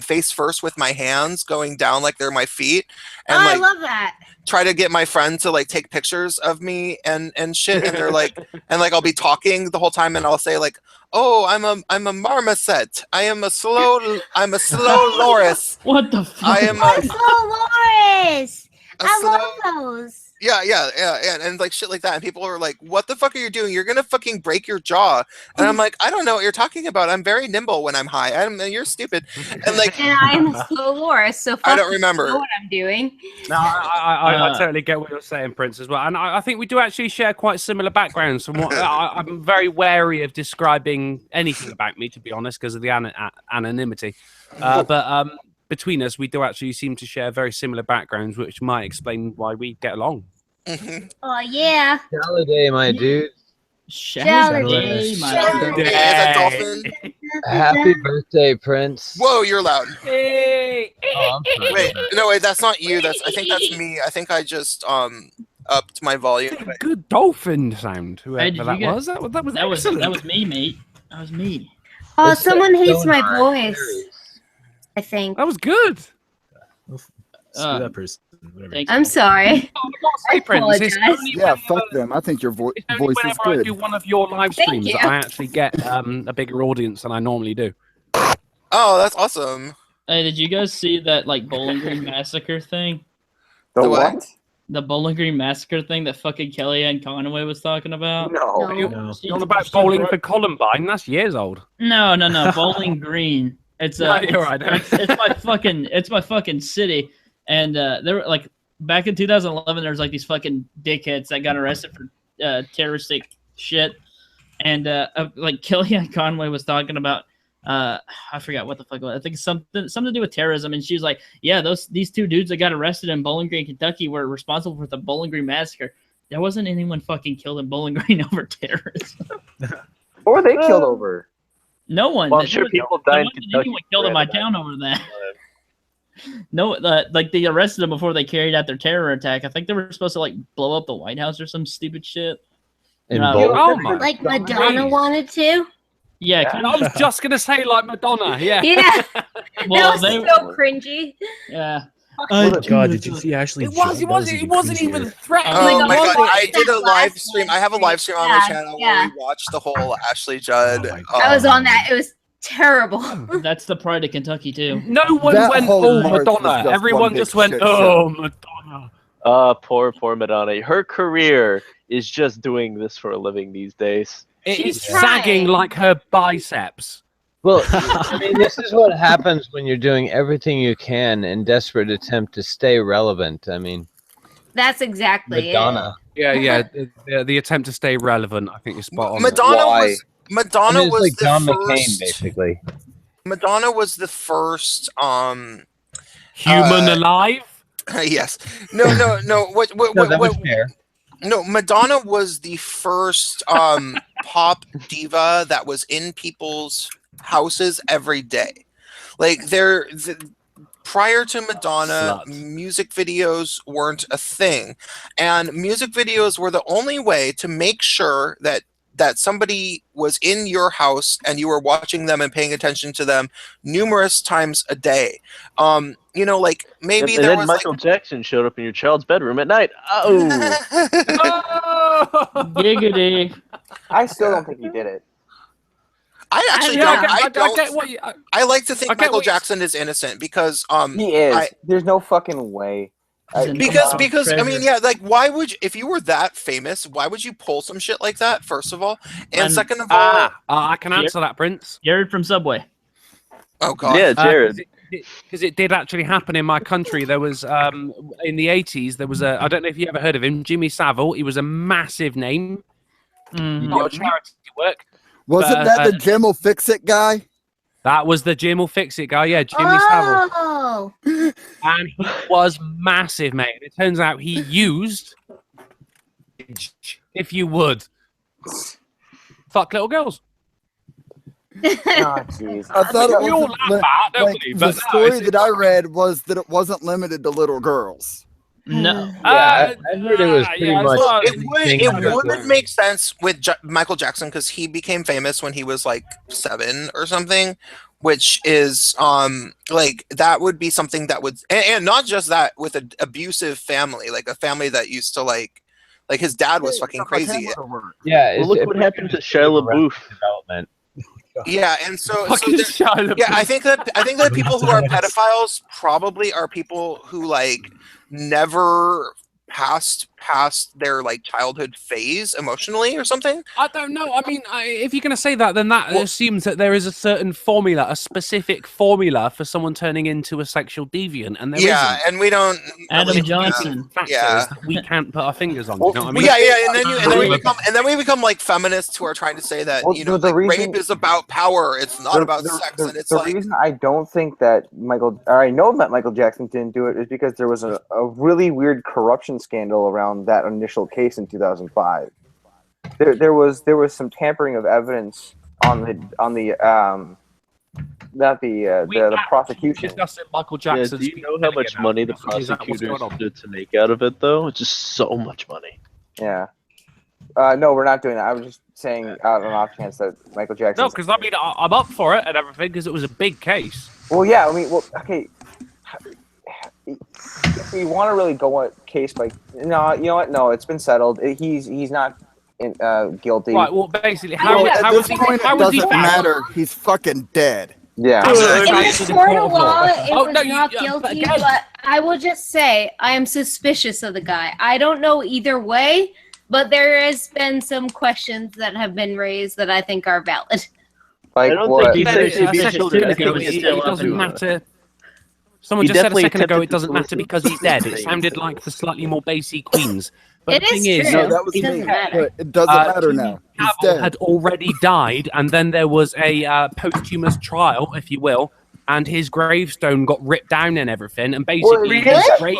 face first with my hands going down like they're my feet, and I like love that. try to get my friend to like take pictures of me and shit, and they're like, and like I'll be talking the whole time, and I'll say like, oh, I'm a marmoset. I'm a slow loris. What the fuck? I am Oh, slow Loris. a I slow- love those. Yeah, and like shit like that, and people are like, "What the fuck are you doing? You're gonna fucking break your jaw." And I'm like, "I don't know what you're talking about. I'm very nimble when I'm high. You're stupid." And like, And I'm a slow Loris, so I don't fuck remember. know what I'm doing. No, I totally get what you're saying, Prince, as well. And I think we do actually share quite similar backgrounds. From what I'm very wary of describing anything about me, to be honest, because of the anonymity. But between us, we do actually seem to share very similar backgrounds, which might explain why we get along. Oh yeah. Holiday, my dude. Holiday, Holiday. Is that dolphin? Happy birthday, Prince. Whoa, you're loud. Hey. Oh, I'm sorry. Wait, that's not you. I think that's me. I think I just upped my volume. Good dolphin sound. Whoever Hey, did that you get- was. That was That was excellent. me, mate. That was me. Oh, It's someone like hates my sonar. voice. I think. That was good. Screw that person. Whatever. I'm sorry. I Prince, it's apologize. only Yeah, fuck them. I think your voice is whenever I good. do one of your live Thank streams you. that I actually get a bigger audience than I normally do. Oh, that's awesome. Hey, did you guys see that like Bowling Green Massacre thing? The what? what? The Bowling Green Massacre thing that fucking Kellyanne Conway was talking about? No. No. She- You're on about she bowling brought- for Columbine? That's years old. No, Bowling Green. It's No, you're right. it's my fucking city. And there were like back in 2011, there was like these fucking dickheads that got arrested for terroristic shit. And like Kellyanne Conway was talking about I forgot what the fuck it was. I think something to do with terrorism. And she was like, yeah, these two dudes that got arrested in Bowling Green, Kentucky were responsible for the Bowling Green Massacre. There wasn't anyone fucking killed in Bowling Green over terrorism. What were they killed over? No one. Well, I'm sure people died in Kentucky Anyone killed in my town over that. No, like they arrested them before they carried out their terror attack. I think they were supposed to like blow up the White House or some stupid shit. In No. Bowling Oh Green? my Like Madonna Nice. wanted to. Yeah, And I was just gonna say like Madonna. Yeah. Yeah. Well, that was they- so cringy. yeah. Oh my god, did you see Ashley? It was. Judd? It That wasn't. It wasn't crazy. even threatening. Oh my God, god, I that did a live last stream. I have a live stream on my Yeah, channel yeah. where we watched the whole Ashley Judd. Oh my I was on that. It was terrible. That's the pride of Kentucky too. No one That went, whole oh, march was Madonna. just Everyone one big just went, shit oh, show. Madonna. Poor Madonna. Her career is just doing this for a living these days. It's trying. sagging like her biceps. Well, I mean, this is what happens when you're doing everything you can in desperate attempt to stay relevant. I mean, That's exactly Madonna. Yeah. The attempt to stay relevant, I think, is spot on. Madonna Why? was Madonna I mean, it's was like the John first. McCain, basically. Madonna was the first. Human alive? Yes. No. What? No, that was fair. No, Madonna was the first pop diva that was in people's houses every day. Like prior to Madonna, Slut. music videos weren't a thing, and music videos were the only way to make sure that that somebody was in your house and you were watching them and paying attention to them numerous times a day. You know, like maybe and there then was Michael Jackson showed up in your child's bedroom at night. Oh, Giggity. I still don't think he did it. I actually Yeah, don't. I like to think Michael Jackson is innocent because He is. There's no fucking way. Because I mean, yeah, like why would you, if you were that famous, why would you pull some shit like that? First of all, and second of all, I can answer that, Prince. Jared from Subway. Oh god, yeah, Jared. Because it did actually happen in my country. There was in the 80s. There was I don't know if you ever heard of him, Jimmy Savile. He was a massive name. Not charity work. Wasn't that the Jim will fix it guy? That was the Jim will fix it guy. Yeah, Jimmy Savile. Oh. And he was massive, mate. It turns out he used, if you would, fuck little girls. Oh, jeez. I thought it We all was laugh at, don't we? the But no, story that I read was that it wasn't limited to little girls. No. I heard it was pretty much. It would make sense with Michael Jackson because he became famous when he was like 7 or something, which is like that would be something that would and not just that with an abusive family, like a family that used to like his dad was fucking crazy. Yeah, Well, look what happened to Shia LaBeouf. Development. Yeah, and so Shia yeah, I think that people who are pedophiles probably are people who like never passed their like childhood phase emotionally or something. I don't know. I mean, if you're going to say that, then that assumes that there is a certain formula, a specific formula for someone turning into a sexual deviant, and there isn't. And we don't. Adam Johnson. Factors that we can't put our fingers on. Well, you know what I mean? Yeah, and then we become like feminists who are trying to say that the reason, rape is about power. It's not about sex, and it's the reason I don't think that I know that Michael Jackson didn't do it is because there was a really weird corruption scandal around that initial case in 2005. There was some tampering of evidence on the prosecution. Discussing Michael Jackson. Do you know how much money the prosecutors stood to make out of it, though? It's just so much money. Yeah. No, we're not doing that. I was just saying out of an off chance that Michael Jackson. No, because I mean, I'm up for it and everything because it was a big case. Well, yeah. I mean, okay. If you want to really go on case by no, you know what? No, it's been settled. He's not guilty. Right. Well, basically, At this point, it doesn't matter. He's fucking dead. Yeah. In this court of law, it was not guilty, but I will just say I am suspicious of the guy. I don't know either way, but there has been some questions that have been raised that I think are valid. Like, I don't what? think it doesn't matter. Someone just said a second ago it doesn't matter because he's dead. It sounded like the slightly more basic Queens. But It the thing is is, true. No, that was It doesn't me. matter. But it doesn't matter now. He's Cavill dead. had already died, and then there was a posthumous trial, if you will, and his gravestone got ripped down and everything. And basically, his grave,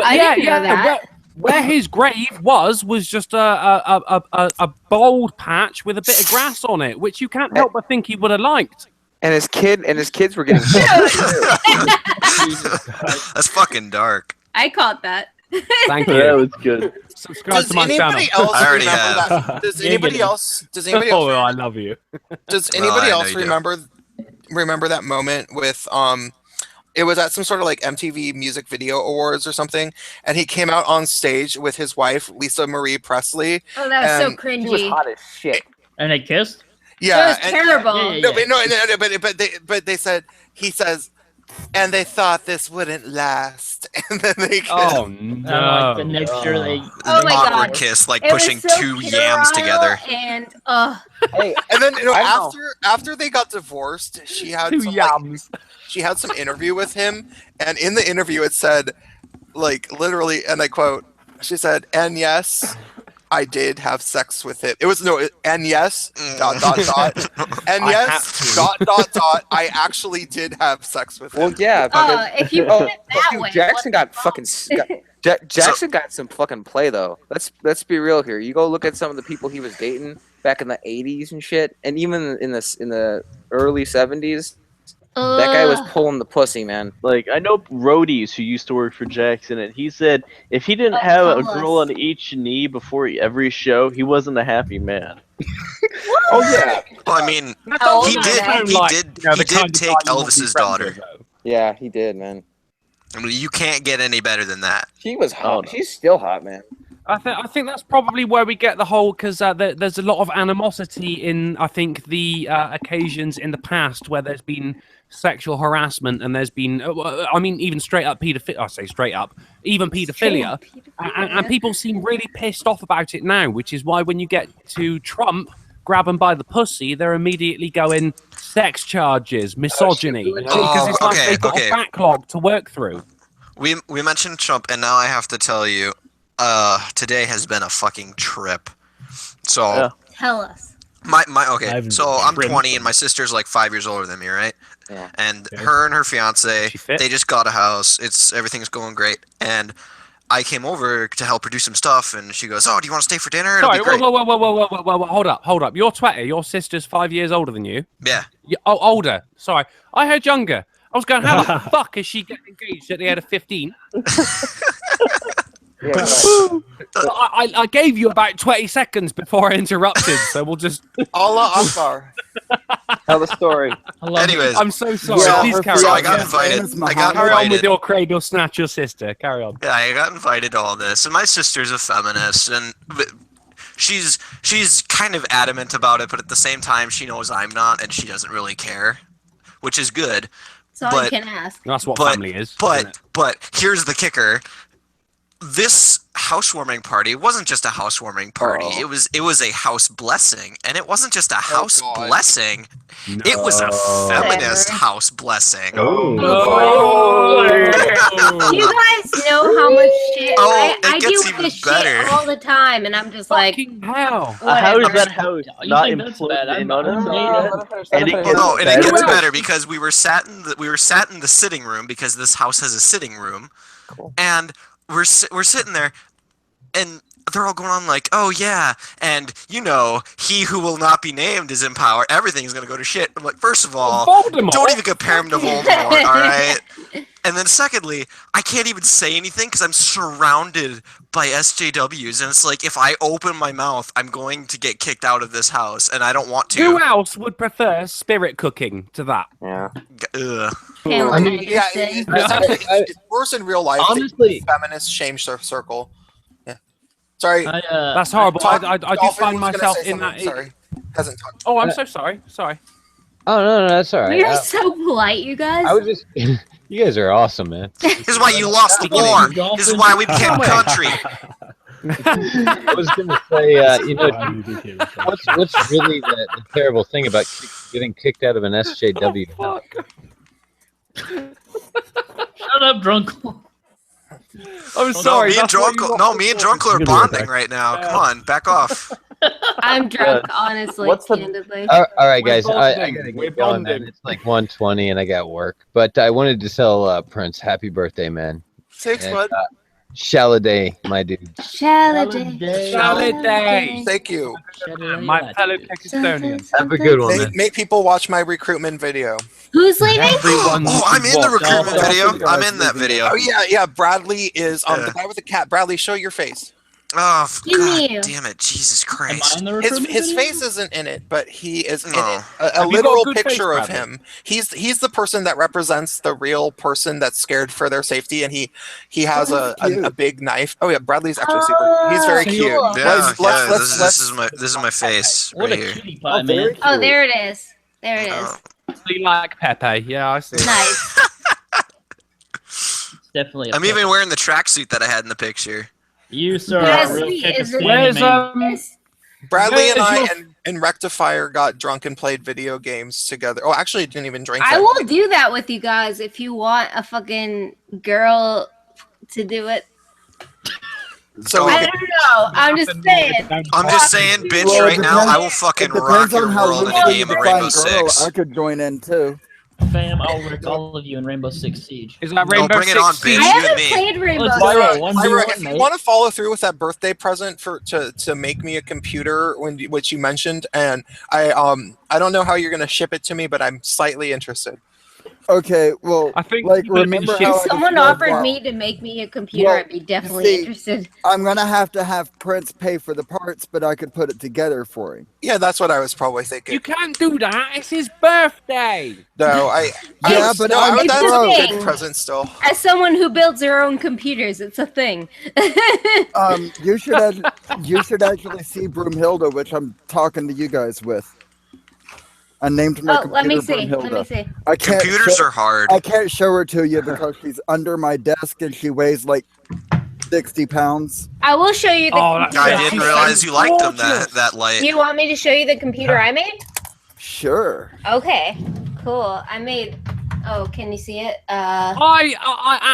I didn't know that. where his grave was just a bald patch with a bit of grass on it, which you can't help but think he would have liked. And his kids were getting. That's fucking dark. I caught that. Thank you. That was good. Does anybody else I already remember have. that? Does anybody else? Oh, I love you. Does anybody I know else you do. remember that moment with it was at some sort of like MTV Music Video Awards or something, and he came out on stage with his wife Lisa Marie Presley. Oh, that was so and- cringy. He was hot as shit. And they kissed? Yeah, It was terrible. But he says, and they thought this wouldn't last, and then they kissed. Oh Like no! the next year they. Oh my Awkward god. kiss, like It was pushing so two yams together. And Hey, And then I know. after they got divorced, she had Two some, yams. she had some interview with him, and in the interview it said, like literally, and I quote, she said, "And yes, I did have sex with him." It was and yes, ... and yes, ... I actually did have sex with him. Well, yeah. if you put it that Dude, way, Jackson got fucking. Jackson got some fucking play though. Let's be real here. You go look at some of the people he was dating back in the '80s and shit, and even in the early '70s. That guy was pulling the pussy, man. Like, I know roadies who used to work for Jackson, and he said if he didn't have a girl on each knee before every show, he wasn't a happy man. Oh yeah. Well, I mean, How he old did. are they? He Like, did. you know, He the kind did of take guy you want to be Elvis's friends daughter. with, though. Yeah, he did, man. I mean, you can't get any better than that. She was hot. She's still hot, man. I think that's probably where we get the whole, because there's a lot of animosity in, I think, the occasions in the past where there's been sexual harassment and there's been, I mean, even straight up pedophilia. I say straight up, even pedophilia, and people seem really pissed off about it now. Which is why when you get to Trump, grab them by the pussy, they're immediately going sex charges, misogyny, because it's like they've got a backlog to work through. We mentioned Trump, and now I have to tell you, today has been a fucking trip. So Tell us. Okay. So I'm 20, and my sister's like 5 years older than me, right? Yeah. And her and her fiance, they just got a house. Everything's going great, and I came over to help her do some stuff, and she goes, "Oh, do you want to stay for dinner? It'll Sorry, be great." whoa, hold up. You're 20. Your sister's 5 years older than you. Yeah. Oh, older. Sorry, I heard younger. I was going, how the fuck is she getting engaged at the age of 15? I gave you about 20 seconds before I interrupted, so we'll just. Allah Akbar. Tell the story. Anyways, I'm so sorry. Yeah, Please carry on. I got invited. Carry on with your Craig. You'll snatch your sister. Carry on. Yeah, I got invited to all this, and my sister's a feminist, and she's kind of adamant about it, but at the same time, she knows I'm not, and she doesn't really care, which is good. So I can ask. That's what family is. But here's the kicker. This housewarming party wasn't just a housewarming party. It was a house blessing, and it wasn't just a house blessing. No. It was a feminist house blessing. You guys know how much shit I deal with this shit all the time, and I'm just like, how? How is that house not imploded in on itself? And it gets better because we were sat in the sitting room, because this house has a sitting room, and we're sitting there, and they're all going on like, "Oh yeah, and he who will not be named is in power. Everything's gonna go to shit." I'm like, first of all, don't even compare him to Voldemort, all right? And then secondly, I can't even say anything because I'm surrounded by SJWs, and it's like if I open my mouth, I'm going to get kicked out of this house, and I don't want to. Who else would prefer spirit cooking to that? Yeah. Ugh. I mean, yeah, it's worse in real life. Honestly, feminist shame circle. Yeah. Sorry. That's horrible. I do find myself in that. Sorry. Hasn't talked. Oh, I'm so sorry. Sorry. Oh no, that's all right. You're so polite, you guys. I was just. You guys are awesome, man. This is why you lost the war. This is why we became a country. I was going to say, what's really the terrible thing about getting kicked out of an SJW? Shut up, Drunkle. I'm sorry. Me and Drunkle are bonding right now. Come on, back off. I'm drunk, honestly, candidly. All right, guys. I gotta get going, man. It's like 1:20 and I got work. But I wanted to tell Prince, happy birthday, man. Thanks, bud. Shaladay, my dude. Shaladay. Thank you. My fellow Kekistonians. Have a good one, man. Make people watch my recruitment video. Who's leaving? Oh, I'm in the recruitment video. I'm in that video. Oh yeah. Bradley is the guy with the cat. Bradley, show your face. Oh, Give me God you. damn it. Jesus Christ. His face isn't in it, but he is in it. A Have you got literal a good picture face, of Bradley? him. He's the person that represents the real person that's scared for their safety, and he has a big knife. Oh yeah, Bradley's actually super. He's very cute. This is my face What right a here. cutie pie, man. Oh, there it is. There it is. Like Pepe. Yeah, I see. Nice. Definitely. A I'm even wearing the tracksuit that I had in the picture. You, sir, Yes, are a real he is Kekistani man. Bradley and Where's I and Rectifier got drunk and played video games together. Oh, actually, didn't even drink. I that will night. do that with you guys if you want a fucking girl to do it. So I don't know. I'm just saying. I'm just saying, bitch, right now, I will fucking rock Depends your on how world in a loosely you game of define Rainbow girl. Six. I could join in too. Fam, I'll wreck all of you in Rainbow Six Siege. Is that No, Rainbow bring it Six on, Siege? bitch. I You and haven't me. played Rainbow Let's Six. Lyra, Lyra, 1v1, if you mate. want to follow through with that birthday present to make me a computer, which you mentioned, and I don't know how you're gonna ship it to me, but I'm slightly interested. Okay, well, I think like you're gonna be the remember shit- how If I someone described offered that? me to make me a computer, Well, I'd be definitely see, interested. I'm gonna have Prince pay for the parts, but I could put it together for him. Yeah, that's what I was probably thinking. You can't do that. It's his birthday. No, Yeah, but I'm it's that's a a thing. good present still. As someone who builds their own computers, it's a thing. You should actually see Broomhilda, which I'm talking to you guys with. I named my computer let me see. Broomhilda. Let me see. I can't Computers are hard. I can't show her to you because she's under my desk and she weighs like 60 pounds. I will show you the computer. I didn't realize you liked them that light. Do you want me to show you the computer I made? Sure. Okay, cool. I made. Oh, can you see it? I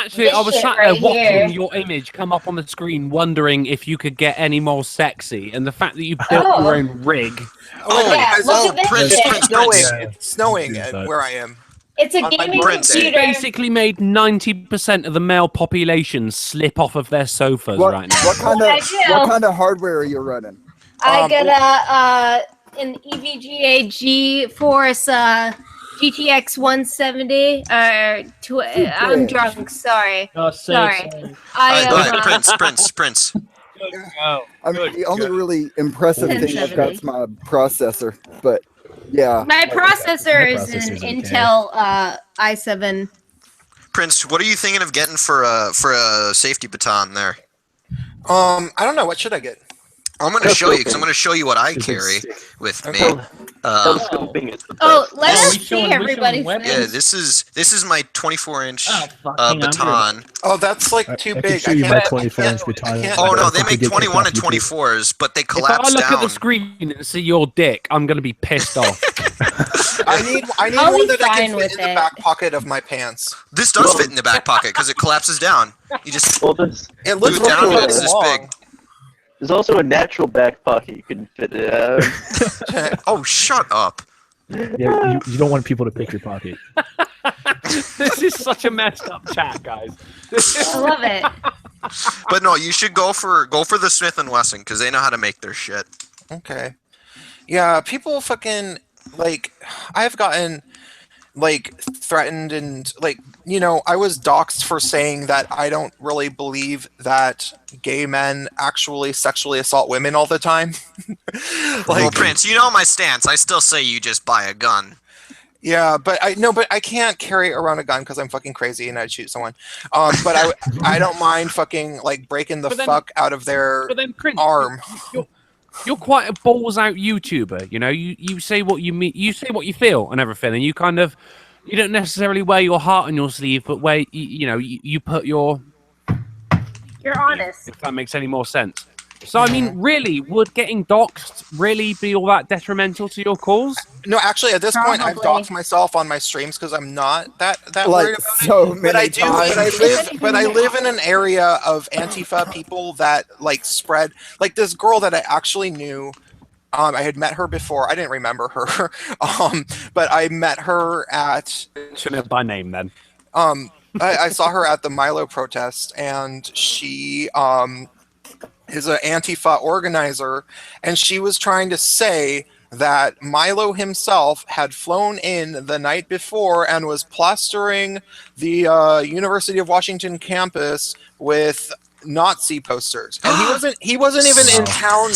actually, I was this sat shit there right watching here. your image come up on the screen, wondering if you could get any more sexy, and the fact that you built Oh. your own rig. Yeah, look at this shit. It's snowing. It's snowing where I am. It's a On my gaming birthday. computer. Basically made 90% of the male population slip off of their sofas right now. What kind I of do. hardware are you running? I got an EVGA GeForce GTX 170. I'm drunk. Sorry. Oh, sorry. Prince. I mean, the only really impressive thing I've got is my processor, but yeah. My processor is an Intel i7. Prince, what are you thinking of getting for a safety baton there? I don't know. What should I get? I'm going to show you because I'm going to show you what I carry with me. Let us see everybody's Yeah, this is my 24-inch baton. Oh, that's like too I big. can show you my 24-inch baton. Oh no, they make 21 and 24s, but they If I collapse look down. at the screen and see your dick, I'm going to be pissed off. I need I'll one be that I fine can with fit in the it. back pocket of my pants. This does fit in the back pocket because it collapses down. You just It do looks it down really and it's this big. There's also a natural back pocket you can fit it out. Oh, shut up. Yeah, you don't want people to pick your pocket. This is such a messed up chat, guys. I love it. But no, you should go for the Smith & Wesson because they know how to make their shit. Okay. Yeah, people fucking like. I've gotten like threatened and like I was doxxed for saying that I don't really believe that gay men actually sexually assault women all the time. Well, Prince, you know my stance. I still say you just buy a gun. Yeah, but I can't carry around a gun because I'm fucking crazy and I'd shoot someone. But I don't mind fucking like breaking the fuck out of their arm. You're quite a balls out YouTuber, You say what you mean, you say what you feel and everything, and you don't necessarily wear your heart on your sleeve, but where you put your. You're honest. If that makes any more sense. So I mean, really, would getting doxxed really be all that detrimental to your cause? No, actually, at this point, I've Probably. doxed myself on my streams because I'm not that Like worried about so it. But I many do. times. But I live in an area of Antifa people that like spread. Like this girl that I actually knew. I had met her before. I didn't remember her. But I met her at. Shouldn't have by name then. I saw her at the Milo protest, and she is an Antifa organizer, and she was trying to say that Milo himself had flown in the night before and was plastering the University of Washington campus with Nazi posters, and he wasn't even in town.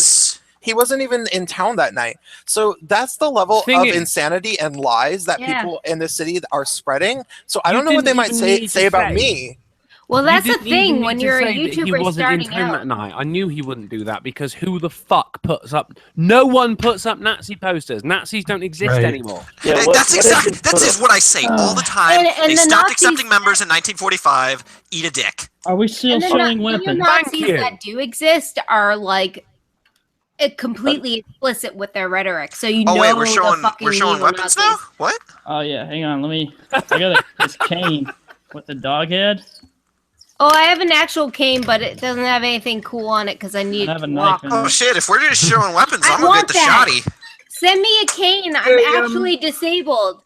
He wasn't even in town that night. So that's the level of insanity and lies that people in the city are spreading. So I don't know what they might say about me. Well, that's the thing when you're a He YouTuber wasn't in starting town that out. night. I knew he wouldn't do that because who the fuck puts up? No one puts up Nazi posters. Nazis don't exist anymore. Yeah, That's what I say all the time. And They the stopped Nazis- accepting members in 1945. Eat a dick. Are we still And the showing the weapons? Nazis that do exist are like completely explicit with their rhetoric. So you Oh know wait, we're the showing fucking evil weapons now. Nazis. What? Oh yeah, hang on. I got this cane with the dog head. Oh, I have an actual cane, but it doesn't have anything cool on it because I need have a to knife walk. Oh shit! If we're just showing weapons, I I'm gonna want get the that. shotty. Send me a cane. I'm actually disabled.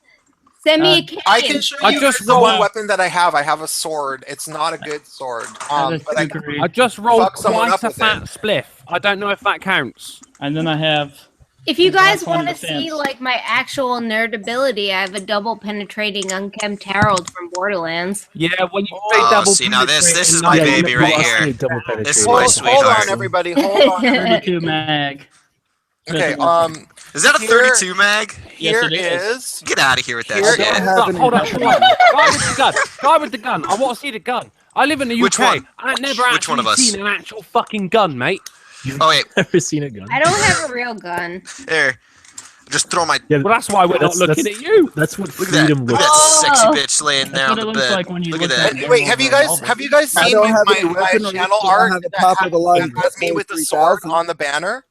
Send me a cane. I can show you the one weapon that I have. I have a sword. It's not a good sword. But I just rolled fuck someone quite up a with fat it. spliff. I don't know if that counts. And then I have If you guys That's on want to see defense. like my actual nerd ability, I have a double penetrating unkempt Harold from Borderlands. Yeah, when you Oh, double see, now this penetrate is and my not- baby you right are here. seeing double This is penetration. my Hold sweetheart. on, everybody. Hold on. 32 mag. Okay. Is that a here- 32 mag? Yes, Here it is. Get out of here with that Here shit. Hold on. Guy with the gun. Guy with the gun. I want to see the gun. I live in the UK. Which one? I've never Which one actually of us? seen an actual fucking gun, mate. Oh wait, Never seen a gun. I don't have a real gun. there. Just throw my. Yeah, Well, that's why we're not that's- looking that's- at you. That's what Look at that. freedom Look at looks. that sexy Oh. bitch laying there That's on what the it looks bed. like when you Look at look that. at Wait, have you guys I seen don't have my any weaponry, channel but I art have a that top of the line has me with the sword 3000. on the banner?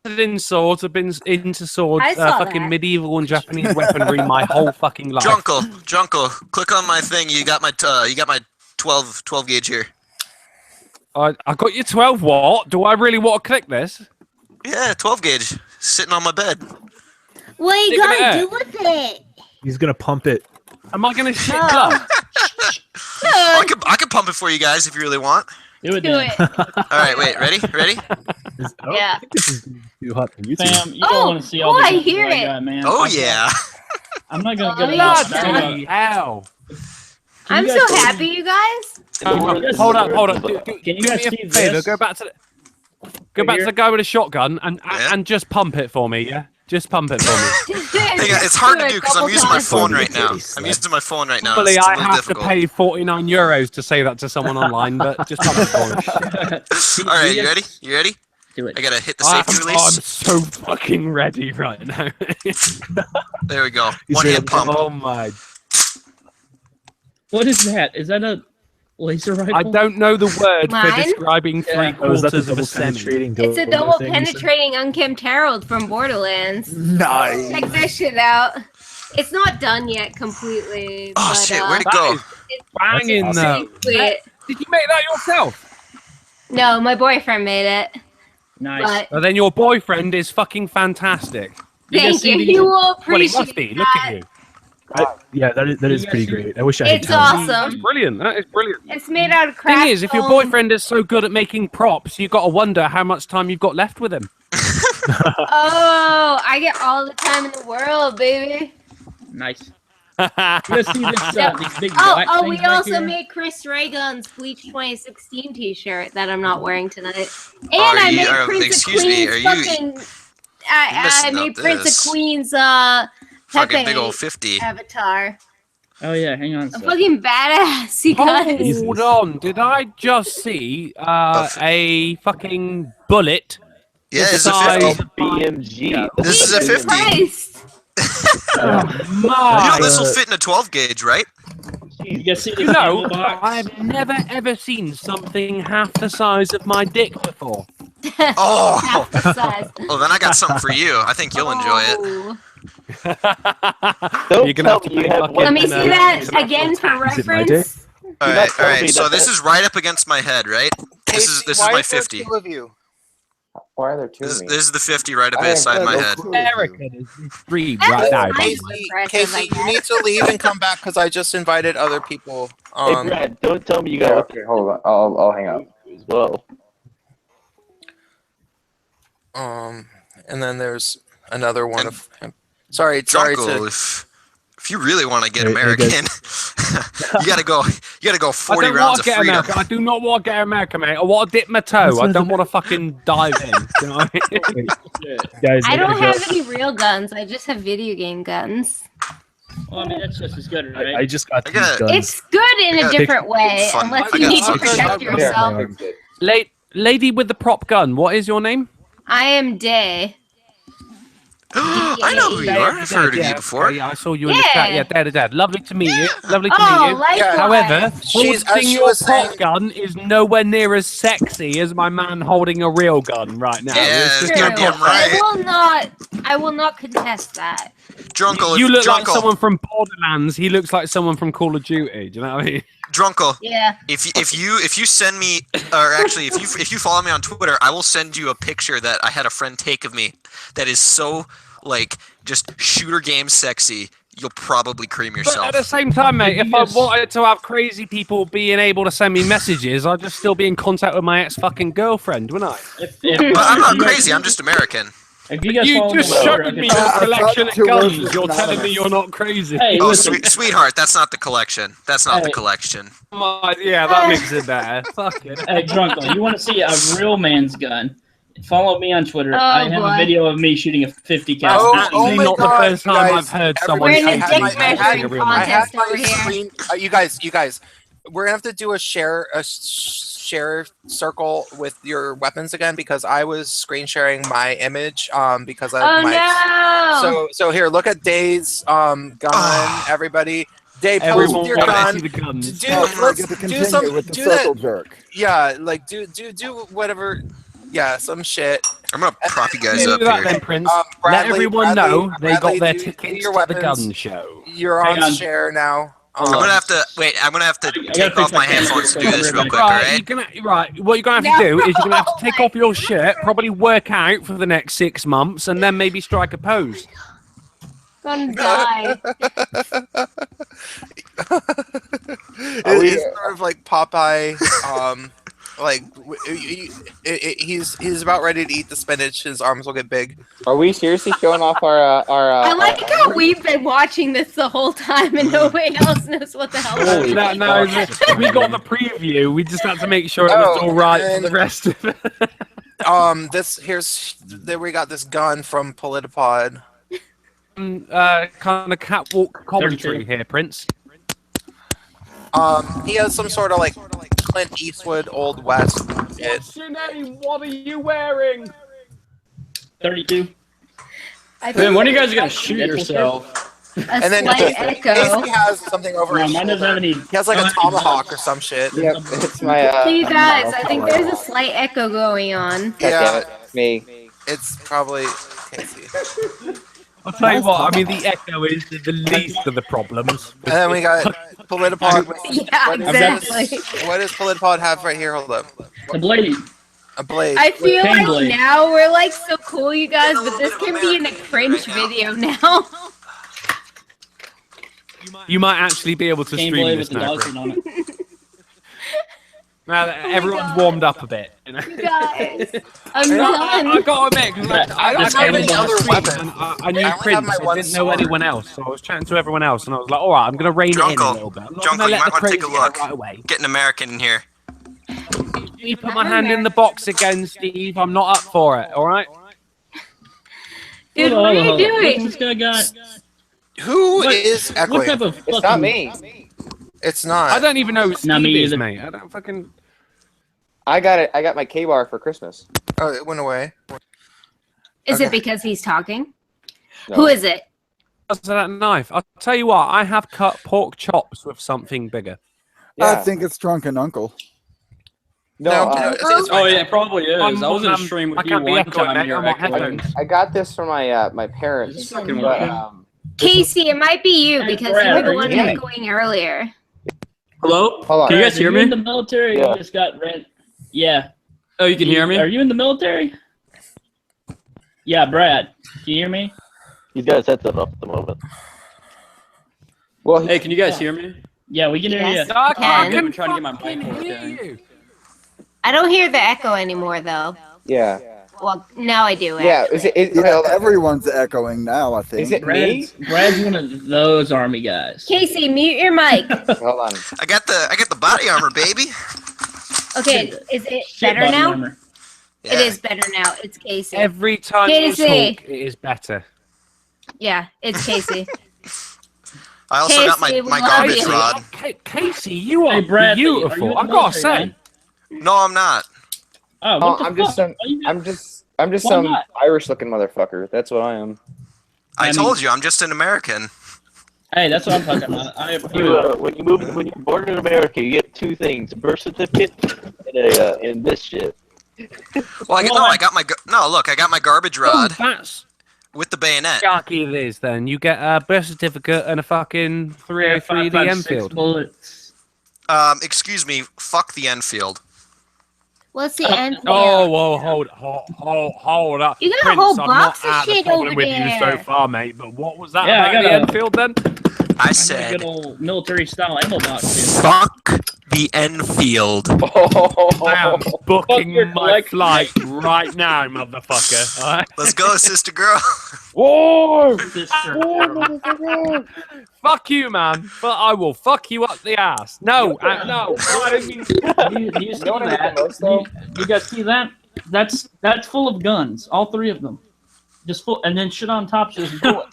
In swords, I've been into swords, I saw fucking that. medieval and Japanese weaponry my whole fucking life. Drunkle, click on my thing. You got my 12 gauge here. I got your 12 watt. Do I really want to click this? Yeah, 12 gauge sitting on my bed. What are you Stick it gonna in do with it? He's gonna pump it. Am I gonna shit No. blood? I could pump it for you guys if you really want. Do it, Do then. it. All right, wait, ready? Yeah. I think this is too hot for YouTube. Fam, you don't want to see all Oh, the I guns hear that I it. got, man. Oh Fuck yeah. that. I'm not gonna Oh, go to yeah. Bloody hell. I'm you so guys- happy, you guys. Hold up. Do Can you do guys me a see favor. this? Go back to Right the here? guy with a shotgun and Yeah. and just pump it for me. Yeah, just pump it for me. Hey, it's hard to do because I'm using my phone right now. I'm using my phone right now. Hopefully, It's a I little have difficult. to pay 49 euros to say that to someone online, but just pump it for me. All right, you ready? You ready? Do it. I gotta hit the safety I'm release. so fucking ready right now. There we go. He's One ready. hand pump. Oh my! What is that? Is that a laser rifle? I don't know the word Mine? for describing Yeah. Oh, is that three-quarters the of a double semi. penetrating? It's a dildo double thing you said? penetrating unkempt Harold from Borderlands. Nice. Check this shit out. It's not done yet completely. Oh but, shit, where'd it go? It's Banging That's though. sweet. Did you make that yourself? No, my boyfriend made it. Nice. But Well, then your boyfriend is fucking fantastic. can thank see you. the- He will Well, he appreciate must be. Look that. at you. Yeah, that is pretty great. I wish I had It's talent. That's awesome. brilliant. That is brilliant. It's made out of craft Thing is, if your foam. boyfriend is so good at making props, you've got to wonder how much time you've got left with him. Oh, I get all the time in the world, baby. Nice. You guys see this, these big Oh, black we things back also here? made Chris Reagan's Bleach 2016 T-shirt that I'm not wearing tonight, and Are I you- made Prince excuse of me, Queens are you fucking. I messing made up Prince this? of Queens Fucking Pepe big old 50. avatar. Oh yeah, hang on. a A sec. fucking badass, you guys. Hold on. Did I just see a fucking bullet? Yeah, the it's a size 50. of my- BMG. This is a 50. Christ. You know this will fit in a 12 gauge, right? You guys see this You know, ammo box? I've never ever seen something half the size of my dick before. Oh, Half the size. well then I got something for you. I think you'll enjoy it. Oh. Don't You're gonna tell have to me you pay have fucking, Let me see that uh, again for Is it my reference. All not right, all telling me right. So that this that- is right up against my head, right? This is Why my is there 50. two of you? Why are there two This of me? is the 50 right up I inside have my no head. clue. American is free That right is now. nice. Casey, Impressive, I you need to leave and come back because I just invited other people. Hey Brad, don't tell me you Yeah, got okay, hold on. I'll hang up. as well. And then there's another one of him. Sorry Drunko, to. if you really want to get Hey, American, you gotta go 40 I don't rounds want of to get freedom. America. I do not want to get America, mate. I want to dip my toe. I don't want to fucking dive in. Do you know what I mean? Guys, I I don't gotta go. have any real guns. I just have video game guns. Well, I mean, that's just as good, right? I just got I these got- guns. It's good in I a got different way, fun. unless I you got need to fun. protect Yeah. yourself. Lady with the prop gun. What is your name? I am Day. I know who you are. I've heard of you before. Okay, yeah, I saw you in the chat. Yeah. Yeah, Dad. Lovely to meet you. Lovely to Oh, meet you. likewise. However, She's- as holding she your was saying- prop gun is nowhere near as sexy as my man holding a real gun right now. Yeah, It's just it's True. goddamn right. I will not contest that. Drunko, you look like Drunko, someone from Borderlands. He looks like someone from Call of Duty. Do you know what I mean? Drunko. Yeah. If you send me, or actually if you follow me on Twitter, I will send you a picture that I had a friend take of me. That is so like just shooter game sexy. You'll probably cream But yourself. at the same time, mate, if I wanted to have crazy people being able to send me messages, I'd just still be in contact with my ex-fucking girlfriend, wouldn't I? But I'm not crazy. I'm just American. If you guys You follow just me on showed Twitter, me I your can- collection of guns. You're telling me you're not crazy. Hey, Oh, listen. sweetheart, that's not the collection. That's not the Hey. collection. Yeah, that makes it better. Fuck it. Hey, Drunkle, you want to see a real man's gun? Follow me on Twitter. Oh, I have boy. a video of me shooting a 50 cal. That's actually not the first time I've heard someone We're in a say dick measuring contest over here. You guys, we're gonna have to do a share circle with your weapons again because I was screen sharing my image because of Oh, my. no. So here, look at Dave's gun. Everybody, Dave, post Everyone with your wants to gun. see the guns. Do, I get to continue with the circle jerk. Yeah, like do whatever. Yeah, some shit. I'm gonna prop you guys Do up that here. then, Prince. Bradley, Let everyone know they got Bradley, their do tickets your to the weapons. gun show. You're Hang on on. share now. I'm gonna have to wait. I'm gonna have to take off my headphones to do this real quick. All right. What you're gonna have to do is you're gonna have to take off your shirt, probably work out for the next 6 months, and then maybe strike a pose. Gonna die. It's sort of like Popeye. Like he's about ready to eat the spinach. His arms will get big. Are we seriously showing off our? I like how we've been watching this the whole time and nobody else knows what the hell. No, we got the preview. We just had to make sure it was all right for the rest of it. We got this gun from Politipod. Kind of catwalk commentary here, Prince. He has some sort of like Clint Eastwood Old West shit. What are you wearing? 32. Man, when are you guys gonna shoot yourself? And then slight Casey echo. has something over his mine doesn't shoulder. have any. He has like a tomahawk or some shit. Yep, it's my. So you guys, I think there's a slight echo going on. Yeah, me. it's probably Casey. I'll tell you what. I mean, the echo is the least of the problems. And then we got Politipod. Yeah, exactly. What does Politipod have right here? Hold up. The blade. A blade. I feel Cane like blade. now we're like so cool, you guys, but this can be in a cringe video now. You might actually be able to Cane stream blade this with the now. dog on it. Now that everyone's warmed up a bit. You know? Guys, I'm I done. got to admit, 'cause I This don't have game any is other awesome. weapons. I knew I only have Prince. my I one didn't know sword. anyone else, so I was chatting to everyone else, and I was like, "All right, I'm going to rein it in a Drunkle, little bit. I'm not Drunkle, going to you let might the want to crazy take a look. right away." Get an American in here. You put my hand in the box again, Steve. I'm not up for it. All right. Dude, Hold what on, are you hold on. What's doing? this guy got? Who is What echoing? type of It's fucking... not me. It's not. I don't even know who Not me Steve is, either. mate. I don't fucking. I got it. I got my K-bar for Christmas. Oh, it went away. Is Okay. it because he's talking? No. Who is it? What's that knife? I'll tell you what. I have cut pork chops with something bigger. I think it's Drunken Uncle. No, it's Oh yeah, it probably is. I'm I was in a on, stream with I you can't be one echoing, time. mate. You're I'm on echoing. headphones. I got this from my parents. This is fucking but, working. Casey, it might be you Hey, because Brad, you were the are one you- echoing earlier. Hello? Hold on. Can you guys Brad, hear are you in me? the military? Yeah. You just got rent. Yeah. Oh, you can hear me? Are you in the military? Yeah, Brad. Can you hear me? He does headset up at the moment. Well, Hey, can you guys hear me? Yeah, we can hear Yes. you. I Can. I've been trying to get my mic working. I don't hear the echo anymore, though. yeah. Well, now I do. Yeah. Actually. Is it? Okay, Yeah, hold on. everyone's echoing now, I think. Is it me? Brad's one of those army guys. Casey, mute your mic. Hold on. I got the body armor, baby. Okay, is it Shit better button now? armor. Yeah. It is better now. It's Casey. Every time you Casey. talk, it is better. Yeah, it's Casey. I also got Casey, my we my love garbage you. rod. Casey, you are Hey, Bradley, are you in beautiful. the I gotta military, say. man? No, I'm not. Oh, Oh, what the I'm just fuck? some. Are you- I'm just Why some not? Irish-looking motherfucker. That's what I am. I mean- told you, I'm just an American. Hey, that's what I'm talking about. When you're born in America, you get two things: a birth certificate and this shit. Well, I got my look, I got my garbage rod That's with the bayonet. sharky it is then. You get a birth certificate and a fucking 303 the 5.56 Enfield. bullets. Excuse me, fuck the Enfield. What's the end? Oh, whoa, hold up. You got a Prince, whole I've box not of had a shit problem over with you so there. far, mate, but what was that Yeah, I about got the a- Enfield then? I Good said, old military style ammo box. Dude. fuck the Enfield. I am booking my flight right now, motherfucker. All right? Let's go, sister girl. Whoa! Fuck you, man. But I will fuck you up the ass. No, no. I don't mean. Do you see that? You guys see that? That's full of guns. All 3 of them. Just full, and then shit on top says bullet.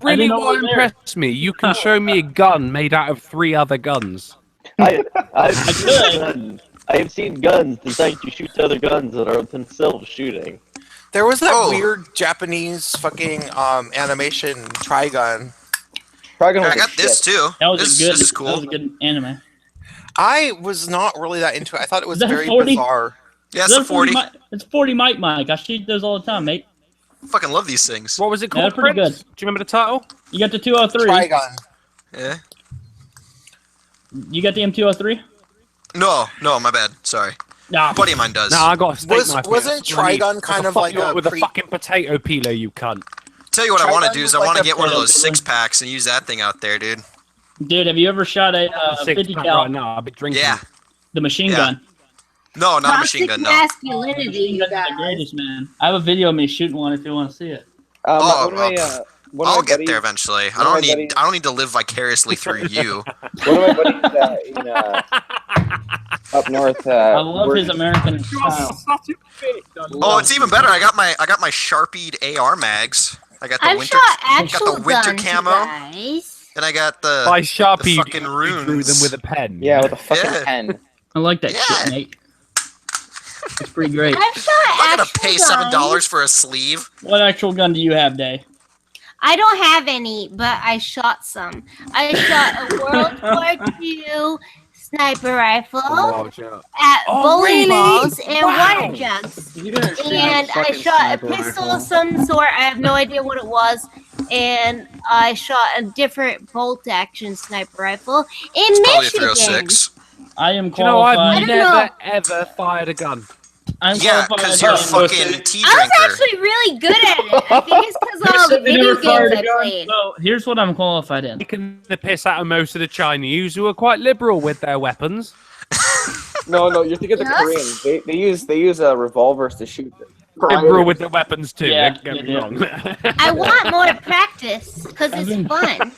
Really, what impressed me? You can show me a gun made out of 3 other guns. I've seen guns designed to shoot other guns that are themselves shooting. There was that weird Japanese fucking animation Trigun. I got this too. That was this is cool. That was a good anime. I was not really that into it. I thought it was very 40? bizarre. Yeah, it's a 40. It's 40 Mike. I shoot those all the time, mate. Fucking love these things. What was it called? They're pretty good. Do you remember the title? You got the 203. Trigun. Yeah. You got the M203? No, my bad. Sorry. Nah. A buddy of mine does. Nah, I got a steak knife. Wasn't Trigun kind of like with a fucking potato peeler, you cunt? Tell you what I want to do is I want to get one of those potato 6-packs and use that thing out there, dude. Dude, have you ever shot a 50 cal? Right now, I've been drinking. Yeah. The machine gun. No, not a machine gun. No. Masculinity, you The guys. greatest, man. I have a video of me shooting one if you want to see it. I'll get there eventually. I don't need to live vicariously through you. One of my buddies up north. I love his American style. Oh, it's even better. I got my Sharpied AR mags. I got the I've winter. shot got actual the winter guns, camo. guys. And I got the By Sharpie, fucking runes. drew them with a pen. Yeah, with a fucking pen. I like that shit, mate. It's pretty great. I've shot I'm gonna actual pay guns. $7 for a sleeve. What actual gun do you have, Day? I don't have any, but I shot some. I shot a World War II sniper rifle at bowling balls and water jugs. And I shot a pistol of some sort. I have no idea what it was. And I shot a different bolt-action sniper rifle in It's probably a Michigan. 306. I am Do you know qualified. I've never ever fired a gun. I'm Yeah, qualified. because you're a fucking tea I was drinker. actually really good at it. I think it's because of all the video games I played. So here's what I'm qualified in. Taking the piss out of most of the Chinese who are quite liberal with their weapons. No, you're thinking of the Koreans. They use revolvers to shoot them. Liberal with their weapons too. Yeah, don't get me yeah. wrong. I want more practice because it's fun.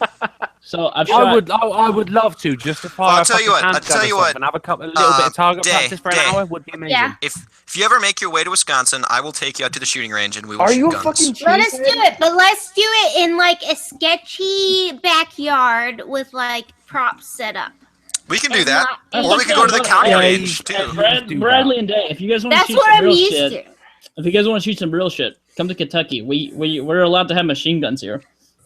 So I've shot. I would love to just to fire. I'll tell you what. I'll tell you what. And have a little bit of target Day, practice for an hour would be amazing. Yeah. If you ever make your way to Wisconsin, I will take you out to the shooting range and we will Are shoot you a guns. fucking Let us do it, but let's do it in like a sketchy backyard with like props set up. We can do And that, not- or we can go to the county Yeah, range too. Bradley and Day, if you guys want to That's shoot what some I'm real used shit, to. if you guys want to shoot some real shit, come to Kentucky. We're allowed to have machine guns here,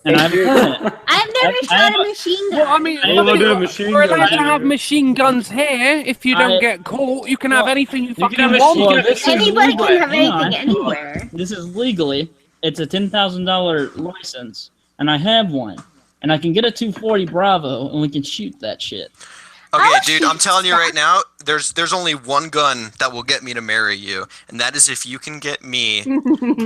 and I have a permit. I've never shot a machine gun. Well, I mean, we're allowed to have machine guns here. If you don't get caught, you can have anything you fucking want. Well, this is Anybody legal. can have Hang on. anything anywhere. This is legally. It's a $10,000 license, and I have one, and I can get a 240 Bravo, and we can shoot that shit. Okay, dude, I'm telling you right now, there's only one gun that will get me to marry you, and that is if you can get me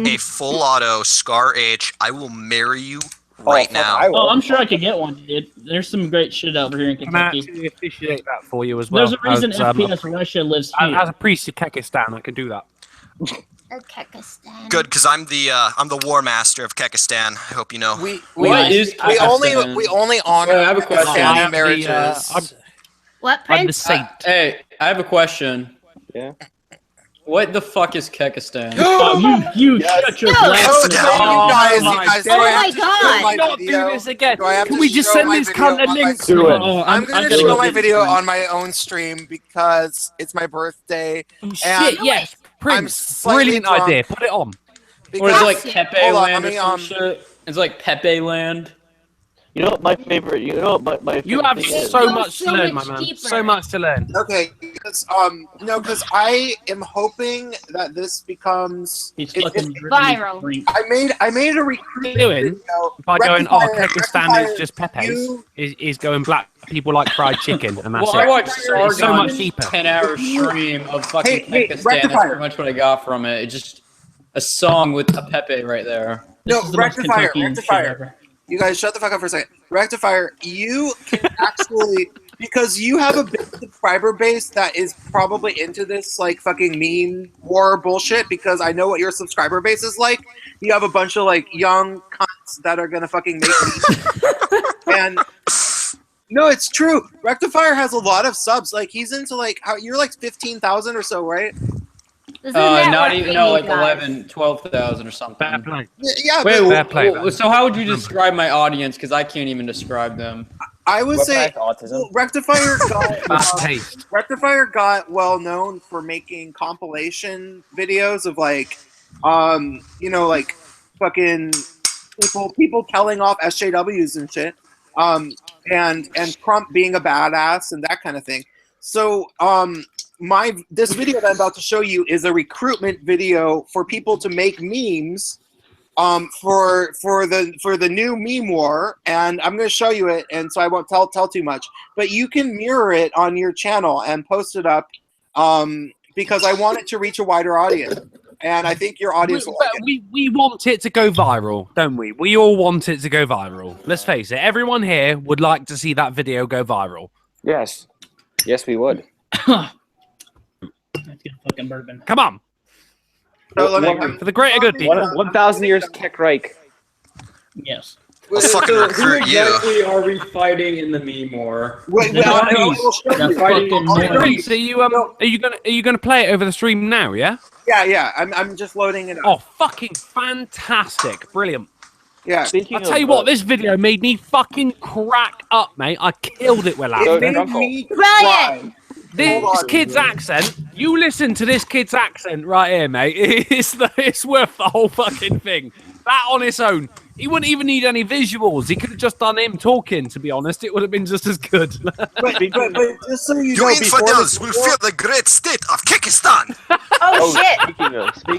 a full auto Scar H. I will marry you right now. Oh, I'm sure I could get one, dude. There's some great shit over here in Can I Kentucky. actually officiate that for you as well? There's a reason As, FPS Russia lives here. As a priest of Kekistan, I can do that. Good, because I'm the war master of Kekistan. I hope you know. We only honor I have a question. Pakistani marriages. What, I'm the Prince? saint. Hey, I have a question. Yeah. What the fuck is Kekistan? you shut your No, blast. you guys, do I Oh have my to show God. my Not video? do this again. Do I have Can to we just show send my this video cunt a on link? my stream? Do it. Oh, I'm going to gotta show go my get video this. on my own stream because it's my birthday. Shit, yes. Prince, slightly brilliant drunk. idea. Put it on. Or is it like Because- Pepe hold on, Land let or me, some shit? It's like Pepe Land. You know what my favorite? You know what my You favorite have thing is? so much to so learn, much my man. deeper. So much to learn. Okay, because because I am hoping that this becomes He's it- fucking it- Viral. I made a recruitment Doing video by going, oh, Rectifier, Kekistan is just Pepe's. you- Is going black people like fried chicken, and that's Well, it. I watched It's so much Sargon's deeper. 10-hour stream of fucking Hey, Kekistan. That's Rectifier. pretty much what I got from it. It's just a song with a Pepe right there. No, This is the most Rectifier, Kentucky shit Rectifier. ever. You guys shut the fuck up for a second. Rectifier, you can actually because you have a big subscriber base that is probably into this like fucking meme war bullshit. Because I know what your subscriber base is like. You have a bunch of like young cunts that are gonna fucking make memes. And no, it's true. Rectifier has a lot of subs. Like he's into like how you're like 15,000 or so, right? Not even like 11, 12,000 or something. Bad play. Yeah. Wait, so how would you describe my audience? Because I can't even describe them. I would say Rectifier got well known for making compilation videos of like, you know, like fucking people telling off SJWs and shit, and Crump being a badass and that kind of thing. So, this video that I'm about to show you is a recruitment video for people to make memes. For the new meme war, and I'm going to show you it, and so I won't tell too much. But you can mirror it on your channel and post it up, because I want it to reach a wider audience, and I think your audience will like it. We want it to go viral, don't we? We all want it to go viral. Let's face it, everyone here would like to see that video go viral. Yes, we would. Let's get fucking bourbon. Come on. So for the greater good, people. 1,000 years Kek Reich. Yes. I'll fucking recruit who exactly are we fighting in the meme war? So are you gonna play it over the stream now? Yeah. Yeah. I'm just loading it up. Oh, fucking fantastic! Brilliant. Yeah. I'll tell you what, this video made me fucking crack up, mate. I killed it with It laughter. made me cry. This kid's accent, you listen to this kid's accent right here, mate. It's worth the whole fucking thing. That on its own. He wouldn't even need any visuals. He could have just done him talking, to be honest. It would have been just as good. But just so you know, infidels will feel the great state of Kekistan. Oh shit!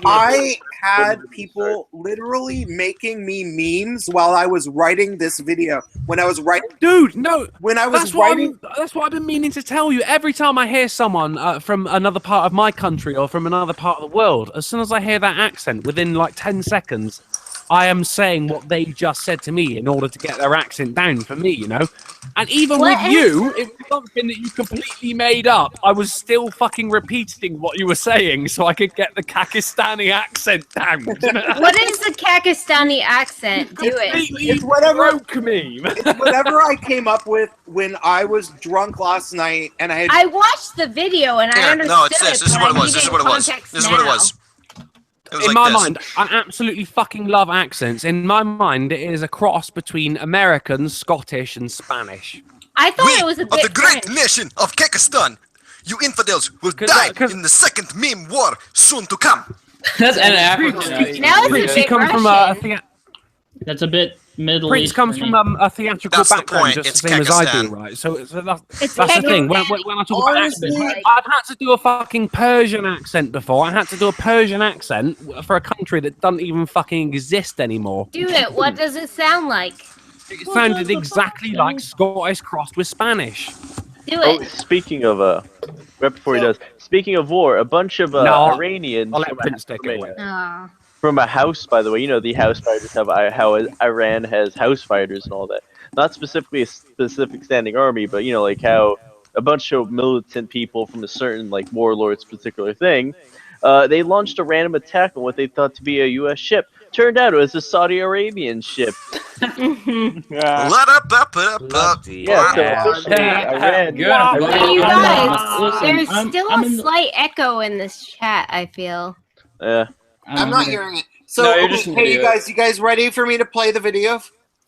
I had people literally making me memes while I was writing this video. When I was writing, dude, no. When I was that's writing, that's what I've been meaning to tell you. Every time I hear someone from another part of my country or from another part of the world, as soon as I hear that accent, within like 10 seconds, I am saying what they just said to me in order to get their accent down for me, you know? And even with you, it was something that you completely made up. I was still fucking repeating what you were saying so I could get the Kekistani accent down. What is the Kekistani accent? Do it. It's whatever broke me. It's whatever I came up with when I was drunk last night, and I watched the video and I understood. No, it's this. This is what it was. This is what it was. This is what it was. In my mind, I absolutely fucking love accents. In my mind, it is a cross between American, Scottish, and Spanish. I thought it was a bit of the great nation of Kekistan, you infidels will die in the second meme war soon to come. That's an African. Now it's a bit come from Russian. That's a bit Middle Prince Eastern. comes from a theatrical background, just the same as I do, right? So that's the thing. When I talk about accent, I've had to do a fucking Persian accent before. I had to do a Persian accent for a country that doesn't even fucking exist anymore. Do it. What does it sound like? It sounded exactly like Scottish crossed with Spanish. Do Oh, it. speaking of right before he does. Speaking of war, a bunch of Iranians. I'll let Prince take it away. From a house, by the way, you know the house fighters have how Iran has house fighters and all that. Not specifically a specific standing army, but you know, like how a bunch of militant people from a certain like warlord's particular thing, they launched a random attack on what they thought to be a U.S. ship. Turned out it was a Saudi Arabian ship. Let up. Yeah, so officially, Iran. Hey, you guys, Listen, there's still a slight echo in this chat, I feel. Yeah. I'm not hearing it. So, No, you're just an hey, idiot. you guys ready for me to play the video?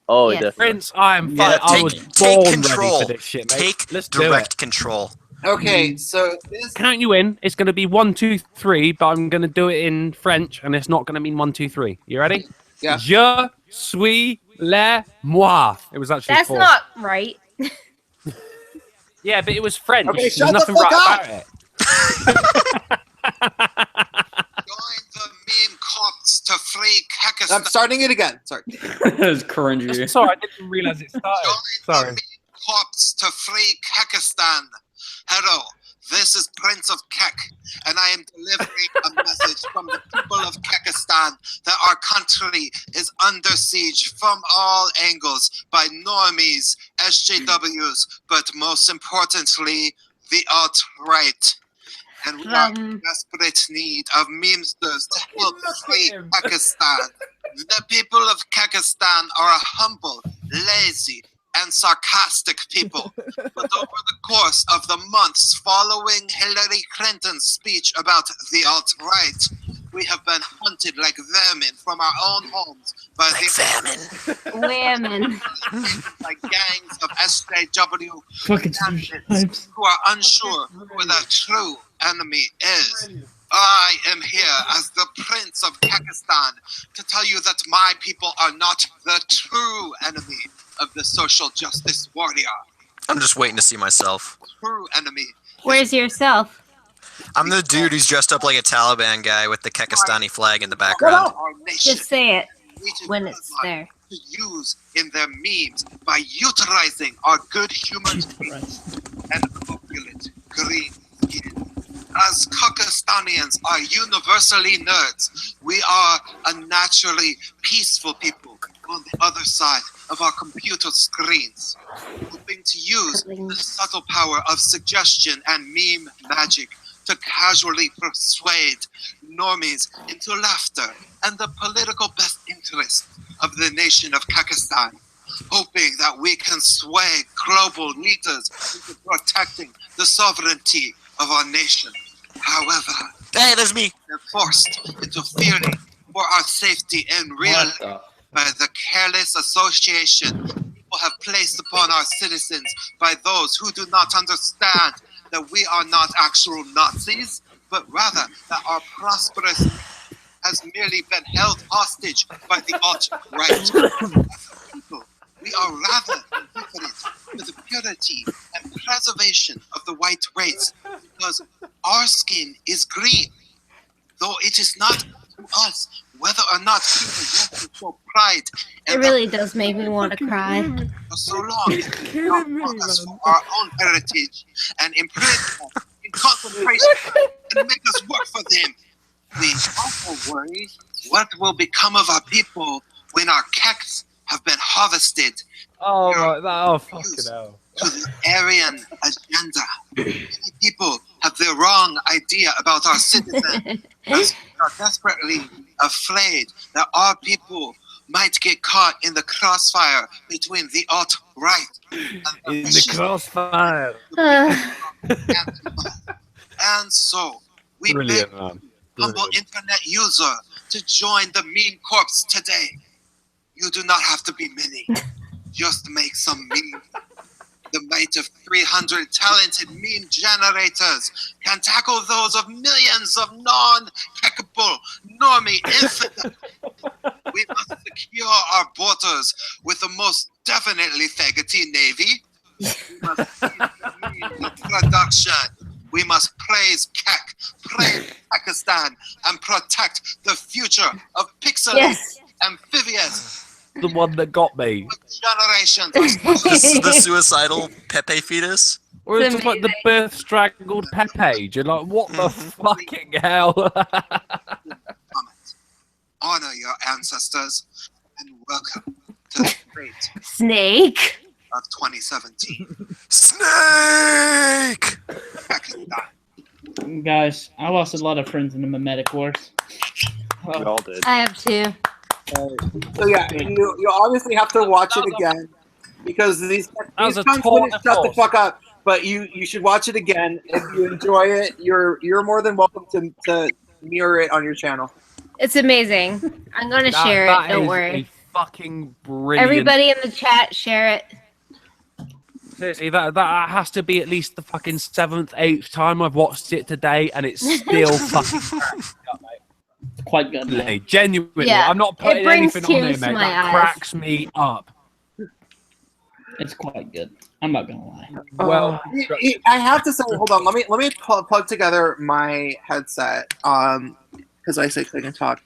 Oh, Yes. definitely. Prince, I am fine. Yeah, I was take born control. ready for this shit, mate. Take Let's do direct it. control. Okay, so this. Count you in. It's going to be 1, 2, 3, but I'm going to do it in French, and it's not going to mean 1, 2, 3. You ready? Yeah. Je suis le moi. It was actually That's 4. not right. Yeah, but it was French. Okay, There's shut the nothing fuck right up. about it. To free Kekistan. I'm starting it again. Sorry. That's cringy. Sorry, I didn't realize it started. Sorry. Corps to free Kekistan. Hello, this is Prince Prince of Kek, and I am delivering a message from the people of Kekistan that our country is under siege from all angles by normies, SJWs, but most importantly, the alt-right. And we are in desperate need of memesters to help save Pakistan. The people of Kekistan are a humble, lazy, and sarcastic people. But over the course of the months following Hillary Clinton's speech about the alt-right, we have been hunted like vermin from our own homes by Women. by gangs of SJW Fucking bandits who are unsure who the true enemy is. I am here as the Prince of Pakistan to tell you that my people are not the true enemy of the social justice warrior. I'm just waiting to see myself. True enemy. Where's yourself? I'm the dude who's dressed up like a Taliban guy with the Kekistani flag in the background. Just say it when it's there. To use in their memes by utilizing our good human traits and opulent green skin. As Kakistanians are universally nerds, we are a naturally peaceful people on the other side of our computer screens, hoping to use the subtle power of suggestion and meme magic to casually persuade normies into laughter and the political best interest of the nation of Pakistan, hoping that we can sway global leaders into protecting the sovereignty of our nation. However, hey, there's me. They're forced into fearing for our safety in real life by the careless association people have placed upon our citizens by those who do not understand that we are not actual Nazis, but rather that our prosperous has merely been held hostage by the alt-right. We are rather indifferent to the purity and preservation of the white race because our skin is green, though it is not to us whether or not people want to show pride. It really does make me want to cry. For so long, as we not us for our own heritage and imprison us in concentration and make us work for them. We also worry what will become of our people when our keks have been harvested. Oh, fucking hell. To the Aryan agenda. Many people have the wrong idea about our citizens. As we are desperately afraid that our people might get caught in the crossfire between the alt-right and the crossfire. And so, we beg humble internet user to join the meme corps today. You do not have to be many. Just make some memes. The might of 300 talented meme generators can tackle those of millions of non-capable normie infidels. We must secure our borders with the most definitely faggoty navy. We must seize the means of production. We must praise KEK, praise Pakistan, and protect the future of pixelated amphibious. The one that got me. Generations. the suicidal Pepe fetus? Or it's just like the birth strangled Pepe. You're like, what the fucking hell? Honor your ancestors and welcome to the great Snake of 2017. Snake! Guys, I lost a lot of friends in the mimetic wars. We all did. I have two. So yeah, you obviously have to watch it again because these cunts wouldn't shut the fuck up. But you should watch it again if you enjoy it. You're more than welcome to mirror it on your channel. It's amazing. I'm gonna share it. Don't worry. Fucking brilliant. Everybody in the chat, share it. Seriously, that has to be at least the fucking 7th, 8th time I've watched it today, and it's still fucking quite good. Mate. Genuinely, Yeah, I'm not putting it brings anything on there, tears to mate. my That eyes. cracks me up. It's quite good. I'm not gonna lie. Well, I have to say, hold on. Let me plug together my headset. Because I say click and talk.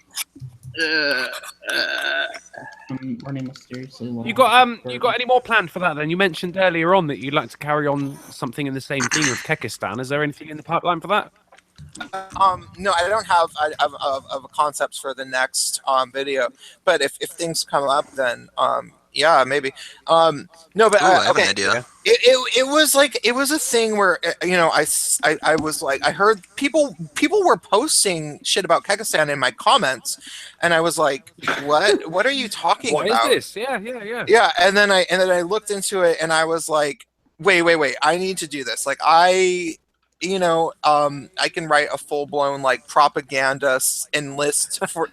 Running mysteriously long. You got any more planned for that? Then you mentioned earlier on that you'd like to carry on something in the same theme of Kekistan. Is there anything in the pipeline for that? No, I don't have of concepts for the next video, but if things come up, then yeah, maybe. No, but Ooh, I have okay. an idea. It was like it was a thing where you know I was like I heard people were posting shit about Kekistan in my comments, and I was like, what are you talking What about? is this? Yeah. Yeah, and then I looked into it and I was like, wait, I need to do this. Like you know, I can write a full-blown like propaganda enlist for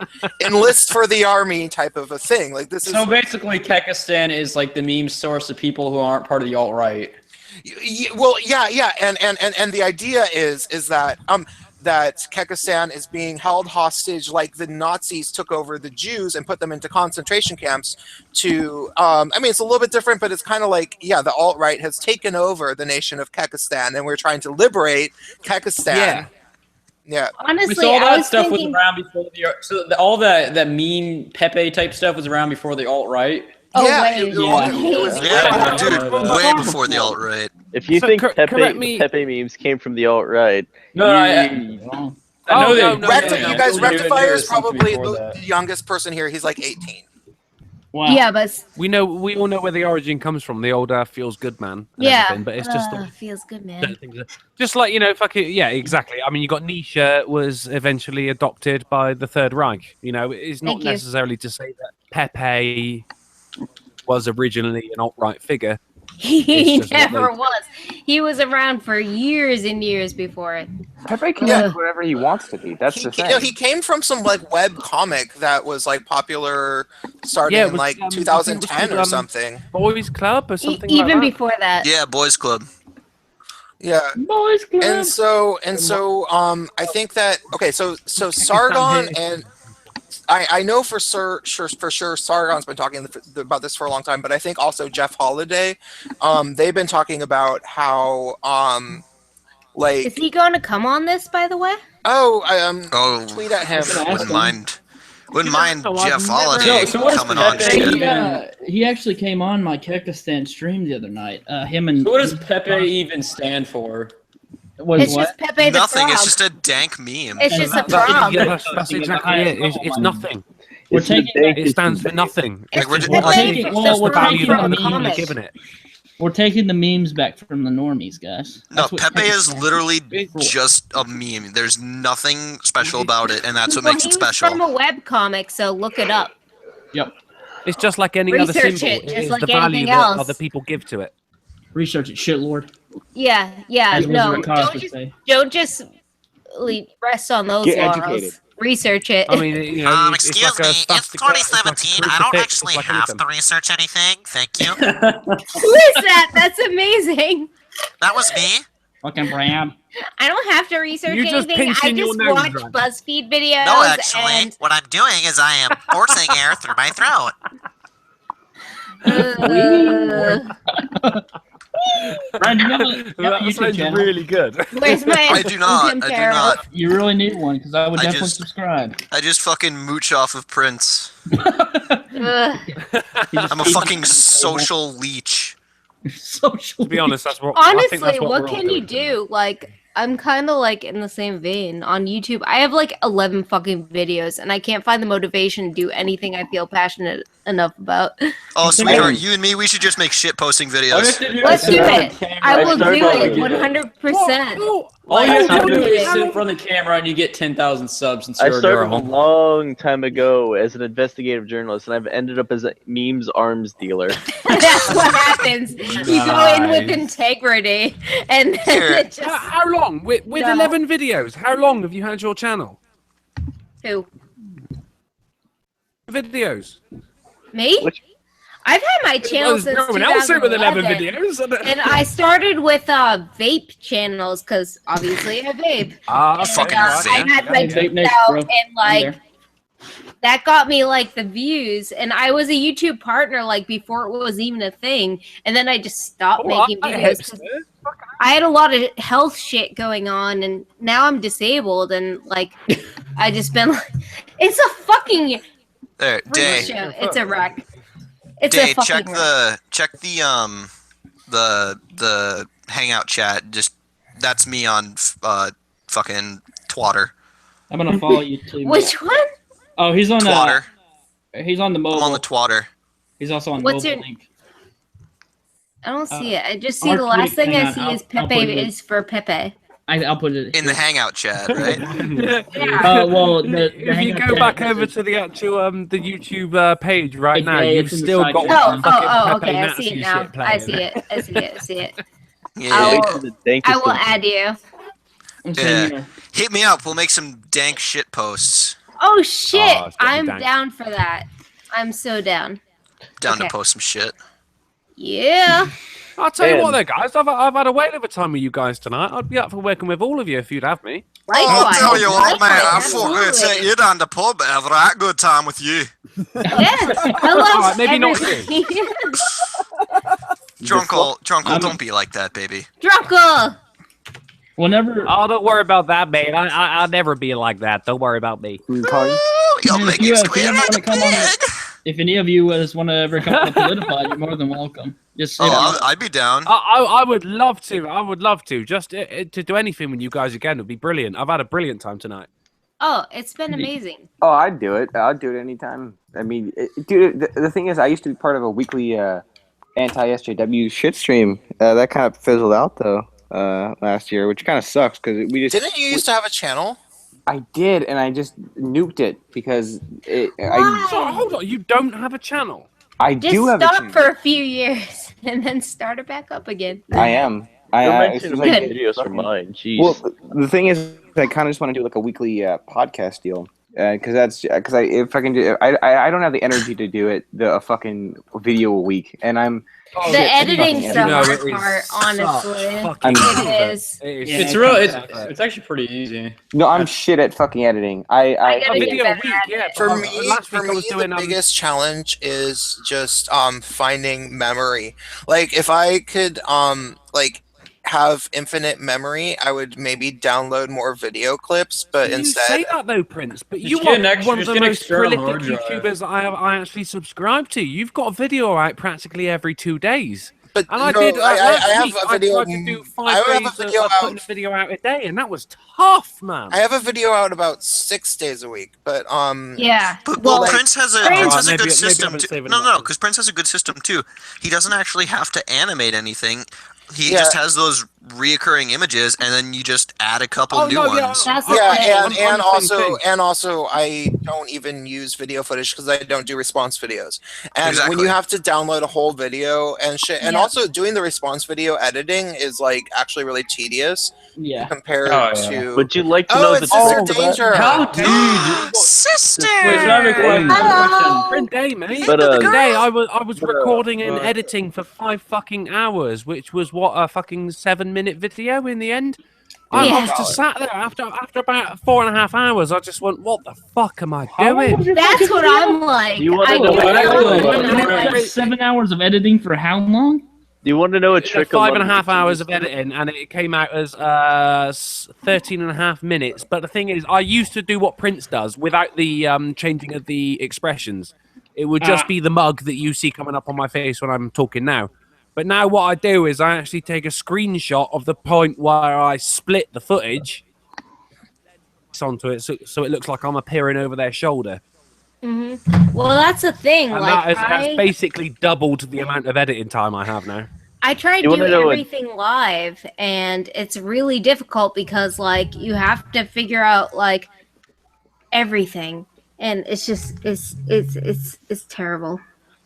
the army type of a thing. Like this is So basically, Kekistan is like the meme source of people who aren't part of the alt-right. well, yeah, and the idea is that that Kekistan is being held hostage like the Nazis took over the Jews and put them into concentration camps to I mean it's a little bit different, but it's kind of like, yeah, the alt-right has taken over the nation of Kekistan and we're trying to liberate Kekistan. Yeah. Honestly, so all I that was stuff thinking... was around before all that meme Pepe type stuff was around before the alt-right. Oh, yeah, wait. Yeah, dude, way before the alt-right. If you So think correct Pepe memes came from the alt-right, No, you, no, You guys, Rectifier is probably the youngest person here. He's like 18. Wow. Yeah, but we all know where the origin comes from. The old feels good man. And yeah, everything, but it's just feels good, man. just like, you know, fucking yeah, exactly. I mean, you got Nisha was eventually adopted by the Third Reich. You know, it's not necessarily to say that Pepe was originally an alt-right figure. He never was. He was around for years and years before it. Pepe can be whatever he wants to be. That's the thing. You know, he came from some like web comic that was like popular starting in like 2010 or something. Boys Club or something. Even before that. Yeah, Boys Club. Yeah. Boys Club. And so I think that so Sargon and I know for sure Sargon's been talking about this for a long time, but I think also Jeff Holiday, they've been talking about how like is he going to come on this, by the way? Tweet at him. Wouldn't mind Jeff Holiday coming on. He actually came on my Kekistan stream the other night. So what does Pepe even stand for? It's just Pepe the Nothing. Frog. It's just a dank meme. It's just a frog. That's exactly it. It's nothing. We're taking it stands for nothing. We're taking giving it. We're taking the memes back from the normies, guys. No, Pepe is literally just a meme. There's nothing special about it, and that's what makes it special. From a web comic, so look it up. Yep. It's just like any other symbol. It It is like the value anything that else. other people give to it. Research it, shitlord. Yeah, no, don't just rest on those Get laurels. educated. Research it. I mean, you know, excuse me, it's 2017. I don't actually have to research anything. Thank you. Who is that? That's amazing. That was me. Fucking Bram. I don't have to research You just anything. I pinching your just nose, watch Ron. BuzzFeed videos. No, actually, and... what I'm doing is I am forcing air through my throat. Ryan, you have a YouTube channel? Really good. Where's my I do not. You really need one because I would I definitely just- subscribe. I just fucking mooch off of Prince. Ugh. I'm a fucking social leech. Social. To be honest, that's what. I think Honestly, that's what what we're all can you doing. do? Like, I'm kind of like in the same vein on YouTube. I have like 11 fucking videos, and I can't find the motivation to do anything I feel passionate enough about. Oh, sweetheart, you and me, we should just make shit posting videos. Let's do it. I will do it 100%. All you have to do is Yeah. sit in front of the camera and you get 10,000 subs and I you're a started a girl. long time ago as an investigative journalist, and I've ended up as a memes arms dealer. That's what happens. You go in with integrity, and then it just... How long? With No. 11 videos, how long have you had your channel? Who? Videos. Me? I've had my channel There's since no one else here with 11 2011. videos. And I started with vape channels because obviously I vape. Ah, And, fucking I vape. had my Vape vape next, out, bro. and I'm like there. that got me like the views. And I was a YouTube partner like before it was even a thing. And then I just stopped making videos. 'Cause I had a lot of health shit going on, and now I'm disabled, and like I just been like, it's a fucking There, freak Day. show. It's a wreck. It's Day, a fucking wreck. check the hangout chat. Just that's me on fucking Twatter. I'm gonna follow you too. Which one? Oh, he's on Twatter. He's on the mobile. I'm on the Twatter. He's also on What's mobile your link. I don't see it. I just see I'll the put last it- thing hang I on, see I'll- is I'll Pepe put it- is for Pepe. I'll put it In the hangout chat, right? Well, if you go back over to the actual the YouTube page right now, yeah, you've it's in the still side got chat. some fucking Pepe Okay, I Nazi see it now. shit playing. I see it. I see it. I see it. Yeah. I will add you. Yeah. Hit me up. We'll make some dank shit posts. Oh shit! Oh, it's getting I'm dank. down for that. I'm so down. Down Okay. to post some shit. Yeah. I'll tell you what, Man. there, guys. I've had a whale of a time with you guys tonight. I'd be up for working with all of you if you'd have me. I'll tell you what, man. I fucking take you down the pub. Have a right good time with you. Hello, maybe not everybody. Drunkle, don't be like that, baby. Drunkle. Whenever. Oh, don't worry about that, mate. I'll never be like that. Don't worry about me. If any of you want to ever come to Politified, you're more than welcome. Just say that. I'd be down. I would love to. I would love to. Just to do anything with you guys again would be brilliant. I've had a brilliant time tonight. Oh, it's been amazing. Oh, I'd do it. I'd do it anytime. I mean, dude, the thing is, I used to be part of a weekly anti-SJW shit stream. That kind of fizzled out, though, last year, which kind of sucks, because we just... Didn't you used to have a channel? I did, and I just nuked it, because So, hold on, you don't have a channel? I Just do have a stop channel. for a few years and then start it back up again. I am. You're it's mentioning like- videos from mine. Jeez. Well, the thing is, I kind of just want to do like a weekly podcast deal, because if I can do, I don't have the energy to do it a fucking video a week, and I'm The editing's the fucking hard editing. part, honestly. I'm- It is. It's real. It's actually pretty easy. No, I'm shit at fucking editing. I gotta get better at it. For me, the biggest challenge is just finding memory. Like if I could like have infinite memory, I would maybe download more video clips, but You instead say that though, Prince, but Just you get are an extra- one of just the get an most external prolific hard drive. YouTubers I actually subscribe to. You've got a video out practically every 2 days. But and I no, did. I last have week, a video- I tried to do I 5 have a days video of putting a video out a day, and that was tough, man. I have a video out about 6 days a week, but yeah. But well, like- Prince has a Maybe- good maybe system. I've been saving No, because Prince has a good system too. He doesn't actually have to animate anything. He Yeah. just has those reoccurring images, and then you just add a couple new ones. and also I don't even use video footage because I don't do response videos. And when Exactly. you have to download a whole video and shit, and Yeah. also doing the response video editing is like actually really tedious. Yeah. Compared Oh, to. Would you like to Oh, know it's the Sister Danger. How, dude? Sister. Wait, can I have a question? Hello. Print day, mate. But, Today I was recording and editing for 5 fucking hours, which was what, a fucking 7-minute video in the end. I Yeah. was just sat there after about 4.5 hours. I just went, "What the fuck am I doing?" That's what I'm like. You wanna I know get what it. I 7 hours of editing for how long? Do you want to know a trick? 5.5 hours of editing, and it came out as 13.5 minutes. But the thing is, I used to do what Prince does without the changing of the expressions. It would just be the mug that you see coming up on my face when I'm talking now. But now what I do is I actually take a screenshot of the point where I split the footage onto it, so it looks like I'm appearing over their shoulder. Well, that's the thing. And Like that's basically doubled the amount of editing time I have now. I try to You do wanna know what- everything live, and it's really difficult because like you have to figure out like everything, and it's just it's terrible.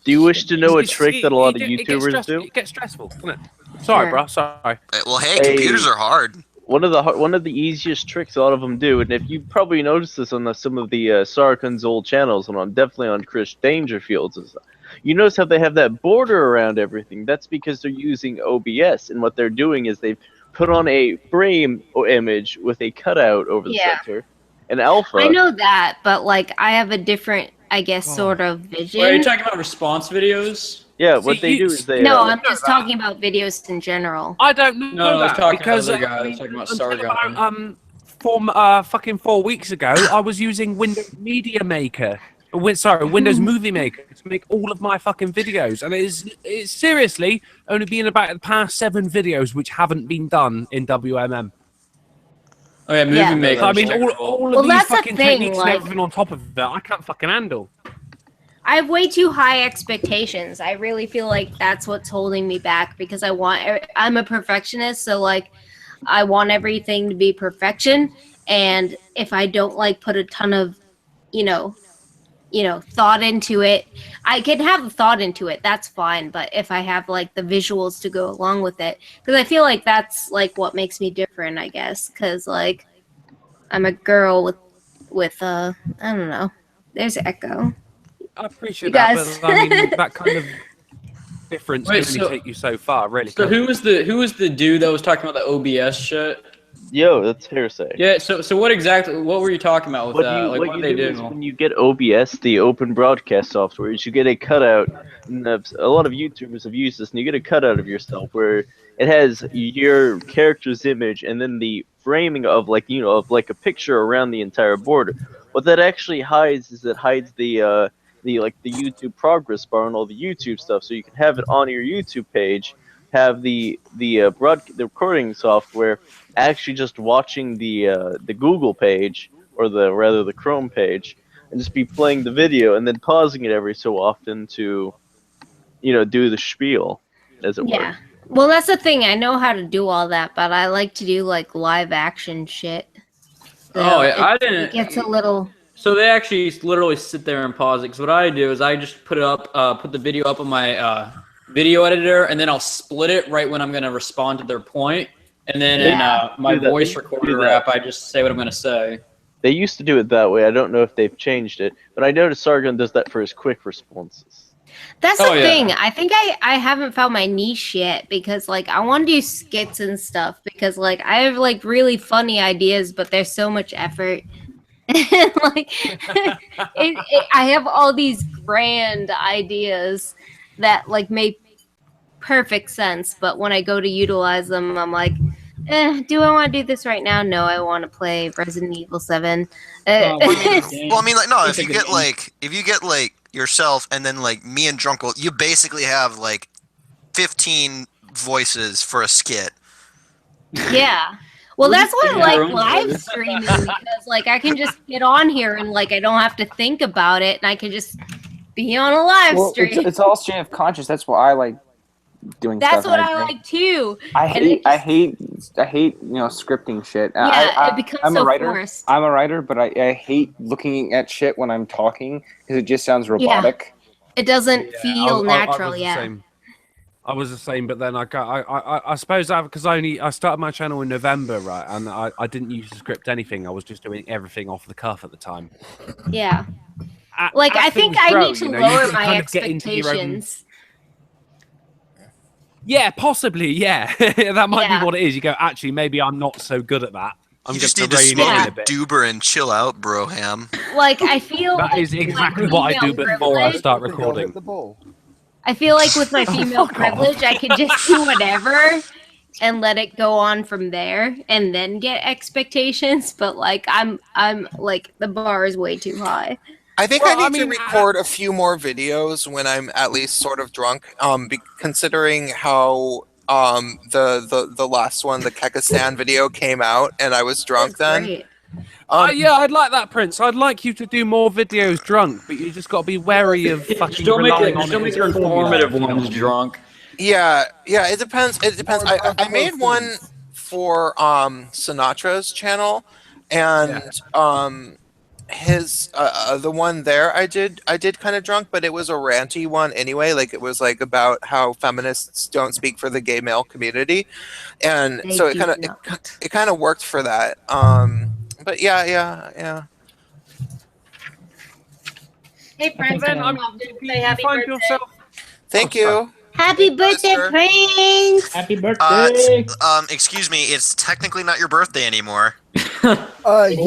Do you wish to know a It's- trick that a lot of it gets YouTubers stressful- do? It gets stressful, doesn't it? Sorry, Sure. bro. Sorry. Well, hey, computers are hard. One of the easiest tricks a lot of them do, and if you probably noticed this on some of the Sarkon's old channels, and definitely on Chris Dangerfield's and stuff, you notice how they have that border around everything. That's because they're using OBS, and what they're doing is they've put on a frame image with a cutout over the Yeah. center. And alpha. I know that, but like I have a different, I guess, sort of vision. Wait, are you talking about response videos? Yeah, what they do is they. No, I'm just talking about videos in general. I don't know No, I was that talking because about the other guy. I was talking about Sargon. fucking 4 weeks ago, I was using Windows Media Maker. Windows Movie Maker to make all of my fucking videos, and it's seriously only been about the past 7 videos which haven't been done in WMM. Oh yeah, Movie Maker. I mean, all of these fucking techniques and like, everything on top of that, I can't fucking handle. I have way too high expectations. I really feel like that's what's holding me back because I'm a perfectionist, so like I want everything to be perfection, and if I don't like put a ton of, thought into it, I can have a thought into it. That's fine, but if I have like the visuals to go along with it, because I feel like that's like what makes me different, I guess, because like I'm a girl with I don't know. There's echo. I appreciate You that, guys- but I mean, that kind of difference Wait, can only take you so far, really. So who was the dude that was talking about the OBS shit? Yo, that's hearsay. Yeah. So what were you talking about with What that? Like, what you they do do? is when you get OBS, the open broadcast software, is you get a cutout. And a lot of YouTubers have used this, and you get a cutout of yourself where it has your character's image and then the framing of a picture around the entire border. What that actually hides is it hides the YouTube progress bar and all the YouTube stuff, so you can have it on your YouTube page, have the recording software actually just watching the Google page or the Chrome page, and just be playing the video and then pausing it every so often to do the spiel, as it were. Well, that's the thing. I know how to do all that, but I like to do like live action shit. So I didn't. It gets a little. So they actually literally sit there and pause it. Because what I do is I just put the video up on my video editor, and then I'll split it right when I'm going to respond to their point. And then in my voice recorder app, I just say what I'm going to say. They used to do it that way. I don't know if they've changed it, but I noticed Sargon does that for his quick responses. That's the thing. I think I haven't found my niche yet because like I want to do skits and stuff because like I have like really funny ideas, but there's so much effort. Like I have all these grand ideas that like make perfect sense, but when I go to utilize them, I'm like, do I want to do this right now? No, I want to play Resident Evil 7. Well, I mean, like, no, if you get like yourself and then like me and Drunkle, you basically have like 15 voices for a skit. Yeah. Well, that's why I like live streaming because like I can just get on here and like I don't have to think about it and I can just be on a live stream. It's all stream of conscious. That's why I like doing That's stuff. what I like too. I hate scripting shit. Yeah, it becomes I'm so a writer. forced. I'm a writer, but I hate looking at shit when I'm talking because it just sounds robotic. It doesn't feel natural. I was the same, but then I suppose because I started my channel in November, right, and I didn't use to script anything. I was just doing everything off the cuff at the time. Yeah. Like I think I need to lower my expectations. Yeah, possibly. Yeah, that might be what it is. You go, actually, maybe I'm not so good at that. I'm just need to smoke a doober and chill out, broham. Like I feel that is exactly what I do before I start recording. I feel like with my female privilege, I could just do whatever and let it go on from there, and then get expectations. But like I'm like the bar is way too high. I think I need to record a few more videos when I'm at least sort of drunk. Considering how the last one, the Kekistan video, came out, and I was drunk then. Great. Yeah, I'd like that, Prince. I'd like you to do more videos drunk, but you just got to be wary of fucking Still make your informative formula. ones drunk. Yeah, it depends. It depends. I made one for Sinatra's channel, and his the one there I did kind of drunk, but it was a ranty one anyway. Like it was like about how feminists don't speak for the gay male community, and so it kind of worked for that. But yeah. Hey, Prince, say happy birthday. Thank you. Happy birthday, Prince! Happy birthday! Excuse me, it's technically not your birthday anymore. It is Brian.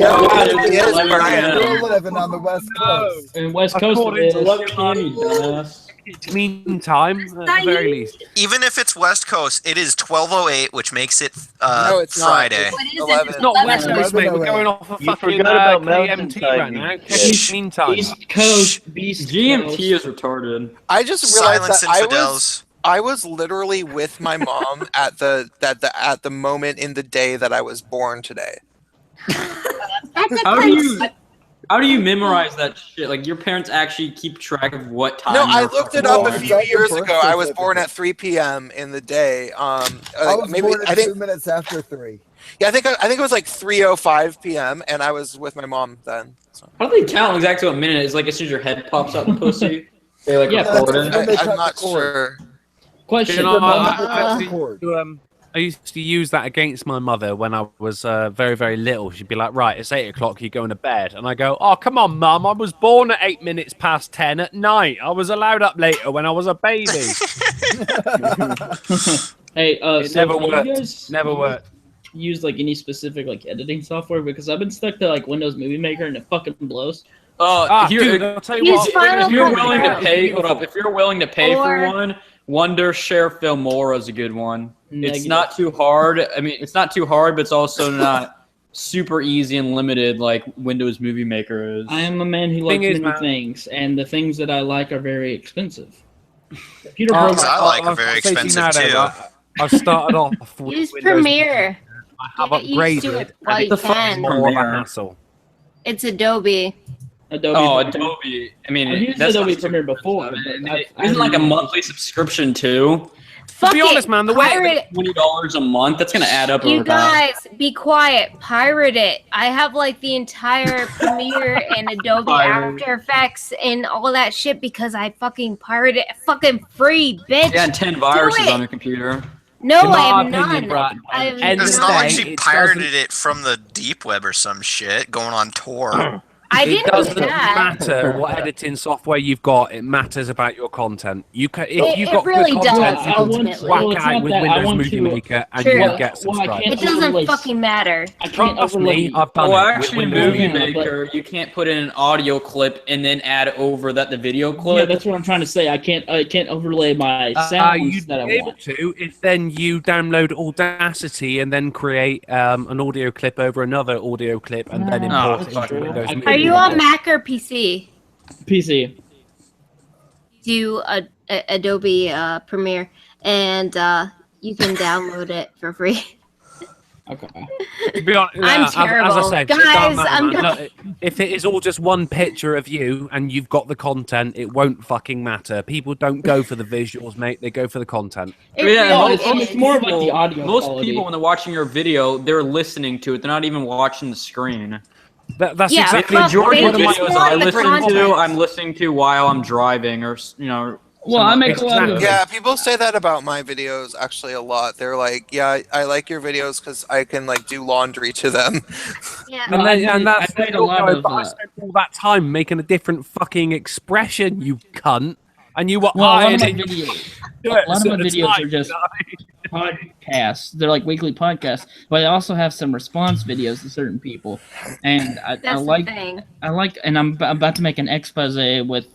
You're living on the West Coast. In West Coast, it is. You dumbass. Meantime, at the very least. Even if it's West Coast, it is 12:08, which makes it No, it's not. Friday. It's not West Coast, mate. We're going off of You fucking forgot about Mountain KMT Time, right you now. bitch. Meantime. East Coast, Beast GMT Coast. is retarded. I just realized Silence that infidels. I was literally with my mom at the moment in the day that I was born today. How do you memorize that shit? Like your parents actually keep track of what time? No, I you're looked it fucking up a born? few years ago. I was born at 3 p.m. in the day. I was born at 2 minutes after 3. Yeah, I think it was like 3:05 p.m. and I was with my mom then. So. How do they count exactly what minute? It's like as soon as your head pops out the pussy. They like record it. I'm not sure. Question. I used to use that against my mother when I was very, very little. She'd be like, right, it's 8 o'clock, you're going to bed. And I go, oh, come on, Mum, I was born at 8 minutes past 10 at night. I was allowed up later when I was a baby. Hey, it so never do you worked. guys Never worked. use like any specific like editing software? Because I've been stuck to like Windows Movie Maker and it fucking blows. Dude, I'll tell you what. If you're willing to pay, hold up. If you're willing to pay for one, Wondershare Filmora is a good one. It's not too hard. I mean, it's not too hard, but it's also not super easy and limited like Windows Movie Maker is. I am a man who likes many things, and the things that I like are very expensive. Computer programs I like are very expensive too. I've started off with Use Windows Premiere. I have Get used to upgraded. it while and you it's can. more of a hassle. It's Adobe. Adobe. I mean, I've used that's Adobe not Premiere before. Isn't like a monthly subscription too? Fuck to be honest, man, the way pirate $20 a month, that's gonna add up You over time. guys, be quiet. Pirate it. I have like the entire Premiere and Adobe Pirate. After Effects and all that shit because I fucking pirate it. Fucking free, bitch. Yeah, and 10 Do viruses it. on your computer. No, In my I have opinion, none. I have It's none. not like she pirated it from the deep web or some shit, going on tour. I didn't It doesn't do that. matter what editing software you've got. It matters about your content. You can, if you've It got really good content, does, you can ultimately. whack Well, it's out not with that. I Windows want Movie to- Maker and True. you will get Well, I subscribers. can't It doesn't overlay- fucking matter. I can't Trust overlay. me, I've done Well, it. actually, in with Windows Movie Movie Maker, you can't put in an audio clip and then add over that the video clip. Yeah, that's what I'm trying to say. I can't overlay my sounds you'd that I be able want. to if then you download Audacity and then create an audio clip over another audio clip and then import it into Windows Movie Are you Maker. on Mac or PC? PC. Do Adobe Premiere, and you can download it for free. Okay. To be honest, I'm as terrible. I said, it Guys, doesn't matter, I'm man. not- Look, if it is all just one picture of you and you've got the content, it won't fucking matter. People don't go for the visuals, mate. They go for the content. It's more of like the audio Most quality. people, when they're watching your video, they're listening to it. They're not even watching the screen. That's Yeah, exactly The majority of the they just videos want I the listen content. to, I'm listening to while I'm driving, or Well, I make a lot of Yeah, people say that about my videos actually a lot. They're like, "Yeah, I like your videos because I can like do laundry to them." Yeah. And that's I made a lot of. I spent all that time making a different fucking expression, you cunt. And you were Well, a lot of my ironing videos, your a lot of my shirts videos at are night, just you know what I mean? podcasts. They're like weekly podcasts, but I also have some response videos to certain people, and I That's like the thing. and I'm about to make an expose with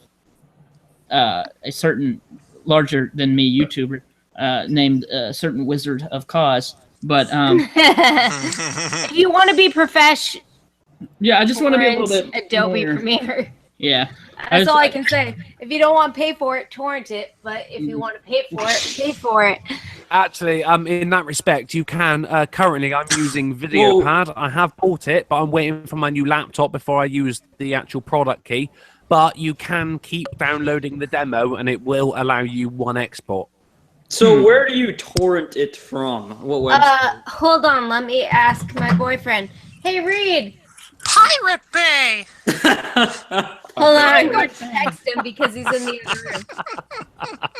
a certain larger than me YouTuber named certain Wizard of Cause. But If you want to be professional, yeah, I just want to be a little bit Adobe more- Premiere. Yeah, That's all I can say. If you don't want to pay for it, torrent it. But if you want to pay for it, pay for it. Actually, in that respect, you can. Currently, I'm using VideoPad. I have bought it, but I'm waiting for my new laptop before I use the actual product key. But you can keep downloading the demo, and it will allow you one export. So where do you torrent it from? What website? Hold on. Let me ask my boyfriend. Hey, Reed. Pirate Bay! Hold on. I'm going to text him because he's in the other room.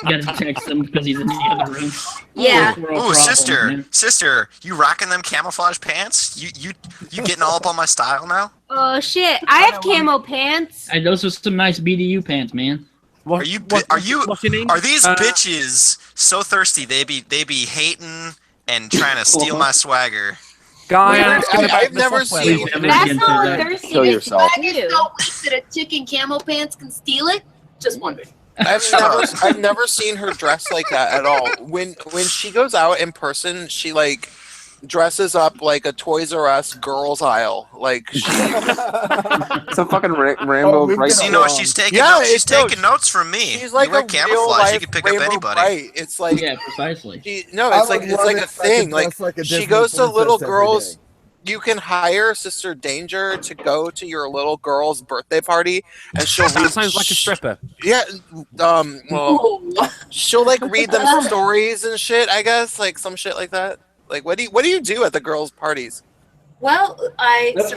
You gotta text him because he's in the other room. Yeah. Ooh, sister, you rocking them camouflage pants? You getting all up on my style now? Oh shit! I have camo pants. Hey, those are some nice BDU pants, man. Are these bitches so thirsty they be hating and trying to steal my swagger? Guy, I've never seen. That's not thirsty. Kill yourself. I just don't think that a chick in camo pants can steal it. Just wondering. I've never seen her dressed like that at all. When she goes out in person, she like dresses up like a Toys R Us girls aisle. Like she It's a fucking rainbow. You know, she's taking notes. She's taking notes from me. She's like you wear a camouflage, real-life you can pick up Rainbow anybody. Bright. It's like yeah, precisely. It's I like would it's love like it a if I could thing. Like dress like a she Disney goes to princess little every girls. day. You can hire Sister Danger to go to your little girl's birthday party, and she'll read. That sounds like a stripper. Yeah, well, she'll like read them stories and shit. I guess like some shit like that. Like, what do you do at the girls' parties? Well, I. That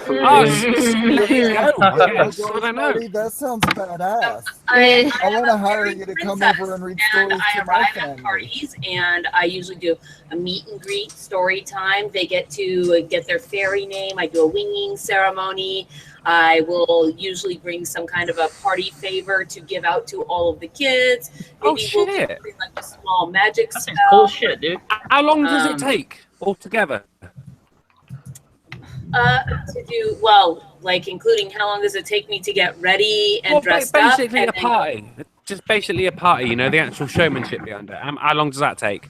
sounds badass. I want to hire you to come over and read stories to my family. Parties, and I usually do a meet and greet story time. They get to get their fairy name. I do a winging ceremony. I will usually bring some kind of a party favor to give out to all of the kids. Maybe we'll bring like a small magic spell. Cool shit, dude. How long does it take altogether? To do well, like including how long does it take me to get ready and dressed up? Basically a party. Just basically a party. You know, the actual showmanship behind it. How long does that take?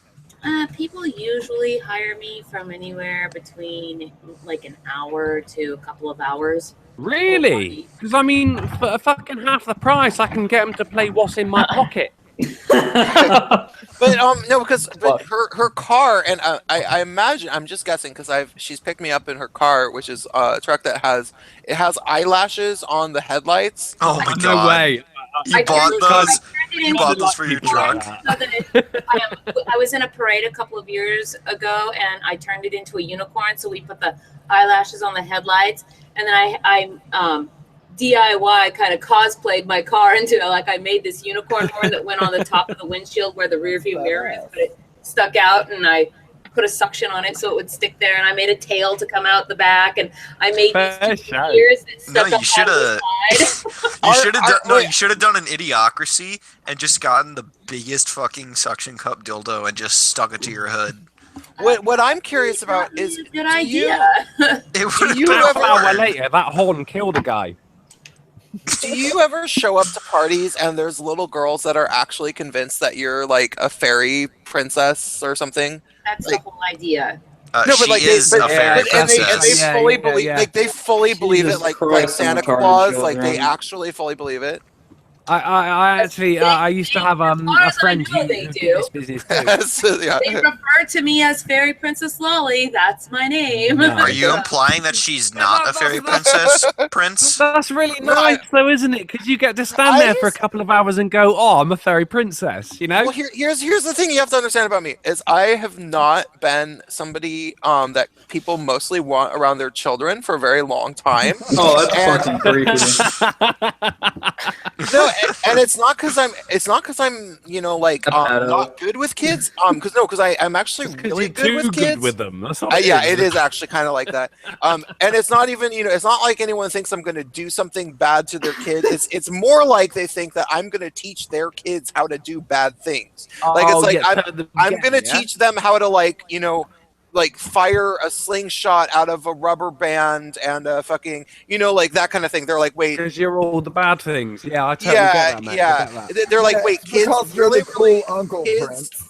People usually hire me from anywhere between like an hour to a couple of hours. Really? Because I mean, for a fucking half the price, I can get them to play What's in My Pocket. But no, because her car, and I imagine, I'm just guessing because she's picked me up in her car, which is a truck that has eyelashes on the headlights. Oh my god! No way! You bought those? You bought those for your truck? I was in a parade a couple of years ago, and I turned it into a unicorn. So we put the eyelashes on the headlights, and then I DIY kind of cosplayed my car into like I made this unicorn horn that went on the top of the windshield where the rear view mirror is, but it stuck out, and I put a suction on it so it would stick there, and I made a tail to come out the back, and I made these two ears that stuck No, up you should on have. the You should have done an idiocracy and just gotten the biggest fucking suction cup dildo and just stuck it to your hood. What I'm curious about is, good idea. Do you ever? An hour later, that horn killed a guy. Do you ever show up to parties and there's little girls that are actually convinced that you're like a fairy princess or something? That's the whole idea. No, but like a fairy princess. they fully believe, like they fully believe it, like Santa Claus, like they actually fully believe it. I actually I used to have a friend who they did do. this business too. They refer to me as Fairy Princess Lolly. That's my name. Are you implying that she's not a fairy princess, Prince? That's really nice, though, isn't it? Because you get to stand there for a couple of hours and go, "Oh, I'm a fairy princess," you know. Well, here's the thing you have to understand about me is I have not been somebody that people mostly want around their children for a very long time. Oh, that's fucking creepy. No, and it's not because I'm you know like not good with kids because I'm actually really good with kids. Good with them. That's all Yeah, it is actually kind of like that. And it's not even it's not like anyone thinks I'm going to do something bad to their kids. It's more like they think that I'm going to teach their kids how to do bad things. Like it's like I'm going to teach them how to like like fire a slingshot out of a rubber band and a fucking, like that kind of thing. They're like, wait, because you're all the bad things. Yeah, I totally get that, man. Yeah, I get that. They're like, wait, kids, because you're the cool uncle, Prince.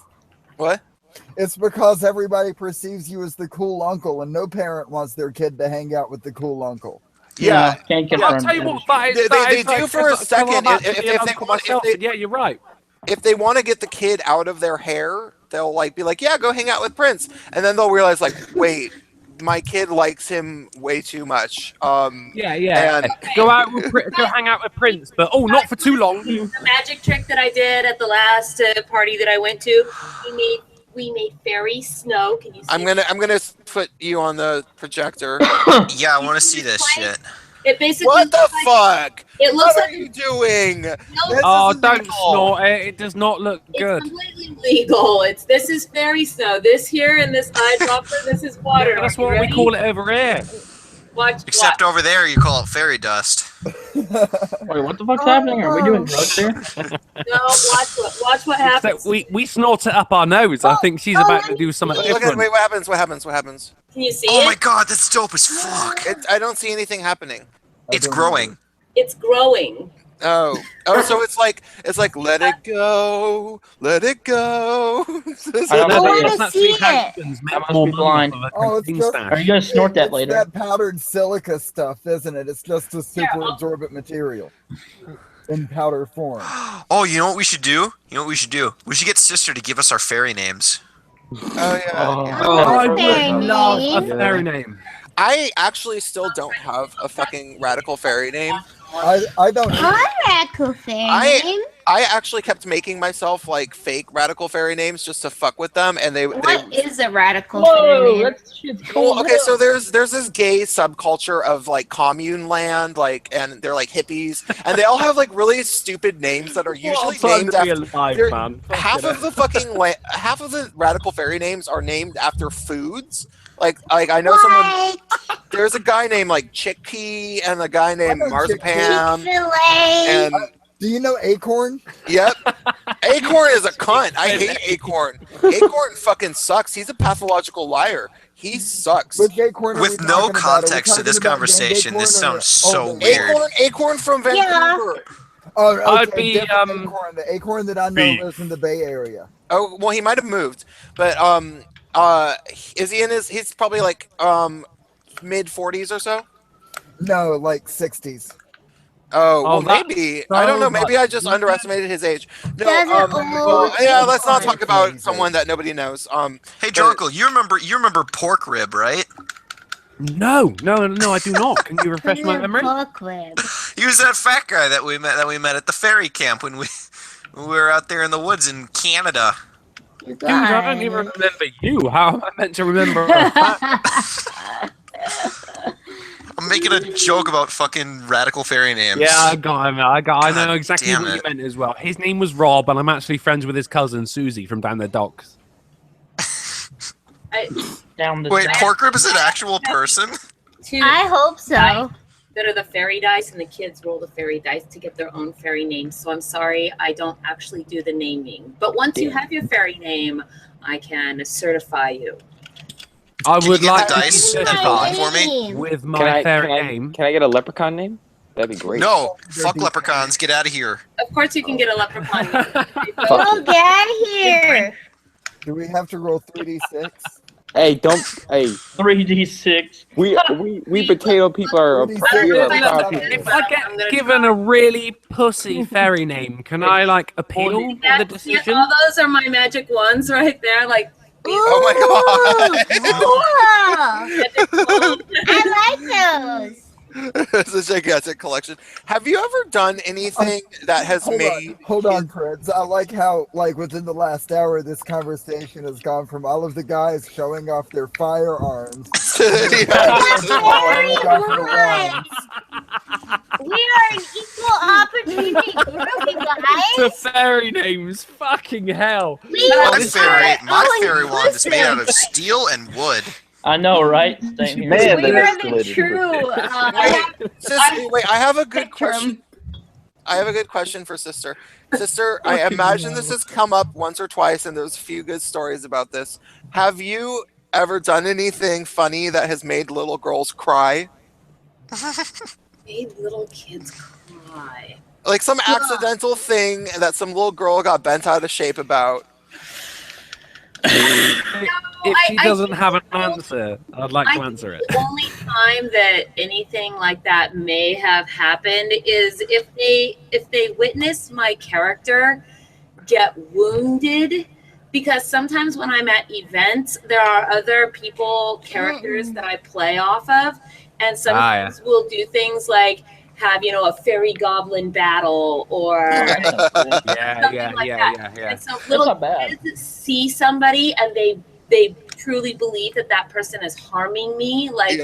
What? It's because everybody perceives you as the cool uncle, and no parent wants their kid to hang out with the cool uncle. Yeah, can't I'll tell you what, they do for a second. Yeah, you're right. If they want to get the kid out of their hair, they'll like be like, yeah, go hang out with Prince, and then they'll realize like, wait, my kid likes him way too much. Yeah. And go hang out with Prince, but not for too long. The magic trick that I did at the last party that I went to, we made fairy snow. Can you see? I'm gonna put you on the projector. Yeah, I want to see this shit. It basically. What the fuck? It looks what like are you doing? Don't snort it. It does not look good. It's completely legal. This is fairy snow. This here and this eyedropper. This is water. Yeah, that's what we call it over here. Except over there, you call it fairy dust. Wait, what the fuck's happening? Are we doing drugs here? No, watch what happens. We snort it up our nose. I think she's about to do something different. Wait, what happens? Can you see Oh my god, that's dope as fuck. I don't see anything happening. It's growing. It's growing. Oh, so it's like let it go, let it go. I want to see it. I must be blind. Oh, it's just, Are you gonna snort that later? It's that powdered silica stuff, isn't it? It's just a super absorbent material in powder form. Oh, you know what we should do? We should get Sister to give us our fairy names. Oh yeah. I would love a fairy name. I actually still don't have a fucking radical fairy name. I don't. Radical fairy name. I actually kept making myself like fake radical fairy names just to fuck with them, and What is a radical fairy name? Well, okay, so there's this gay subculture of like commune land, like, and they're like hippies, and they all have like really stupid names that are usually named after. Half of the radical fairy names are named after foods. Like I know someone. There's a guy named like Chickpea and a guy named Marzipan. And do you know Acorn? Yep. Acorn is a cunt. I hate Acorn. Acorn fucking sucks. He's a pathological liar. He sucks. Which Acorn With no context to this conversation, this sounds so weird. Acorn from Vancouver. Oh, okay, I'd be Acorn. The Acorn that I know lives in the Bay Area. Oh well, he might have moved, but is he in his? He's probably like mid 40s or so. No, like 60s. Oh, well, maybe. I don't know. Maybe I just underestimated his age. No, yeah, let's not talk about someone that nobody knows. Hey, Jorkle, you remember Pork Rib, right? No, I do not. Can you refresh my memory? He was that fat guy that we met at the fairy camp when we were out there in the woods in Canada. Dude, I don't even remember you. How am I meant to remember? I'm making a joke about fucking radical fairy names. Yeah, I got him. I know exactly what you meant as well. His name was Rob, and I'm actually friends with his cousin Susie from down the docks. Wait, Pork Rib is an actual person? I hope so. That are the fairy dice, and the kids roll the fairy dice to get their own fairy names. So I'm sorry, I don't actually do the naming. But once you have your fairy name, I can certify you. I would like the dice and roll for me with my fairy name. Can I get a leprechaun name? That'd be great. No, fuck leprechauns. Get out of here. Of course, you can get a leprechaun. Oh, get out of here! Do we have to roll 3d6? Hey, don't. Hey. 3d6. We potato people are. If I get given a really pussy fairy name, can I like appeal the decision? All those are my magic ones right there. Like. Oh my god! I like those. It's a gigantic collection. Have you ever done anything that has Hold on, Prince. I like how, like, within the last hour, this conversation has gone from all of the guys showing off their firearms. We are an equal opportunity group, you guys. The fairy names, fucking hell. My fairy wand is made out of steel and wood. I know, right? Same here. Man, we are the true. Wait, I have a good question. I have a good question for Sister. Sister, I imagine this has come up once or twice, and there's a few good stories about this. Have you ever done anything funny that has made little girls cry? Made little kids cry. Like some accidental thing that some little girl got bent out of shape about. If she doesn't have an answer, I'd like to answer it. The only time that anything like that may have happened is if they witness my character get wounded, because sometimes when I'm at events, there are other characters that I play off of, and sometimes we'll do things like have a fairy goblin battle or something like that. And so little kids see somebody and they truly believe that person is harming me. Like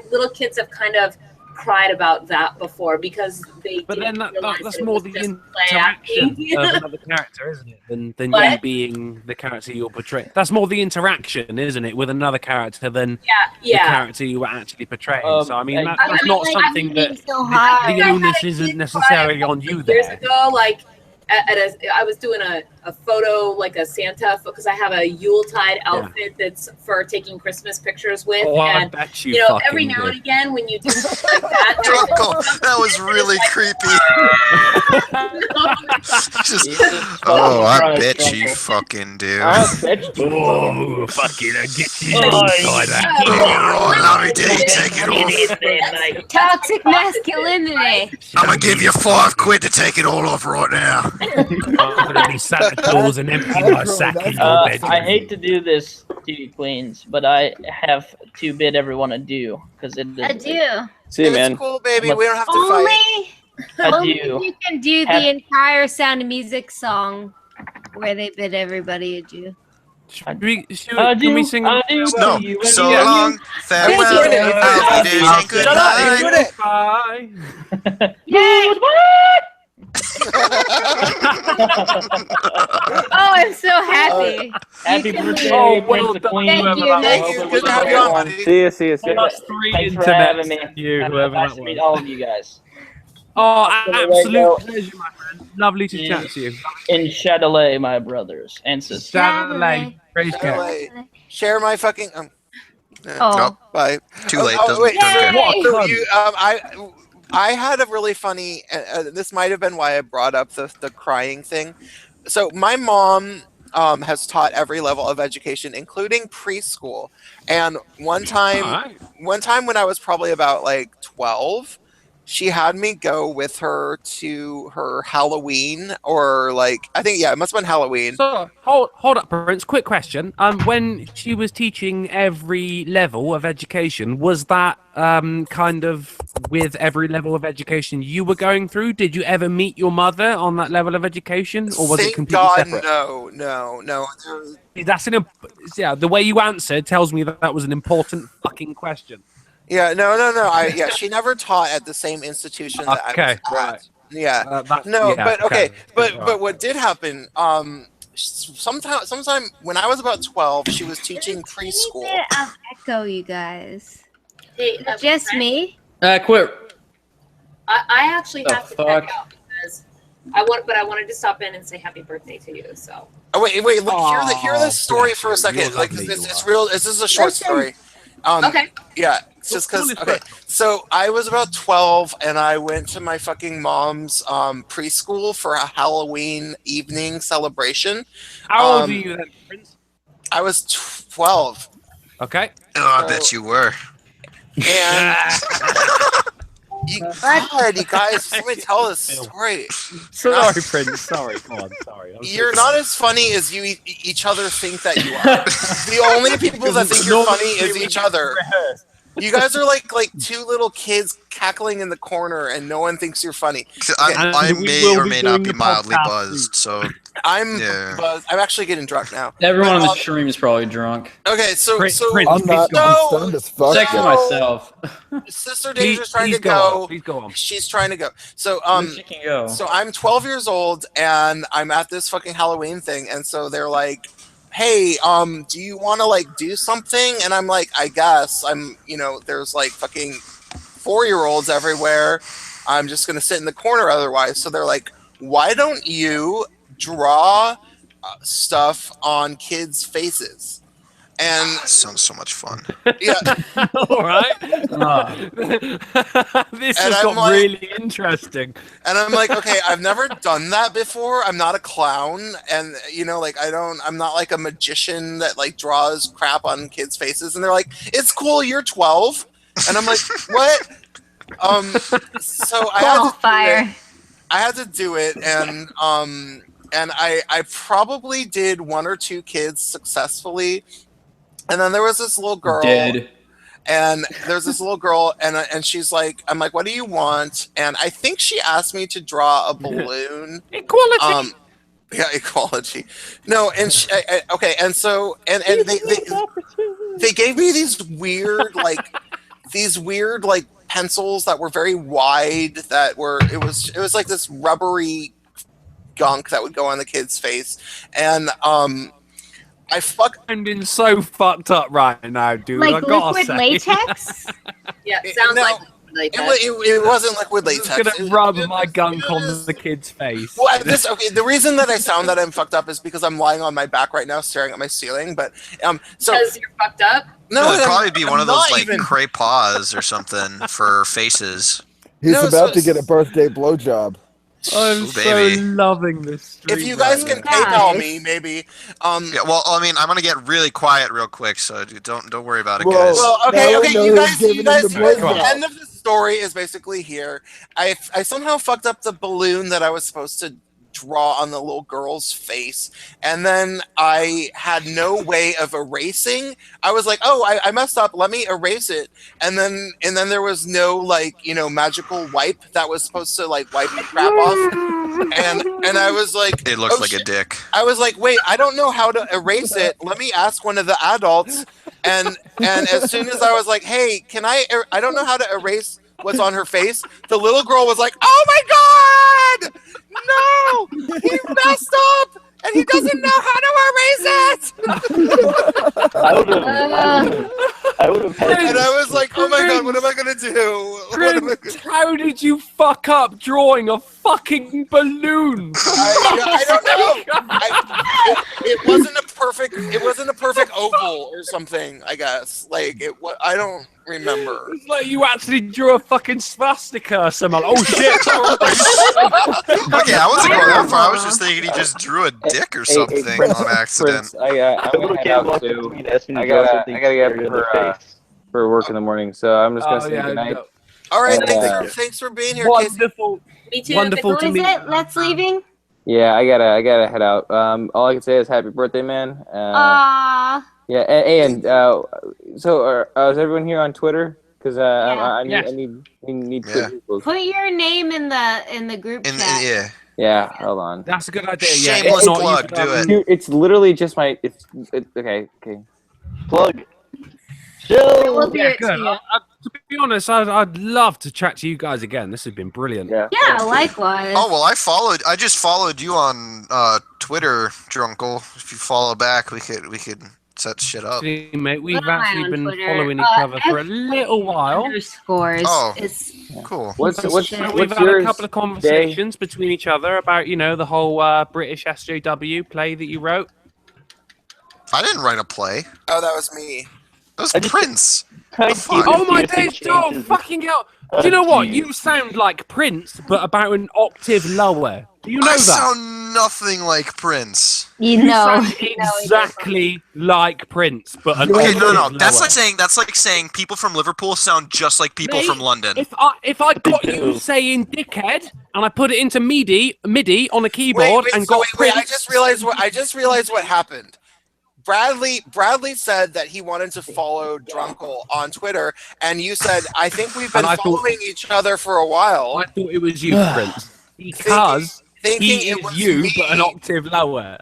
little kids have kind of cried about that before because they. But then that's more the interaction of another character, isn't it? Than you being the character you're portraying. That's more the interaction, isn't it, with another character than the character you were actually portraying. So I mean, that's not something that the onus isn't necessarily on you there. Years ago, like I was doing a photo, like a Santa, because I have a Yuletide outfit that's for taking Christmas pictures with. Oh, I and bet you know, every fucking now did. and again when you do something like that, That was really creepy. Oh, I Christ, bet Drunkle. you fucking do. Oh, fucking, I get you. Let me take it off. Toxic masculinity. I'm gonna give you £5 to take it all off right now. I'm gonna be Santa Claus and empty my sack in your bed. I hate to do this to you, Queens, but I have to bid everyone adieu because it is. Adieu. See you, man. It's cool, baby. We don't have to Only, fight. only Adieu. you can do the entire Sound of Music song where they bid everybody adieu. Can we sing? No, so long, farewell, auf Wiedersehen, good night. Oh, I'm so happy. Happy birthday, Oh, well Prince of done. Queens. Thank you. Thank you. Good to have you on, buddy. See you. See you. Thanks for having me. You, And whoever nice that to meet was. all of you guys. Oh, absolute go. pleasure, my friend. Lovely to chat to you. In Chatelet, my brothers and sisters. Chatelet. Praise God. Chatelet. Share my fucking. Oh. Nope. Bye. Too late. Wait. What? So you, I had a really funny. This might have been why I brought up the crying thing. So my mom has taught every level of education, including preschool. And one time when I was probably about like 12, she had me go with her to her Halloween, or like I think it must have been Halloween. So hold up, Prince. Quick question. When she was teaching every level of education, was that kind of with every level of education you were going through? Did you ever meet your mother on that level of education, or was it Thank completely God, separate? no. That's the way you answered tells me that was an important fucking question. Yeah, no. She never taught at the same institution that I was at. Right. Yeah. But what did happen? Sometime when I was about 12, she was teaching preschool. Of echo, you guys. Hey, Just me. Quit. I actually The have to fuck? check out because I wanted to stop in and say happy birthday to you. So. Oh wait, look, hear the story for a second. Like it's real. This is a short story. Okay. Yeah, it's just because. Okay, so I was about 12, and I went to my fucking mom's preschool for a Halloween evening celebration. How old are you then, Prince? I was 12. Okay. Oh, I bet you were. And you guys, let me tell this story. Sorry, Prince. Sorry, come on. Sorry. You're not as funny as you each other think that you are. The only people that think you're funny is each other. You guys are like two little kids cackling in the corner, and no one thinks you're funny. Okay. I may or may not be mildly buzzed, so I'm buzzed. I'm actually getting drunk now. Everyone on the stream is probably drunk. Okay, so I'm not. I'm stunned as fuck. Check for myself. Sister Danger's trying to go. Please go on. She's trying to go. So She can go. So I'm 12 years old, and I'm at this fucking Halloween thing, and so they're like, hey, do you want to like do something? And I'm like, I guess. There's like fucking 4-year-olds everywhere. I'm just gonna sit in the corner otherwise. So they're like, why don't you draw stuff on kids' faces? And that sounds so much fun. Yeah. All right. This has got really interesting. And I'm like, okay, I've never done that before. I'm not a clown, and I'm not like a magician that like draws crap on kids' faces. And they're like, it's cool, you're 12. And I'm like, what? So I had to do it, and I probably did 1 or 2 kids successfully. And then there was this little girl. And there's this little girl, and she's like, I'm like, what do you want? And I think she asked me to draw a balloon. Equality. Yeah, equality. No, and okay, and so they gave me these weird pencils that were very wide. It was like this rubbery gunk that would go on the kid's face, and I'm being so fucked up right now, dude. Like I gotta liquid say. latex? Yeah, sounds like It wasn't liquid latex. I'm gonna rub my gunk on the kid's face. Well, the reason that I sound that I'm fucked up is because I'm lying on my back right now, staring at my ceiling. But so because you're fucked up. No, it'd probably be one of those like even... crepe paws or something for faces. He's about to get a birthday blowjob. I'm so loving this stream. If you guys can PayPal me, maybe. Yeah, well, I mean, I'm gonna get really quiet real quick, so don't worry about it, Well, guys. well, okay. You guys. The end of the story is basically here. I somehow fucked up the balloon that I was supposed to draw on the little girl's face, and then I had no way of erasing. I was like, oh, I messed up, let me erase it, and then there was no magical wipe that was supposed to like wipe the crap off, and I was like, it looks oh, like a dick. I was like, wait, I don't know how to erase it, let me ask one of the adults, and as soon as I was like, hey, can I don't know how to erase what's on her face, the little girl was like, oh my god, no, he messed up and he doesn't know how to erase it. I would have and I was like, oh my god, what am I gonna do? How did you fuck up drawing a fucking balloon? I don't know. It wasn't a perfect oval or something, I guess. Like I don't remember. It's like you actually drew a fucking swastika or something. Oh shit! Okay, I wasn't going that far. I was just thinking he just drew a dick or something on accident. I'm gonna head out too. I gotta get up for work in the morning, so I'm just gonna say goodnight. All right, thanks for being here. Wonderful. Me too. Wonderful to meet you. Let's leaving. Yeah, I gotta head out. All I can say is happy birthday, man. Aww. Yeah, and so is everyone here on Twitter? Because I need Twitter people. Put your name in the group chat. Yeah. Yeah, hold on. That's a good idea. Shameless plug. Do it. Dude, it's literally just my. Okay. Plug. We'll do Yeah, it good. to you. To be honest, I'd love to chat to you guys again. This has been brilliant. Yeah. Yeah, likewise. Oh well, I just followed you on Twitter, Drunkle. If you follow back, we could set shit up. See, mate, we've What am I actually on been Twitter? following each other for a little while. Underscores. Oh. It's Cool. What's We've had yours, a couple of conversations between each other about the whole British SJW play that you wrote. I didn't write a play. Oh, that was me. That was Prince. Oh my days, Joe! Fucking hell! Do you know what? You sound like Prince, but about an octave lower. Do you know I that? sound nothing like Prince. You know sound exactly like Prince, but an Okay, octave no. lower. That's like saying people from Liverpool sound just like people Mate, from London. If I got you saying dickhead and I put it into MIDI on a keyboard and got wait, Prince, I just realized what happened. Bradley said that he wanted to follow Drunkle on Twitter, and you said, I think we've been following each other for a while. I thought it was you, Prince, because he is you, but an octave lower.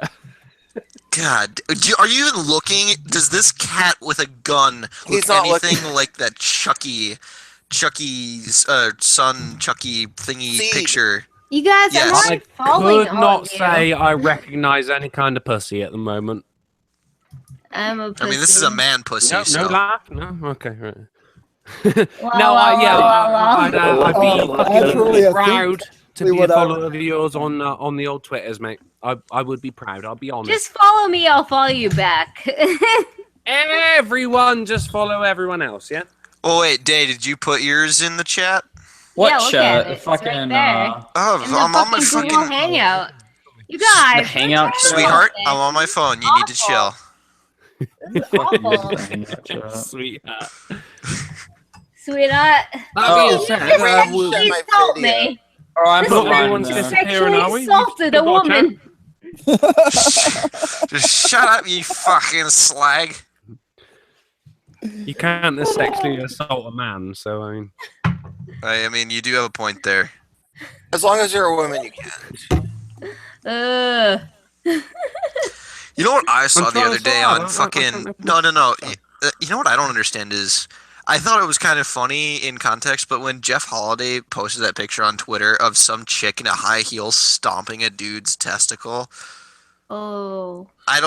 God, are you even looking? Does this cat with a gun look anything like that Chucky's son Chucky thingy picture? You guys, Yes. I'm I not following could all not of you. say I recognize any kind of pussy at the moment. I'm a pussy. I mean, this is a man pussy. No, so. no laugh. No, okay, right. I'd be proud to be a follower of yours on the old Twitters, mate. I would be proud. I'll be honest. Just follow me, I'll follow you back. Everyone, just follow everyone else, yeah. Oh wait, Day, did you put yours in the chat? What yeah, look at it. It's right there. I'm on my fucking hangout. You guys, the hangout, sweetheart. I'm on my phone. You need to chill. Sweetheart. Sweetheart. Please help me. Oh, I'm this man sexually assaulted a woman. Just shut up, you fucking slag. You can't sexually assault a man, so I mean, you do have a point there. As long as you're a woman, you can. You know what I saw the other day on fucking... No. You know what I don't understand is... I thought it was kind of funny in context, but when Jeff Holiday posted that picture on Twitter of some chick in a high heel stomping a dude's testicle, Oh. I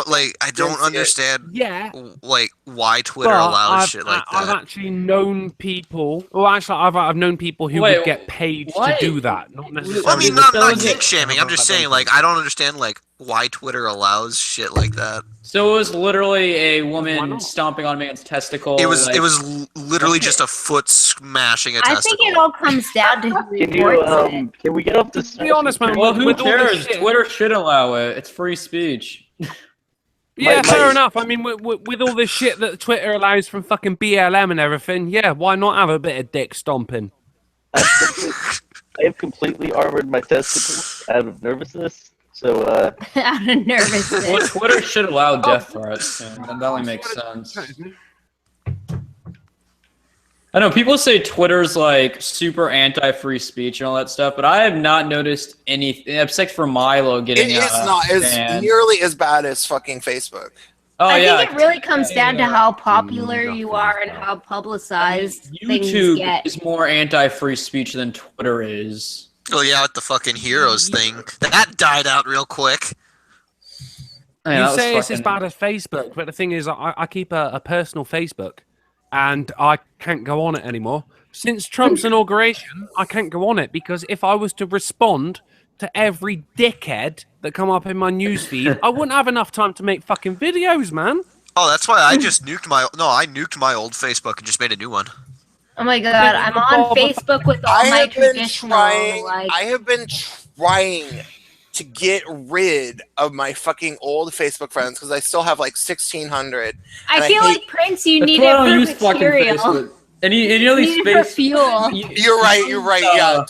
don't understand. Yeah. Like why Twitter But allows shit like I've that. actually known people. Well, actually, I've known people who would get paid to do that. Not necessarily. Well, I mean, not kink shaming. I'm just saying, like, I don't understand, like, why Twitter allows shit like that. So it was literally a woman stomping on a man's testicle. It was literally just a foot smashing a I testicle. think it all comes down to who reports it. Can we get up to be honest, man? Well, who with all this cares? shit- Twitter should allow it. It's free speech. Yeah, fair enough. I mean, with all this shit that Twitter allows from fucking BLM and everything, yeah, why not have a bit of dick stomping? I have completely armored my testicles out of nervousness. So, out of nervousness. Well, Twitter should allow death threats. And that only makes sense. I know people say Twitter's like super anti-free speech and all that stuff, but I have not noticed anything except for Milo getting. It is not as nearly as bad as fucking Facebook. Oh I yeah, think it really comes down to how popular you are and how publicized things YouTube get. is more anti-free speech than Twitter is. Oh yeah, with the fucking heroes thing. That died out real quick. You say it's as bad as Facebook, but the thing is, I keep a personal Facebook, and I can't go on it anymore. Since Trump's inauguration, I can't go on it because if I was to respond to every dickhead that come up in my newsfeed, I wouldn't have enough time to make fucking videos, man. Oh, that's why I just nuked my old Facebook and just made a new one. Oh my god, I'm on Facebook with all my traditional. I have been trying to get rid of my fucking old Facebook friends because I still have like 1,600. I feel like Prince, you need it for material. And you know these for fuel. You're right.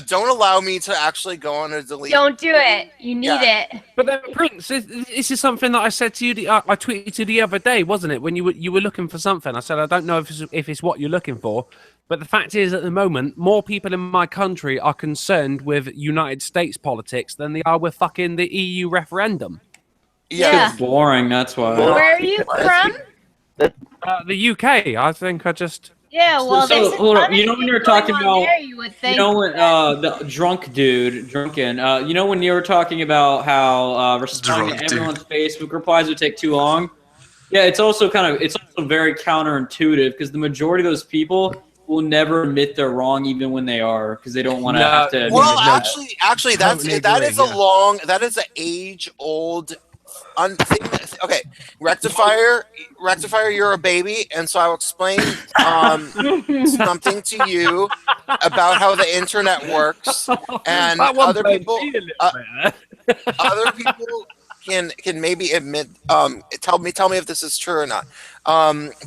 Don't allow me to actually go on a delete. Don't do it. You need it. But then, Prince, this is something that I said to you. I tweeted to you the other day, wasn't it? When you were looking for something, I said I don't know if it's what you're looking for. But the fact is, at the moment, more people in my country are concerned with United States politics than they are with fucking the EU referendum. Yeah. It's boring. That's why. Where are you from? The UK. I think I just. Yeah, well, so hold up. You know when you were talking about, you would you think. know when the drunken. You know when you were talking about how responding to everyone's Facebook replies would take too long. Yeah, it's also very counterintuitive because the majority of those people will never admit they're wrong even when they are because they don't want to have to. Well, actually, that is an age-old. Okay, rectifier, you're a baby, and so I will explain something to you about how the internet works, and other people can maybe admit. Tell me if this is true or not.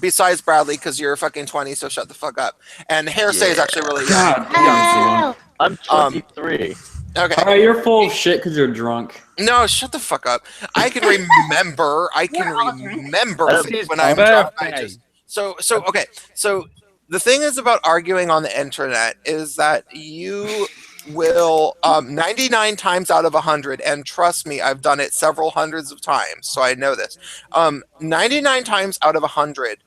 Besides Bradley, because you're fucking 20, so shut the fuck up. And Hearsay is actually really young. I'm 23. Okay. All right, you're full of shit because you're drunk. No, shut the fuck up. I can remember. When I'm drunk. So okay. So the thing is about arguing on the internet is that you will 99 times out of 100, and trust me, I've done it several hundreds of times, so I know this. 99 times out of 100,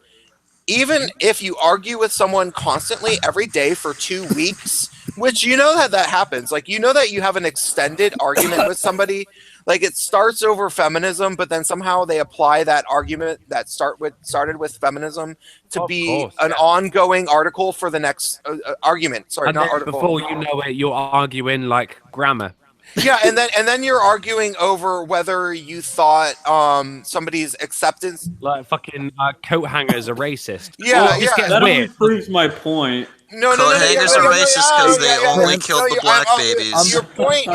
even if you argue with someone constantly every day for 2 weeks, which you know that happens, like you know that you have an extended argument with somebody, like it starts over feminism, but then somehow they apply that argument that started with feminism to be an ongoing article for the next argument. Sorry, and not article. Before you know it, you're arguing like grammar. Yeah, and then you're arguing over whether you thought somebody's acceptance, like fucking coat hangers, are racist. Yeah, that only proves my point. No, coat hangers are racist because they only killed the black babies. Your point,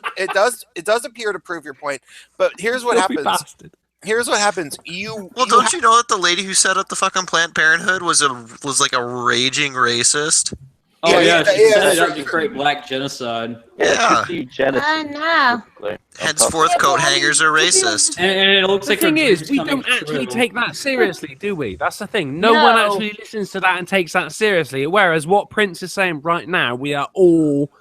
it does appear to prove your point. But here's what happens. Here's what happens. Don't you know that the lady who set up the fucking Planned Parenthood was like a raging racist? Oh yeah, she set it up to create black genocide. Yeah. No. Henceforth, coat hangers are racist. And it looks like the thing is, we don't actually take that seriously, do we? That's the thing. No one actually listens to that and takes that seriously. Whereas what Prince is saying right now, we are all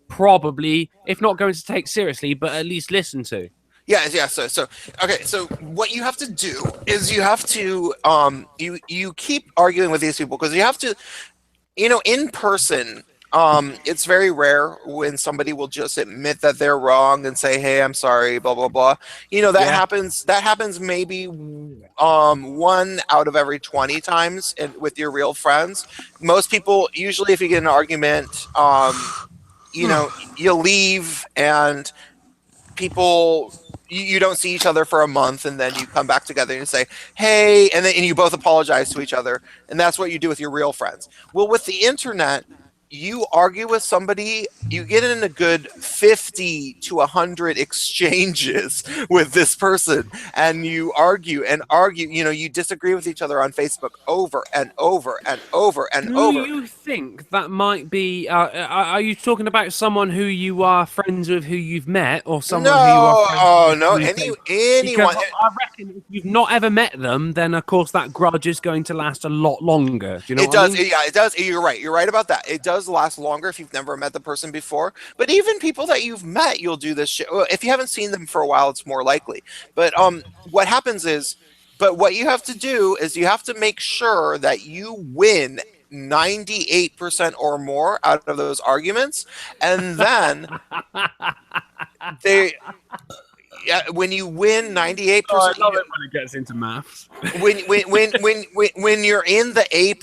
probably, if not going to take seriously, but at least listen to. Yeah. So okay. So what you have to do is you have to you keep arguing with these people because you have to. In person, it's very rare when somebody will just admit that they're wrong and say, "Hey, I'm sorry," blah blah blah. You know, that happens. That happens maybe 1 out of every 20 times with your real friends. Most people, usually, if you get in an argument, you know, you leave and people. You don't see each other for a month, and then you come back together and you say, "Hey," and then you both apologize to each other, and that's what you do with your real friends. Well, with the internet, you argue with somebody, you get in a good 50 to 100 exchanges with this person, and you argue and argue. You know, you disagree with each other on Facebook over and over and over and over. Do you think that might be? Are you talking about someone who you are friends with, who you've met, or someone who you are friends with? Anyone. Because I reckon if you've not ever met them, then of course that grudge is going to last a lot longer. Do you know It what I does. mean? Yeah, it does. You're right. You're right about that. It does last longer if you've never met the person before. But even people that you've met, you'll do this shit. Well, if you haven't seen them for a while, it's more likely. But what happens is, but what you have to do is you have to make sure that you win 98% or more out of those arguments, and then when you win 98%, I love it when it gets into maths. when you're in the A+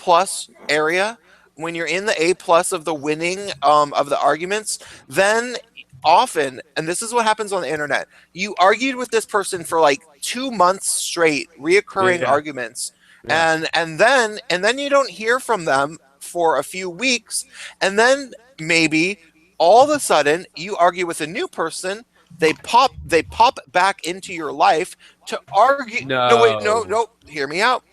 area, when you're in the A+ of the winning of the arguments, then often, and this is what happens on the internet, you argued with this person for like 2 months straight, reoccurring arguments, and then you don't hear from them for a few weeks, and then maybe all of a sudden you argue with a new person. They pop back into your life to argue. No, hear me out.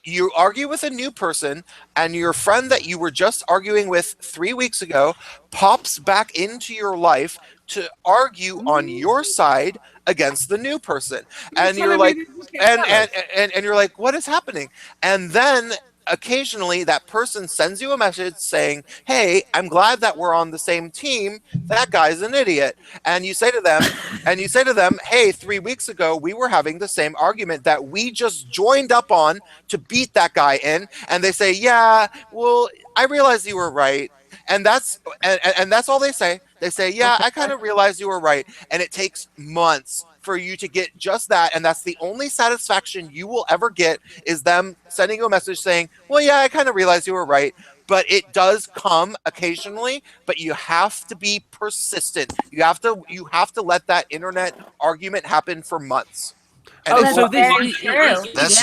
You argue with a new person, and your friend that you were just arguing with 3 weeks ago pops back into your life to argue on your side against the new person. And you're like, and you're like, what is happening? And then occasionally that person sends you a message saying, "Hey, I'm glad that we're on the same team. That guy's an idiot." And you say to them, "Hey, 3 weeks ago we were having the same argument that we just joined up on to beat that guy in." And they say, "Yeah, well, I realized you were right." And that's all they say. They say, "Yeah, I kind of realized you were right." And it takes months for you to get just that, and that's the only satisfaction you will ever get, is them sending you a message saying, "Well, yeah, I kind of realized you were right." But it does come occasionally, but you have to be persistent. You have to let that internet argument happen for months. And that's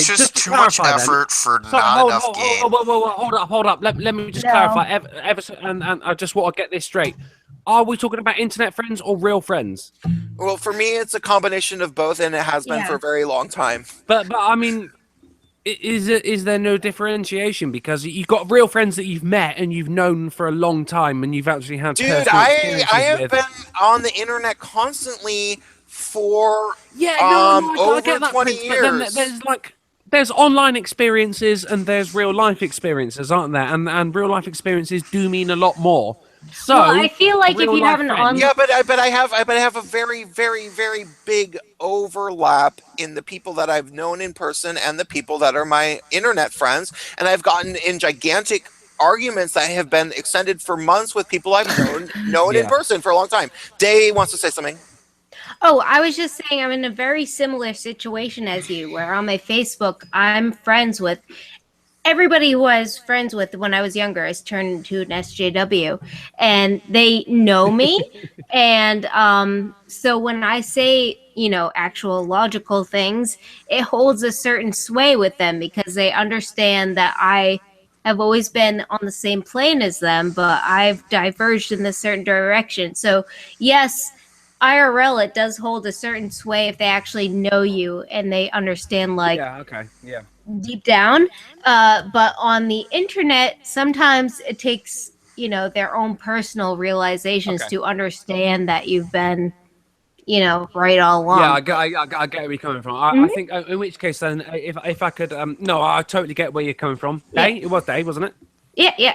just too much effort for not enough gain. Hold up. Let me just clarify. And I just want to get this straight. Are we talking about internet friends or real friends? Well, for me, it's a combination of both, and it has been for a very long time. But I mean, is there no differentiation? Because you've got real friends that you've met and you've known for a long time, and you've actually had Dude, I have been on the internet constantly for over 20 years. But there's online experiences and there's real life experiences, aren't there? And real life experiences do mean a lot more. So I feel like if you have an online, but I have a very, very, very big overlap in the people that I've known in person and the people that are my internet friends, and I've gotten in gigantic arguments that have been extended for months with people I've known in person for a long time. Day wants to say something. Oh, I was just saying I'm in a very similar situation as you, where on my Facebook I'm friends with everybody who I was friends with when I was younger has turned into an SJW, and they know me. And so when I say, actual logical things, it holds a certain sway with them because they understand that I have always been on the same plane as them, but I've diverged in this certain direction. So yes, IRL, it does hold a certain sway if they actually know you and they understand, deep down. But on the internet, sometimes it takes, their own personal realizations to understand that you've been, right all along. Yeah, I get where you're coming from. I think, in which case, then, if I could, no, I totally get where you're coming from. Day? It was Day, wasn't it? Yeah.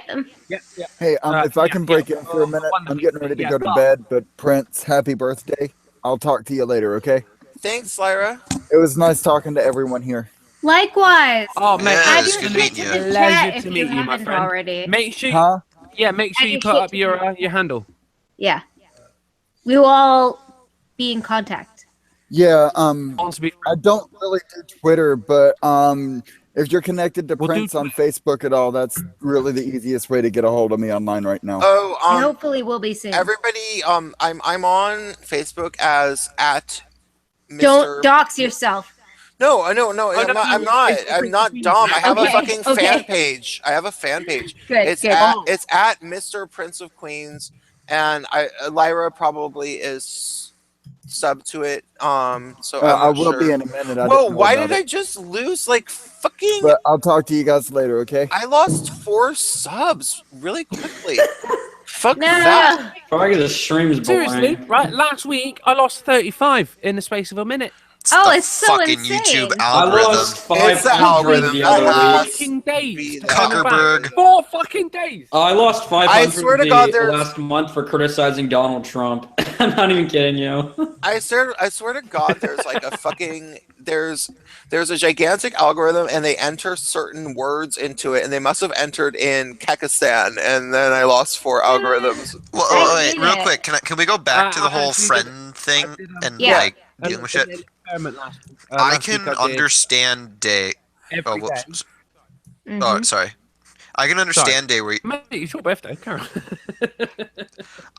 Hey, if I can break in for a minute, I'm getting ready to go to bed, but Prince, happy birthday. I'll talk to you later, okay? Thanks, Lyra. It was nice talking to everyone here. Likewise. Oh, man. Add you to the chat if you haven't already. Make sure, Yeah, make sure you put up your handle. Yeah. We will all be in contact. Yeah, I don't really do Twitter, but if you're connected to Prince on Facebook at all, that's really the easiest way to get a hold of me online right now. Oh, And hopefully we'll be soon. everybody, I'm on Facebook as at Mr. Don't dox yourself. No, I'm not dumb. I have a fucking Okay. fan page. I have a fan page. Good, It's good. it's at Mr. Prince of Queens, and Lyra probably is sub to it. So I'm I not will sure. be in a minute. Whoa, why did I just lose like fucking? But I'll talk to you guys later, okay? I lost 4 subs really quickly. Fuck that. Probably the stream's boring. Seriously, right? Last week I lost 35 in the space of a minute. Oh, it's so fucking insane. YouTube I algorithm. lost 500 algorithm. the other week. Fucking days. Cuckerberg. 4 fucking days. I lost 500 I swear to God, there's- last month for criticizing Donald Trump. I'm not even kidding you. I swear to God, there's like a fucking there's a gigantic algorithm, and they enter certain words into it, and they must have entered in Kekistan, and then I lost 4 algorithms. Well, wait, real quick, can we go back to the whole friend thing and like dealing with shit? I can understand day. Oh, whoops. Oh, sorry. I can understand day where. Mate, it's your birthday, Carol.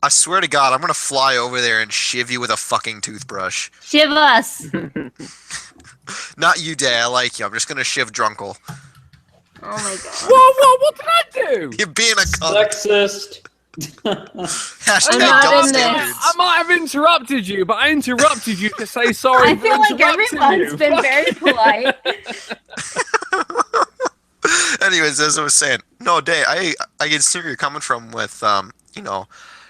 I swear to God, I'm gonna fly over there and shiv you with a fucking toothbrush. Shiv us. Not you, Day. I like you. I'm just gonna shiv Drunkle. Oh my God. Whoa, what did I do? You're being a cunt. Sexist. Hashtag not double in standards. I might have interrupted you, but I interrupted you to say sorry. I feel like everyone's been very polite. Anyways, as I was saying, no, Day, I can see where you're coming from with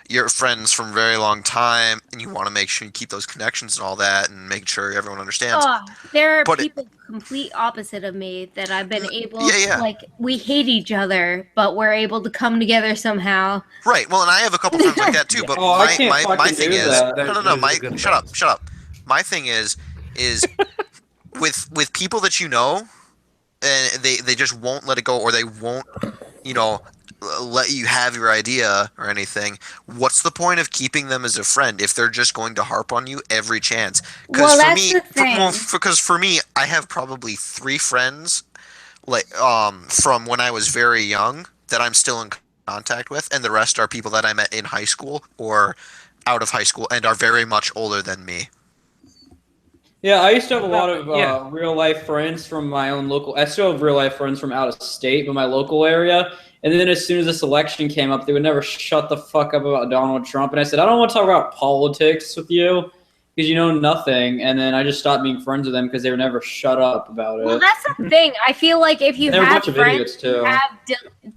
your friends from a very long time, and you want to make sure you keep those connections and all that, and make sure everyone understands. There are But people complete opposite of me that I've been able yeah. like we hate each other, but we're able to come together somehow. Right. Well, and I have a couple friends like that too. But Oh, I can't my fucking thing do is that. no. Shut up. My thing is with people that you know, and they just won't let it go, or they won't let you have your idea or anything. What's the point of keeping them as a friend if they're just going to harp on you every chance? Well, that's the thing. Because for me, I have probably 3 friends from when I was very young that I'm still in contact with, and the rest are people that I met in high school or out of high school and are very much older than me. Yeah, I used to have a lot of real life friends from my own local. I still have real life friends from out of state, but my local area. And then as soon as this election came up, they would never shut the fuck up about Donald Trump. And I said, I don't want to talk about politics with you because you know nothing. And then I just stopped being friends with them because they would never shut up about it. Well, that's the thing. I feel like if you They're a have bunch of friends idiots, too. who have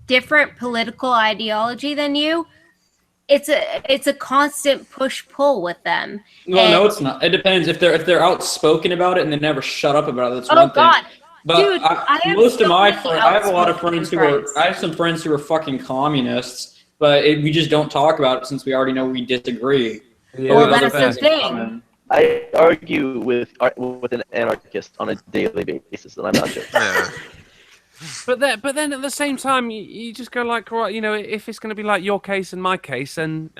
different political ideology than you, it's a constant push-pull with them. Well, no, it's not. It depends if they're outspoken about it and they never shut up about it. That's Oh one thing. God. But Dude, I have most of so my many friends, I have a lot of outspoken friends who friends. I have some friends who are fucking communists, but we just don't talk about it since we already know we disagree. Well, that's the thing. I argue with an anarchist on a daily basis, and I'm not joking. But then at the same time, you just go like, right, if it's going to be like your case and my case, and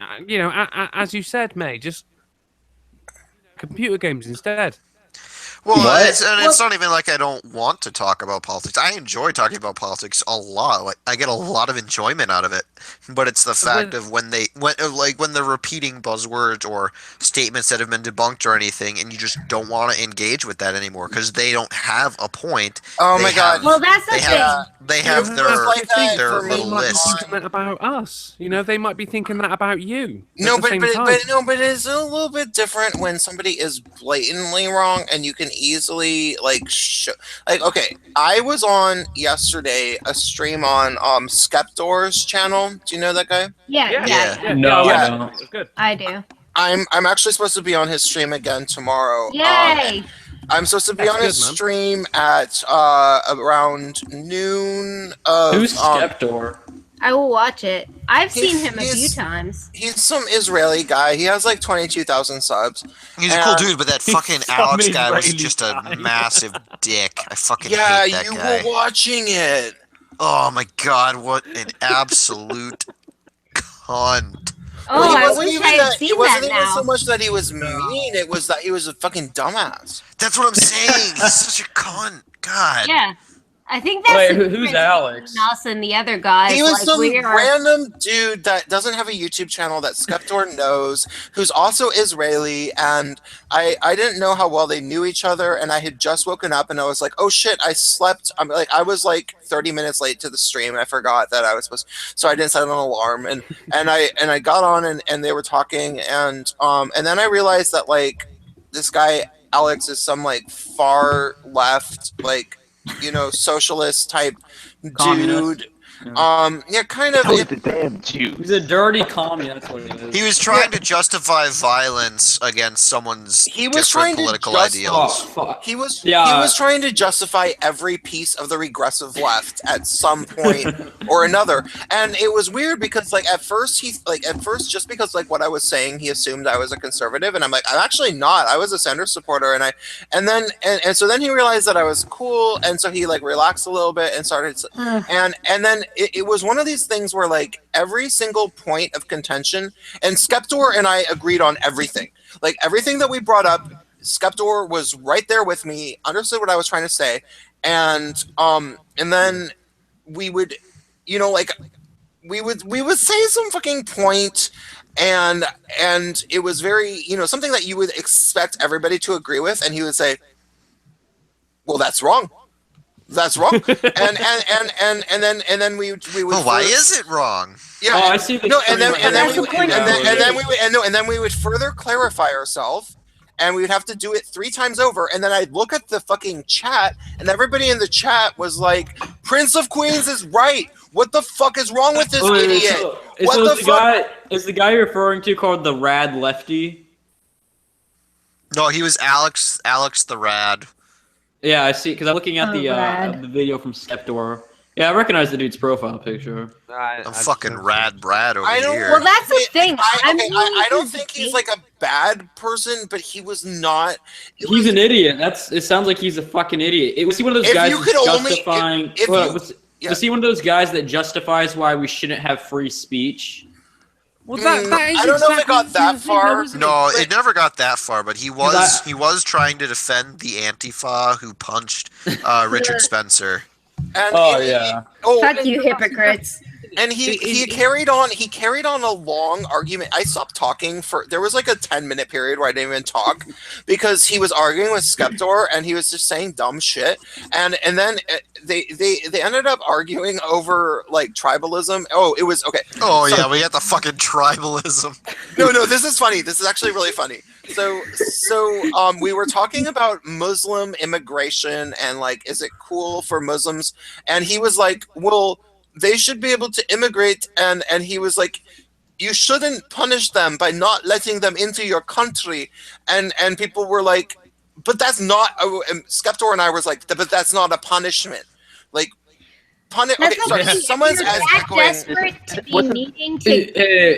as you said, May, just computer games instead. Well, it's not even like I don't want to talk about politics. I enjoy talking about politics a lot. Like I get a lot of enjoyment out of it. But it's the fact of when they're repeating buzzwords or statements that have been debunked or anything, and you just don't want to engage with that anymore because they don't have a point. Oh my God! Well, that's the thing. They have their little list. Thinking that about us, they might be thinking that about you. No, at the but same but, time. but no, but it's a little bit different when somebody is blatantly wrong and you can easily okay, I was on yesterday a stream on Skeptor's channel. Do you know that guy? Yeah. No, Yeah. I don't. It's good. I do. I'm actually supposed to be on his stream again tomorrow. Yay! I'm supposed to be That's on his good, man. stream at around noon of Who's Skeptor? I will watch it. I've He's- seen him a few he's- times. He's some Israeli guy. He has like 22,000 subs. He's a cool And- dude, but that fucking some Alex guy was Israeli just a massive dick. I fucking Yeah, hate that you guy. were watching it. Oh my God, what an absolute cunt. Oh, Well, I wish I had seen it wasn't that even so now. much that he was mean. It was that he was a fucking dumbass. That's what I'm saying. He's such a cunt. God. Yeah. I think that's the who's difference Alex? between us and the other guys. He was like, some we are... random dude that doesn't have a YouTube channel that Skeptor knows, who's also Israeli, and I didn't know how well they knew each other, and I had just woken up, and I was like, oh shit, I slept. I was like 30 minutes late to the stream, and I forgot that I was supposed, so I didn't set an alarm, and I got on, and they were talking, and then I realized that like this guy Alex is some like far left like, you know, socialist type Communist. dude. Yeah, kind of. The damn Jew. He's a dirty commie. That's what he is. He was trying to justify violence against someone's different political ideals. He was trying to justify every piece of the regressive left at some point or another, and it was weird because like at first just because like what I was saying, he assumed I was a conservative, and I'm like, I'm actually not. I was a Sanders supporter, and so then he realized that I was cool, and so he like relaxed a little bit and started, and then it was one of these things where like every single point of contention, and Skeptor and I agreed on everything. Like everything that we brought up, Skeptor was right there with me, understood what I was trying to say, and then we would, you know, like we would say some fucking point, and it was very, you know, something that you would expect everybody to agree with, and he would say, well, that's wrong. That's wrong. and then we would. Well, why is it wrong? Yeah. Oh, I see. And then we would further clarify ourselves, and we would have to do it 3 times over. And then I'd look at the fucking chat, and everybody in the chat was like, "Prince of Queens is right. What the fuck is wrong with this idiot? What the fuck?" Is the guy you're referring to called the Rad Lefty? No, he was Alex the Rad. Yeah, I see. Because I'm looking at the video from Skeptor. Yeah, I recognize the dude's profile picture. I'm fucking Rad Brad over here. Well, that's the thing. I don't think he's like a bad person, but he was not. He's an idiot. It sounds like he's a fucking idiot. Was he one of those guys justifying? Was he one of those guys that justifies why we shouldn't have free speech? Well, that is I don't know if it got that far. No, it never got that far. But he was trying to defend the Antifa who punched Richard Spencer. Fuck you, hypocrites. And he carried on a long argument. I stopped talking there was like a 10-minute period where I didn't even talk because he was arguing with Skeptor and he was just saying dumb shit. And then they ended up arguing over like tribalism. Oh, it was okay. Oh yeah, we got the fucking tribalism. No, this is funny. This is actually really funny. So we were talking about Muslim immigration and like, is it cool for Muslims? And he was like, well, they should be able to immigrate, and he was like, you shouldn't punish them by not letting them into your country, and people were like, but that's not. Skeptor and I was like, but that's not a punishment. Like, someone's desperate to be needing to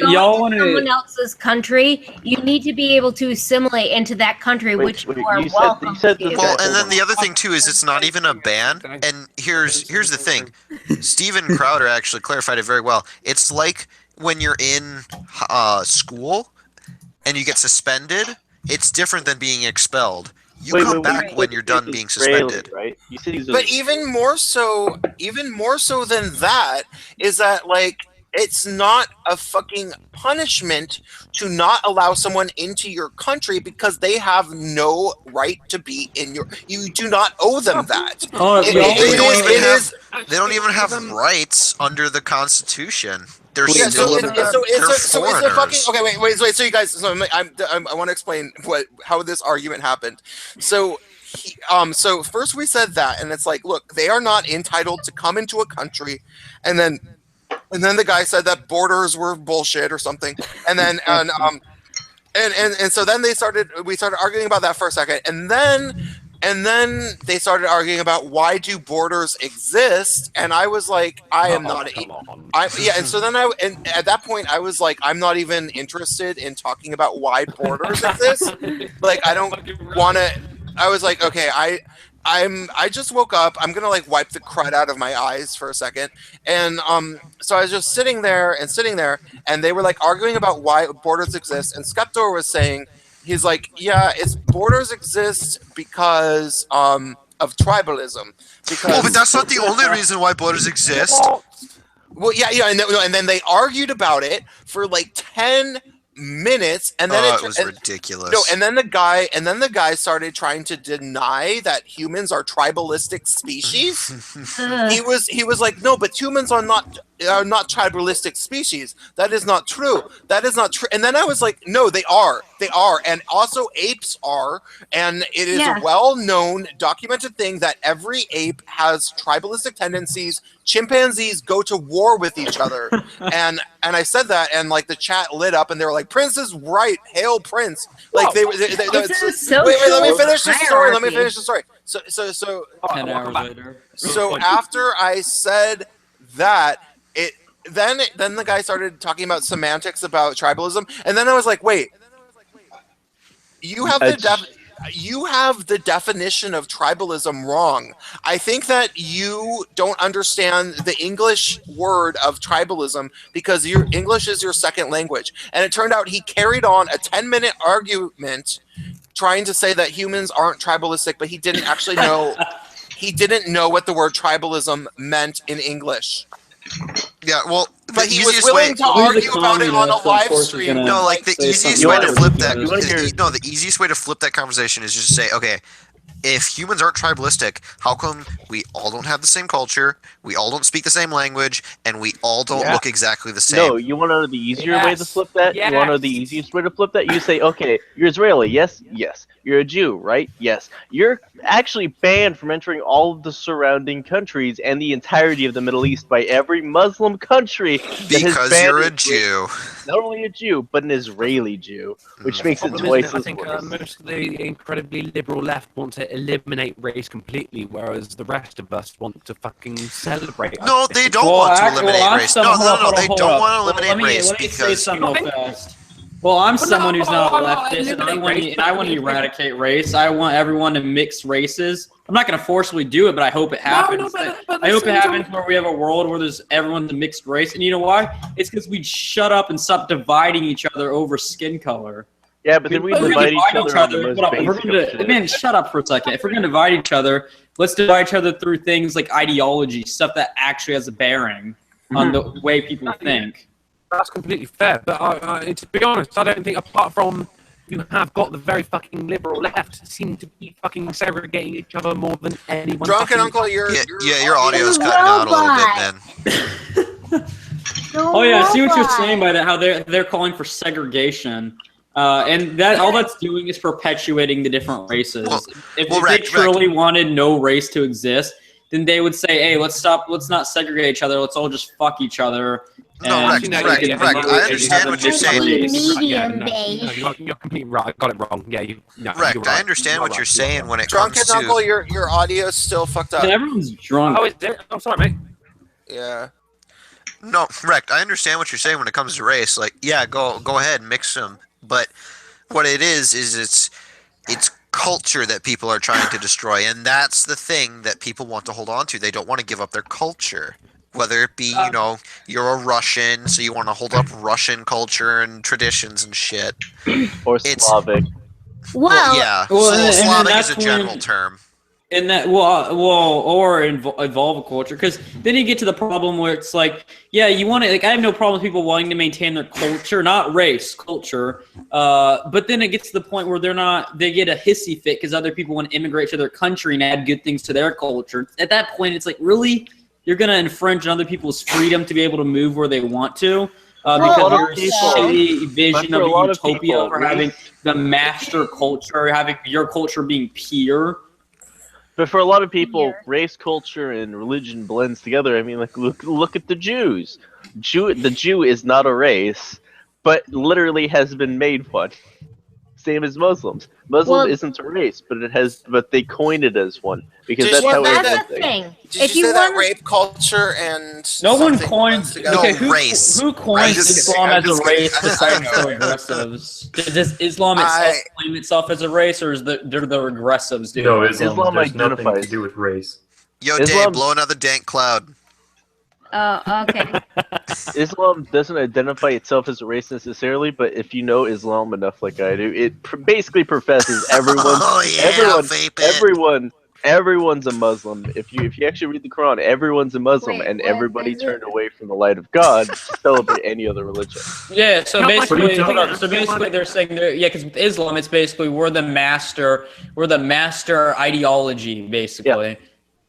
go to someone else's country. You need to be able to assimilate into that country, which you are welcome to. Well, and then the other thing too is it's not even a ban. And here's the thing, Steven Crowder actually clarified it very well. It's like when you're in school and you get suspended. It's different than being expelled. You come back when you're done being suspended. Right? But even more so than that is that like it's not a fucking punishment to not allow someone into your country because they have no right to be in your. You do not owe them that. They don't even have rights under the Constitution. They're it's a fucking okay. Wait. So you guys, I want to explain how this argument happened. So first we said that, and it's like, look, they are not entitled to come into a country, and then the guy said that borders were bullshit or something, and then so then we started arguing about that for a second, and then they started arguing about why do borders exist, and I was like, and so then at that point I was like, I'm not even interested in talking about why borders exist. Like I don't want to. I was like, okay, I just woke up. I'm gonna like wipe the crud out of my eyes for a second. And so I was just sitting there, and they were like arguing about why borders exist. And Skeptor was saying, he's like, yeah, it's borders exist because of tribalism. Because but that's not the only reason why borders exist. Well, yeah, and then they argued about it for like 10 minutes, and then it was ridiculous. No, and then the guy started trying to deny that humans are tribalistic species. he was like, no, but humans are not tribalistic species. That is not true. That is not true. And then I was like, no, they are, and also apes are, and it is a well-known, documented thing that every ape has tribalistic tendencies. Chimpanzees go to war with each other, and I said that, and like the chat lit up, and they were like, "Prince is right, hail Prince!" Like they wait, let me finish the story. So 10 hours later. So after I said that, then the guy started talking about semantics about tribalism, and then I was like, wait, you have the definition of tribalism wrong. I think that you don't understand the English word of tribalism because your English is your second language. And it turned out he carried on a 10-minute argument trying to say that humans aren't tribalistic, but he didn't actually know. He didn't know what the word tribalism meant in English. Yeah, well, but he was willing to argue about it on a live stream. No, like the easiest way to flip that. The easiest way to flip that conversation is just to say, okay, if humans aren't tribalistic, how come we all don't have the same culture, we all don't speak the same language, and we all don't look exactly the same? No, you want to know the easier way to flip that? You want to know the easiest way to flip that? You say, okay, you're Israeli, yes, yes. You're a Jew, right? Yes. You're actually banned from entering all of the surrounding countries and the entirety of the Middle East by every Muslim country because you're a Jew. Not only a Jew, but an Israeli Jew, which makes it twice as worse. I think most of the incredibly liberal left want to eliminate race completely, whereas the rest of us want to fucking celebrate. No, they don't want to eliminate race. No, they don't want to eliminate race because... Let me say something real fast. Well, I'm someone who's not a leftist, and I want to eradicate race. I want everyone to mix races. I'm not going to forcibly do it, but I hope it happens. I hope it happens where we have a world where there's everyone's a mixed race. And you know why? It's because we'd shut up and stop dividing each other over skin color. Yeah, but then we divide each other. Man, shut up for a second. If we're going to divide each other, let's divide each other through things like ideology, stuff that actually has a bearing on the way people think. That's completely fair, but to be honest, I don't think, apart from you have got the very fucking liberal left, seem to be fucking segregating each other more than anyone. Drunken Uncle, your audio's cutting out a little bit, man. Oh yeah, I see what you're saying by that. How they're calling for segregation, and that all that's doing is perpetuating the different races. If they truly wanted no race to exist, then they would say, "Hey, let's not segregate each other. Let's all just fuck each other." No, I understand what you're saying. You're completely right. I got it wrong. Yeah, I understand what you're saying when it comes to... Drunken Uncle, your audio's still fucked up. Everyone's drunk. Oh, is there? I'm sorry, mate. Yeah. No, Rect, I understand what you're saying when it comes to race. Like, yeah, go ahead, mix them. But what it is it's culture that people are trying to destroy, and that's the thing that people want to hold on to. They don't want to give up their culture. Whether it be, you're a Russian, so you want to hold up Russian culture and traditions and shit. Or Slavic. Slavic is a general term. And that, or evolve a culture. Because then you get to the problem where it's like, yeah, you want to, like, I have no problem with people wanting to maintain their culture, not race, culture. But then it gets to the point where they get a hissy fit because other people want to immigrate to their country and add good things to their culture. At that point, it's like, really? You're going to infringe on other people's freedom to be able to move where they want to because your shitty vision of a utopia for having the master culture, having your culture being pure. But for a lot of people, race, culture, and religion blends together. I mean, like, look at the Jews. The Jew is not a race, but literally has been made one. same as Muslims. Muslim isn't a race, but they coined it as one because that's how everyone's thing. Did you say that rape culture and no one something coins together? okay, race. Who coins Race. Islam I'm as a just kidding. race besides the regressives? Does Islam itself claim itself as a race, or is do the regressives do? No, it? Islam has nothing to do with race. Yo, Dave, blow another dank cloud. Oh, okay. Islam doesn't identify itself as a race necessarily, but if you know Islam enough, like I do, it basically professes everyone's everyone's a Muslim. If you actually read the Quran, everyone's a Muslim, and everybody turned away from the light of God to celebrate any other religion. Yeah, so basically, hold on. So basically, they're saying because with Islam, it's basically we're the master ideology, basically. Yeah.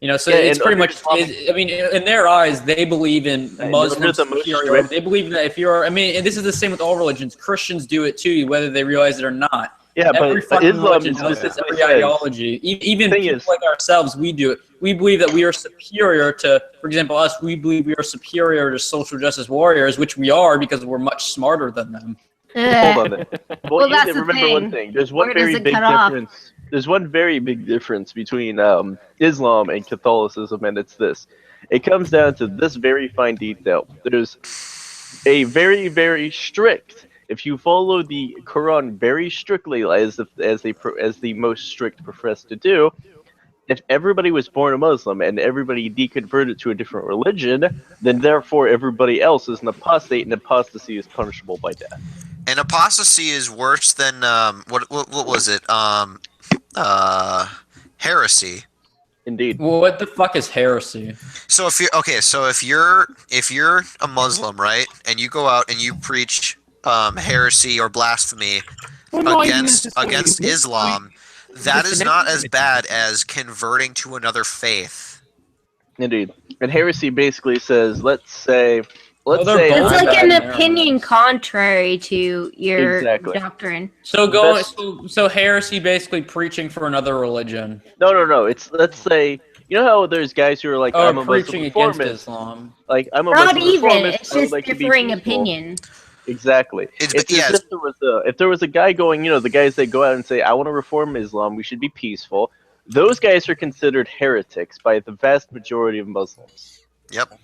You know, so it's pretty much. I mean, in their eyes, they believe in Muslim superiority. They believe that if you're, I mean, and this is the same with all religions. Christians do it too, whether they realize it or not. Yeah, every but Islam religion does this. Every ideology, even people like ourselves, we do it. We believe that we are superior to, for example, us. We believe we are superior to social justice warriors, which we are because we're much smarter than them. Hold on. Well, that's the remember thing. one thing. There's one very big difference. There's one very big difference between Islam and Catholicism, and it's this. It comes down to this very fine detail. There's a very, very strict. If you follow the Quran very strictly, as the most strict profess to do, if everybody was born a Muslim and everybody deconverted to a different religion, then therefore everybody else is an apostate, and apostasy is punishable by death. And apostasy is worse than what was it? Heresy. Indeed. Well, what the fuck is heresy? So if you're a Muslim, right, and you go out and you preach heresy or blasphemy against Islam, that is not as bad as converting to another faith. Indeed. And heresy basically says, let's say it's like an opinion contrary to your doctrine. So heresy basically preaching for another religion. No. It's, let's say, you know how there's guys who are like, I'm a preaching Muslim against Islam. Like, I'm a Not Muslim even. reformist, It's just differing opinion. Exactly. If there was a guy going, you know, the guys that go out and say, I want to reform Islam, we should be peaceful. Those guys are considered heretics by the vast majority of Muslims. Yep.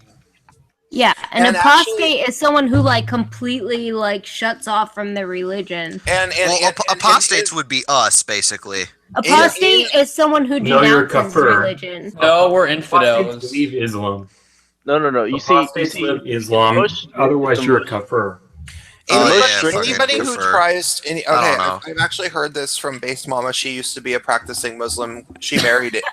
Yeah, an apostate is someone who like completely like shuts off from the religion. And apostates would be us, basically. Apostate is someone who denounces religion. No, we're infidels. Believe Islam. No. You see, Islam. Otherwise, you're a kafir. Anybody who tries I've actually heard this from Base Mama. She used to be a practicing Muslim. She married it.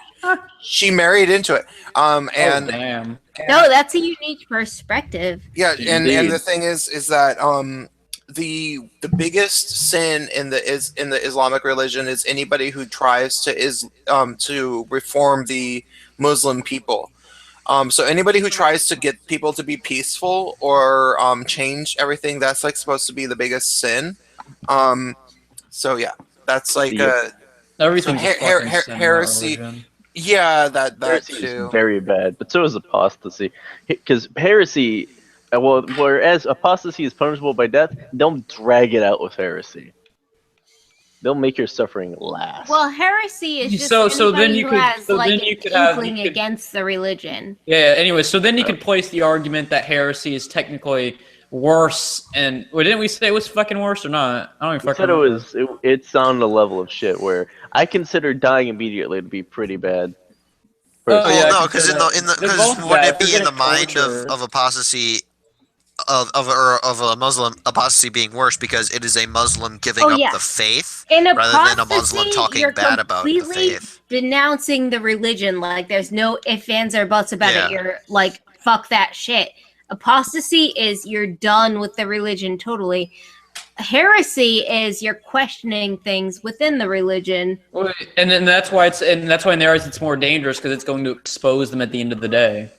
She married into it. Damn. No, that's a unique perspective. Yeah, and the thing is that the biggest sin in the Islamic religion is anybody who tries to reform the Muslim people. So anybody who tries to get people to be peaceful or change everything, that's like supposed to be the biggest sin. So yeah, that's like everything. Heresy. Yeah, that heresy too. Is very bad, but so is apostasy. Because heresy, whereas apostasy is punishable by death, don't drag it out with heresy. They'll make your suffering last. Well, heresy is just anybody who has like an inkling against the religion. Yeah. Anyway, so then you could place the argument that heresy is technically worse, and didn't we say it was fucking worse or not? I don't even fucking remember. It's on a level of shit where I consider dying immediately to be pretty bad. No, because wouldn't it be in the mind of apostasy? Of a Muslim, apostasy being worse because it is a Muslim giving up the faith rather than a Muslim talking bad about the faith. Denouncing the religion, like there's no ifs, ands, or buts about it. You're like, fuck that shit. Apostasy is you're done with the religion totally. Heresy is you're questioning things within the religion. And then that's why in their eyes it's more dangerous because it's going to expose them at the end of the day.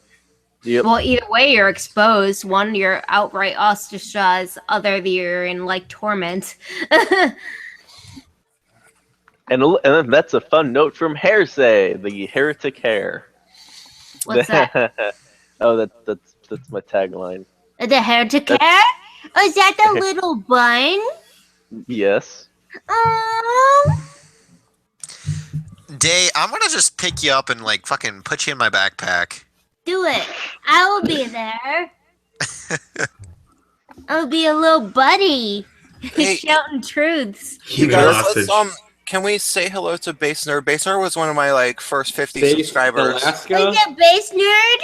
Yep. Well, either way, you're exposed. One, you're outright ostracized. Other, you're in like torment. and that's a fun note from Heresy, the heretic hair. What's that? Oh, that's my tagline. The heretic hair? Oh, is that the little bun? Yes. Day, I'm gonna just pick you up and like fucking put you in my backpack. Do it. I will be there. I'll be a little buddy. Hey. Shouting truths. You guys, let's can we say hello to Base Nerd? Base Nerd was one of my like first 50 subscribers. Is that Base Nerd?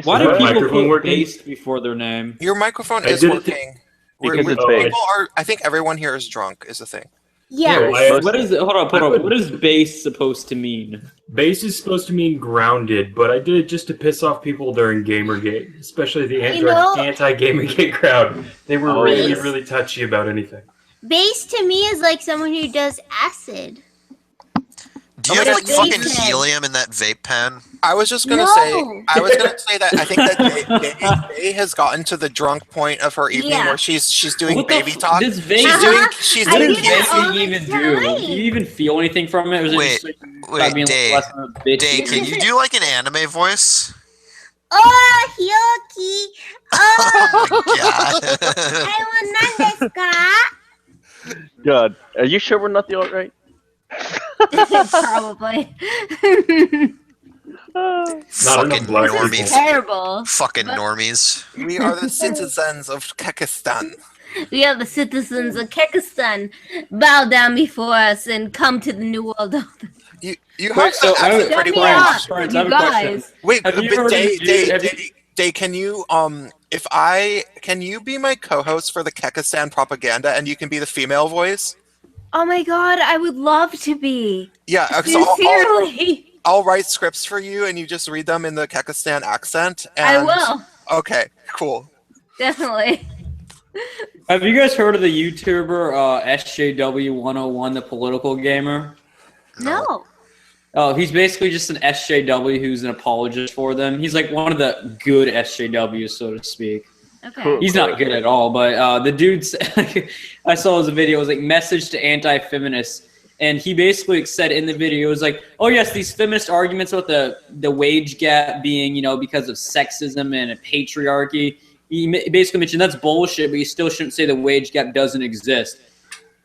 Why do people microphone put working? based before their name? Your microphone I is did it working. because it's based. People are. I think everyone here is drunk. Is the thing. Yeah. What is hold on. What is base supposed to mean? Base is supposed to mean grounded, but I did it just to piss off people during Gamergate, especially the anti-Gamergate crowd. They were really touchy about anything. Base to me is like someone who does acid. Do you have like fucking helium in that vape pen? I was just gonna say. I was gonna say that I think that Day has gotten to the drunk point of her evening where she's doing baby talk. Does vape, She's what doing does vaping even do? Do you even feel anything from it? Or is it just like, being Day, less of a bitch? Day, can you do like an anime voice? Oh, Hyoki. Oh, God. I will not God, are you sure we're not the alt-right? Probably. Fucking normies. Terrible. Fucking normies. We are the citizens of Kekistan. We are the citizens of Kekistan. Bow down before us and come to the new world. You have to act pretty well. You guys. Wait, Have you heard of Day, can you can you be my co-host for the Kekistan propaganda and you can be the female voice? Oh my god, I would love to be. Yeah, sincerely. I'll write scripts for you and you just read them in the Kekistan accent. And... I will. Okay, cool. Definitely. Have you guys heard of the YouTuber SJW 101, the political gamer? No. Oh, he's basically just an SJW who's an apologist for them. He's like one of the good SJWs, so to speak. Okay. He's not good at all, but the dude's I saw his video. It was like message to anti-feminists, and he basically said in the video, it was like, oh yes, these feminist arguments about the wage gap being, because of sexism and a patriarchy. He basically mentioned that's bullshit, but you still shouldn't say the wage gap doesn't exist.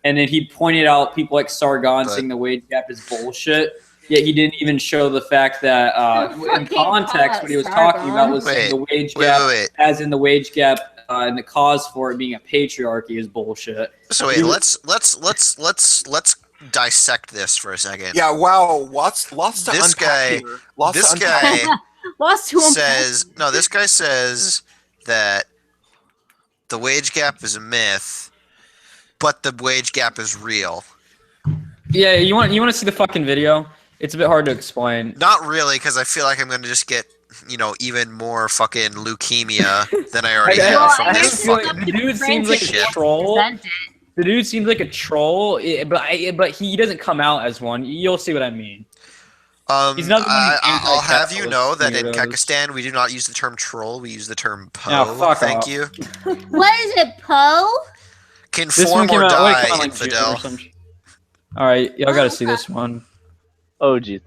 And then he pointed out people like Sargon saying the wage gap is bullshit. Yet he didn't even show the fact that in context, what he was talking about was the wage gap, as in the wage gap and the cause for it being a patriarchy is bullshit. So wait, let's dissect this for a second. Yeah, wow, lots to this unpack guy, here. This guy Lots to says no. This guy says that the wage gap is a myth, but the wage gap is real. Yeah, you want to see the fucking video? It's a bit hard to explain. Not really, because I feel like I'm going to just get, even more fucking leukemia than I already have from this fucking The dude seems like a troll. The dude seems like a troll, but he doesn't come out as one. You'll see what I mean. He's not I'll have you know that in Kekistan we do not use the term troll. We use the term Poe. Oh, fuck Thank off. you. What is it, Poe? Conform or die, infidel. All right, y'all got to see this one. Oh, geez.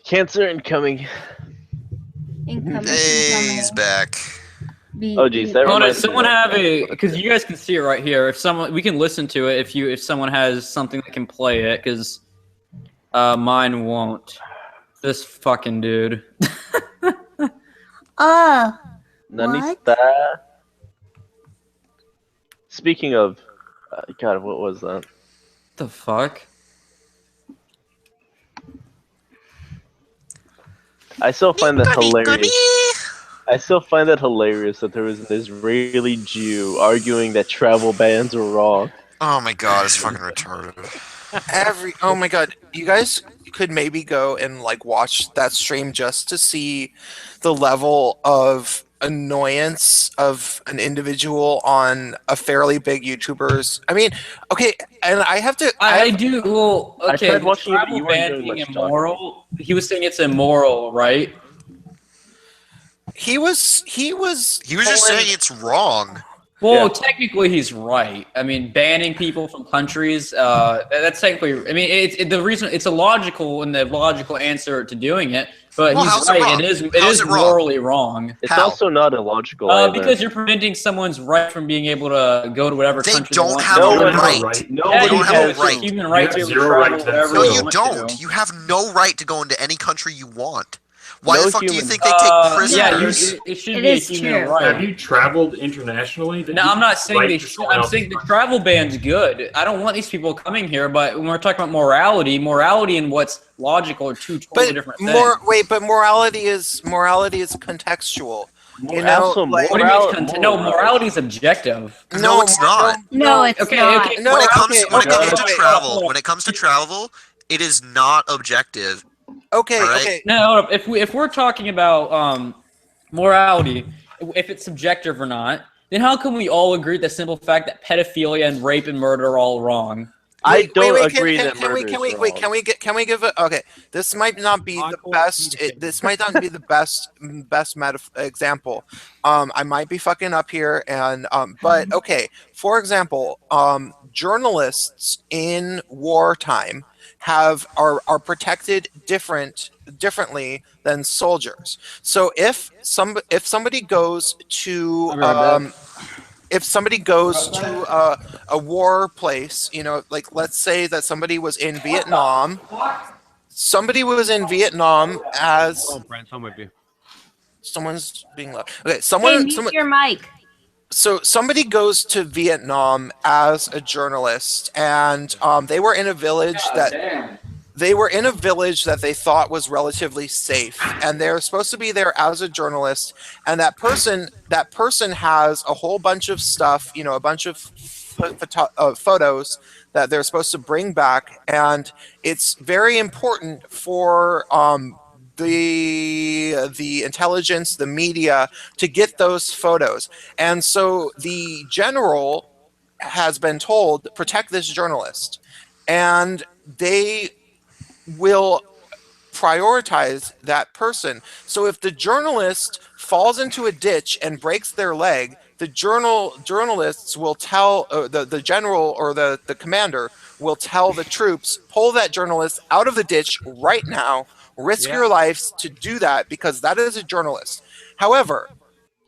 Cancer incoming. He's back. Oh, geez. That Does someone have because you guys can see it right here. If someone, we can listen to it if someone has something that can play it, because mine won't. This fucking dude. What? Speaking of, God, what was that? The fuck? I still find that hilarious. I still find that hilarious that there was an Israeli Jew arguing that travel bans were wrong. Oh my god, it's fucking retarded. Oh my god, you guys could maybe go and watch that stream just to see the level of annoyance of an individual on a fairly big YouTuber's. I mean, okay, and I have to. I do. Well, okay. I tried watching it, but you weren't ban doing being much immoral. He was saying it's immoral, right? He was just saying it's wrong. Well, technically, he's right. I mean, banning people from countries, that's technically. I mean, the reason it's a logical and the logical answer to doing it. But Well, he's how's it right. wrong? It is How's it wrong? morally wrong. It's also not illogical. either. Because you're preventing someone's right from being able to go to whatever country they don't want. have to. a right. Yeah, You you don't have do. a It's a right. human right to be able to zero travel right to that wherever No, you you want don't. to. You have no right to go into any country you want. Why No the fuck do you human- think they take prisoners? Yeah, it should be a human right. Have you traveled internationally? No, I'm not saying they should. I'm saying the travel ban's good. I don't want these people coming here, but when we're talking about morality and what's logical are two totally different things. But morality is contextual. You know, Also, like, what do you mean? No, morality is objective. No, it's not. No, it's not. Okay. When it comes to okay. travel, it is not objective. Okay, All right? okay. No, if we're talking about morality, if it's subjective or not, then how can we all agree the simple fact that pedophilia and rape and murder are all wrong? I don't agree can that murder is wrong. Can we give it? Okay, this might not be the best. This might not be the best example. I might be fucking up here, and but okay. For example, journalists in wartime are protected differently than soldiers. So if somebody goes to if somebody goes to a war place, you know, like let's say that somebody was in Vietnam. Somebody was in Vietnam as. Oh, Brent, I'm with you. Someone's being loud. Okay, Hey, mute your mic. So somebody goes to Vietnam as a journalist, and they were in a village that they thought was relatively safe, and they're supposed to be there as a journalist. And that person has a whole bunch of stuff, you know, a bunch of photos that they're supposed to bring back, and it's very important for the intelligence, the media, to get those photos. And so the general has been told, protect this journalist, and they will prioritize that person. So if the journalist falls into a ditch and breaks their leg, the journalists will tell the general or the commander will tell the troops, pull that journalist out of the ditch right now, risk your lives to do that, because that is a journalist. However,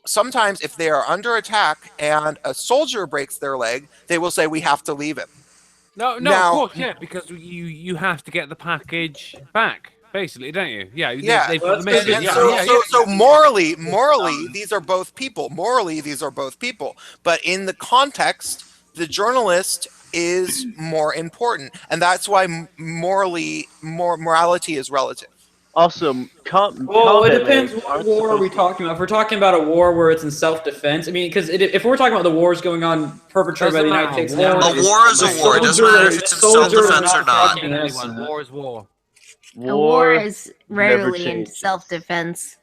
sometimes if they are under attack and a soldier breaks their leg, they will say, we have to leave him. No, Now, of course, yeah, because you have to get the package back, basically, don't you? Yeah, they've Well, got the message. so morally, these are both people. Morally, these are both people. But in the context, the journalist is more important, and that's why morality is relative. Also, Well, it depends what war are we talking about. If we're talking about a war where it's in self-defense, I mean, because if we're talking about the wars going on perpetrated by the United States now, a war is a war. It doesn't matter if it's in self-defense or not. War is war. A war is rarely in self-defense.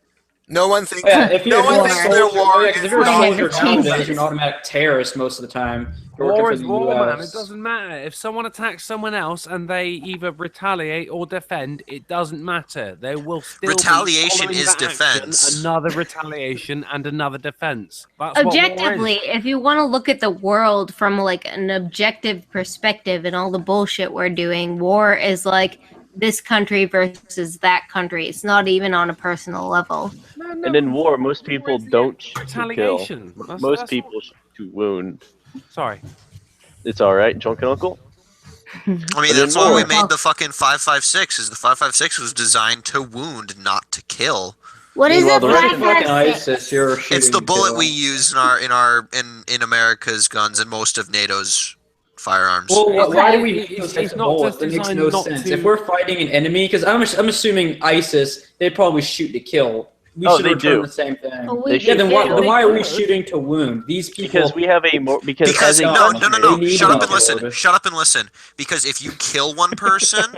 No one thinks. If you're a soldier changes. nowadays, you're an automatic terrorist most of the time. War is war, man. It doesn't matter. If someone attacks someone else and they either retaliate or defend, it doesn't matter. There will still Retaliation be is that defense. action, another retaliation and another defense. That's Objectively, what war is. if you want to look at the world from like an objective perspective and all the bullshit we're doing, war is like this country versus that country. It's not even on a personal level. And in war, most people don't shoot to kill. Retaliation. Most people shoot to wound. Sorry. It's all right, Drunken Uncle. I mean, that's why we made the fucking 5.56. Is the 5.56 was designed to wound, not to kill. What is it? It's the bullet we use in America's guns and most of NATO's firearms. Well, why do we use such bullets? That makes no sense. If we're fighting an enemy, because I'm assuming ISIS, they probably shoot to kill. We should return the same thing. Then why are we shooting to wound? These people. Because we have a more. Because no. Shut up and listen. Shut up and listen. Because if you kill one person,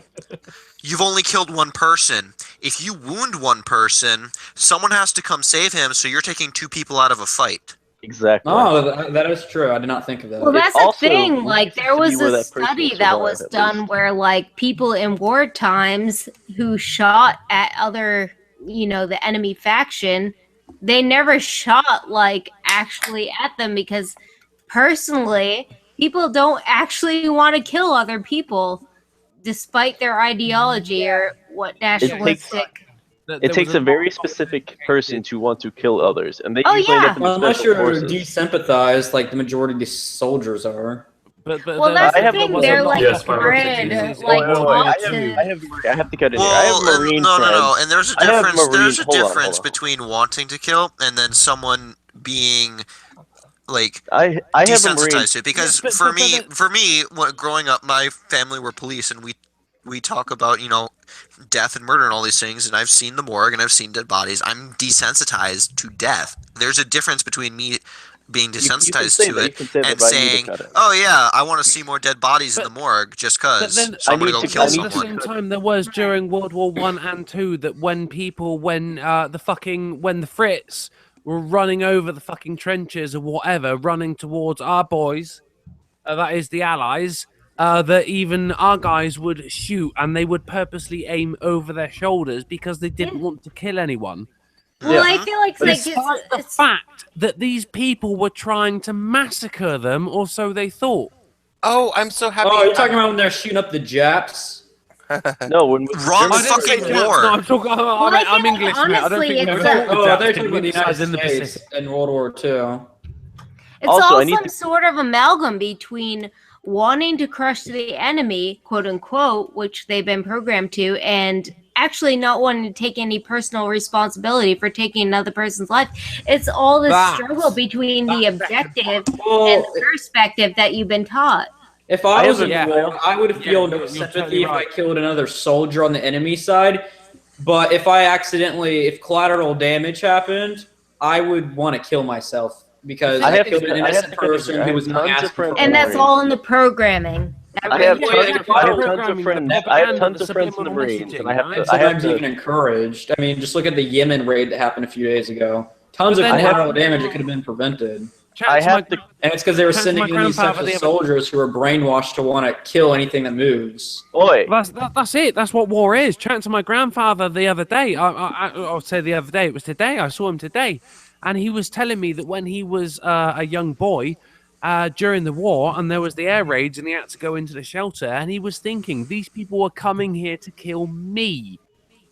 you've only killed one person. If you wound one person, someone has to come save him. So you're taking two people out of a fight. Exactly. Oh, that is true. I did not think of that. Well, that's the thing. Like, there was a study that was done where, like, people in war times who shot at other, you know, the enemy faction, they never shot, like, actually at them because, personally, people don't actually want to kill other people despite their ideology or what nationalistic It takes a very specific person to want to kill others, and they Oh, usually end yeah. up in Well, unless special you're forces. desympathized, like the majority of these soldiers are. But Well, that's the thing. They're like Yes, bred, I like taught have to cut in here. I have Well, Marine no, friends. and there's a I have difference. There's a Hold on, difference hold on. between wanting to kill and then someone being like I have a Marine. desensitized to it. Because for me, growing up, my family were police, and we talk about death and murder and all these things, and I've seen the morgue and I've seen dead bodies. I'm desensitized to death. There's a difference between me being desensitized to it and saying, "Oh yeah, I want to see more dead bodies in the morgue just cause." So I'm gonna go kill someone. At the same time, there was during World War I and II that when the Frits were running over the fucking trenches or whatever, running towards our boys, that is the Allies. That even our guys would shoot, and they would purposely aim over their shoulders because they didn't want to kill anyone. Well, I feel like despite the fact that these people were trying to massacre them, or so they thought. Oh, I'm so happy. Oh, you're talking about when they're shooting up the Japs? No, when wrong fucking war. No, I'm talking. I'm English. honestly, I don't think it's they're talking about the United States in World War II. It's all some sort of amalgam between wanting to crush the enemy, quote unquote, which they've been programmed to, and actually not wanting to take any personal responsibility for taking another person's life. It's all this struggle between the objective and the perspective that you've been taught. If I was in war, I would feel no sympathy if I killed another soldier on the enemy side. But if if collateral damage happened, I would want to kill myself because I killed an innocent person who was not asking for And that's all in the programming. I have tons of friends. I have tons of friends in the Marines, and I have even encouraged. I mean, just look at the Yemen raid that happened a few days ago. Tons of collateral damage that could have been prevented. And it's because they were sending in these types of soldiers who were brainwashed to want to kill anything that moves. Oi. That's it. That's what war is. Chatting to my grandfather the other day. I'll say the other day. It was today. I saw him today. And he was telling me that when he was a young boy, during the war, and there was the air raids, and he had to go into the shelter, and he was thinking, these people were coming here to kill me.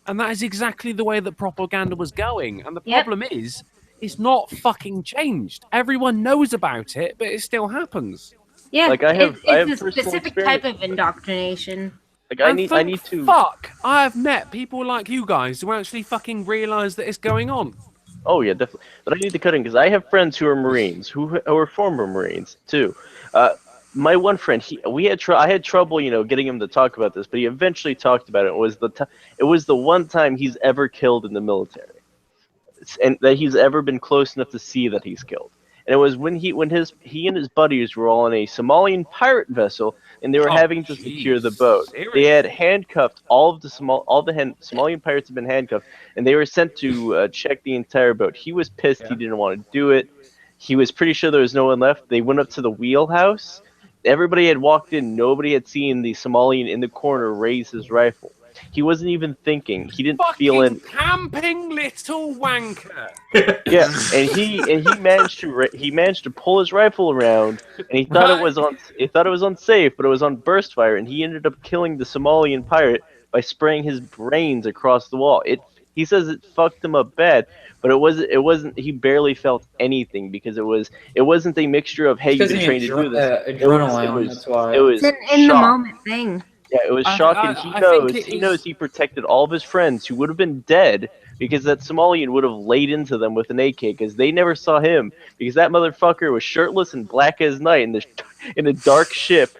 And that is exactly the way that propaganda was going. And the problem is, it's not fucking changed. Everyone knows about it, but it still happens. Yeah, like it's a specific type of indoctrination. Like I need to. Fuck! I have met people like you guys who actually fucking realize that it's going on. Oh yeah, definitely. But I need to cut in because I have friends who are Marines, who are former Marines too. My one friend, I had trouble, getting him to talk about this, but he eventually talked about it. It was the one time he's ever killed in the military, and that he's ever been close enough to see that he's killed. And it was when he and his buddies were all on a Somalian pirate vessel, and they were having to secure the boat. They had handcuffed all the Somalian pirates had been handcuffed, and they were sent to check the entire boat. He was pissed. He didn't want to do it. He was pretty sure there was no one left. They went up to the wheelhouse. Everybody had walked in. Nobody had seen the Somalian in the corner raise his rifle. He wasn't even thinking. He didn't feel it. Camping little wanker. Yeah, and he managed to pull his rifle around, and he thought it was unsafe, but it was on burst fire, and he ended up killing the Somalian pirate by spraying his brains across the wall. He says it fucked him up bad, but it wasn't. He barely felt anything because it wasn't a mixture of hey, you've been trained to do this. Adrenaline. That's why it was it's in the moment thing. Yeah, it was shocking. He knows he protected all of his friends who would have been dead because that Somalian would have laid into them with an AK because they never saw him because that motherfucker was shirtless and black as night in a dark ship,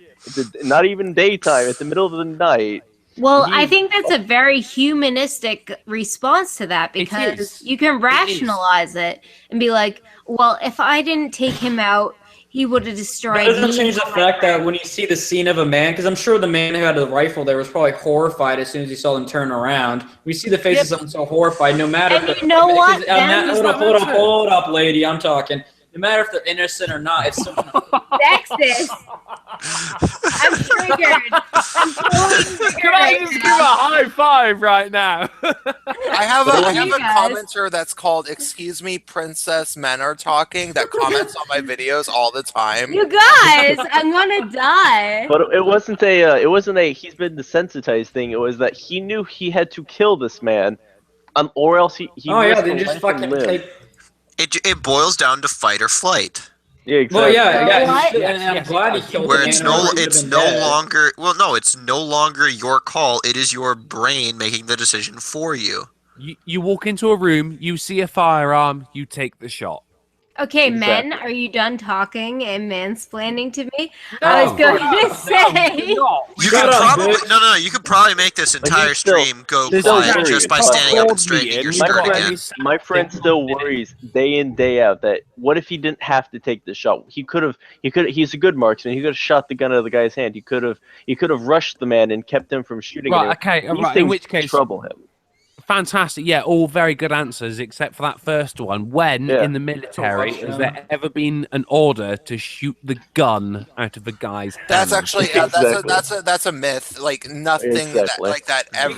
not even daytime, at the middle of the night. Well, I think that's a very humanistic response to that because you can rationalize it and be like, well, if I didn't take him out, he would have destroyed me. That doesn't change the fact that when you see the scene of a man, because I'm sure the man who had the rifle there was probably horrified as soon as he saw them turn around. We see the faces of them so horrified, no matter. And you know what? Hold up, lady. I'm talking. No matter if they're innocent or not, it's still sexist. I'm triggered. I'm totally triggered. Can I just give a high five right now? I have a commenter that's called "Excuse me, Princess Men Are Talking" that comments on my videos all the time. You guys, I'm gonna die. But it wasn't a he's been desensitized thing. It was that he knew he had to kill this man Or else he risks they a just life fucking and limb. take. It boils down to fight or flight. Yeah, exactly. Well, yeah. What? And I'm glad he killed Where the it's animal. longer. Well, no, it's no longer your call. It is your brain making the decision for you. You walk into a room, you see a firearm, you take the shot. Okay, Exactly. men, are you done talking and mansplaining to me? No, I was going to say. You could probably no. You could probably make this entire stream go quiet just by standing up and straightening your shirt again. My friend still worries day in day out that what if he didn't have to take the shot? He could have. He's a good marksman. He could have shot the gun out of the guy's hand. He could have rushed the man and kept him from shooting. Right. Okay. These Right. things In which case, trouble him. Fantastic. Yeah, all very good answers, except for that first one. When in the military has there ever been an order to shoot the gun out of a guy's hand? That's actually that's a myth. Like nothing like that ever.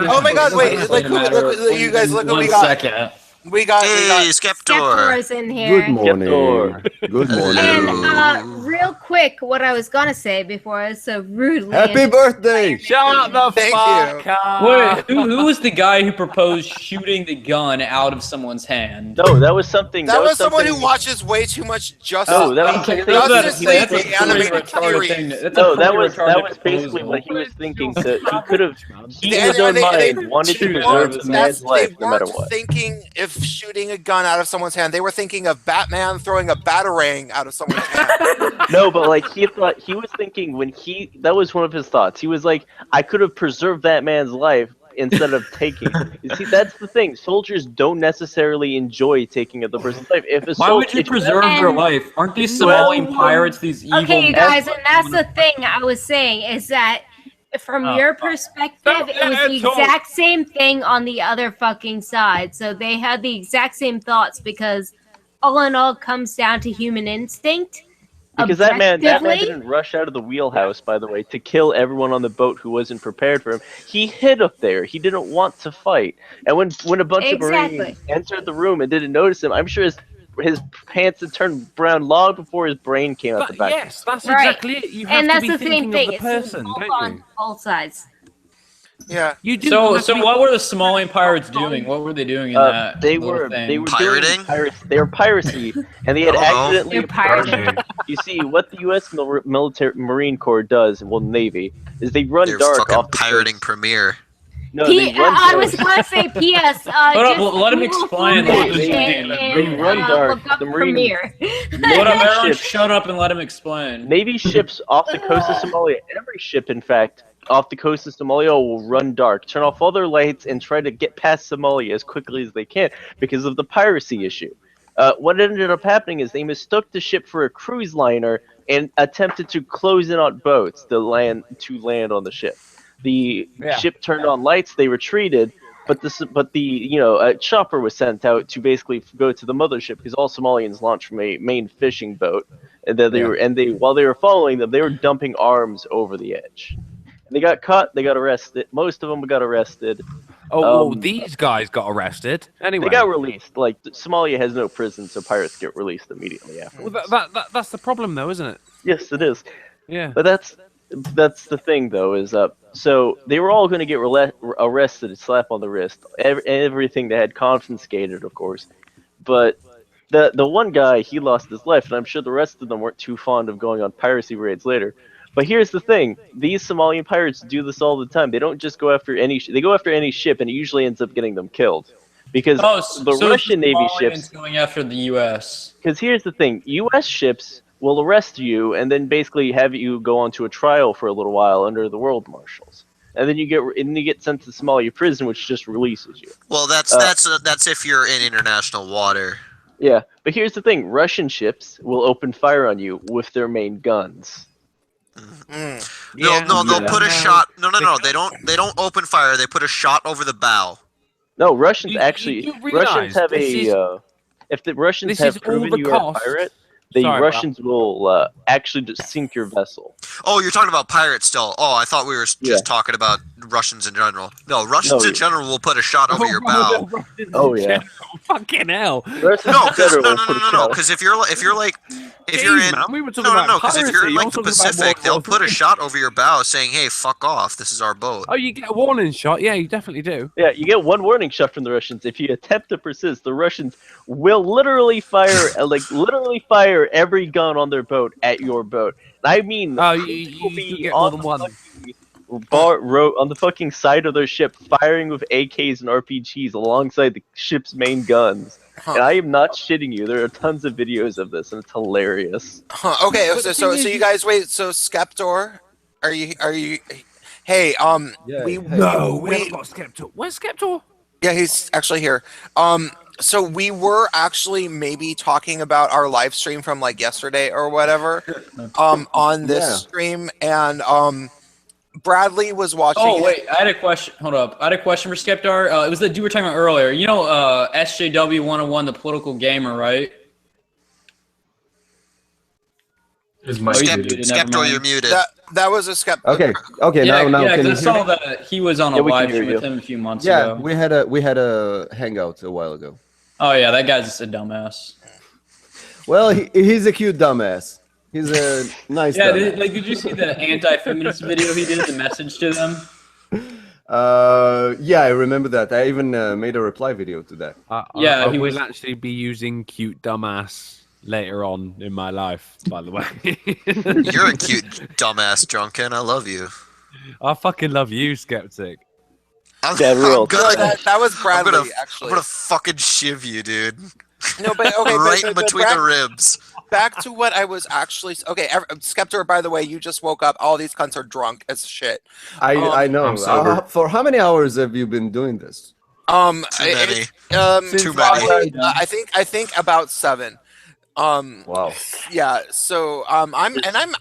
Oh my God! Wait! Like look, you guys look what we got. We got Skeptor. In here. Good morning. Good morning. And real quick, what I was gonna say before I was so rudely. Happy birthday! Shut the fuck up! Wait, who was the guy who proposed shooting the gun out of someone's hand? No, that was something. That was someone who watches way too much Justice. Oh, that was the animated series. No, that was basically what he was thinking. He could have. He in his own mind wanted to preserve the man's life no matter what. Thinking if shooting a gun out of someone's hand, they were thinking of Batman throwing a batarang out of someone's hand. No, but like he was thinking that was one of his thoughts. He was like, I could have preserved that man's life instead of taking. You see, that's the thing. Soldiers don't necessarily enjoy taking the person's life. Why would you preserve their life? Aren't these Somalian pirates these evil? Okay, you guys, and that's the thing I was saying is that from your perspective, it was the exact same thing on the other fucking side. So they had the exact same thoughts because all in all comes down to human instinct. Because that man didn't rush out of the wheelhouse, by the way, to kill everyone on the boat who wasn't prepared for him. He hid up there. He didn't want to fight. And when a bunch of Marines entered the room and didn't notice him, I'm sure his pants had turned brown long before his brain came out the back. Yes, that's exactly it. You have to be thinking of the person, don't you? On both sides. Yeah, you do. So what were the Somalian pirates doing? What were they doing in that? They were pirating. They were piracy, and they had accidentally pirating. You see, what the U.S. military Marine Corps does, well, Navy, is they run dark off the pirating Premier. No, I was going to say P.S. Let him explain. They run dark. The Marines. Shut up and let him explain. Navy ships off the coast of Somalia. Every ship, in fact, off the coast of Somalia will run dark, turn off all their lights, and try to get past Somalia as quickly as they can because of the piracy issue. What ended up happening is they mistook the ship for a cruise liner and attempted to close in on boats to land on the ship. The ship turned on lights, they retreated, but a chopper was sent out to basically go to the mothership because all Somalians launched from a main fishing boat, and while they were following them, they were dumping arms over the edge. They got caught. They got arrested. Most of them got arrested. These guys got arrested. Anyway, they got released. Like Somalia has no prison, so pirates get released immediately after. Well, that's the problem, though, isn't it? Yes, it is. Yeah. But that's the thing, though, is so they were all going to get arrested, slap on the wrist, everything they had confiscated, of course. But the one guy, he lost his life, and I'm sure the rest of them weren't too fond of going on piracy raids later. But here's the thing: these Somalian pirates do this all the time. They don't just go after any. They go after any ship, and it usually ends up getting them killed. Because the Russian Navy ships going after the U.S. Because here's the thing: U.S. ships will arrest you and then basically have you go onto a trial for a little while under the world marshals, and then you get sent to Somalia prison, which just releases you. Well, that's if you're in international water. Yeah, but here's the thing: Russian ships will open fire on you with their main guns. They'll put a shot. No. They don't open fire. They put a shot over the bow. No, Russians Russians have if the Russians have proven you are a pirate, Russians will actually just sink your vessel. Oh, you're talking about pirates still. Oh, I thought we were just talking about Russians in general. No, Russians in general will put a shot over your bow. Oh yeah. Fucking hell. No, because if if you're in, man. We were talking no, about because if you're in piracy. like I'm the talking about Pacific, World they'll War put a III. shot over your bow saying, "Hey, fuck off. This is our boat." Oh, you get a warning shot. Yeah, you definitely do. Yeah, you get one warning shot from the Russians. If you attempt to persist, the Russians will literally fire, literally fire every gun on their boat at your boat. And I mean, Oh, will you be get more than on one. on the fucking side of their ship, firing with AKs and RPGs alongside the ship's main guns. And I am not shitting you. There are tons of videos of this, and it's hilarious. Okay, so you guys wait. So Skeptor, are you? Hey, we haven't got Skeptor. Where's Skeptor? Yeah, he's actually here. So we were actually maybe talking about our live stream from like yesterday or whatever, on this stream, and Bradley was watching. Oh wait, I had a question. Hold up, I had a question for Skeptar. It was the dude we were talking about earlier. You know, SJW 101, the political gamer, right? Skeptor, you're muted. That was a Skeptor. Okay. Yeah, now yeah, can you I saw that he was on a live stream with him a few months ago. we had a hangout a while ago. Oh yeah, that guy's just a dumbass. Well, he's a cute dumbass. He's a nice. Yeah, dumbass. did you see the anti-feminist video he did? The message to them. Yeah, I remember that. I even made a reply video to that. Yeah, he will actually be using cute dumbass later on in my life, by the way. You're a cute dumbass, Drunken. I love you. I fucking love you, Skeptic. That was Bradley, I'm gonna fucking shiv you, dude. No, but okay, right but in between the ribs. Back to what I was actually. Okay, Skeptor. By the way, you just woke up. All these cunts are drunk as shit. I know. For how many hours have you been doing this? Too many. Too many. I think about 7. Wow. Yeah. So I'm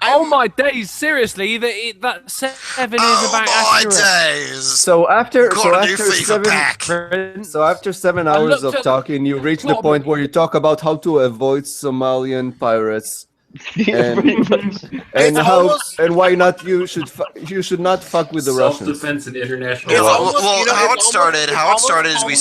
oh my days! Seriously, that 7 is about accurate. Days. So after 7 I hours looked of at- talking, you reach the point where you talk about how to avoid Somalian pirates. And how and why not you should not fuck with the Russians. Self-defense and international Well, law. how it started is we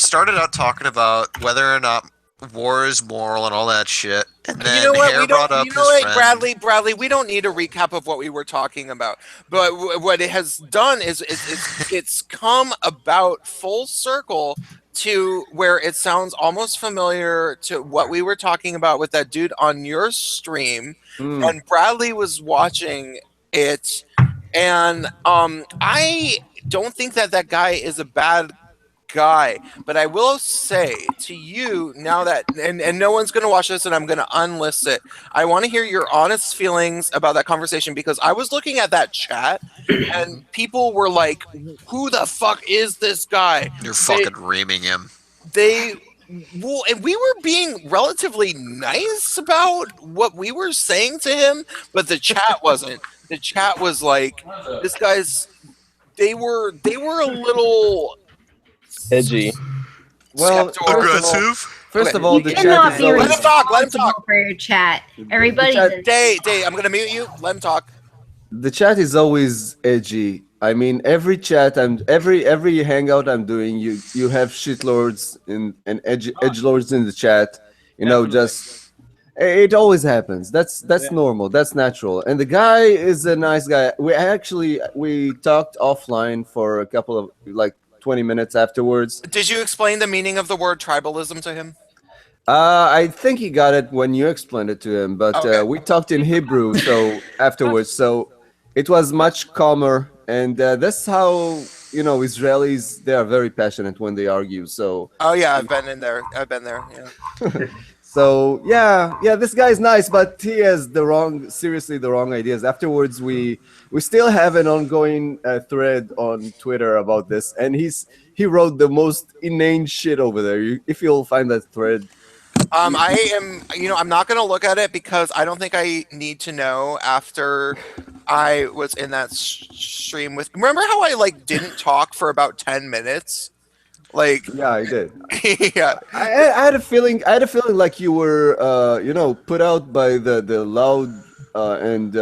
started out talking about whether or not war is moral and all that shit. And then you know what? Hare brought up his friend. Bradley, we don't need a recap of what we were talking about. But what it has done is it's come about full circle to where it sounds almost familiar to what we were talking about with that dude on your stream. And Bradley was watching it, and I don't think that guy is a bad guy, but I will say to you now that and no one's going to watch this and I'm going to unlist it. I want to hear your honest feelings about that conversation, because I was looking at that chat and people were like, who the fuck is this guy? You're fucking reaming him. And we were being relatively nice about what we were saying to him, but the chat wasn't. The chat was like, this guy's they were a little edgy. Well, aggressive. First of all, the chat cannot is be always... Let him talk. Let him talk. for your chat. Everybody's Day, I'm gonna mute you. Let him talk. The chat is always edgy. I mean, every chat and every hangout I'm doing, you have shitlords and edgelords in the chat. You know, just it always happens. That's normal. That's natural. And the guy is a nice guy. We talked offline for a couple of 20 minutes afterwards. Did you explain the meaning of the word tribalism to him? I think he got it when you explained it to him, but we talked in Hebrew afterwards, so it was much calmer. And that's how, Israelis, they are very passionate when they argue. So. Oh yeah, I've been there. Yeah. So yeah, this guy is nice, but he has seriously the wrong ideas. Afterwards, we still have an ongoing thread on Twitter about this, and he wrote the most inane shit over there. If you'll find that thread. I'm not gonna look at it because I don't think I need to know after I was in that stream with. Remember how I didn't talk for about 10 minutes? Yeah, I did. Yeah, I had a feeling like you were put out by the loud and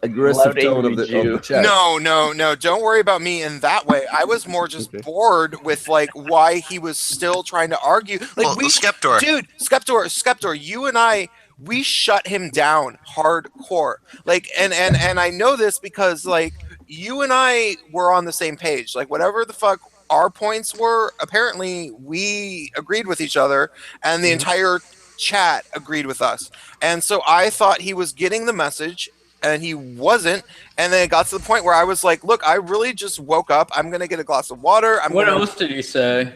aggressive Loud, tone angry of Jew. the chat. No. Don't worry about me in that way. I was more just bored with like why he was still trying to argue. Like Skeptor. Dude, Skeptor, you and I, we shut him down hardcore. Like, and I know this because like you and I were on the same page. Like whatever the fuck our points were, apparently we agreed with each other, and the entire chat agreed with us. And so I thought he was getting the message, and he wasn't. And then it got to the point where I was like, look, I really just woke up. I'm going to get a glass of water. What else did you say?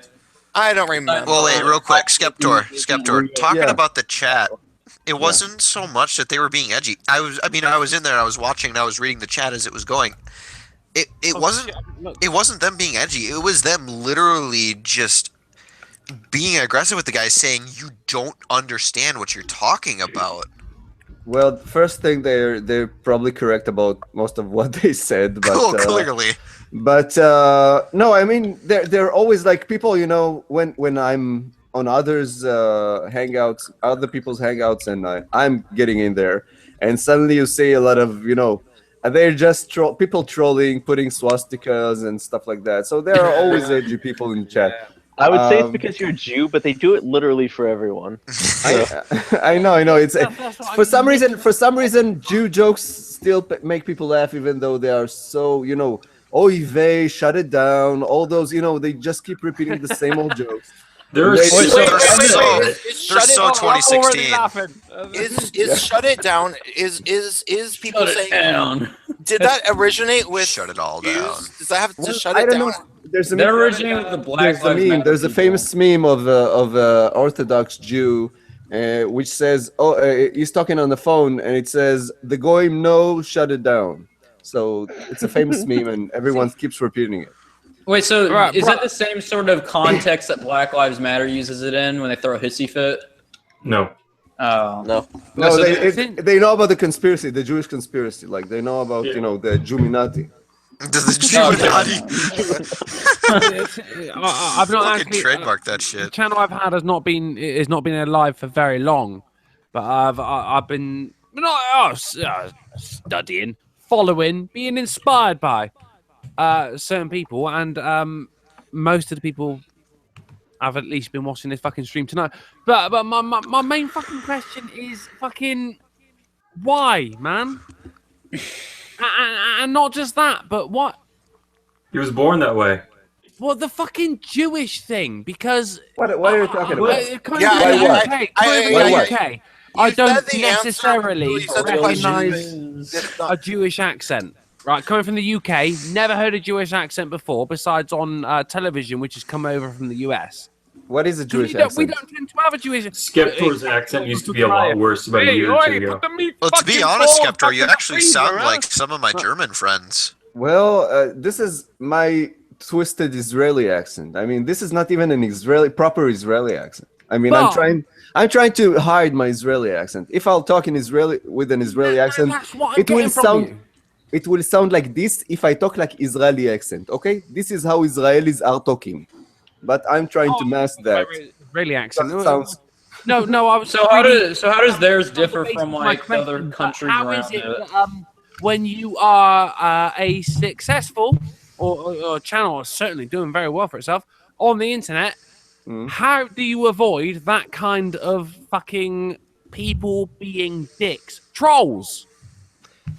I don't remember. Well, wait, real quick, Skeptor, talking about the chat. It wasn't so much that they were being edgy. I was in there and I was watching and I was reading the chat as it was going. It wasn't them being edgy. It was them literally just being aggressive with the guy, saying you don't understand what you're talking about. Well, first thing, they're probably correct about most of what they said, but clearly. But no, I mean they're always like people, you know, when I'm on others hangouts, other people's hangouts, and I'm getting in there, and suddenly you see a lot of, you know, they're just people trolling, putting swastikas and stuff like that. So there are always edgy people in the chat. I would say it's because you're a Jew, but they do it literally for everyone. I know. It's for some reason Jew jokes still make people laugh, even though they are so, you know, oy vey, shut it down. All those, you know, they just keep repeating the same old jokes. They're so 2016. Is shut it down? Is people saying? Did that originate with shut it all down? Does that have to shut it down? Know. There's a that originated with the Black Lives Matter. There's a famous meme of Orthodox Jew, which says, he's talking on the phone, and it says, "The goyim no, shut it down." So it's a famous meme, and everyone keeps repeating it. Wait, so is that the same sort of context that Black Lives Matter uses it in when they throw a hissy fit? No. Oh. No, they know about the conspiracy, the Jewish conspiracy. Like, they know about, you know, the Juminati. I've not actually trademarked that shit. The channel I've had has not been alive for very long, but I've been studying, following, being inspired by certain people, and most of the people I've at least been watching this fucking stream tonight. But my main fucking question is fucking why, man? And not just that, but what? He was born that way. Well, the fucking Jewish thing, because what are you talking about? I don't necessarily recognize a Jewish accent. Right, coming from the UK, never heard a Jewish accent before, besides on television, which has come over from the US. What is a Jewish accent? We don't tend to have a Jewish accent. Skeptor's accent used to be a lot worse about a year or two ago. Well, to be honest, Skeptor, you actually sound like some of my German friends. Well, this is my twisted Israeli accent. I mean, this is not even an proper Israeli accent. I mean, I'm trying to hide my Israeli accent. If I'll talk in Israeli with an Israeli accent, it will sound like this if I talk like Israeli accent. Okay, this is how Israelis are talking. But I'm trying to mask that. Israeli accent. No. So how does theirs differ from like other countries around it? When you are a successful or channel certainly doing very well for itself on the internet, how do you avoid that kind of fucking people being dicks, trolls?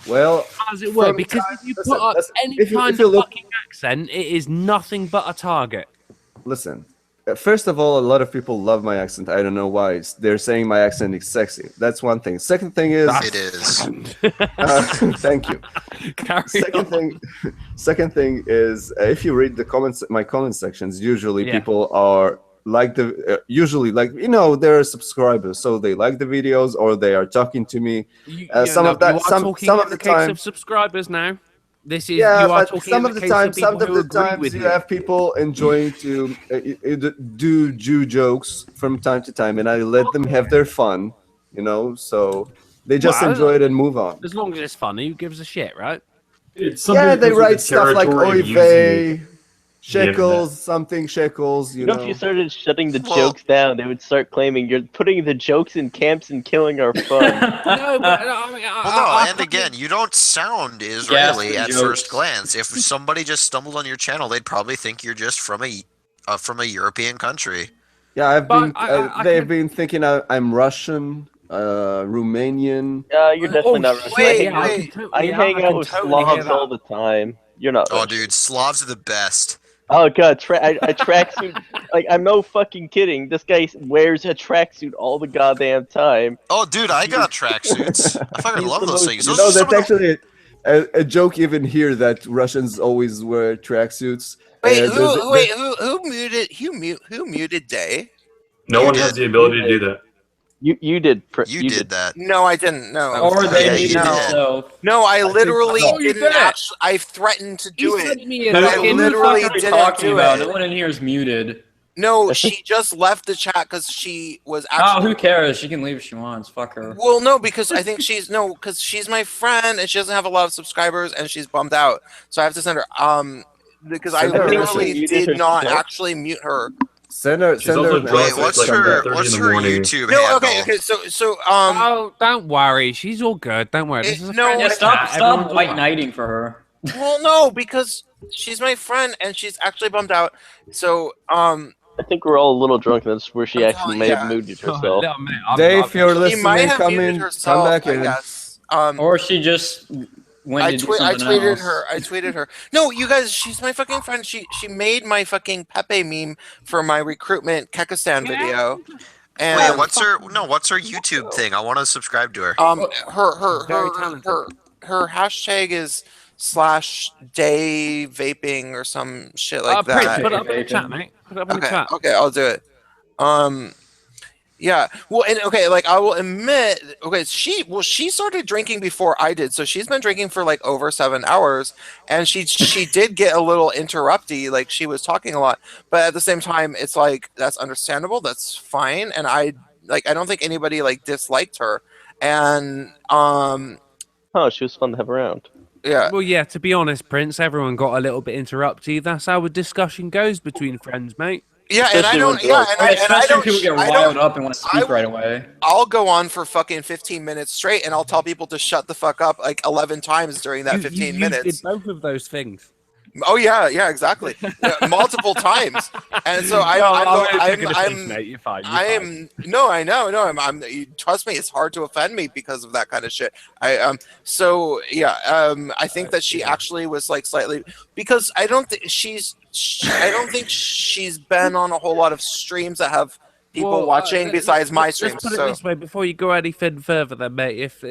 Well, how does it work? Because if you put up any kind of fucking accent, it is nothing but a target. Listen, first of all, a lot of people love my accent. I don't know why. They're saying my accent is sexy. That's one thing. Second thing is... It is. Thank you. Second thing is, if you read the comments, my comment sections, usually people are like usually like, you know, they're subscribers, so they like the videos or they are talking to me. Some of the time, subscribers now. This is some of the times you have people enjoying to do Jew jokes from time to time, and I let them have their fun, you know, so they just enjoy it and move on. As long as it's funny, who gives a shit, right? It's they write stuff like oy vey, shekels, something shekels. You You know, know. if you started shutting the jokes down, they would start claiming you're putting the jokes in camps and killing our fun. No, but I mean, Well, no, and again, you don't sound Israeli at jokes. first glance. If somebody just stumbled on your channel, they'd probably think you're just from a European country. Yeah, I've But been. They've been thinking I'm Russian, Romanian. You're definitely not Russian. I hang out with Slavs all the time. You're not. Oh, dude, Slavs are the best. Oh god, I tracksuit. Like, I'm no fucking kidding. This guy wears a tracksuit all the goddamn time. Oh, dude, I got tracksuits. I fucking love those things. You know, that's actually a joke even here that Russians always wear tracksuits. Wait, who muted Day? No one has the ability to do that. You did. You did that. No, I didn't. No. Or they Yeah, did you did. themselves. No, I literally Oh, you didn't. did it. I threatened to do it. But I literally what are we didn't talking do about? it. No one in here is muted. No, she just left the chat because she was Oh, actually. who cares? She can leave if she wants. Fuck her. Well, no, because I think because she's my friend and she doesn't have a lot of subscribers and she's bummed out. So I have to send her. Because I Send her a literally message. did not actually mute her. Send her. Send her. Wait, what's her YouTube No, handle? okay. So Oh, don't worry. She's all good. Don't worry. This is a no, friendly Yeah, stop chat. Everyone's white alright. knighting for her. Well, no, because she's my friend and she's actually bummed out. So I think we're all a little drunk. That's where she actually may have yeah. muted herself. Dave, if you're she might listening, have come muted in. herself, Come back I in. guess. Or she just went I to do tweeted something else. her. I tweeted her. No, you guys, she's my fucking friend. She made my fucking Pepe meme for my recruitment kekistan video. And Wait, what's her YouTube thing? I want to subscribe to her. her hashtag is /day vaping or some shit like Prince, that. put it up in the chat, mate. Put it up in the chat. Okay, I'll do it. Yeah. Well, and okay, like I will admit, okay, she started drinking before I did, so she's been drinking for like over 7 hours, and she did get a little interrupty, like she was talking a lot, but at the same time, it's like that's understandable, that's fine, and I don't think anybody like disliked her, and Oh, she was fun to have around. yeah. Well, yeah. To be honest, Prince, everyone got a little bit interrupty. That's how a discussion goes between friends, mate. Yeah, and I don't. Yeah, and I Especially don't. people get I riled don't. up and want to speak right away. I'll go on for fucking 15 minutes straight, and I'll tell people to shut the fuck up like 11 times during that 15 You minutes. did both of those things. Oh yeah, exactly, multiple times. And so I trust me, it's hard to offend me because of that kind of shit. I think that she actually was like slightly, because I don't think she's been on a whole lot of streams that have people watching besides my streams. Let's put it So this way: before you go anything further, then, mate, if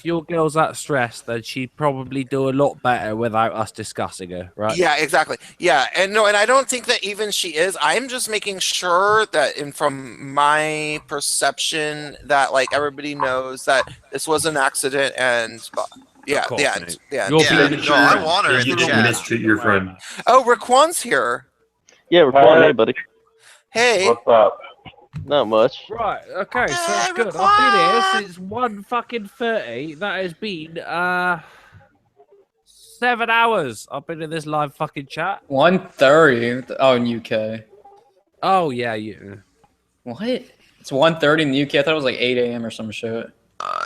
your girl's that stressed, then she'd probably do a lot better without us discussing her, right? yeah, exactly. Yeah, and I don't think that even she is. I'm just making sure that, from my perception, that like everybody knows that this was an accident, and yeah, Of course, the end. mate. The end. You're Yeah. being No, I want her in You the didn't chat. mistreat your friend. Oh, Raquan's here. Yeah, we're fine, hey, buddy. Hey. What's up? Not much. Right. Okay. So that's good. I've been here since 1:30. That has been 7 hours. I've been in this live fucking chat. 1:30. Oh, in UK. Oh yeah, yeah. What? It's 1:30 in the UK. I thought it was like 8 a.m. or some shit.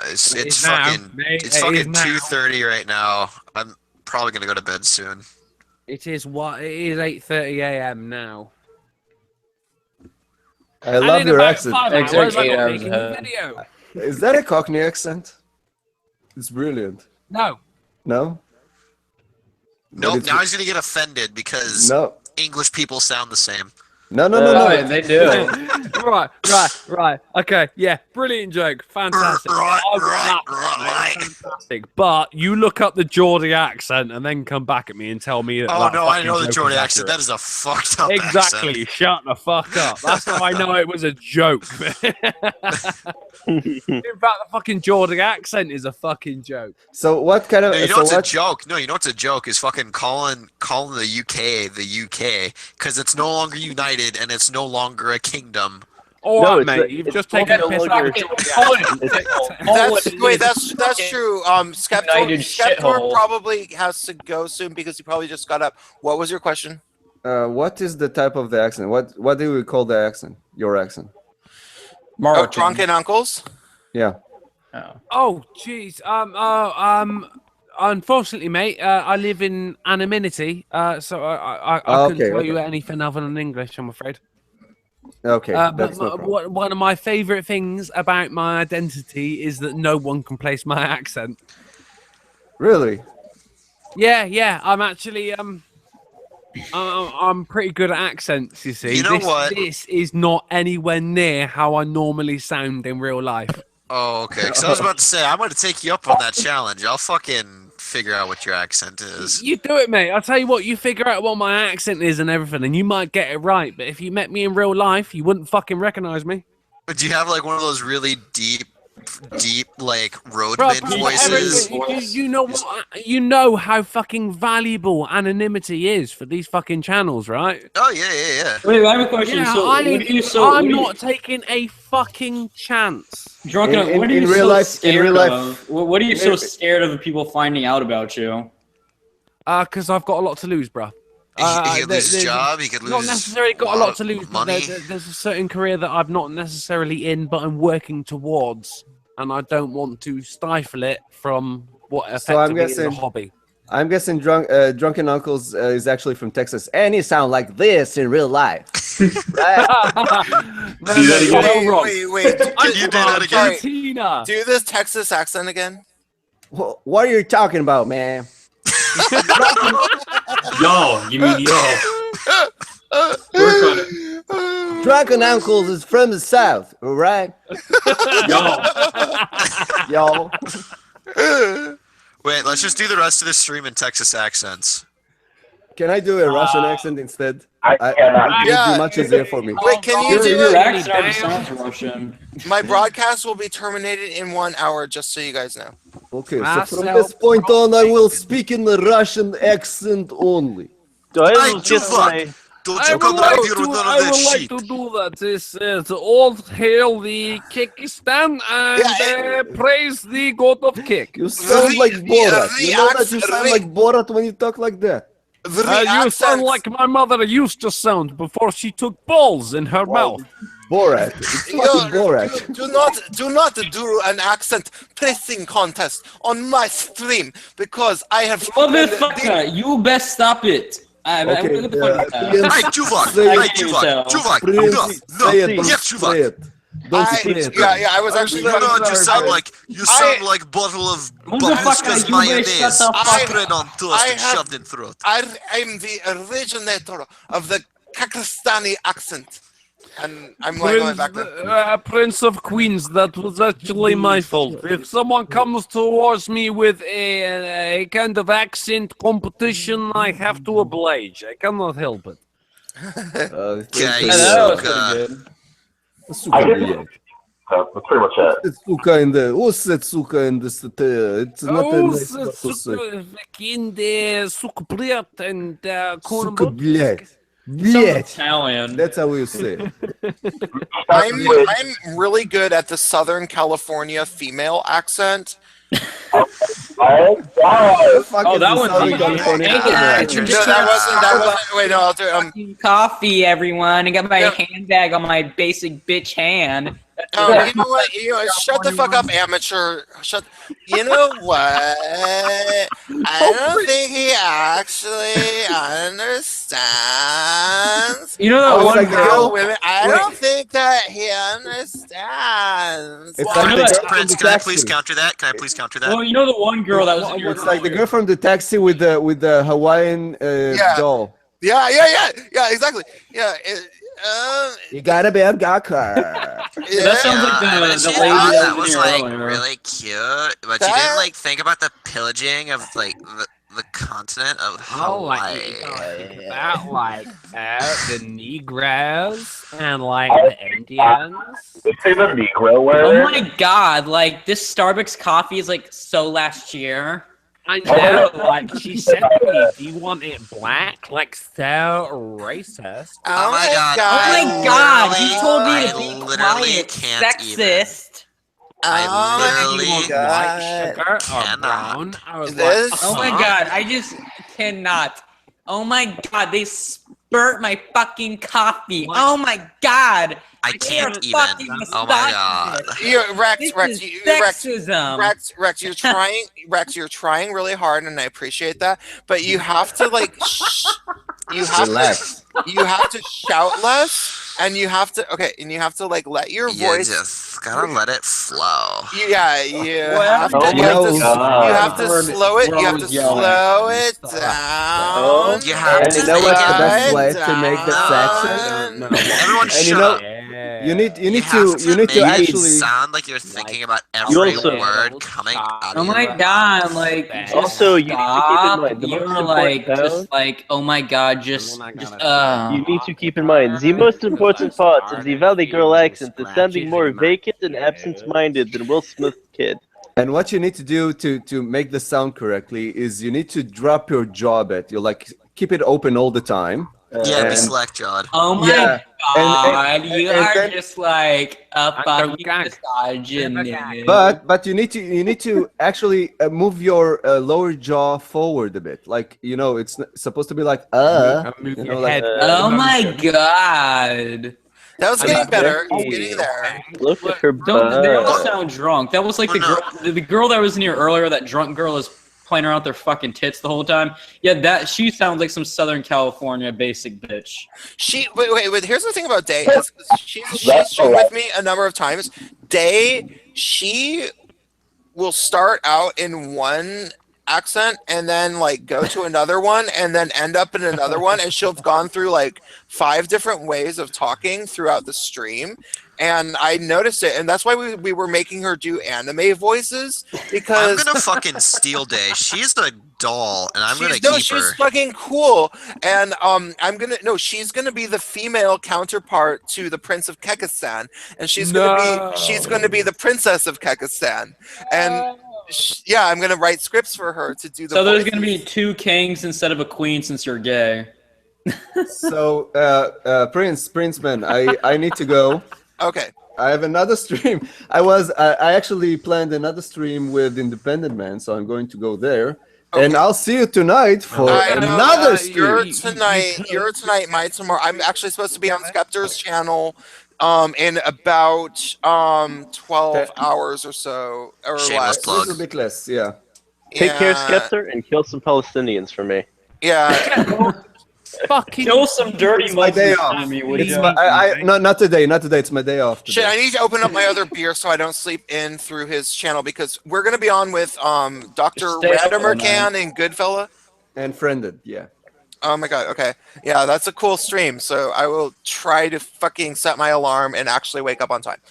It's It is now, fucking mate. it's It is fucking now. 2:30 right now. I'm probably gonna go to bed soon. It is 8:30 a.m. now. I love in your about accent. 5 Exactly hours, I'm 8 not hours making a ahead. video. Is that a Cockney accent? It's brilliant. No. No? Nope. it's- Now he's gonna get offended because No. English people sound the same. No, no, no, no. Right, they do. right. Okay, yeah, brilliant joke, fantastic. Right. Fantastic. But you look up the Geordie accent and then come back at me and tell me that. Oh that no, I fucking know the joke Geordie is accent. accurate. That is a fucked up Exactly. accent. Shut the fuck up. That's how I know it was a joke. In fact, the fucking Geordie accent is a fucking joke. So what kind of... No, you know so what's a what, joke? No, you know what's a joke is fucking calling the UK because it's no longer united and it's no longer a kingdom. All No, right, it's mate. a- You've it's just taken a no piss out longer- of Geordie accent. That's true. United Skeptor shithole. probably has to go soon because he probably just got up. What was your question? What is the type of the accent? What do we call the accent? Your accent? Oh, drunken uncles. Yeah. Oh, jeez. Unfortunately, mate, I live in anonymity, so I couldn't tell you anything other than English, I'm afraid. Okay, but that's no problem. one of my favorite things about my identity is that no one can place my accent. Really? Yeah. I'm actually I'm pretty good at accents. You see, You know what? This is not anywhere near how I normally sound in real life. Oh, okay. Because I was about to say, I'm going to take you up on that challenge. I'll fucking figure out what your accent is. You do it, mate. I'll tell you what, you figure out what my accent is and everything, and you might get it right. But if you met me in real life, you wouldn't fucking recognize me. Do you have like one of those really deep like roadman voices? You know how fucking valuable anonymity is for these fucking channels, right? Oh yeah. Wait, I have a question. Yeah, I'm not taking a fucking chance. Drunken, what are you so scared of? What are you so scared of people finding out about you? Because I've got a lot to lose, bro. He could lose his job. He could lose. Not necessarily got a lot to lose. Money. There's a certain career that I'm not necessarily in, but I'm working towards, and I don't want to stifle it from what effectively is a hobby. I'm guessing Drunken Uncles is actually from Texas, and he sound like this in real life. Right? Wait. Can you do that again? Sorry. Do this Texas accent again. What are you talking about, man? Yo, you mean yo? Work on it. Drunken Uncles is from the South, all right? Yo. Wait, let's just do the rest of the stream in Texas accents. Can I do a Russian accent instead? I cannot. It would be much easier for me. Wait, can you do Your it? accent sounds Russian. My broadcast will be terminated in 1 hour, just so you guys know. Okay, so from this point on, I will speak in the Russian accent only. I would like to do that. This is old hail the Kekistan and praise the god of Kek. You sound like Borat. You know that you sound like Borat when you talk like that. You sound like my mother used to sound before she took balls in her mouth. Borat. It's fucking Borat. Do not do an accent pressing contest on my stream because I have. Motherfucker, you best stop it. Hey, Chuvak, Yeah, I was actually. You sound like bottle of Babushka's mayonnaise spread on toast and shoved in throat. I'm the originator of the Kekistani accent. And I'm going back there. Prince of Queens, that was actually my fault. If someone comes towards me with a kind of accent competition, I have to oblige. I cannot help it. Okay, Сука, блядь. That's pretty much it. Сука in the. What's that suka in this? It's not a nice to say. Сука, блядь, and Сука, блядь. Блядь. Italian. That's how we say it. I'm really good at the Southern California female accent. Oh, that one's California. That wasn't. Wait, no, I'll do. Coffee, everyone. I got my handbag on my basic bitch hand. Oh, you know what? Shut the fuck up, amateur. You know what? I don't think he actually understands. You know that one girl? I don't think that he understands. It's like Prince, can I please counter that? Well, you know the one girl that was in your It's like the girl from the taxi with the Hawaiian doll. Yeah, exactly. Yeah. You gotta be a gawker. That sounds like the lady that was like really cute, but you didn't like think about the pillaging of like the continent of Hawaii. The Negroes and like the Indians. Say the Negro word. Oh my god! Like this Starbucks coffee is like so last year. I know, like she said to me, "Do you want it black?" Like so racist. Oh my god! Oh my god! You told me to be quiet. Sexist. I literally white sugar or brown. I was oh my god! I just cannot. Oh my god! They burnt my fucking coffee. Oh my god. I can't even. Oh my god. Rex, you're trying really hard, and I appreciate that. But you have to like, you have to shout less, and you have to like let your voice. You just gotta let it flow. Yeah, you have to slow it. You have to slow it down. You have And to you know make what's the it best way to make the Saxon? Everyone And shut up. you need to make it actually sound like you're thinking about every word coming out of Oh your my mouth. god, like just Also, you need to keep in stop. mind, the You're most like important just sound- like oh my god, just You need to keep in mind, the most important part of the Valley Girl accent is sounding more vacant and absent-minded than Will Smith's kid. And what you need to do to make the sound correctly is you need to drop your jaw a bit. You like keep it open all the time. Yeah, be and- select jawed. Oh my Yeah, god, you and are then- just like a fucking misogynist. But you need to actually move your lower jaw forward a bit. Like it's supposed to be like Move you your know, like head. Oh my god. That was getting better. It's getting there. Look at her They all butt. sound drunk. That was like the girl that was in here earlier, that drunk girl is playing around with their fucking tits the whole time. Yeah, she sounds like some Southern California basic bitch. Wait. Here's the thing about Day. She's shown with me a number of times. Day, she will start out in one accent and then like go to another one and then end up in another one, and she'll have gone through like 5 different ways of talking throughout the stream. And I noticed it, and that's why we were making her do anime voices, because I'm gonna fucking steal Day. She's a doll, and I'm gonna keep her. She's fucking cool, and she's gonna be the female counterpart to the Prince of Kekistan, and she's gonna be the Princess of Kekistan, and I'm gonna write scripts for her to do the. So there's gonna be 2 kings instead of a queen since you're gay. So Princeman, I need to go. Okay. I have another stream. I actually planned another stream with Independent Man, so I'm going to go there. Okay. And I'll see you tonight for another stream. You're tonight, my tomorrow. I'm actually supposed to be on Skeptor's channel in about 12 hours or so, or less. A little bit less, yeah. Take care, Skeptor, and kill some Palestinians for me. Yeah. Fucking kill some dirty Muslims. My day off. Not today. It's my day off. Shit, I need to open up my other beer so I don't sleep in through his channel, because we're gonna be on with Dr. Randomer Can and Goodfella. And Friended, yeah. Oh my god, okay. Yeah, that's a cool stream. So I will try to fucking set my alarm and actually wake up on time.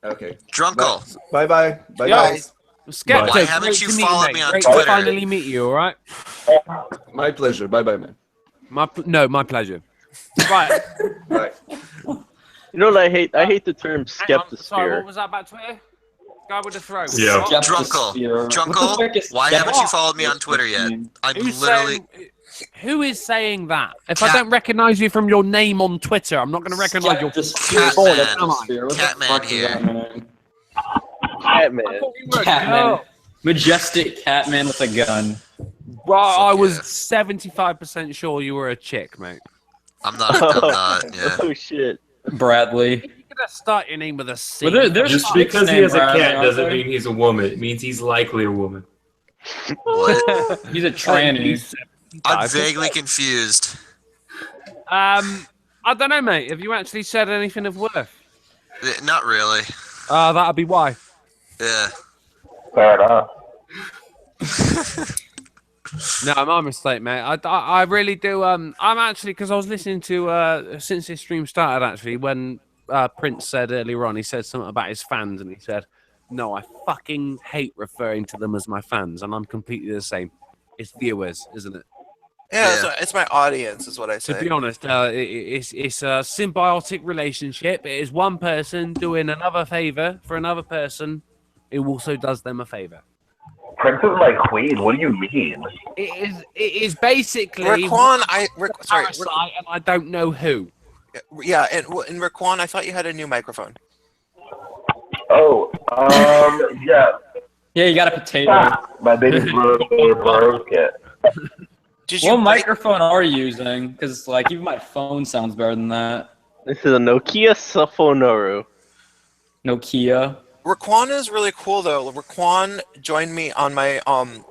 Okay. Drunkle. Bye bye. Bye guys. Skeptic, why haven't you followed me on Great Twitter? to finally meet you, alright? My pleasure. Bye bye, man. My pleasure. Right. Right. You know what I hate? I hate the term skeptosphere. Sorry, what was that about Twitter? Guy with the throat. Yeah. Drunkle, why haven't you followed me on Twitter yet? I'm literally. Who is saying that? If I don't recognize you from your name on Twitter, I'm not going to recognize your Catman here. Catman. Majestic Catman with a gun. Well, I was 75% sure you were a chick, mate. I'm not. Yeah. Oh shit. Bradley. You gotta start your name with a C. Well, just because he has a cat doesn't mean he's a woman. It means he's likely a woman. What? He's a tranny. I'm vaguely confused. I don't know, mate. Have you actually said anything of worth? Not really. That'll be why. Yeah. Fair enough. No, my mistake, mate. I really do. I'm actually, because I was listening to since this stream started, actually, when Prince said earlier on, he said something about his fans, and he said, "No, I fucking hate referring to them as my fans, and I'm completely the same. It's viewers, isn't it?" Yeah, it's my audience, is what I say. To be honest, it's a symbiotic relationship. It is one person doing another favor for another person who also does them a favor. Prince is my queen. What do you mean? It is basically Raquan, and I don't know who. Yeah, and Raquan, I thought you had a new microphone. Oh, yeah. Yeah, you got a potato. My baby brother broke it. Did What microphone are you using? Because like even my phone sounds better than that. This is a Nokia Saphonoru. Nokia. Raquan is really cool though. Raquan joined me on my on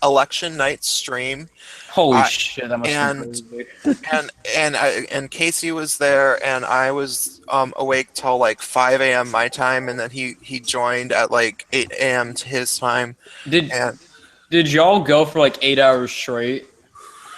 election night stream. Holy shit, that must be crazy. and Casey was there, and I was awake till like 5 a.m. my time, and then he joined at like 8 a.m. to his time. Did y'all go for like 8 hours straight?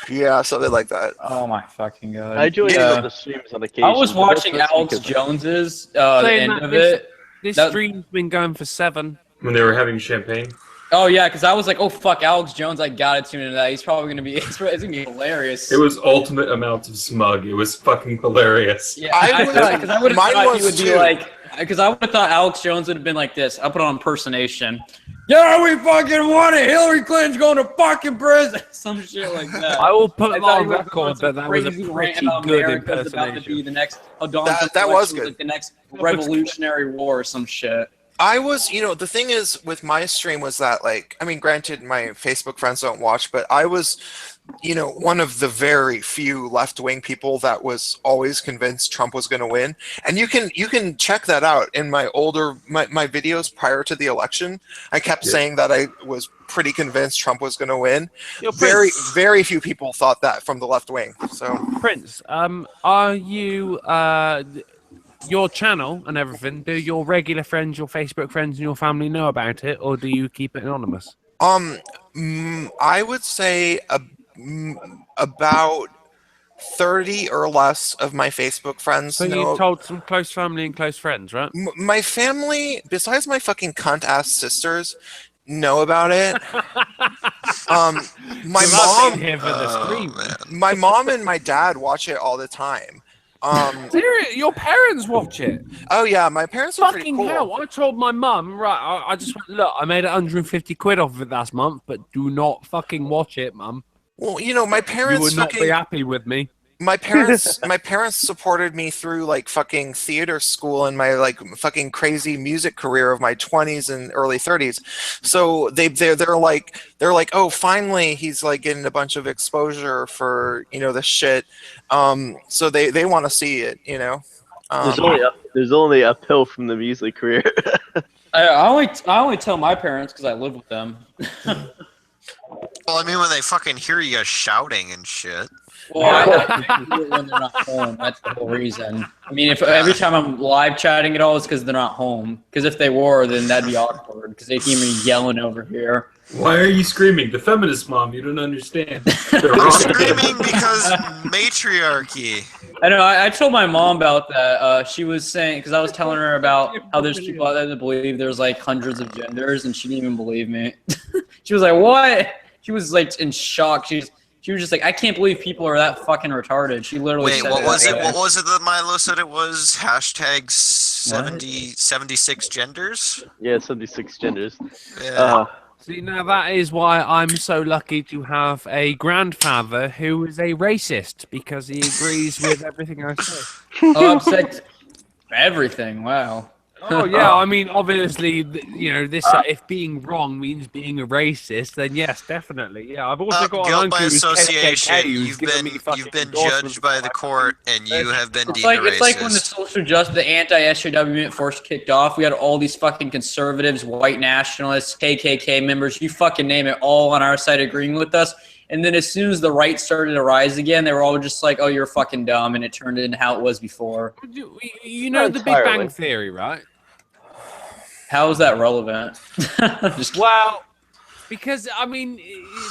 Yeah, something like that. Oh my fucking god! I joined the streams on occasion. I was watching Alex Jones's end of it. This stream's been going for 7. When they were having champagne. Oh yeah, because I was like, oh fuck, Alex Jones, I gotta tune into that. He's probably gonna be, it's gonna be hilarious. It was ultimate amounts of smug. It was fucking hilarious. Yeah, I would have thought he would be like, because I would have thought Alex Jones would have been like this. I'll put on impersonation. Yeah, we fucking won it. Hillary Clinton's going to fucking prison. Some shit like that. I will put him on record that that was a pretty good impersonation. About to be the next, that was good. Like the next Revolutionary War or some shit. I was, the thing is with my stream was that, like, I mean, granted, my Facebook friends don't watch, but I was, one of the very few left-wing people that was always convinced Trump was going to win. And you can check that out in my older, my videos prior to the election. I kept saying that I was pretty convinced Trump was going to win. Very few people thought that from the left wing. So, Prince, are you, your channel and everything, do your regular friends, your Facebook friends, and your family know about it, or do you keep it anonymous? I would say about 30 or less of my Facebook friends So know. you told some close family and close friends, right? My family, besides my fucking cunt-ass sisters, know about it. My mom, here for the stream. My mom and my dad watch it all the time. Your parents watch it? Oh yeah, my parents are pretty Fucking cool. hell! I told my mum, right? I just went, look, I made 150 quid off of it last month, but do not fucking watch it, mum. Well, my parents You would not be happy with me. My parents supported me through like fucking theater school and my like fucking crazy music career of my 20s and early 30s. So they're like, oh, finally he's like getting a bunch of exposure for this shit. So they want to see it. There's only uphill from the music career. I only tell my parents because I live with them. Well, I mean, when they fucking hear you shouting and shit. Well, I do it when they're not home. That's the whole reason. I mean, if every time I'm live chatting at all, it's because they're not home. Because if they were, then that'd be awkward. Because they'd hear me yelling over here. Why are you screaming? The feminist mom, you don't understand. I'm screaming because matriarchy. I know. I told my mom about that. She was saying, because I was telling her about how there's people out there that believe there's like hundreds of genders, and she didn't even believe me. She was like, "What?" She was like in shock. She was just like, I can't believe people are that fucking retarded. She literally said what was it? What was it that Milo said it was? Hashtag 76 genders? Yeah, 76 genders. Yeah. See, now that is why I'm so lucky to have a grandfather who is a racist, because he agrees with everything I say. Oh, upset everything. Wow. Oh yeah, I mean, obviously, this if being wrong means being a racist, then yes, definitely, yeah. I've also got an guilt uncle by who's association. KKK who's You've given me been judged by the court, and you have been deemed racist. It's like when the social justice, the anti-SJW movement first kicked off. We had all these fucking conservatives, white nationalists, KKK members, you fucking name it, all on our side agreeing with us. And then as soon as the right started to rise again, they were all just like, "Oh, you're fucking dumb," and it turned into how it was before. You know the Big Bang Theory, right? How is that relevant? Well, because I mean,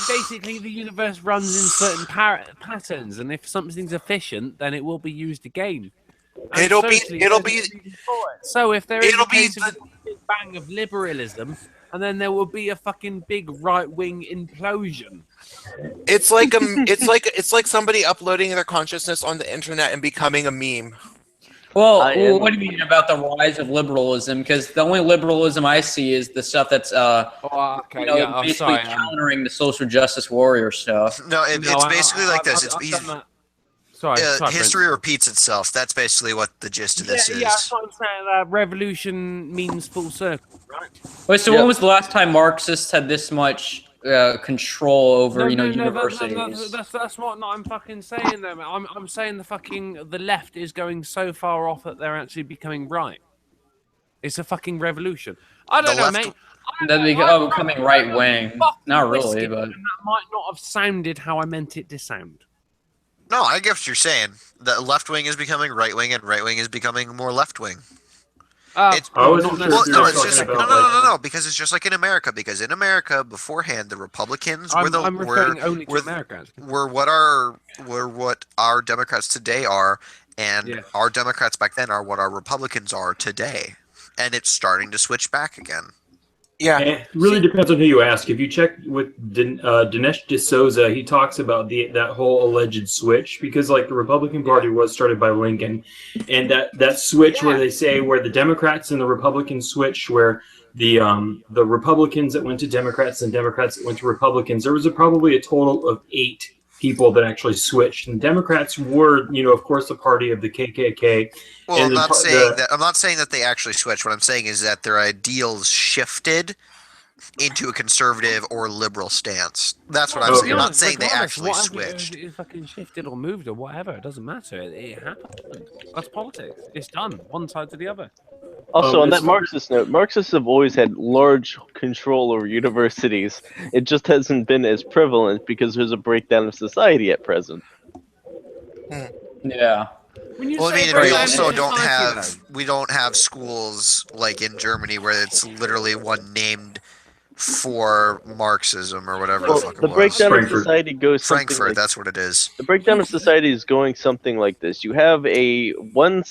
basically the universe runs in certain patterns, and if something's efficient, then it will be used again. And It'll be. So if there is a case of the Big Bang of liberalism, and then there will be a fucking big right-wing implosion. It's like it's like somebody uploading their consciousness on the internet and becoming a meme. Well, what do you mean about the rise of liberalism? Because the only liberalism I see is the stuff that's basically countering the social justice warrior stuff. No, it's basically like this. Sorry, history repeats itself. That's basically what the gist of this is. Yeah, that's what I'm saying. That revolution means full circle, right? Wait, so when was the last time Marxists had this much control over universities. That's what I'm fucking saying. Though, I'm saying the left is going so far off that they're actually becoming right. It's a fucking revolution. I don't know, mate. They're becoming right wing. Not really, but that might not have sounded how I meant it to sound. No, I get what you're saying. The left wing is becoming right wing, and right wing is becoming more left wing. No, because it's just like in America. Because in America, beforehand, the Republicans were what our Democrats today are, and our Democrats back then are what our Republicans are today, and it's starting to switch back again. Yeah, and it really depends on who you ask. If you check with Dinesh D'Souza, he talks about that whole alleged switch, because like the Republican Party was started by Lincoln, and that switch where they say where the Democrats and the Republicans switched, where the Republicans that went to Democrats and Democrats that went to Republicans, there was probably a total of 8 people that actually switched. And Democrats were, of course, the party of the KKK. Well, I'm not saying that they actually switched. What I'm saying is that their ideals shifted into a conservative or liberal stance. That's what I'm saying. I'm not saying they actually switched. It fucking shifted or moved or whatever. It doesn't matter. It happened. That's politics. It's done. One side to the other. Also, on that Marxist note, Marxists have always had large control over universities. It just hasn't been as prevalent because there's a breakdown of society at present. Yeah. Well, I mean, we don't have schools like in Germany where it's literally one named for Marxism or whatever the fuck it was. The breakdown of society goes Frankfurt, that's what it is. The breakdown of society is going something like this. You have one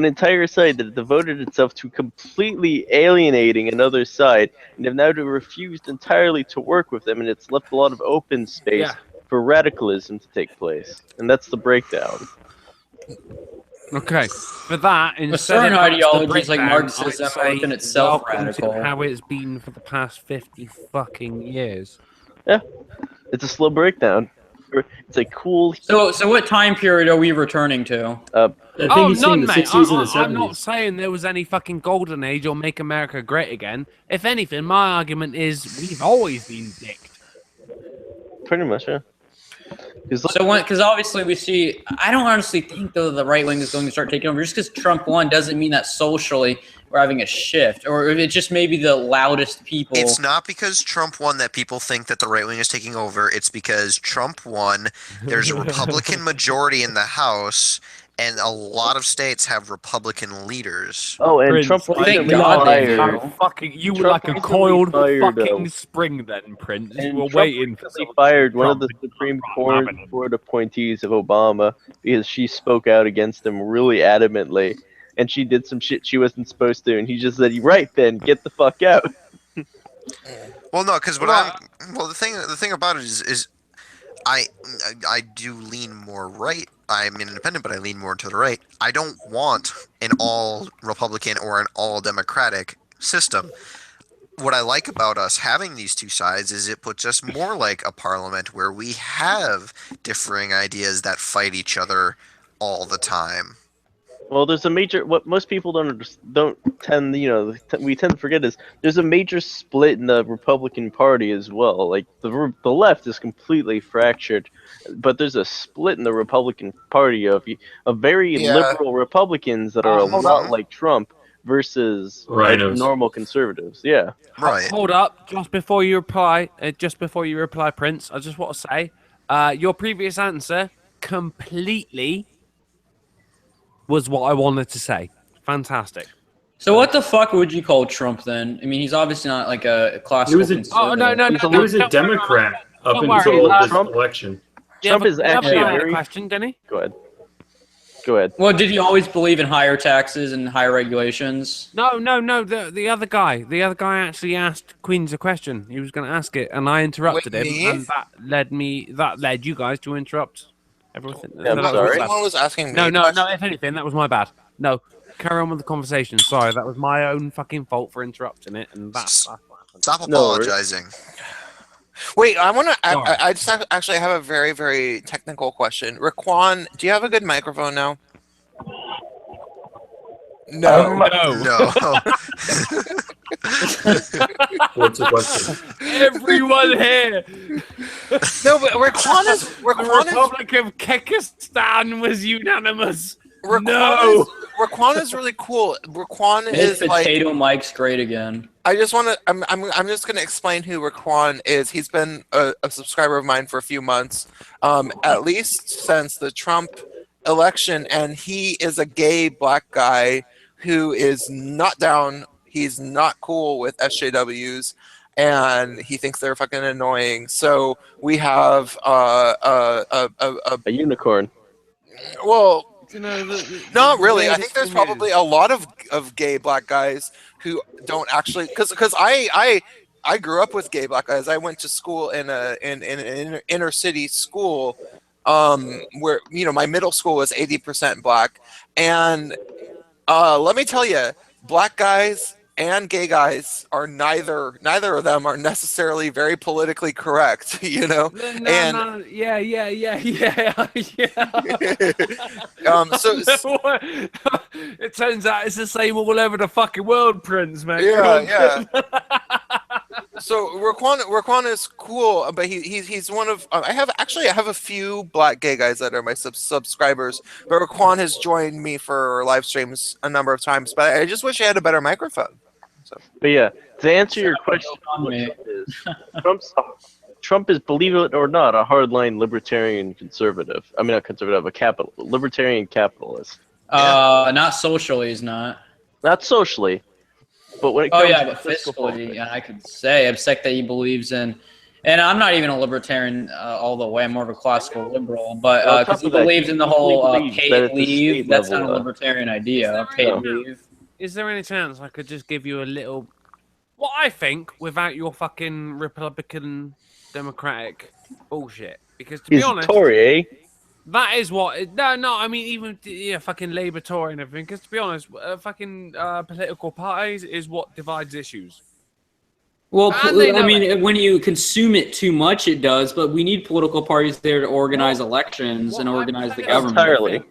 entire side that devoted itself to completely alienating another side, and have now refused entirely to work with them, and it's left a lot of open space for radicalism to take place. And that's the breakdown. Okay, for that, a certain ideologies like Marxism are in itself radical. How it's been for the past 50 fucking years. Yeah, it's a slow breakdown. It's a cool. So what time period are we returning to? None, mate. I'm not saying there was any fucking golden age or make America great again. If anything, my argument is we've always been dicked. Pretty much, yeah. Because obviously we see, I don't honestly think though the right wing is going to start taking over. Just because Trump won doesn't mean that socially we're having a shift, or if it's just maybe the loudest people. It's not because Trump won that people think that the right wing is taking over. It's because Trump won. There's a Republican majority in the House, and a lot of states have Republican leaders. Oh, and Prince, Trump thank God you were like a coiled fucking spring then, Prince. And You were Trump waiting for recently fired one of the Supreme Court appointees of Obama because she spoke out against him really adamantly, and she did some shit she wasn't supposed to, and he just said, "You're right, then get the fuck out." Well, no, because the thing about it is I do lean more right. I'm independent, but I lean more to the right. I don't want an all Republican or an all Democratic system. What I like about us having these two sides is it puts us more like a parliament where we have differing ideas that fight each other all the time. Well, there's a major. What most people don't tend, we tend to forget is there's a major split in the Republican Party as well. Like the left is completely fractured, but there's a split in the Republican Party of very liberal Republicans that are a lot like Trump versus normal conservatives. Yeah. Right. Hold up, just before you reply, Prince. I just want to say, your previous answer completely was what I wanted to say. Fantastic. So what the fuck would you call Trump then? I mean, he's obviously not like a classical conservative. He was a Democrat up until this election. Trump is actually a very question, Denny. Go ahead. Well, did he always believe in higher taxes and higher regulations? No. The other guy actually asked Queens a question. He was going to ask it, and I interrupted him, and that led you guys to interrupt everything. Yeah, I'm sorry. Someone was asking me. No. If anything, that was my bad. No, carry on with the conversation. Sorry, that was my own fucking fault for interrupting it, and that's what happened. Stop apologizing. Wait, I want to. I just actually have a very, very technical question. Raquan, do you have a good microphone now? No. What's the question? Everyone here. No, but Raquan is The Republic of Kekistan was unanimous. No. Raquan is really cool. Raquan Make is like. Potato Mike's great again. I just want to. I'm just going to explain who Raquan is. He's been a subscriber of mine for a few months, at least since the Trump election, and he is a gay black guy who is not down. He's not cool with SJWs, and he thinks they're fucking annoying. So we have a unicorn. Well. You know, Not really. I think there's probably a lot of gay black guys who don't actually because I grew up with gay black guys. I went to school in an inner city school where my middle school was 80% black, and let me tell you, black guys and gay guys are neither of them are necessarily very politically correct, Yeah. So it turns out it's the same all over the fucking world, Prince, man. Yeah. So Raquan is cool, but he's one of I have a few black gay guys that are my subscribers, but Raquan has joined me for live streams a number of times. But I just wish I had a better microphone. So. But yeah, to answer your question, Trump is, believe it or not, a hardline libertarian conservative. I mean, not conservative, a libertarian capitalist. Not socially, he's not. Not socially, but when it comes but fiscally, I could say, except that he believes in, and I'm not even a libertarian all the way. I'm more of a classical liberal, but because he believes in the whole paid leave, that's not a libertarian idea. Paid leave. Is there any chance I could just give you a little, what I think, without your fucking Republican Democratic bullshit? Because to be honest, Tory, eh? That is what. No, I mean even fucking Labour, Tory, and everything. Because to be honest, fucking political parties is what divides issues. Well, I mean, when you consume it too much, it does. But we need political parties there to organize elections and organize the government. Entirely.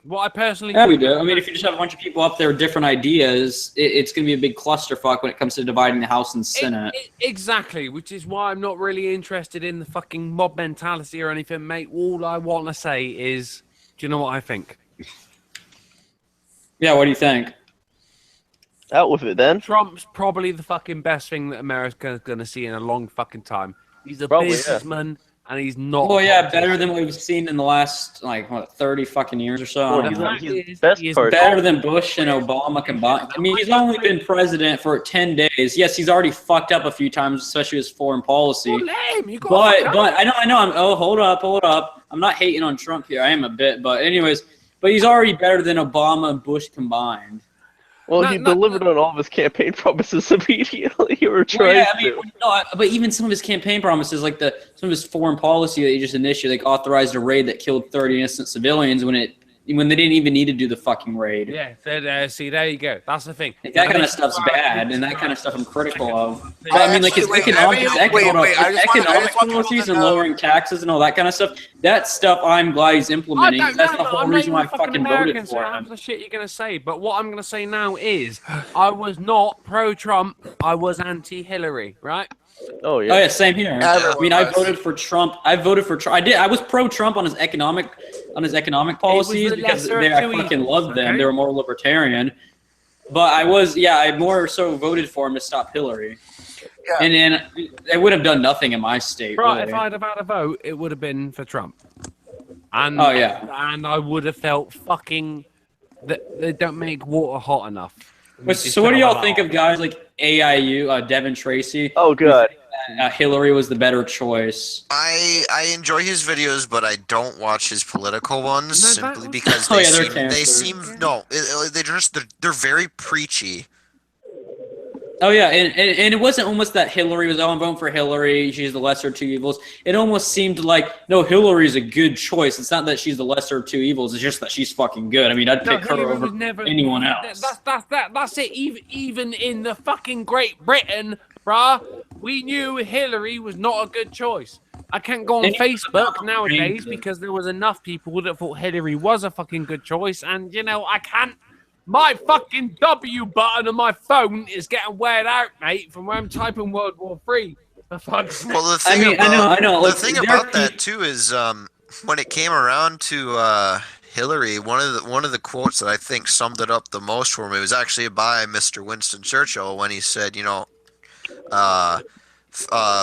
What I personally we do. I mean, if you just have a bunch of people up there with different ideas, it's going to be a big clusterfuck when it comes to dividing the House and Senate. Exactly, which is why I'm not really interested in the fucking mob mentality or anything, mate. All I want to say is, do you know what I think? Yeah, what do you think? Out with it, then. Trump's probably the fucking best thing that America's going to see in a long fucking time. He's a Probably, businessman. And he's not. Oh yeah, better than what we've seen in the last 30 fucking years or so. He's better than Bush and Obama combined. I mean, he's only been president for 10 days. Yes, he's already fucked up a few times, especially his foreign policy. But I know. Hold up. I'm not hating on Trump here. I am a bit, but he's already better than Obama and Bush combined. Well, he delivered on all of his campaign promises immediately. But even some of his campaign promises, like some of his foreign policy that he just initiated, like authorized a raid that killed 30 innocent civilians when they didn't even need to do the fucking raid. Yeah, see, there you go. That's the thing. Like, that kind of stuff's bad, and that kind of stuff I'm critical of. But I mean, like his economic policies and lowering taxes and all that kind of stuff. That stuff I'm glad he's implementing. That's the whole reason why I fucking voted for him. That's the shit you're gonna say. But what I'm gonna say now is, I was not pro-Trump. I was anti-Hillary. Right? Oh yeah. Oh yeah, same here. I mean, I voted for Trump. I did. I was pro-Trump on his economic policies because I fucking loved them. They were more libertarian. But I more so voted for him to stop Hillary. Yeah. And then they would have done nothing in my state. Right, really. if I'd have had a vote, it would have been for Trump. And and I would have felt fucking that they don't make water hot enough. So what do y'all think of guys like AIU, Devin Tracy? Oh, good. Hillary was the better choice. I enjoy his videos, but I don't watch his political ones simply because they're very preachy. Oh yeah, and it wasn't almost that Hillary was, I'm voting for Hillary, she's the lesser of two evils. It almost seemed like, no, Hillary's a good choice. It's not that she's the lesser of two evils, it's just that she's fucking good. I mean, I'd pick her over anyone else. That's it. Even in the fucking Great Britain, bruh, we knew Hillary was not a good choice. I can't go on Facebook nowadays because there was enough people that thought Hillary was a fucking good choice, and I can't. My fucking W button on my phone is getting weared out, mate, from when I'm typing World War III. For fuck's sake. Well, the I thing mean, I about, know. the Like, thing there about are that too is when it came around to Hillary, one of the quotes that I think summed it up the most for me was actually by Mr. Winston Churchill when he said, you know, uh,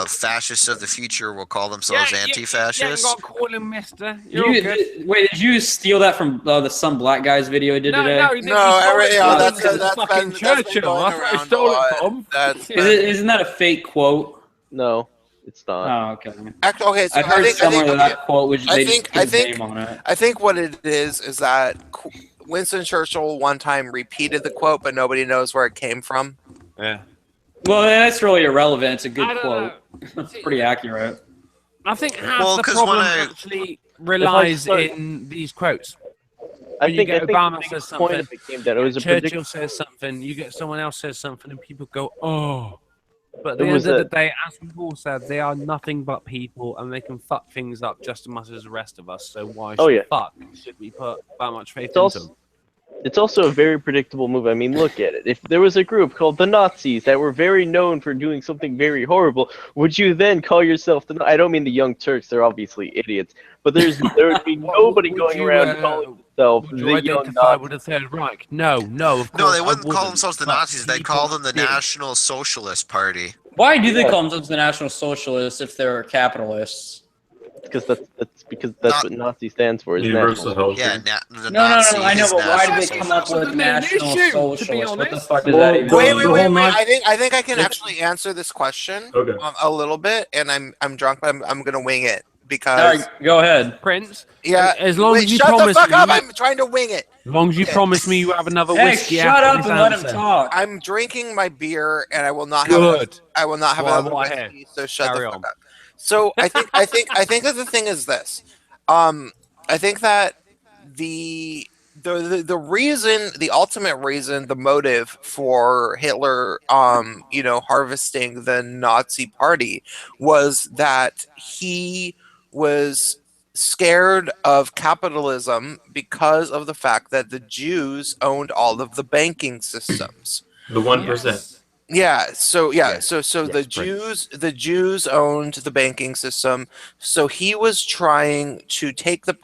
fascists of the future will call themselves You ain't anti-fascists. got to call him mister. You're all good. Wait, did you steal that from some black guy's video he did No, today? no, he stole it yeah, from that's fucking been Churchill. going That's where he around stole a it lot. from. That's Isn't that a fake quote? No, it's not. Oh, okay. Actually, okay, so I've heard somewhere that quote which I they think just put his name on it. I think what it is that Winston Churchill one time repeated the quote, but nobody knows where it came from. Yeah. Well, that's really irrelevant. It's a good quote. It's pretty accurate. I think half the problem actually relies in these quotes. I When you think get the Obama biggest says point something, of it came down. It was a Churchill says something, you get someone else says something, and people go, oh. But at the It end was of the a- day, as we've all said, they are nothing but people, and they can fuck things up just as much as the rest of us. So why should we put that much faith into them? It's also a very predictable move. I mean, look at it. If there was a group called the Nazis that were very known for doing something very horrible, would you then call yourself the? I don't mean the Young Turks. They're obviously idiots. But there would be nobody going around calling themselves Would you the Young identify Nazis. with the Third Reich? No, of course No, they I wouldn't call themselves the but Nazis. They'd call them the did. National Socialist Party. Why do they call themselves the National Socialists if they're capitalists? Because that's what Nazi stands for. Is Universal national. Yeah, the No, Nazi I know, is but why national did they come up with National Socialist? What the fuck does Well, that even Wait, mean? I think I can actually answer this question a little bit, and I'm drunk, but I'm gonna wing it because. All right, go ahead, Prince. Yeah, As long as you shut the promise fuck me, up! I'm trying to wing it. As long as you promise me you have another Hey, whiskey shut after up this and let him answer. talk. I'm drinking my beer, and I will not Good. have. I will not have Well, another what I whiskey. So shut Carry the fuck on. up. So I think that the thing is this. I think that the reason, the ultimate reason, the motive for Hitler, harvesting the Nazi Party was that he was scared of capitalism because of the fact that the Jews owned all of the banking systems. The 1%. Yeah, so Yes. the Jews owned the banking system. So he was trying to take the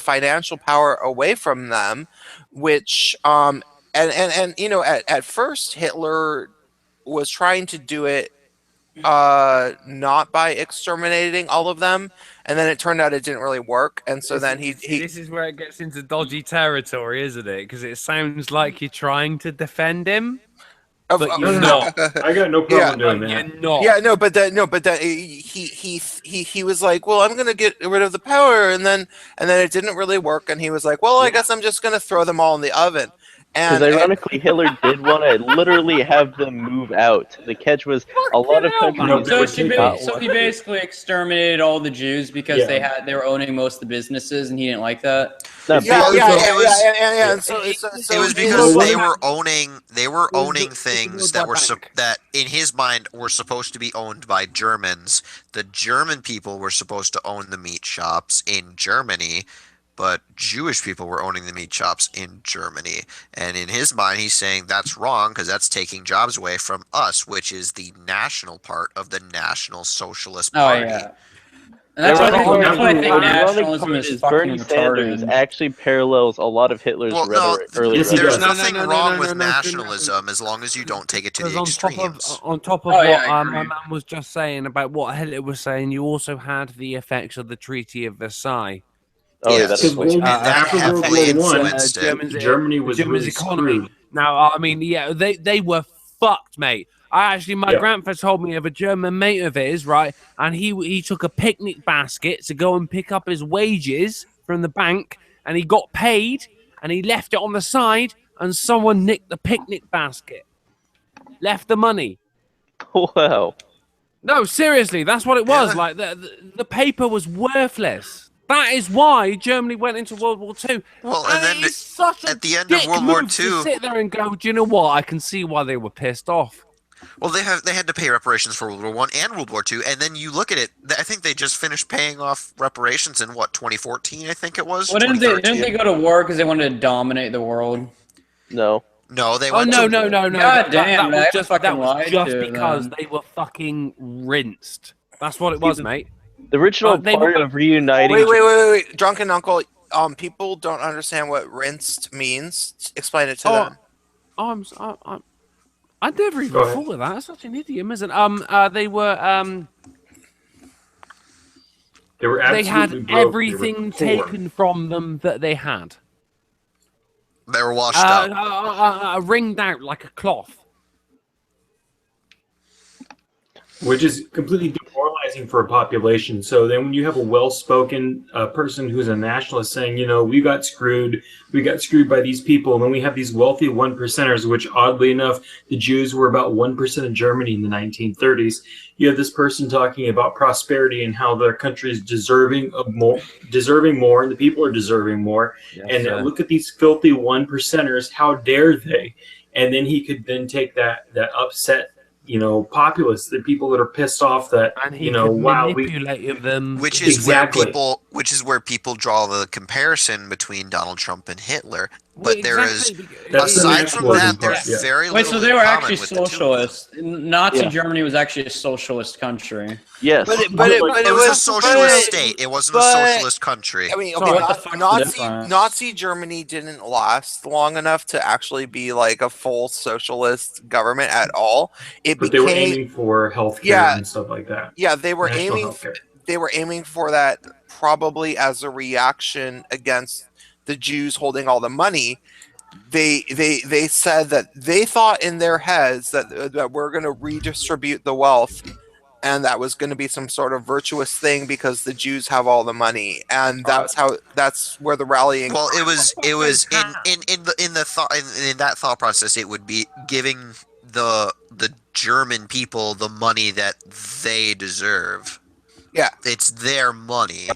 financial power away from them, which and at first Hitler was trying to do it not by exterminating all of them, and then it turned out it didn't really work, and so then he This is where it gets into dodgy territory, isn't it? Because it sounds like you're trying to defend him, but you're not. I got no problem doing that. You're not. Yeah, but he was like, well, I'm gonna get rid of the power, and then it didn't really work, and he was like, well, I guess I'm just gonna throw them all in the oven. Because And ironically, Hitler did want to literally have them move out. The catch was a lot of countries. So he basically exterminated all the Jews because they were owning most of the businesses, and he didn't like that. And so It was because they were owning things that were that in his mind were supposed to be owned by Germans. The German people were supposed to own the meat shops in Germany, but Jewish people were owning the meat shops in Germany. And in his mind, he's saying that's wrong because that's taking jobs away from us, which is the national part of the National Socialist Party. Oh yeah. And that's why I think nationalism is fucking Bernie Sanders retarded. actually parallels a lot of Hitler's rhetoric. early There's rhetoric. nothing wrong with nationalism as long as you don't take it to the extremes. On top of what my man was just saying about what Hitler was saying, you also had the effects of the Treaty of Versailles. Oh, yeah, that's after World War I, Germany was Germany's really economy. screwed. Now, I mean, yeah, they were fucked, mate. My grandpa told me of a German mate of his, right? And he took a picnic basket to go and pick up his wages from the bank, and he got paid, and he left it on the side, and someone nicked the picnic basket, left the money. Wow. No, seriously, that's what it was. Like the paper was worthless. That is why Germany went into World War II. Well, and then it's such a at the end of dick World War move to II sit there and go, do you know what? I can see why they were pissed off. Well, they had to pay reparations for World War I and World War II, and then you look at it. I think they just finished paying off reparations in 2014. I think it was. Well, didn't they go to war because they wanted to dominate the world? No. No, they Oh went no, to no, no, no! God damn, that I was just fucking that was lied just to because them. they were fucking rinsed. That's what it was, mate. The original they part were- of reuniting. Wait. Drunken Uncle, people don't understand what rinsed means. Explain it to them. I never even Go ahead. thought of that. That's such an idiom, isn't it? They were They were they had absolutely broke. They were everything poor. taken from them that they had. They were washed up. Ringed out like a cloth. Which is completely demoralizing for a population. So then when you have a well-spoken person who's a nationalist saying, you know, we got screwed by these people, and then we have these wealthy one percenters, which oddly enough, the Jews were about 1% of Germany in the 1930s. You have this person talking about prosperity and how their country is deserving more, and the people are deserving more. Yes, and sir. Look at these filthy one percenters, how dare they? And then he could then take that upset, you know, populace, the people that are pissed off that, And he you know, could wow, manipulate them. Which is where people draw the comparison between Donald Trump and Hitler. But there is, aside from that, there's very little. Wait, so they were in common actually with the two of them. socialists. Nazi Yeah. Germany was actually a socialist country. Yes, But it was a socialist state. It wasn't a socialist country. I mean, So okay, what the fuck's the difference? Nazi Germany didn't last long enough to actually be like a full socialist government at all. But they were aiming for healthcare and stuff like that. Yeah, they were National aiming. healthcare. They were aiming for that probably as a reaction against the Jews holding all the money. They said that they thought in their heads that we're going to redistribute the wealth, and that was going to be some sort of virtuous thing because the Jews have all the money, and that's where the rallying. Well, it was in that thought process. It would be giving the German people the money that they deserve. Yeah, it's their money.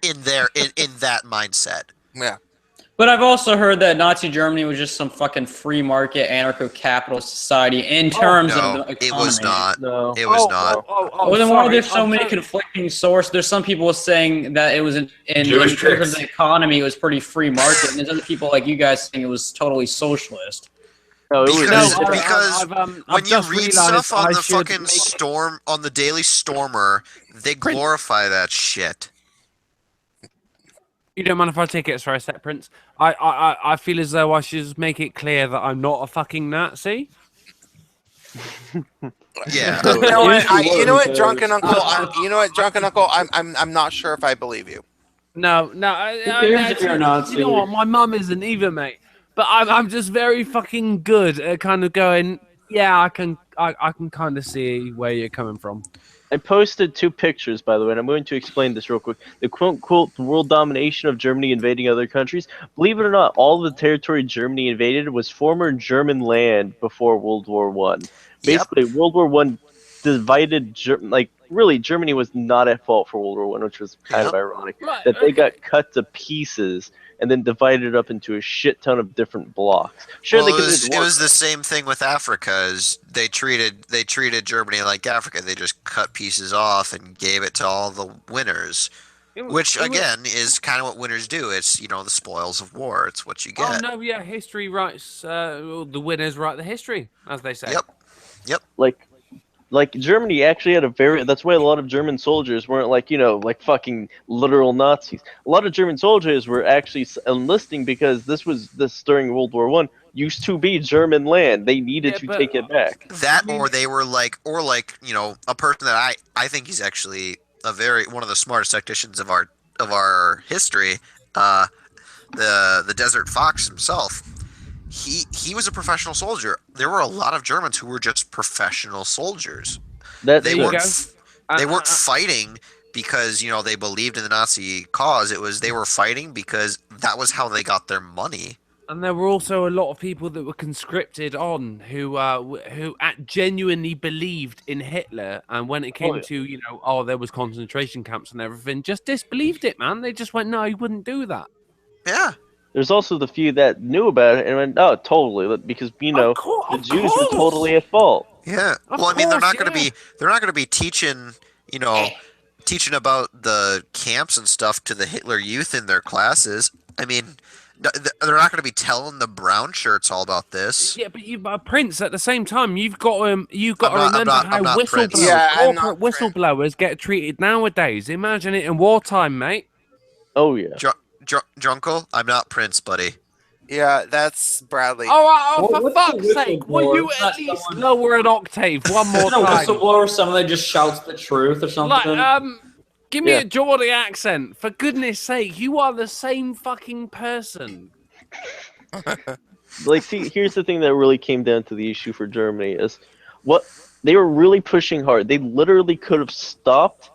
In that mindset. Yeah. But I've also heard that Nazi Germany was just some fucking free market anarcho-capitalist society in terms of the economy. It was not. So. It was not. Well, then why are there so many conflicting sources? There's some people saying that it was in Jewish terms of tricks. the economy, it was pretty free market, and there's other people like you guys saying it was totally socialist. No, because I've when you just read realized stuff on I the should fucking make- storm on the Daily Stormer, they glorify that shit. You don't mind if I take it for a sec, Prince? I feel as though I should make it clear that I'm not a fucking Nazi. Yeah. You know what, Drunken Uncle? I'm not sure if I believe you. No, cares if you're a Nazi? You know what? My mum isn't either, mate. But I'm just very fucking good at kind of going. Yeah, I can kind of see where you're coming from. I posted 2 pictures, by the way, and I'm going to explain this real quick. The quote-unquote world domination of Germany invading other countries. Believe it or not, all the territory Germany invaded was former German land before World War One. Basically, World War One divided, really, Germany was not at fault for World War One, which was kind of ironic. That they got cut to pieces and then divided up into a shit ton of different blocks. Sure, Well, they it was the same thing with Africa. As they treated Germany like Africa. They just cut pieces off and gave it to all the winners. Which again is kind of what winners do. It's the spoils of war. It's what you Oh get. no, yeah, history writes the winners write the history, as they say. Yep. Like Germany actually had that's why a lot of German soldiers weren't like fucking literal Nazis. A lot of German soldiers were actually enlisting because this during World War One used to be German land. They needed to take it back. That or they were a person that I think he's actually one of the smartest tacticians of our history, the Desert Fox himself. He was a professional soldier. There were a lot of Germans who were just professional soldiers. They weren't fighting because they believed in the Nazi cause. They were fighting because that was how they got their money. And there were also a lot of people that were conscripted on who genuinely believed in Hitler, and when it came to there was concentration camps and everything, just disbelieved it, man. They just went, no, he wouldn't do that. Yeah. There's also the few that knew about it and went, oh, totally, because the Jews were totally at fault. Yeah. Well, I mean, they're not going to be teaching about the camps and stuff to the Hitler Youth in their classes. I mean, They're not going to be telling the brown shirts all about this. Yeah, but you, Prince. At the same time, you've got to I'm not- remember I'm how not Prince. whistleblowers, Yeah, I'm corporate whistleblowers, get treated nowadays. Imagine it in wartime, mate. Oh yeah. Drunkle, I'm not Prince, buddy. Yeah, that's Bradley. Oh, for what's fuck's the sake! Will you whistleblower? at least lower an octave one more Isn't a time? whistleblower someone that just shouts the truth or something? Like, give me Yeah. a Geordie accent, for goodness sake! You are the same fucking person. Like, see, here's the thing that really came down to the issue for Germany is what they were really pushing hard. They literally could have stopped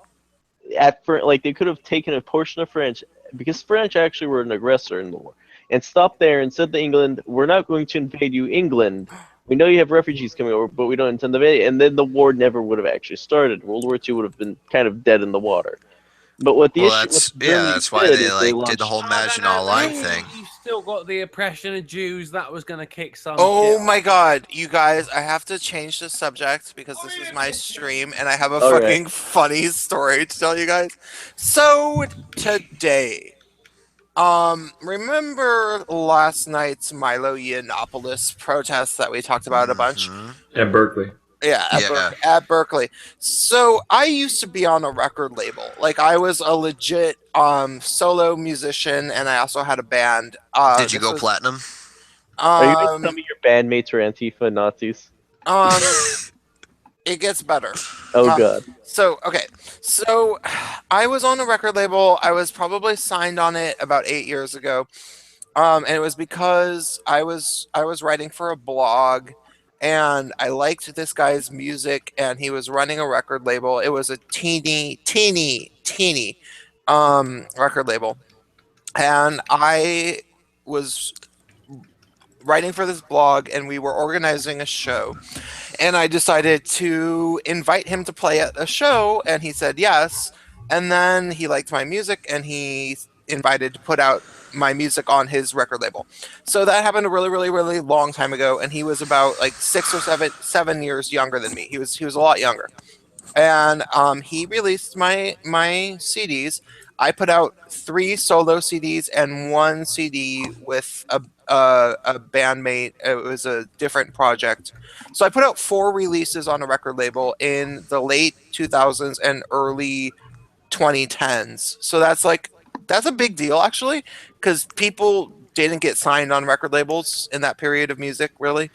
like they could have taken a portion of French because French actually were an aggressor in the war and stopped there and said to England, "We're not going to invade you, England. We know you have refugees coming over, but we don't intend to invade." And then the war never would have actually started. World War II would have been kind of dead in the water. But what the issue? That's why they did the whole Maginot Line thing. You still got the oppression of Jews. That was going to kick some. Oh shit. my god, you guys, I have to change the subject because this is my stream and I have a All right. fucking funny story to tell you guys. So today, remember last night's Milo Yiannopoulos protest that we talked about a bunch? At Berkeley. Yeah, at Berkeley. So I used to be on a record label. Like I was a legit solo musician, and I also had a band. Did you go platinum? Are you gonna tell me your bandmates are Antifa Nazis? It gets better. Oh god. So I was on a record label. I was probably signed on it about 8 years ago, and it was because I was writing for a blog. And I liked this guy's music, and he was running a record label. It was a teeny record label. And I was writing for this blog, and we were organizing a show. And I decided to invite him to play at a show, and he said yes. And then he liked my music, and he invited to put out my music on his record label. So that happened a really long time ago, and he was about like 6 or 7 years younger than me. He was a lot younger. And he released my CDs. I put out 3 solo CDs and 1 CD with a bandmate. It was a different project. So I put out 4 releases on a record label in the late 2000s and early 2010s. So that's a big deal, actually, because people didn't get signed on record labels in that period of music, really.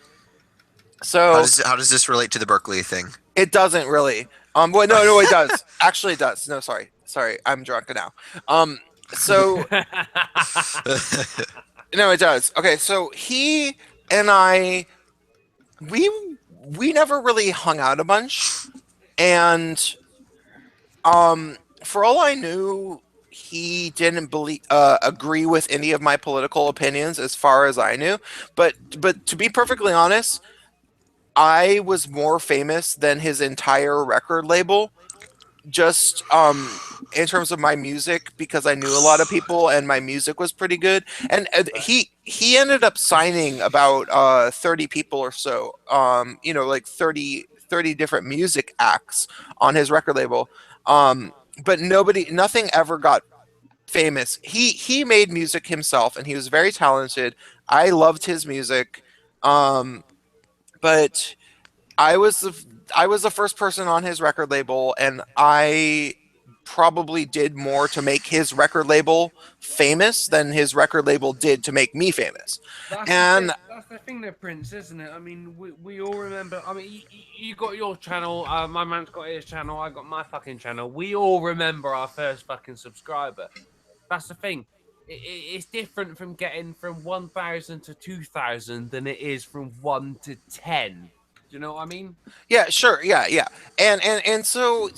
So how does this relate to the Berkeley thing? It doesn't really. Well, no, it does. Actually, it does. No, sorry, I'm drunk now. So no, it does. Okay, so he and I, we never really hung out a bunch, and for all I knew, he didn't agree with any of my political opinions, as far as I knew. But to be perfectly honest, I was more famous than his entire record label, just in terms of my music, because I knew a lot of people and my music was pretty good. And he ended up signing about 30 people or so, like 30 different music acts on his record label. But nothing ever got famous. He made music himself, and he was very talented. I loved his music, but I was the first person on his record label, and I probably did more to make his record label famous than his record label did to make me famous. That's the thing there, Prince, isn't it? I mean, we all remember. I mean, you got your channel, my man's got his channel, I got my fucking channel. We all remember our first fucking subscriber. That's the thing. It's different from getting from 1,000 to 2,000 than it is from 1 to 10. Do you know what I mean? Yeah, sure. Yeah. And so,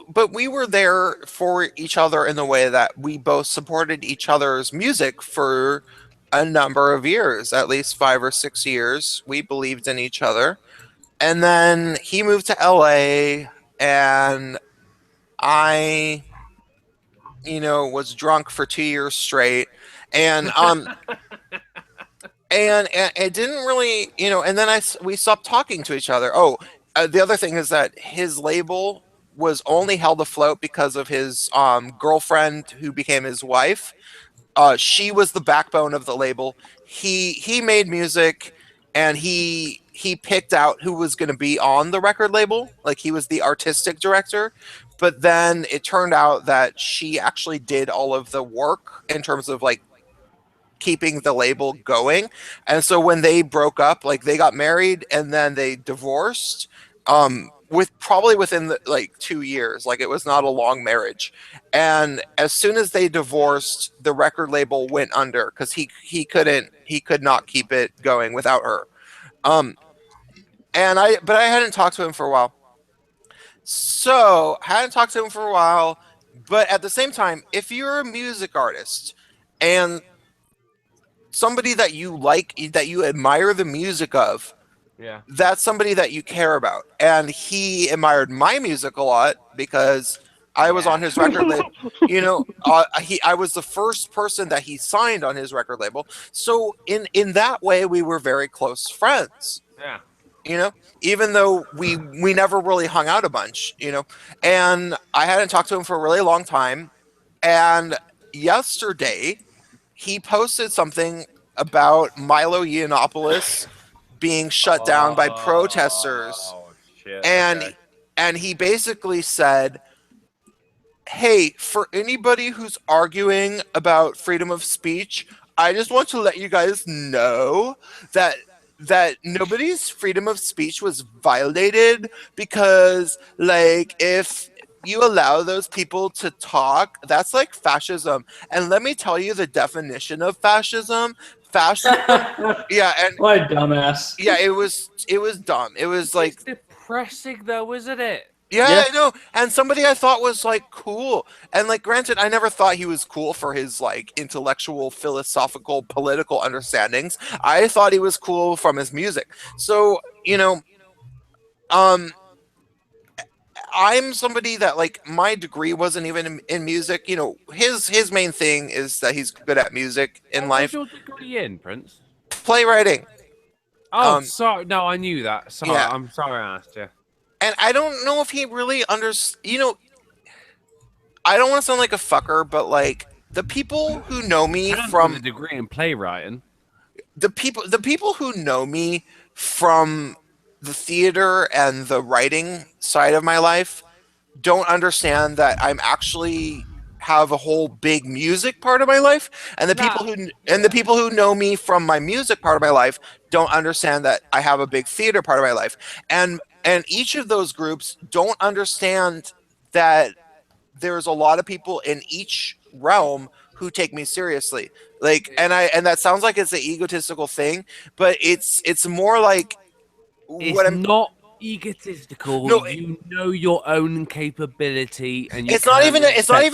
but we were there for each other in the way that we both supported each other's music for a number of years, at least 5 or 6 years. We believed in each other. And then he moved to LA, and I, was drunk for 2 years straight. And, and it didn't really, and then we stopped talking to each other. The other thing is that his label was only held afloat because of his girlfriend, who became his wife. she was the backbone of the label. He made music, and he picked out who was going to be on the record label. Like, he was the artistic director. But then it turned out that she actually did all of the work in terms of like keeping the label going. And so when they broke up, like, they got married and then they divorced, with probably within like 2 years. Like, it was not a long marriage. And as soon as they divorced, the record label went under because he could not keep it going without her. But I hadn't talked to him for a while. So hadn't talked to him for a while. But at the same time, if you're a music artist and somebody that you like, that you admire the music of, Yeah. that's somebody that you care about. And he admired my music a lot because I was on his record label. You know, I was the first person that he signed on his record label. So in that way, we were very close friends. Yeah. You know, even though we never really hung out a bunch. You know, and I hadn't talked to him for a really long time. And yesterday, he posted something about Milo Yiannopoulos being shut down by protesters. Shit, and he basically said, hey, for anybody who's arguing about freedom of speech, I just want to let you guys know that nobody's freedom of speech was violated, because like, if you allow those people to talk, that's like fascism. And let me tell you the definition of fascism. Yeah, and what a dumbass. Yeah, it was dumb. It was like, it's depressing though, isn't it? yeah, I know. And somebody I thought was like cool. And like, granted, I never thought he was cool for his like intellectual, philosophical, political understandings. I thought he was cool from his music. So, you know, I'm somebody that, like, my degree wasn't even in music. You know, his main thing is that he's good at music in life. What's your degree in, Prince? Playwriting. Oh, sorry. No, I knew that. Sorry, Yeah. I'm sorry I asked you. And I don't know if he really you know, I don't want to sound like a fucker, but like, the people who know me from a degree in playwriting, the people who know me from the theater and the writing side of my life don't understand that I'm actually have a whole big music part of my life, and the people who know me from my music part of my life don't understand that I have a big theater part of my life. And each of those groups don't understand that there's a lot of people in each realm who take me seriously. Like, and that sounds like it's an egotistical thing, but it's more like it's not egotistical. No, you know your own capability, and you it's not even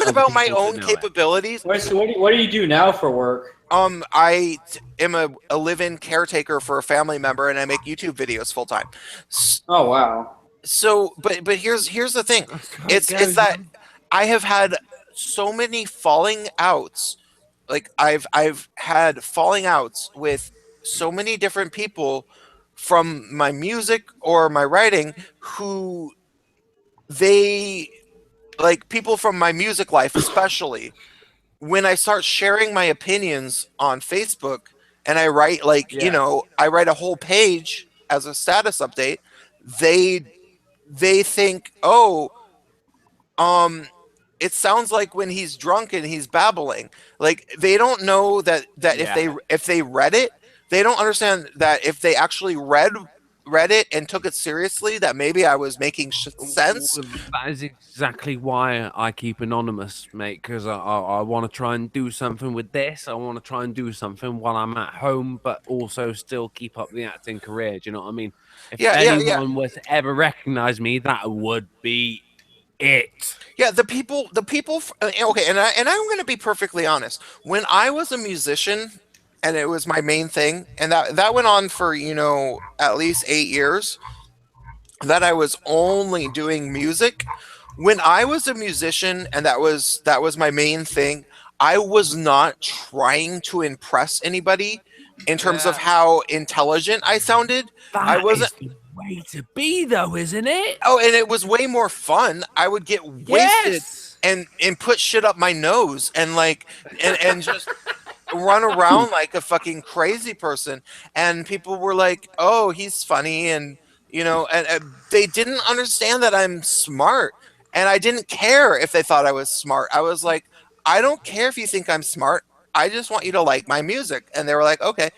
about my own capabilities. So what do you do now for work? I am a live-in caretaker for a family member, and I make YouTube videos full time. Oh wow. So, but here's the thing. It's that I have had so many falling outs. Like, I've had falling outs with so many different people from my music or my writing, who like, people from my music life especially, when I start sharing my opinions on Facebook and I write you know, I write a whole page as a status update, they think, oh, it sounds like when he's drunk and he's babbling. Like, they don't know that if they read it, they don't understand that if they actually read it and took it seriously, that maybe I was making sense. That is exactly why I keep anonymous, mate, because I want to try and do something with this. I want to try and do something while I'm at home, but also still keep up the acting career. Do you know what I mean? If anyone was to ever recognize me, that would be it. Yeah, the people. Okay, and I'm going to be perfectly honest. When I was a musician, and it was my main thing, and that went on for, you know, at least 8 years, that I was only doing music. When I was a musician and that was my main thing, I was not trying to impress anybody in terms of how intelligent I sounded. I wasn't. Is the way to be, though, isn't it? Oh, and it was way more fun. I would get wasted. Yes! and put shit up my nose and like and just run around like a fucking crazy person. And people were like, "Oh, he's funny," and and they didn't understand that I'm smart. And I didn't care if they thought I was smart. I was like, I don't care if you think I'm smart. I just want you to like my music. And they were like, okay.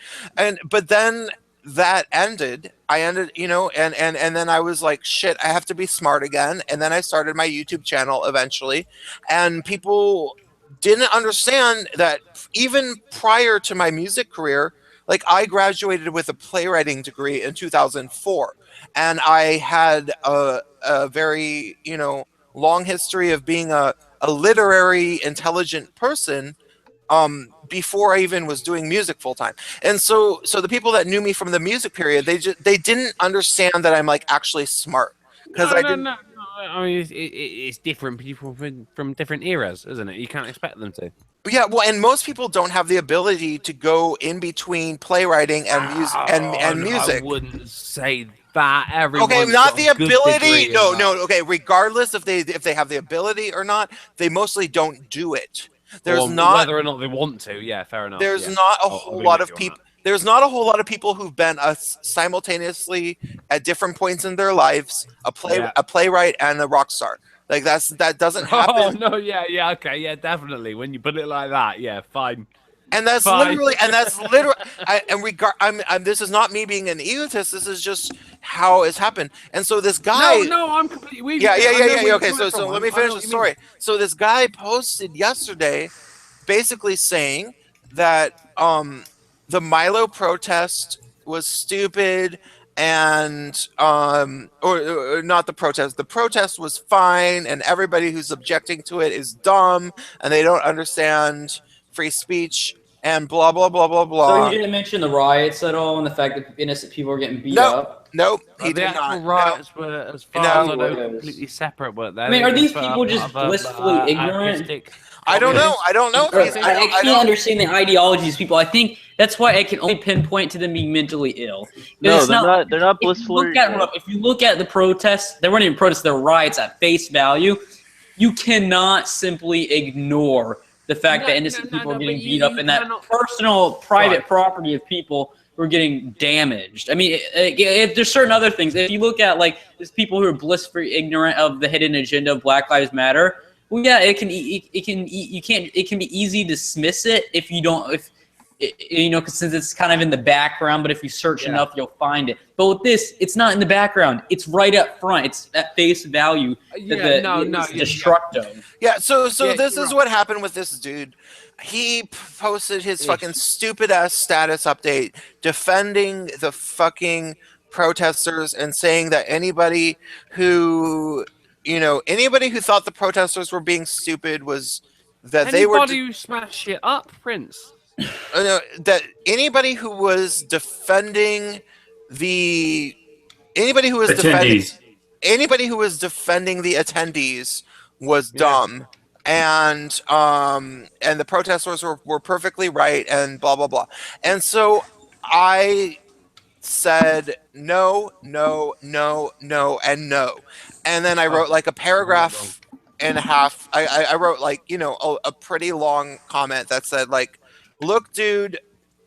But then that ended. I ended, and then I was like, shit, I have to be smart again. And then I started my YouTube channel eventually. And people didn't understand that even prior to my music career, like I graduated with a playwriting degree in 2004. And I had a very, long history of being a literary intelligent person before I even was doing music full time. And so the people that knew me from the music period, they didn't understand that I'm like actually smart, because I didn't. No. I mean, it's different people from different eras, isn't it? You can't expect them to. Yeah, well, and most people don't have the ability to go in between playwriting and music and music. I wouldn't say that. Everyone's Okay, not got the a good ability. degree in No. that. Okay, regardless if they have the ability or not, they mostly don't do it. There's Or not whether or not they want to. Yeah, fair enough. there's yeah. not a I'll whole agree lot with of you on people. There's not a whole lot of people who've been simultaneously at different points in their lives Yeah. a playwright and a rock star. Like that doesn't happen. Oh no, yeah, okay, yeah, definitely. When you put it like that, yeah, fine. And that's Fine. literally, this is not me being an egotist. This is just how it's happened. And so this guy, No, I'm completely. yeah. Okay, so let me finish the story. So this guy posted yesterday, basically saying that the Milo protest was stupid, and or not the protest. The protest was fine, and everybody who's objecting to it is dumb, and they don't understand free speech, and blah blah blah blah So blah. you didn't mention the riots at all, and the fact that innocent people were getting beat up. Nope, he The did actual not. riots were, as far as I know, completely separate, weren't they? I mean, They are were these put up people just out of, blissfully ignorant? artistic I don't know. I don't know. If he's, I can't understand the ideology of these people. I think that's why I can only pinpoint to them being mentally ill. No, It's they're not if you blissfully. if you look at the protests, they weren't even protests; they're riots at face value. You cannot simply ignore the fact that innocent people are getting beat up, and that personal, private property of people who are getting damaged. I mean, if there's certain other things. If you look at like there's people who are blissfully ignorant of the hidden agenda of Black Lives Matter. Well, yeah, it can be easy to dismiss it if you don't, because since it's kind of in the background, but if you search enough, you'll find it. But with this, it's not in the background. It's right up front. It's at face value. It's destructive. Yeah, so this is what happened with this dude. He posted his fucking stupid ass status update defending the fucking protesters and saying that anybody who thought the protesters were being stupid was that they were Anybody who smashed shit up, Prince. that anybody who was defending anybody who was defending the attendees was dumb, and the protesters were perfectly right, and blah blah blah. And so I said no, and no. And then I wrote like a paragraph and a half. I wrote like, a pretty long comment that said like, look, dude,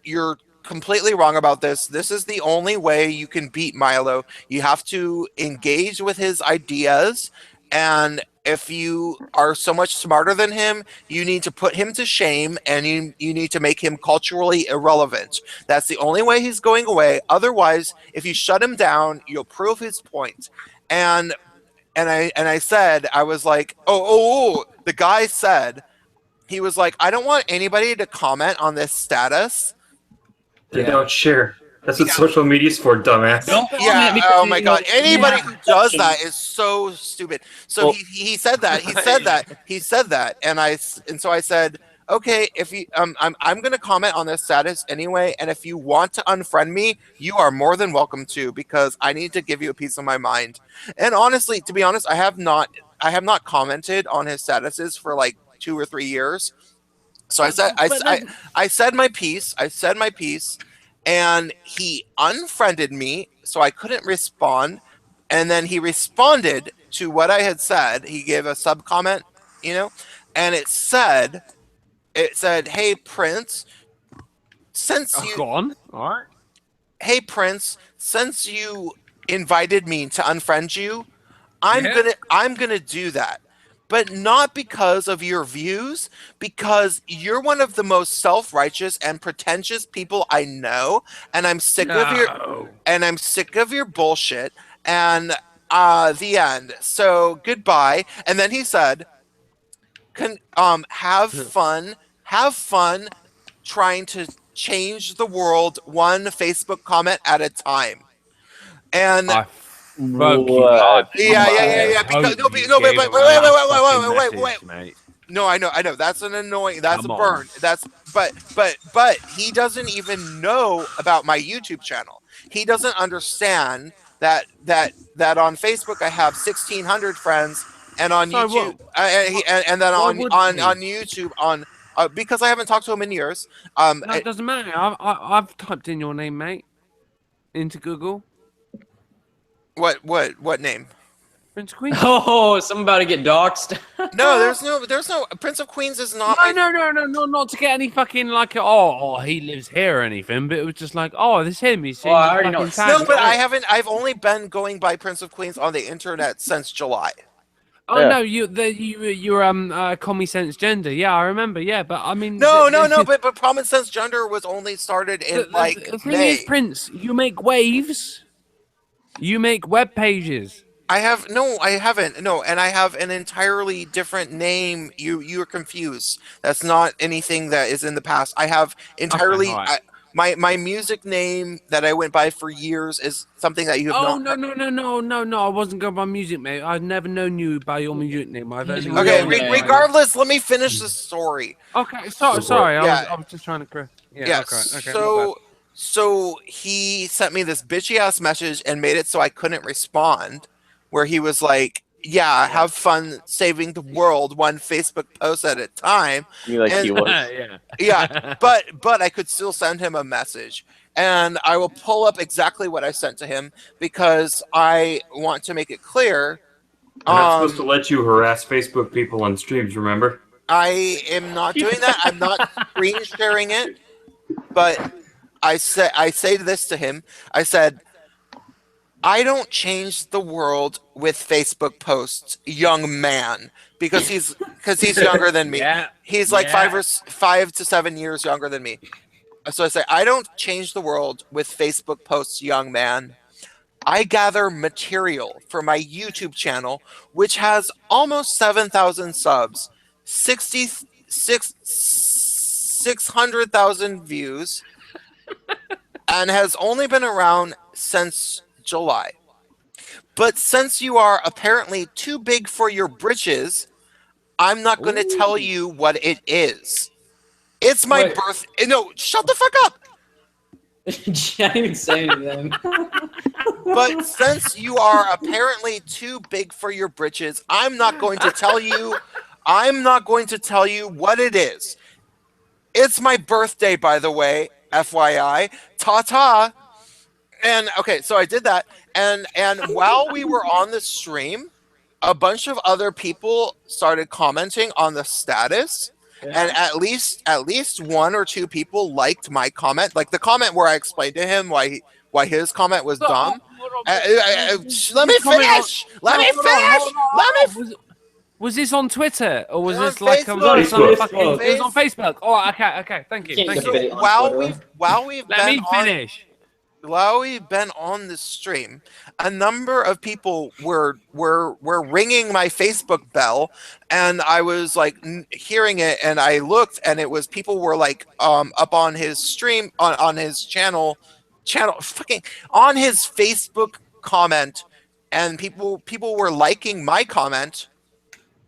you're completely wrong about this. This is the only way you can beat Milo. You have to engage with his ideas, and if you are so much smarter than him, you need to put him to shame, and you need to make him culturally irrelevant. That's the only way he's going away. Otherwise, if you shut him down, you'll prove his point. And I said, I was like, the guy said, he was like, I don't want anybody to comment on this status. They don't share. That's what social media's for, dumbass. Oh my god. Anybody who does that is so stupid. So he said that. He said that. And so I said, okay, if you I'm gonna comment on this status anyway, and if you want to unfriend me, you are more than welcome to, because I need to give you a piece of my mind. And honestly, to be honest, I have not commented on his statuses for like 2 or 3 years. So I said my piece. And he unfriended me, so I couldn't respond. And then he responded to what I had said. He gave a sub comment, you know, and it said, "Hey Prince, since you go on, all right. Hey Prince, since you invited me to unfriend you, I'm Yeah. gonna do that." But not because of your views, because you're one of the most self-righteous and pretentious people I know, and I'm sick of your bullshit. And the end. So goodbye. And then he said, have fun trying to change the world one Facebook comment at a time. And What? yeah. Because no, but wait. Mate. No, I know. That's an annoying. That's Come a on. burn. That's but he doesn't even know about my YouTube channel. He doesn't understand that on Facebook I have 1,600 friends, and on So YouTube, and then why on wouldn't he? YouTube because I haven't talked to him in years. No, it doesn't matter. I've typed in your name, mate, into Google. What name? Prince of Queens. Oh, someone about to get doxxed. No, there's no Prince of Queens is not. No, not to get any fucking like he lives here or anything, but it was just like, oh, this him. He's Well, I already know. No, but I've only been going by Prince of Queens on the internet since July. Oh no, you're common sense gender. Yeah, I remember. Yeah, but I mean, no, but common sense gender was only started in the thing May. is, Prince, you make waves. You make web pages. I haven't. No, and I have an entirely different name. You're confused. That's not anything that is in the past. I have entirely. Okay, right. My music name that I went by for years is something that you have not. No! I wasn't going by music, mate. I've never known you by your music name. Regardless, let me finish the story. Okay, sorry. Yeah. I was just trying to. Yeah. Okay. So he sent me this bitchy ass message and made it so I couldn't respond. Where he was like, "Yeah, have fun saving the world one Facebook post at a time." You like he was. Yeah, but I could still send him a message, and I will pull up exactly what I sent to him because I want to make it clear. I'm not supposed to let you harass Facebook people on streams. Remember? I am not doing that. I'm not screen sharing it, but I say this to him. I said, I don't change the world with Facebook posts, young man, because he's younger than me. He's like 5 to 7 years younger than me. So I say, I don't change the world with Facebook posts, young man. I gather material for my YouTube channel, which has almost 7,000 subs, 600,000 views, and has only been around since July. But since you are apparently too big for your britches, I'm not going to tell you what it is. It's my birth. No, shut the fuck up. I didn't even say anything. But since you are apparently too big for your britches, I'm not going to tell you. I'm not going to tell you what it is. It's my birthday, by the way, FYI. Ta-ta. And okay, so I did that, and while we were on the stream, a bunch of other people started commenting on the status, and at least one or two people liked my comment, like the comment where I explained to him why his comment was dumb. Let me finish. Was this on Twitter or was this on like Facebook. It was on Facebook. Oh, okay. Thank you. So while we've been on this stream, a number of people were ringing my Facebook bell, and I was like hearing it, and I looked, and it was people were like up on his stream on his channel fucking on his Facebook comment, and people were liking my comment,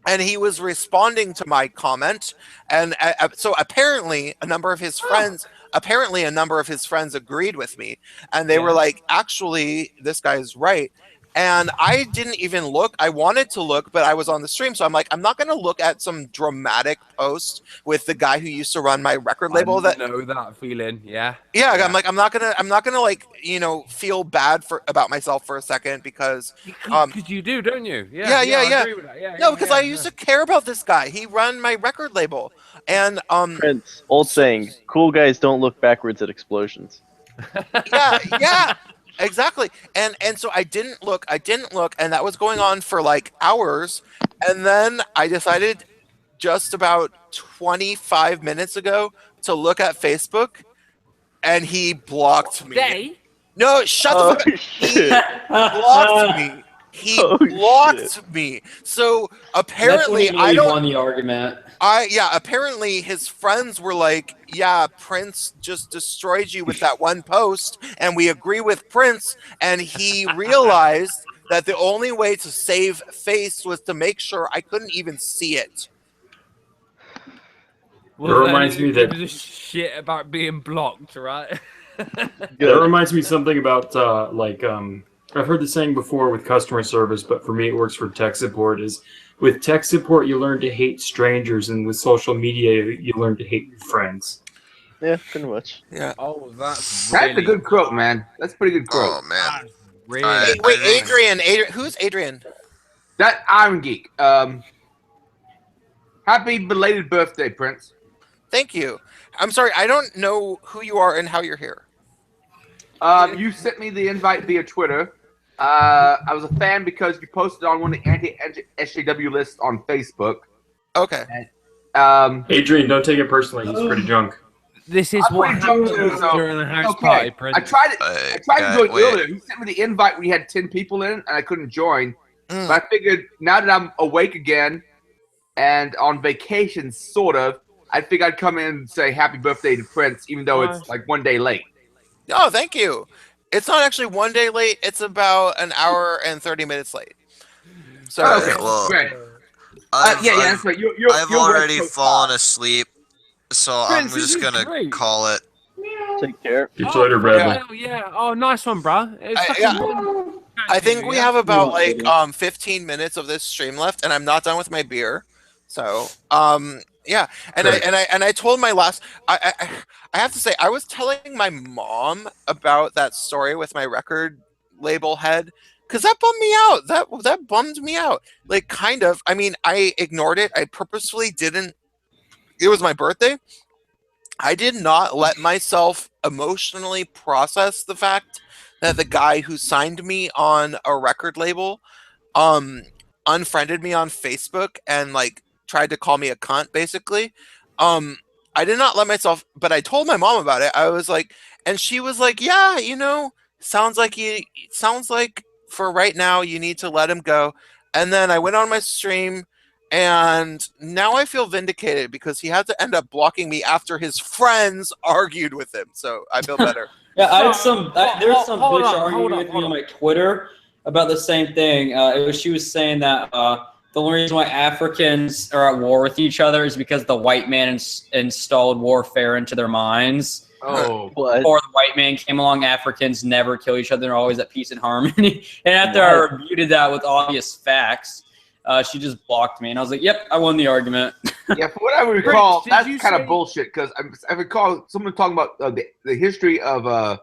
and he was responding to my comment, and so apparently a number of his friends agreed with me, and they were like, actually, this guy is right. And I didn't even look. I wanted to look, but I was on the stream, so I'm like, I'm not going to look at some dramatic post with the guy who used to run my record label. I know that feeling. Yeah. Yeah, I'm like, I'm not gonna like, feel bad about myself for a second because you do, don't you? Yeah. I agree with that. No, because I used to care about this guy. He ran my record label, and Prince, old saying, cool guys don't look backwards at explosions. yeah, exactly. And so I didn't look, and that was going on for like hours, and then I decided just about 25 minutes ago to look at Facebook, and he blocked me. No, shut the fuck up. He blocked me. He blocked me. So apparently, I don't won the argument. Apparently his friends were like, "Yeah, Prince just destroyed you with that one post, and we agree with Prince." And he realized that the only way to save face was to make sure I couldn't even see it. Well, it reminds me that gives a shit about being blocked, right? that reminds me something about I've heard the saying before with customer service, but for me it works for tech support. Is with tech support you learn to hate strangers, and with social media you learn to hate your friends. Yeah, pretty much. Yeah. Oh, that's a good quote, man. That's a pretty good quote. Oh man. Really? Wait, Adrian. Who's Adrian? That Iron Geek. Happy belated birthday, Prince. Thank you. I'm sorry, I don't know who you are and how you're here. You sent me the invite via Twitter. I was a fan because you posted on one of the anti-SJW lists on Facebook. Okay. Adrian, don't take it personally. He's pretty drunk. This is what happens during the house party, Prince. I tried to join earlier. You sent me the invite when you had 10 people in, and I couldn't join. But I figured now that I'm awake again and on vacation, sort of, I think I'd come in and say happy birthday to Prince, even though it's like 1 day late. Oh, thank you. It's not actually 1 day late. It's about an hour and 30 minutes late. So okay, well, great. I've right. I've already fallen asleep, so Prince, I'm just gonna great. call it. Take care. Catch you later, Bradley. Yeah. Oh, nice one, bro. I think we have about like 15 minutes of this stream left, and I'm not done with my beer. So yeah, and I told my last. I have to say, I was telling my mom about that story with my record label head, because that bummed me out. That bummed me out. Like, kind of. I mean, I ignored it. I purposefully didn't. It was my birthday. I did not let myself emotionally process the fact that the guy who signed me on a record label unfriended me on Facebook and like tried to call me a cunt, basically. I did not let myself, but I told my mom about it. I was like, and she was like, yeah, sounds like for right now you need to let him go. And then I went on my stream, and now I feel vindicated because he had to end up blocking me after his friends argued with him. So I feel better. Yeah, I had there's some bitch arguing with me on my Twitter about the same thing. She was saying that the only reason why Africans are at war with each other is because the white man installed warfare into their minds. Oh, what? Before the white man came along, Africans never kill each other. They're always at peace and harmony. And after I refuted that with obvious facts, she just blocked me. And I was like, yep, I won the argument. Yeah, for what I recall, that's kind of bullshit, because I recall someone talking about the history of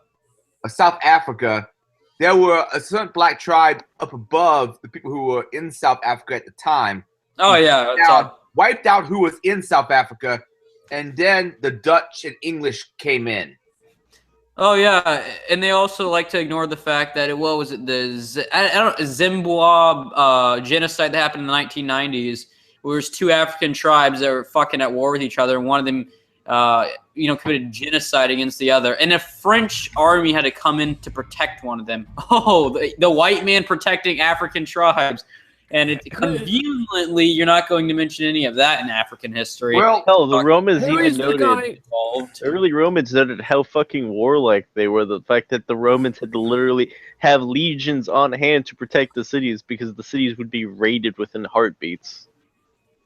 South Africa. There were a certain black tribe up above the people who were in South Africa at the time. Oh, yeah. Wiped out who was in South Africa, and then the Dutch and English came in. Oh, yeah. And they also like to ignore the fact that the Zimbabwe genocide that happened in the 1990s, where there's two African tribes that were fucking at war with each other, and one of them committed genocide against the other, and a French army had to come in to protect one of them. Oh, the white man protecting African tribes, and conveniently, you're not going to mention any of that in African history. Well, hell, the Romans even noted. Early Romans noted how fucking warlike they were. The fact that the Romans had to literally have legions on hand to protect the cities because the cities would be raided within heartbeats.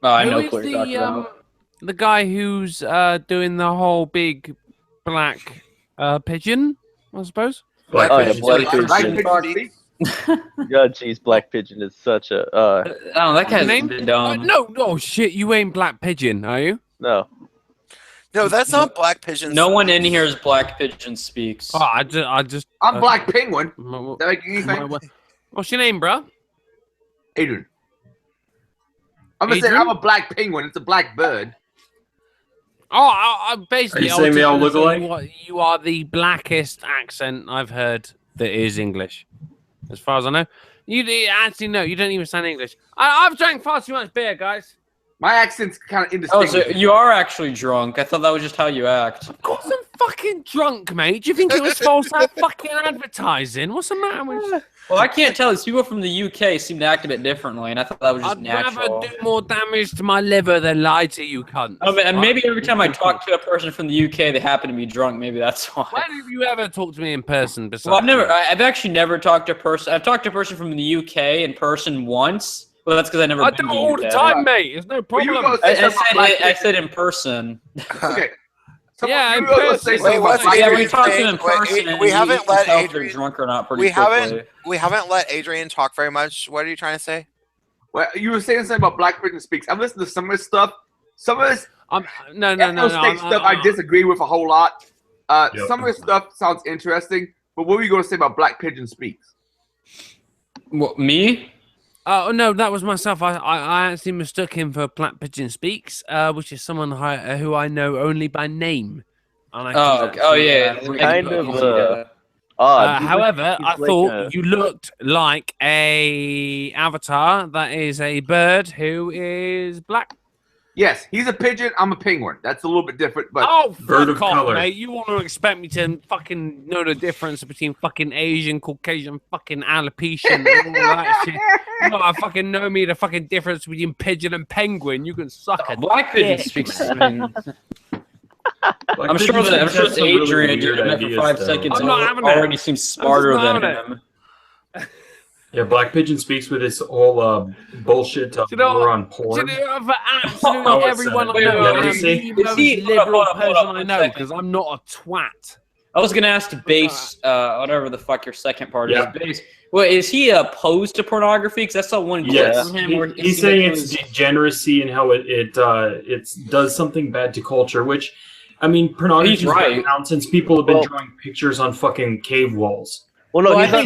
Oh, I know what you're talking about. The guy who's doing the whole big black pigeon, I suppose. Black pigeon. God, jeez, Black Pigeon is such a. Oh, that guy's name? a bit dumb. No, shit, you ain't Black Pigeon, are you? No. No, that's not Black Pigeon. No one in here is Black Pigeon Speaks. Oh, I just. I'm Black Penguin. That make anything? What's your name, bro? Adrian. I'm gonna say I'm a black penguin. It's a black bird. Oh, I basically. Are you saying they all look alike? You are the blackest accent I've heard that is English, as far as I know. You actually no, you don't even sound English. I've drank far too much beer, guys. My accent's kind of Oh, indistinct. so you are actually drunk. I thought that was just how you act. Of course I'm fucking drunk, mate. Do you think it was false fucking advertising? What's the matter with... Well, I can't tell. These people from the UK seem to act a bit differently, and I thought that was just I'd natural. rather do more damage to my liver than lie to you, cunt. Oh, and maybe every time I talk to a person from the UK, they happen to be drunk. Maybe that's why. When have you ever talked to me in person? Besides Well, I've actually never talked to a person. I've talked to a person from the UK in person once. Well, that's because I never. I do it all the time, mate. There's no problem. I said in person. Okay. Yeah, in person. We talked to them in person. We haven't let Adrian. Drunk or not pretty We quickly. haven't let Adrian talk very much. What are you trying to say? Well, you were saying something about Black Britain Speaks. I'm listening to some of this stuff. Some of this no, stuff I disagree with a whole lot. Some of this stuff sounds interesting, but what were you going to say about Black Pigeon Speaks? What, me? Oh no, that was myself. I actually mistook him for Black Pigeon Speaks, which is someone who I know only by name. And kind of odd. However, I He's thought you looked like a avatar that is a bird who is black. Yes, he's a pigeon. I'm a penguin. That's a little bit different, but fuck off, mate. You want to expect me to fucking know the difference between fucking Asian, Caucasian, fucking alopecia and all that shit? You know, I fucking know me the fucking difference between pigeon and penguin. You can suck a Black Pigeon dick. Speaks. I mean, I'm sure that Adrian doing that for 5 seconds already seems smarter than him. Yeah, Black Pigeon Speaks with his whole bullshit war on porn. For absolutely everyone I know, I'm the most liberal person I know because I'm not a twat. I was gonna ask Base, whatever the fuck your second part is. Base. Well, is he opposed to pornography? Because that's not one clip from him. He's saying it's degeneracy and how it does something bad to culture. Which, I mean, pornography is right. Since people have been drawing pictures on fucking cave walls. Well, no, he's not